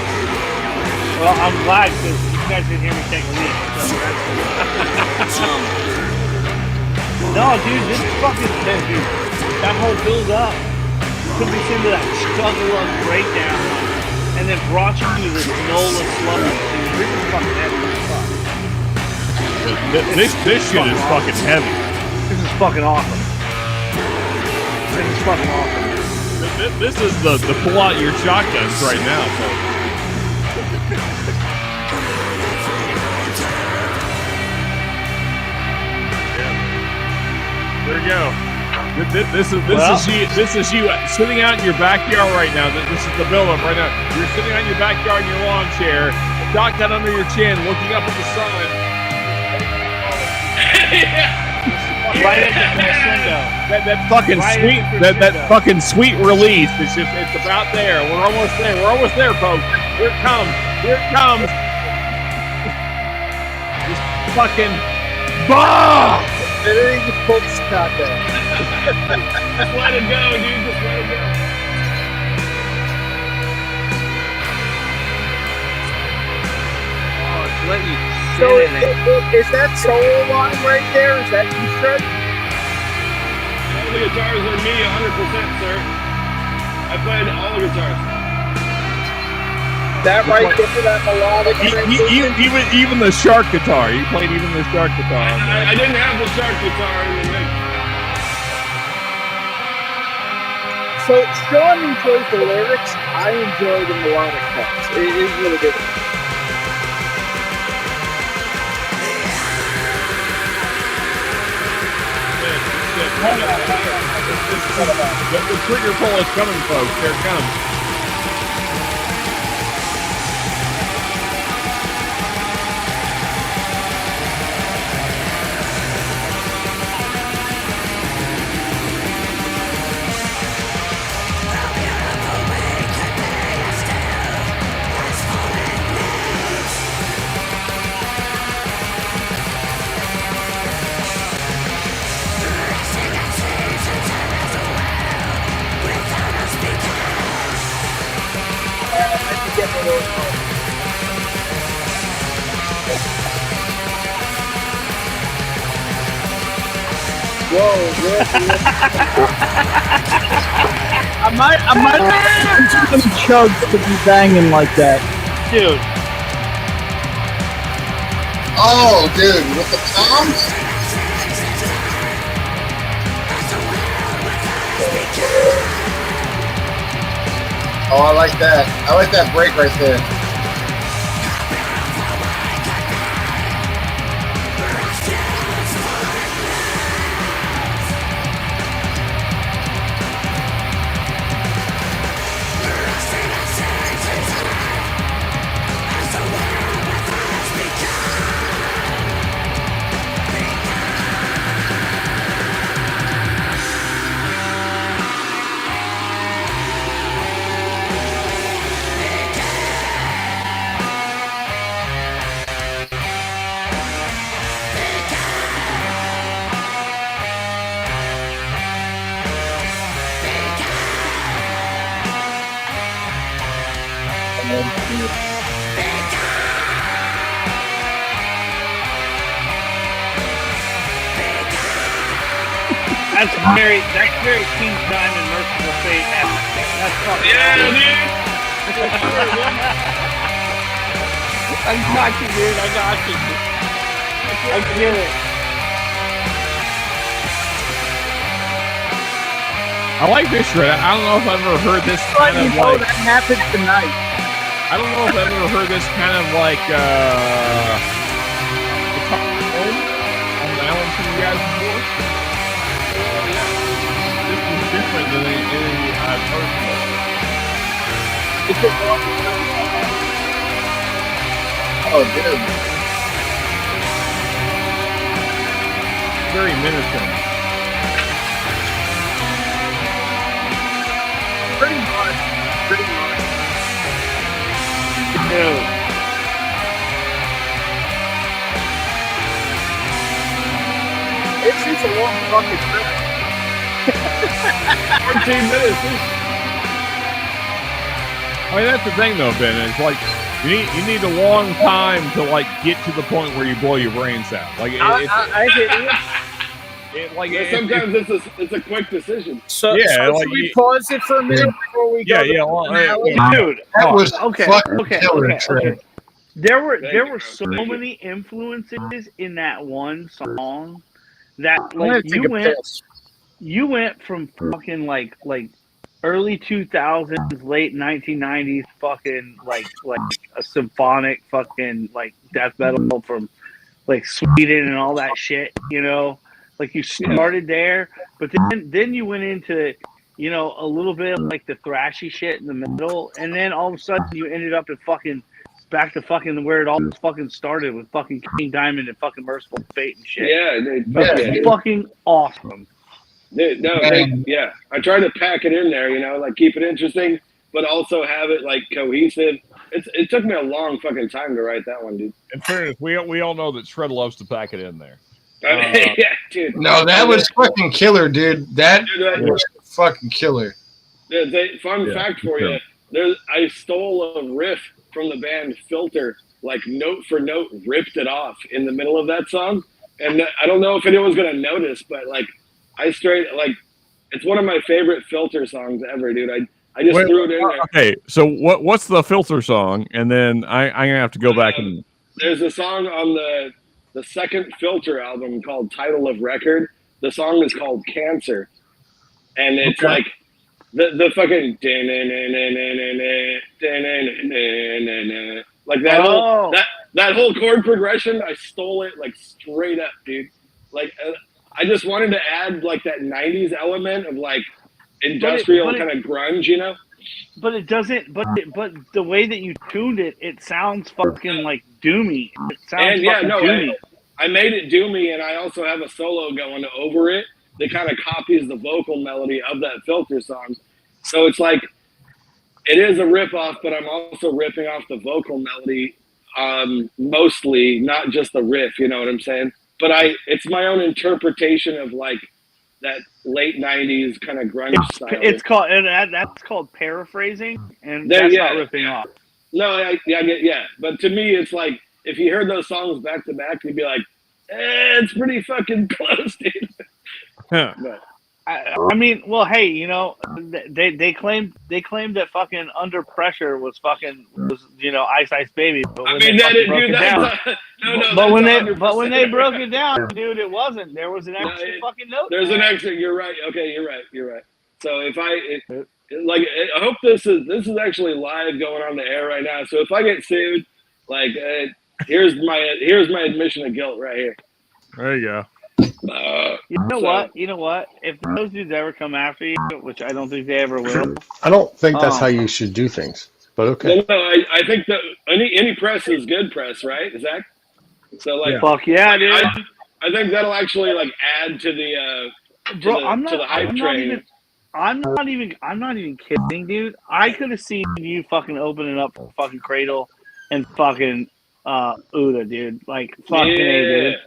Well, I'm glad because you guys didn't hear me take a leak. So no, dude, this fucking dude, that whole build up took us into that struggle of breakdown and then brought you to this NOLA slumber. Dude, this is fucking heavy as fuck. This shit is fucking heavy. This is fucking awesome. This is fucking awesome. This is the pull out your shotguns right now, folks. There you go. This is you sitting out in your backyard right now. This is the build-up right now. You're sitting out in your backyard in your lawn chair, shotgun under your chin, looking up at the sun. Right at the best window. That fucking sweet, that fucking sweet release. It's about there. We're almost there. We're almost there, folks. Here it comes. Here it comes. Just fucking bomb. And then he just pulled the Scott down. Just let it go, dude. Just let it go. Oh, it's let you So is that solo line right there? Is that you, Fred? All the guitars are me, 100%, sir. I played all the guitars. That right there, that melodic. Even the shark guitar. You played even the shark guitar. I didn't have the shark guitar in the mix. So Sean enjoys the lyrics. I enjoy the melodic parts. It is really good. The trigger pull is coming, folks. Here it comes. I might have some chugs to be banging like that. Dude. Oh, dude, with the toms? Oh, I like that. I like that break right there. That's very King Diamond Merciful Fate. That's fucking dude. I got you, dude. I got you. I get it. I like this shred. I don't know if I've ever heard this kind of like. That happened tonight. I don't know if I've ever heard this kind of like on the island from you guys before. This is different than any I've heard before. Oh, dude. Very menacing. Pretty much. Dude. It's just a long fucking trip. 14 minutes. I mean, that's the thing, though, Ben. It's like you need a long time to like get to the point where you blow your brains out. Like I hear you. Sometimes it's a quick decision. So, yeah, so like should we pause it for a minute before we go? Dude, that was okay. There were so many influences in that one song that like you went from fucking like early 2000s, late 1990s, fucking like a symphonic fucking like death metal from like Sweden and all that shit, you know. Like you started there, but then you went into, you know, a little bit of like the thrashy shit in the middle, and then all of a sudden you ended up in fucking back to fucking where it all fucking started with fucking King Diamond and fucking Merciful Fate and shit. Yeah, dude, that's fucking awesome. Dude, no, yeah. I tried to pack it in there, you know, like keep it interesting, but also have it like cohesive. It took me a long fucking time to write that one, dude. In fairness, we all know that Shred loves to pack it in there. Yeah, dude. No, that was fucking killer, dude. That was fucking killer. Fun fact for you: I stole a riff from the band Filter, like note for note, ripped it off in the middle of that song. And I don't know if anyone's gonna notice, but like it's one of my favorite Filter songs ever, dude. I just threw it in there. Okay, so what's the Filter song? And then I'm gonna have to go back and. There's a song on the second Filter album called Title of Record. The song is called Cancer. And it's like the fucking like that whole chord progression, I stole it like straight up, dude. Like I just wanted to add like that 90s element of like industrial kind of grunge, you know? But it doesn't. But the way that you tuned it, it sounds fucking like doomy. It sounds doomy. I made it doomy, and I also have a solo going over it that kind of copies the vocal melody of that Filter song. So it's like it is a ripoff, but I'm also ripping off the vocal melody, mostly, not just the riff. You know what I'm saying? But it's my own interpretation of like that late 90s kind of grunge style. It's called, and that's called paraphrasing, and that's not ripping off. No, yeah. But to me, it's like, if you heard those songs back to back, you'd be like, it's pretty fucking close, dude. Huh. But, I mean, well, hey, you know, they claimed that fucking Under Pressure was you know, Ice Ice Baby. But when when they broke it down, dude, it wasn't. There was an extra fucking note. There's an extra. You're right. Okay, you're right. So if I hope this is actually live going on the air right now. So if I get sued, like here's my admission of guilt right here. There you go. You know what? If those dudes ever come after you, which I don't think they ever will. I don't think that's how you should do things. But okay. No, I think that any press is good press, right, Zach? So like, fuck yeah, dude. I think that'll actually like add to the hype train. I'm not even kidding, dude. I could have seen you fucking opening up for fucking Cradle and fucking Uda, dude. Like fucking dude.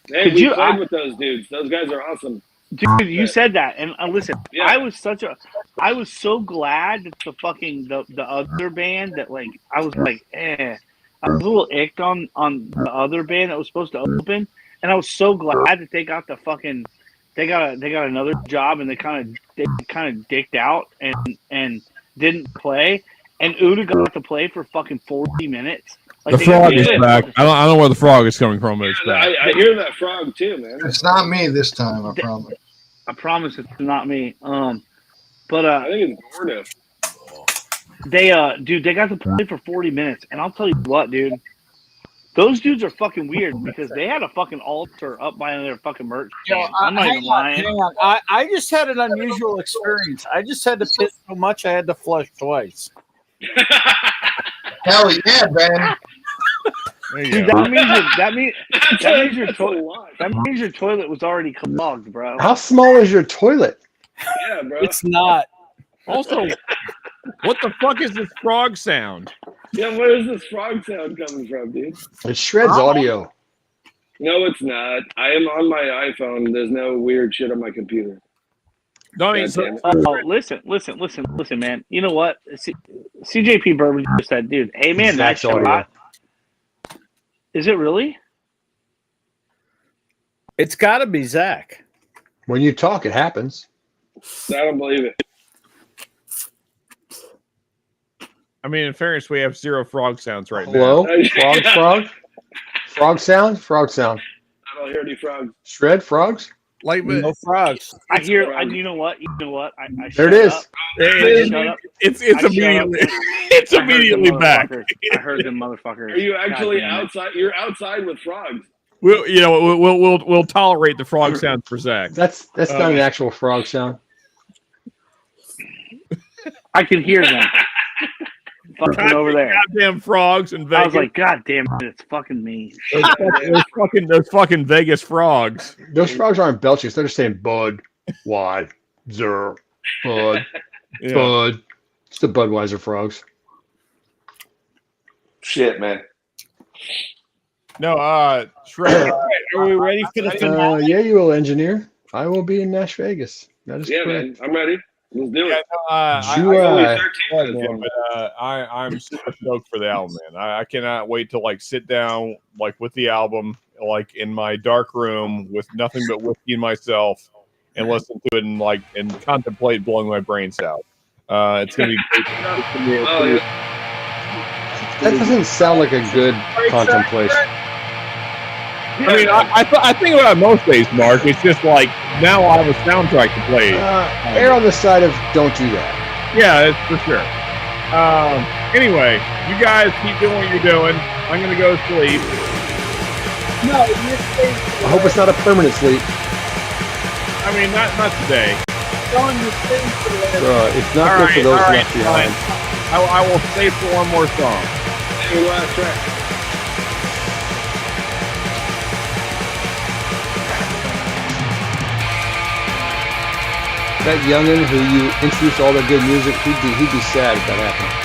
Hey, we played with those dudes. Those guys are awesome. Dude, you said that, and listen, I was so glad that the other band that like I was like, I was a little icked on the other band that was supposed to open, and I was so glad that they got they got another job, and they kind of dicked out and didn't play, and Uda got to play for fucking 40 minutes. Like, the frog is back. I don't know where the frog is coming from, but it's back. I hear that frog too, man. It's not me this time, I promise. I promise it's not me. But I think it's Gordo. They got to play for 40 minutes, and I'll tell you what, dude. Those dudes are fucking weird because they had a fucking altar up by their fucking merch. I'm not even lying. Hang on. I just had an unusual experience. I just had to piss so much I had to flush twice. Hell yeah, Ben. Dude, that means your toilet was already clogged, bro. How small is your toilet? Yeah, bro. It's not. Also, what the fuck is this frog sound? Yeah, where is this frog sound coming from, dude? It shreds audio. No, it's not. I am on my iPhone. There's no weird shit on my computer. No, I mean, listen, man. You know what? CJP Bourbon just said, dude, hey, man, nice shot. Is it really? It's got to be Zach. When you talk, it happens. I don't believe it. I mean, in fairness, we have 0 frog sounds right Hello? now. Frog? Frog sound? Frog sound. I don't hear any frogs. Shred frogs? Like no frogs. I hear. You know what? I there it is. It's immediately. It's immediately back. I heard them motherfuckers. Are you actually outside? You're outside with frogs. We'll tolerate the frog sound for Zach. That's not an actual frog sound. I can hear them. Fucking over there. Goddamn frogs in Vegas. I was like, God damn it, it's fucking me. Those fucking Vegas frogs. Those frogs aren't belching. They're just saying Bud, Wad, Zer, Bud, Yeah. Bud. It's the Budweiser frogs. Shit, man. No, Shred. Are we ready for the finale? Yeah, you will, engineer. I will be in Nash Vegas. That is Yeah, correct. man. I'm ready. Let's do it. I'm super stoked for the album, man. I cannot wait to sit down with the album in my dark room with nothing but whiskey and myself and listen to it and contemplate blowing my brains out. It's gonna be great. That doesn't sound like a good contemplation. I mean, I think about it most days, Mark. It's just now I have a soundtrack to play. Err on the side of don't do that. Yeah, it's for sure. Anyway, you guys keep doing what you're doing. I'm gonna go sleep. No, I hope it's not a permanent sleep. I mean, not today. It's not good for those left behind. I will stay for one more song. Hey, last track. That youngin' who you introduced all the good music, he'd be sad if that happened.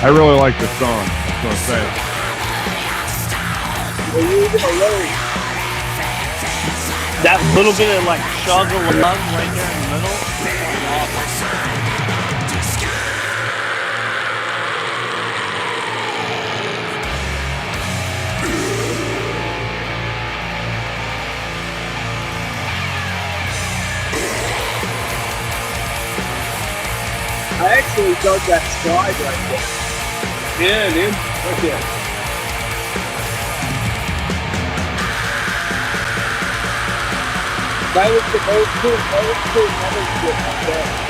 I really like this song. I'm gonna say it. That little bit of chug of love right there in the middle. Awesome. actually dug that slide right there. Yeah, dude. Fuck yeah. That was the old school metal shit right there.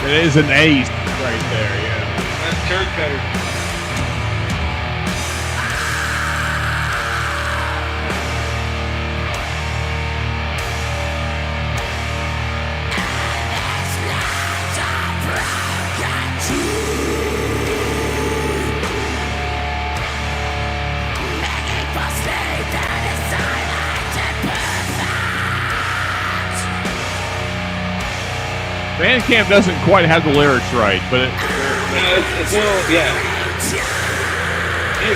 It is an ace right there, yeah. That's turd cutter. Bandcamp doesn't quite have the lyrics right, but it's a little, yeah.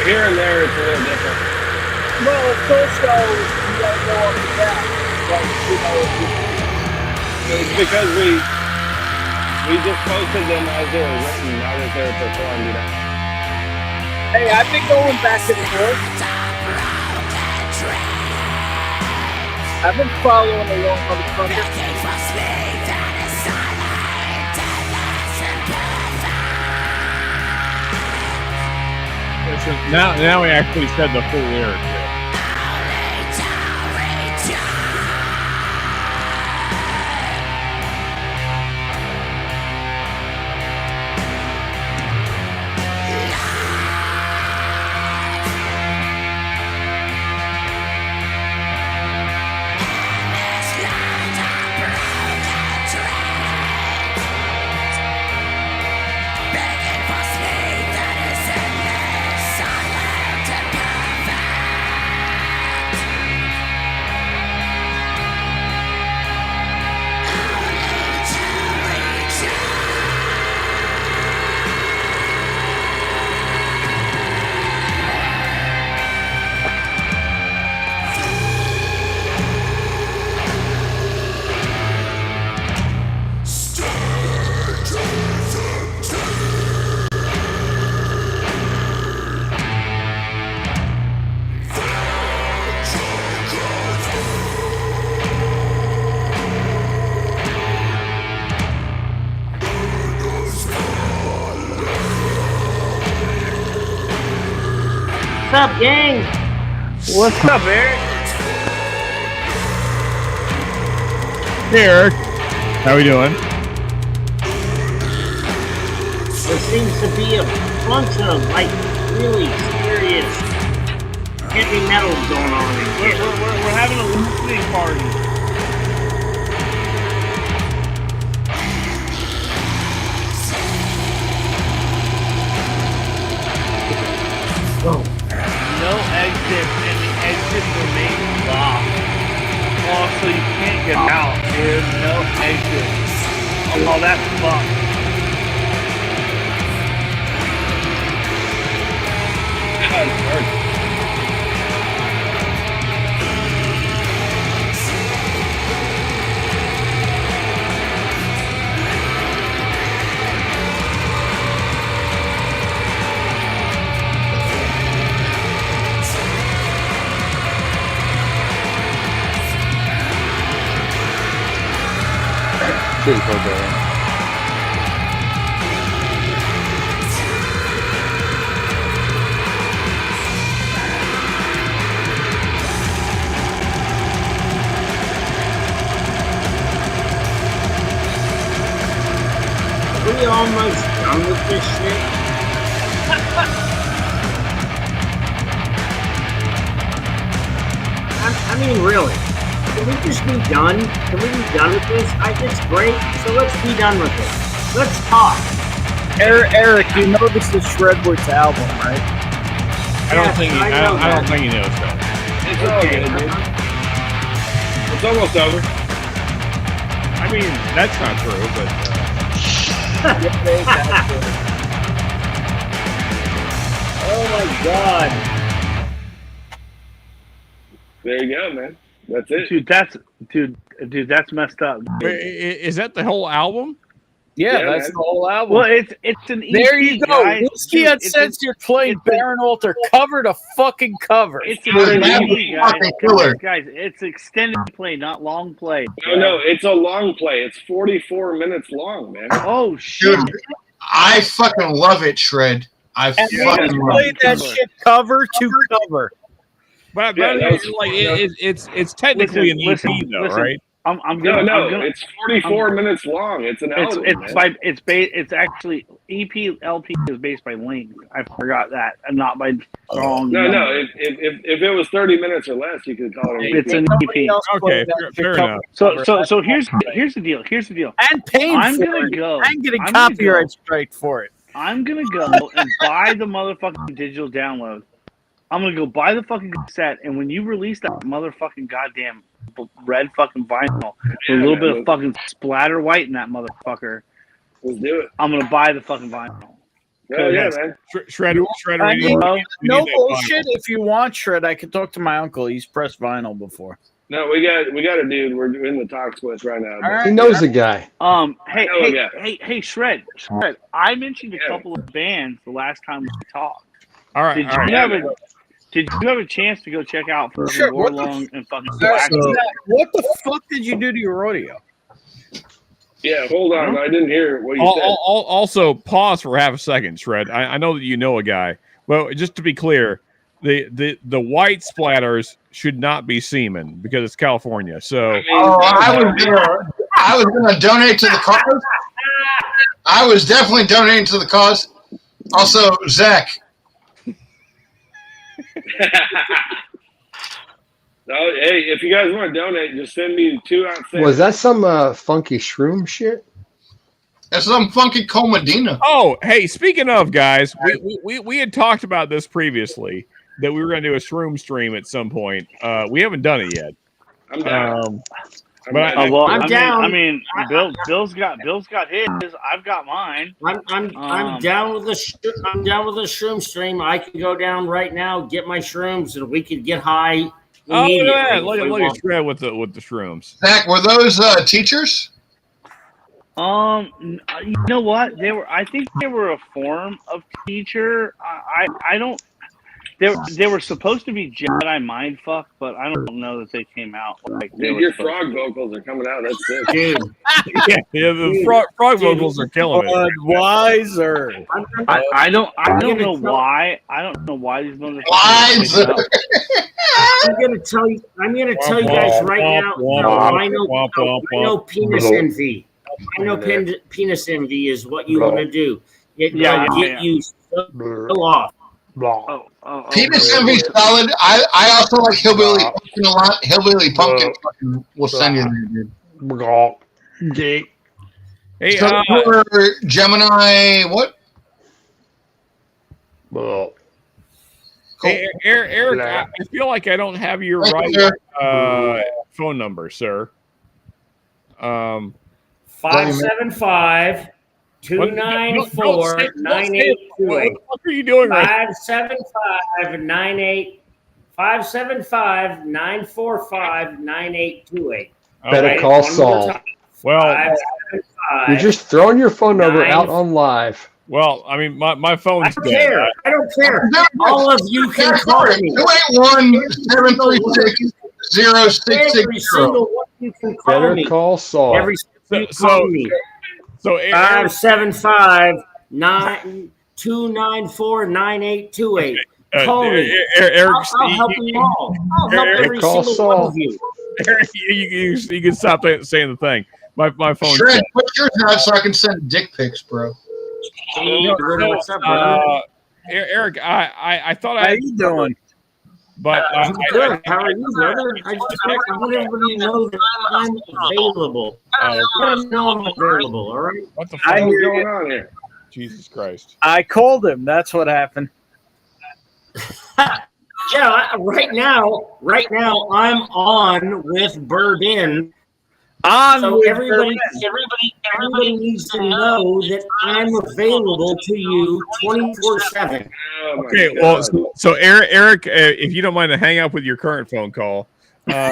Here and there, it's a little different. Well, it's also, you don't know up and down. Like, you know, it's because we just posted them as they were written, not as they were performed, you know. Hey, I've been going back and forth. I've been following along on the front. Now we actually said the full lyric. Big What's up, gang? What's up, Eric? Hey, Eric. How we doing? There seems to be a bunch of, like, really serious heavy metal going on in here. We're having a listening party. Whoa. No exit, and the exit remains locked. Also, you can't get out. There's no exit. Oh, that's fucked. Pretty cool, Darren. Are we almost done with this shit? I mean, really. Can we just be done? Can we be done with this? It's great, so let's be done with it. Let's talk. Eric, you know this is Shredwood's album, right? I don't think he knows that. It's okay, dude. It's almost over. I mean, that's not true, but. Oh my god. There you go, man. That's it. Dude, that's messed up. Is that the whole album? Yeah, that's the whole album. Well, it's an EP, there you go. guys. Whiskey Uncensored playing Baron Alter cover to fucking cover. It's an EP, guys. It's extended play, not long play. No, it's a long play. It's 44 minutes long, man. Oh shit! Dude, I fucking love it, Shred. I fucking love played that shit cover to cover. But Yeah, that was- it's technically an EP though, right? It's 44 minutes long. It's an album. It's actually EP LP is based by length. I forgot that, and not by song. No. If it was 30 minutes or less, you could call it an EP. It's an EP. Okay, fair enough. So here's the deal. Here's the deal. And paying I'm for gonna it. go. I'm getting I'm gonna copyright go. strike for it. I'm gonna go and buy the motherfucking digital download. I'm gonna go buy the fucking cassette, and when you release that motherfucking goddamn red fucking vinyl with a little bit of fucking splatter white in that motherfucker, let's do it. I'm gonna buy the fucking vinyl. Oh, yeah, man. Shredder. I mean, no that bullshit. If you want Shred, I can talk to my uncle. He's pressed vinyl before. No, we got a dude we're in the talks with right now. He knows a guy. Hey, Shred. I mentioned a couple of bands the last time we talked. All right. Did you have a chance to go check out for Sure, what the Warlong and fucking What the fuck did you do to your audio? Yeah, hold on. I didn't hear what you said. Also, pause for half a second, Shred. I know that you know a guy. Well, just to be clear, the white splatters should not be semen because it's California. So I was gonna donate to the cause. I was definitely donating to the cause. Also, Zach. No, hey, if you guys want to donate, just send me 2 ounce. Was that some funky shroom shit? That's some funky Comedina. Oh, hey, speaking of, guys, we had talked about this previously, that we were going to do a shroom stream at some point. We haven't done it yet. I'm down. I'm down. I mean, Bill's got his. I've got mine. I'm down with the I'm down with the shroom stream. I can go down right now, get my shrooms, and we could get high. Oh, yeah, look at Shred with the shrooms. Zach, were those teachers? You know what? I think they were a form of teacher. I don't. They were supposed to be Jedi mind fuck, but I don't know that they came out like. Dude, your frog vocals are coming out. That's sick. Dude. yeah, the frog vocals are killing it. Budweiser. I don't know why. I don't know why these Budweiser. I'm gonna tell you guys right now. I know penis envy. I know penis envy is what you want to do. Get you so off. Penis envy solid. I also like Hillbilly Pumpkin a lot. Hillbilly Pumpkin fucking will send you there, dude. Hey, so Gemini, what? Cool. Hey, Eric, I feel like I don't have your right phone number, sir. 575-294-9828. What are you doing right 575-945-928. Better call Saul. Well, you're just throwing your phone number out on live. Well, I mean, my phone's dead. I don't care. All of you can call me. 281-736-0660. Every single one you can call Better me. call Saul. Every single call me. So 575-294-9828. Call me. Eric, I'll help you all. I'll help every single one of you. Eric, you can stop saying the thing. My phone's Shred, dead. put yours out so I can send dick pics, bro. What's up, brother? Eric, I thought How you doing? But good. How are you, brother? I want everybody to know that I'm available. Let them know I'm available. All right. What the fuck is going on here? Jesus Christ! I called him. That's what happened. Yeah, right now, I'm on with Bourbon. So everybody needs to know that I'm available to you 24/7. Okay, well, so Eric, if you don't mind to hang up with your current phone call, so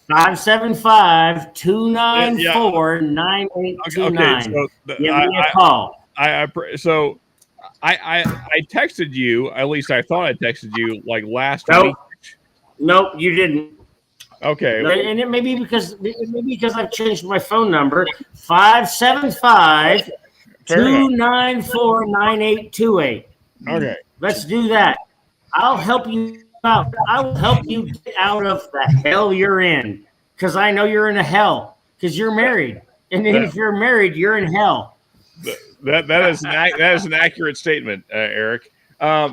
575-294-9829. Give me a call. I texted you. At least I thought I texted you like last week. Nope, you didn't. Okay. And it may be because I've changed my phone number. 575-294-9828. Okay. Let's do that. I'll help you out. I will help you get out of the hell you're in. Because I know you're in a hell. Because you're married. And if you're married, you're in hell. That is an accurate statement, Eric.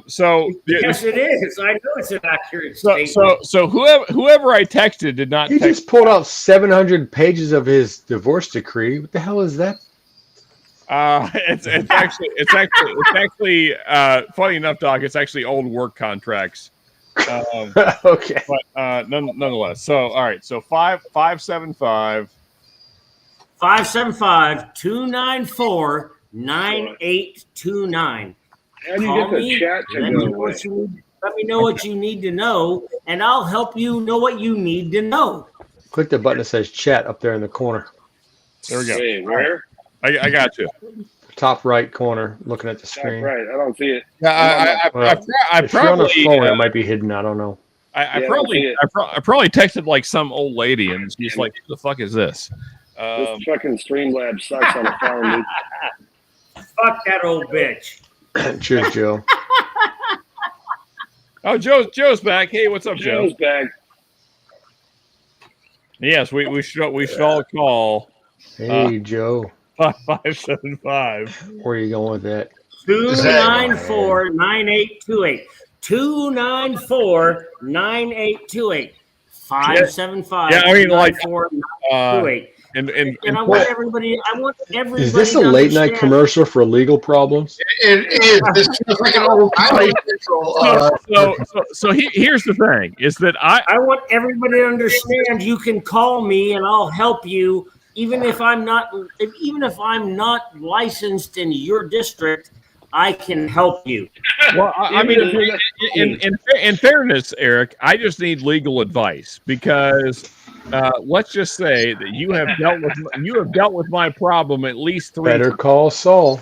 So yes, it is. I know it's an accurate statement. So whoever I texted did not. He just pulled out 700 pages of his divorce decree. What the hell is that? It's actually funny enough, Doc. It's actually old work contracts. Okay, but nonetheless. So all right. So 575. 575-294-9829. How do you get the chat to go away? Let me know what you need to know, and I'll help you know what you need to know. Click the button that says chat up there in the corner. There we go. Wait, where? I got you. Top right corner, looking at the screen. Top right. I don't see it. Yeah, I if you're on the phone, it might be hidden. I don't know. I probably texted like some old lady, and she's like, "Who the fuck is this?" This fucking Streamlabs sucks on the phone, dude. Fuck that old bitch. Cheers, Joe. Oh, Joe's back. Hey, what's up, Joe? Joe's back. Yes, we should all call. Hey, Joe. 575. Where are you going with that? 294-9828. 294-9828. 575. Yeah, I mean, like, 994-9828. And I want everybody. Is this a late night commercial for legal problems? It is. This feels like an old So here's the thing: is that I want everybody to understand. You can call me, and I'll help you, even if I'm not licensed in your district. I can help you. Well, I mean, in fairness, Eric, I just need legal advice because let's just say that you have dealt with my problem at least 3 Better times. call Saul.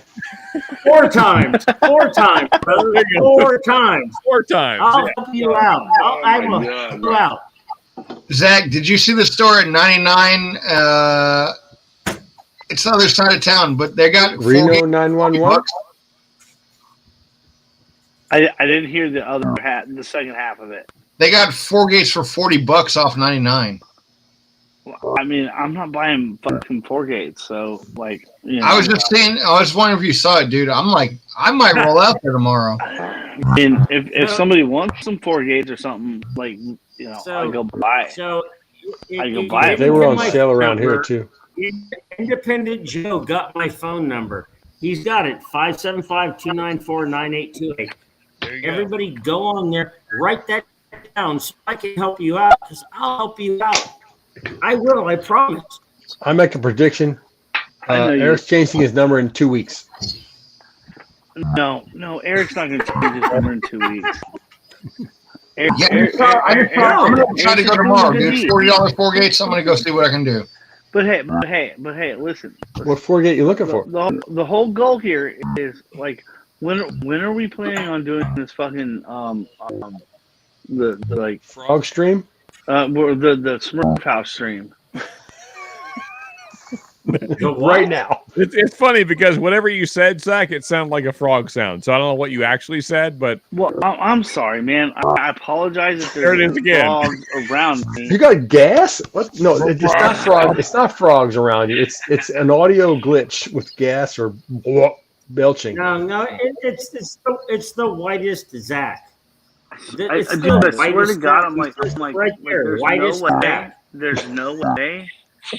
4 times. 4 times, brother. 4 times. 4 times. I'll help you out. I will help you out. Zach, did you see the store at 99? It's the other side of town, but they got Reno 911. I didn't hear the other half, the second half of it. They got 4 gates for $40 off 99. Well, I mean, I'm not buying fucking 4 gates, so like. You know, I was just saying. I was wondering if you saw it, dude. I'm like, I might roll out there tomorrow. I mean, if somebody wants some 4 gates or something, like I go buy it. So I go buy it. They were on sale around here too. Independent Joe got my phone number. He's got it 575-294-9828. Everybody go on there, write that down so I can help you out because I'll help you out. I will, I promise. I make a prediction. Eric's changing his number in 2 weeks. No, Eric's not going to change his number in 2 weeks. I'm gonna try to go tomorrow, dude. $40 4 gates. I'm gonna go see what I can do. But hey, listen. What 4 gate you looking for? The whole goal here is like when are we planning on doing this fucking the like frog stream? The Smurf House stream. Right now. It's funny because whatever you said, Zach, it sounded like a frog sound. So I don't know what you actually said, but I'm sorry, man. I apologize if there it is again. Frogs around me. You got gas? What? No, it's not frog. It's not frogs around you. It's an audio glitch with gas or belching. No, it's the whitest Zach. I swear to God, I'm like right there, whitest Zach. There's no way.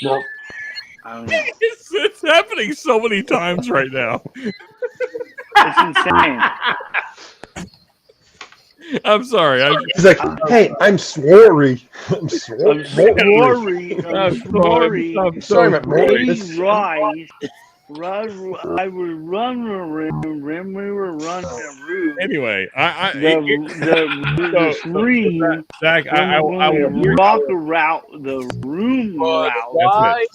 No. I don't know. It's happening so many times right now. It's insane. I'm sorry. He's like, hey, I'm sorry. I'm sorry. I'm sorry. I'm sorry, my Please rise. I would run when we were running a room. Anyway, the stream. Zach, I will walk around the room route.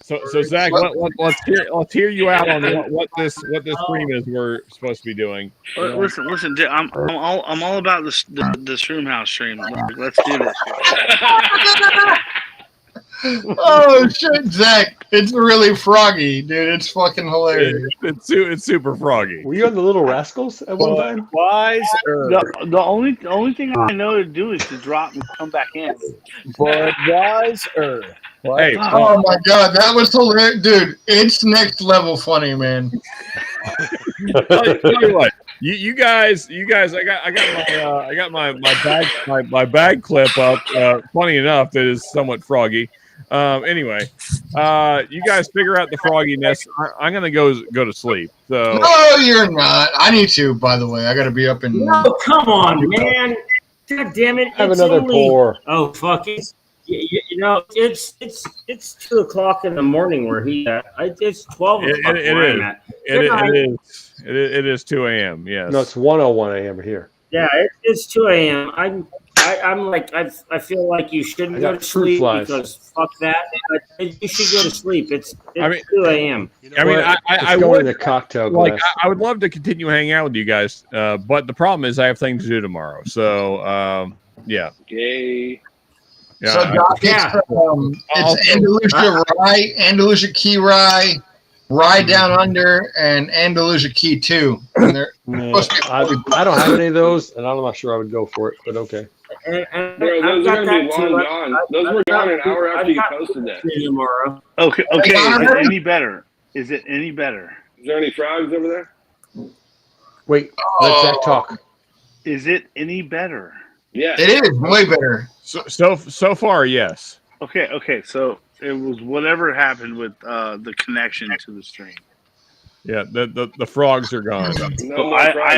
So Zach, let's hear you out on what this stream is we're supposed to be doing. Listen, I'm all about the Shroom House stream. Let's do this. Oh shit, Zach! It's really froggy, dude. It's fucking hilarious. It's super froggy. Were you on the Little Rascals at one time? The only thing I know to do is to drop and come back in. Budweiser. Hey, oh my god, that was hilarious, dude! It's next level funny, man. Tell you what, you guys, I got my bag clip up. Funny enough, that is somewhat froggy. Anyway, you guys figure out the frogginess. I'm gonna go to sleep. So no, you're not. I need to. By the way, I got to be up in. No, come on, man! God damn it! Have another pour. Oh fuck it! You know, it's 2:00 in the morning where he at. It's 12 o'clock where I'm at. It is 2 a.m. Yes. No, it's 1:01 a.m. here. Yeah, it's 2 a.m. I'm like I feel like you shouldn't go to sleep because fuck that. You should go to sleep. It's 2 a.m. I would would in a cocktail like glass. I would love to continue hanging out with you guys, but the problem is I have things to do tomorrow. So yeah. Yay. Yeah, So Doc, it's Andalusia Rye, Andalusia Key Rye, Rye Down Under, and Andalusia Key 2. And they're supposed to be I don't have any of those, and I'm not sure I would go for it, but okay. Bro, those are going to be long gone. Those were gone an hour after you posted that. Tomorrow. Okay. Is it any better? Is it any better? Is there any frogs over there? Wait, let Zach talk. Is it any better? Yeah. It is way better. So far, yes. Okay. So it was whatever happened with the connection to the stream. Yeah, the frogs are gone. No, I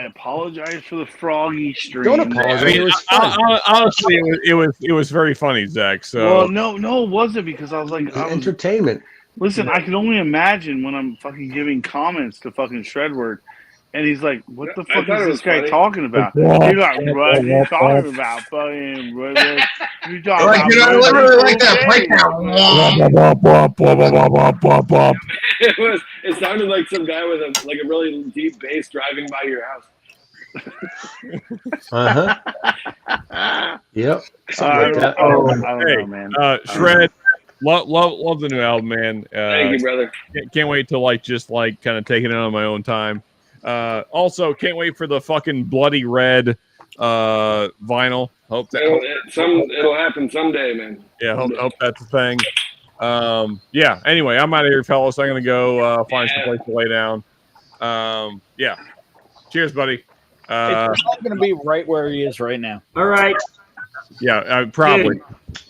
apologize for the froggy stream. Don't apologize. I mean, it was fun. honestly, it was very funny, Zach. So well, no, it wasn't because I was like entertainment. Listen, I can only imagine when I'm fucking giving comments to fucking Shredword, And he's like, "What the I fuck thought is it this was guy funny. talking about?" He's like, "What are you talking about? Fucking, you talking Like, you know, I literally like that breakdown. It sounded like some guy with a really deep bass driving by your house. Yep. I Something like that. don't know, man. Shred, love the new album, man. Thank you, brother. Can't wait to just kind of take it in on my own time. Also, can't wait for the fucking Bloody Red vinyl. Hope that It'll happen someday, man. Yeah, hope that's a thing. Yeah. Anyway, I'm out of here, fellas. I'm gonna go find some place to lay down. Yeah. Cheers, buddy. It's probably going to be right where he is right now. All right. Yeah, probably.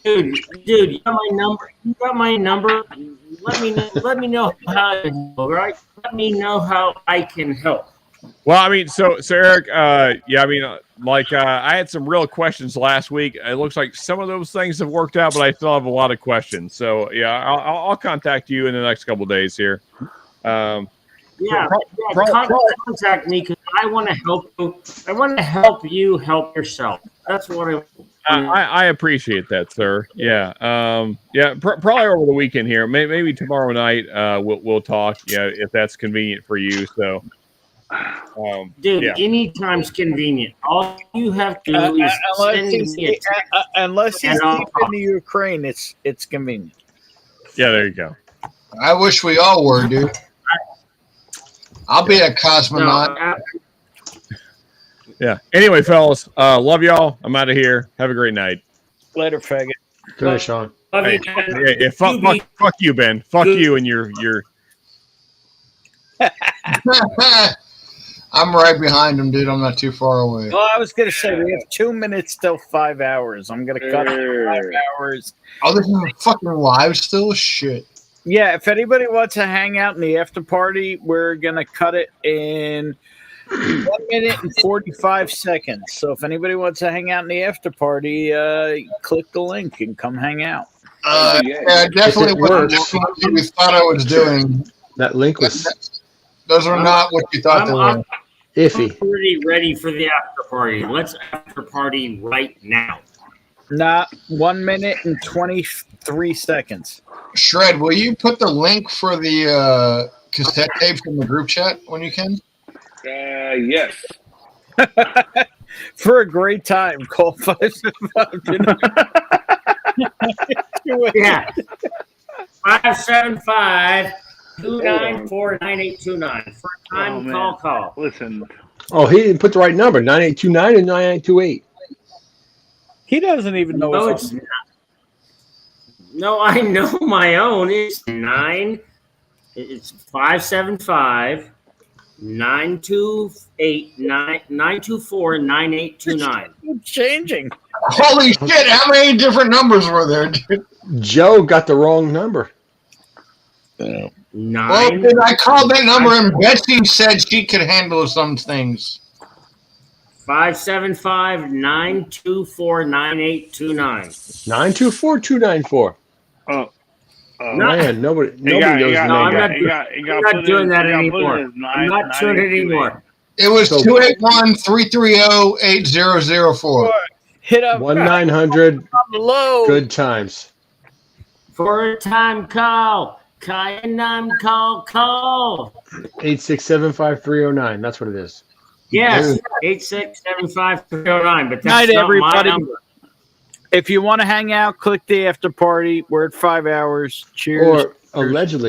Dude, you got my number. You got my number. Let me know how. All right. Let me know how I can help. Well, I mean, so Eric, yeah, I mean, I had some real questions last week. It looks like some of those things have worked out, but I still have a lot of questions. So yeah, I'll contact you in the next couple of days here. Contact me because I want to help you. I want to help you help yourself. That's what I appreciate that, sir. Yeah, probably over the weekend here. Maybe tomorrow night. We'll talk. Yeah, if that's convenient for you. So, dude, anytime's convenient. All you have to do is send me a text. Unless he's deep in the Ukraine, it's convenient. Yeah, there you go. I wish we all were, dude. I'll be a cosmonaut. Yeah. Anyway, fellas, love y'all. I'm out of here. Have a great night. Later, faggot. Go ahead, Sean. Hey, fuck you, Ben. Fuck you and your. I'm right behind him, dude. I'm not too far away. Well, I was going to say we have 2 minutes till 5 hours. I'm going to cut it to 5 hours. Oh, this is fucking live still? Shit. Yeah, if anybody wants to hang out in the after party, we're going to cut it in 1 minute and 45 seconds. So if anybody wants to hang out in the after party, click the link and come hang out. Yeah, definitely what you thought I was doing. That link was... Those are not what you thought they were. Iffy. I'm pretty ready for the after party. Let's after party right now. Not 1 minute and 23 seconds. Shred, will you put the link for the cassette tapes in the group chat when you can? Yes. For a great time, call 575. Yeah. 575-294-9829. For a time, call. Listen. Oh, he didn't put the right number. 9829 and 9828. He doesn't even know. No, it's not. No, I know my own. It's 575-924-9829. Changing. Holy shit, how many different numbers were there, dude? Joe got the wrong number. Well, then I called that number and Betsy said she could handle some things. 575-924-9829. 924-294. Oh. Man, nobody knows the name. I'm not doing that anymore. I'm not doing it anymore. It was 281-330-8004. Hit up 1-900 good times. For a time call. Call. 8675309. That's what it is. Yes, 8675309. But that's Night, not everybody. my number. If you want to hang out, click the after party. We're at 5 hours. Cheers. Or allegedly.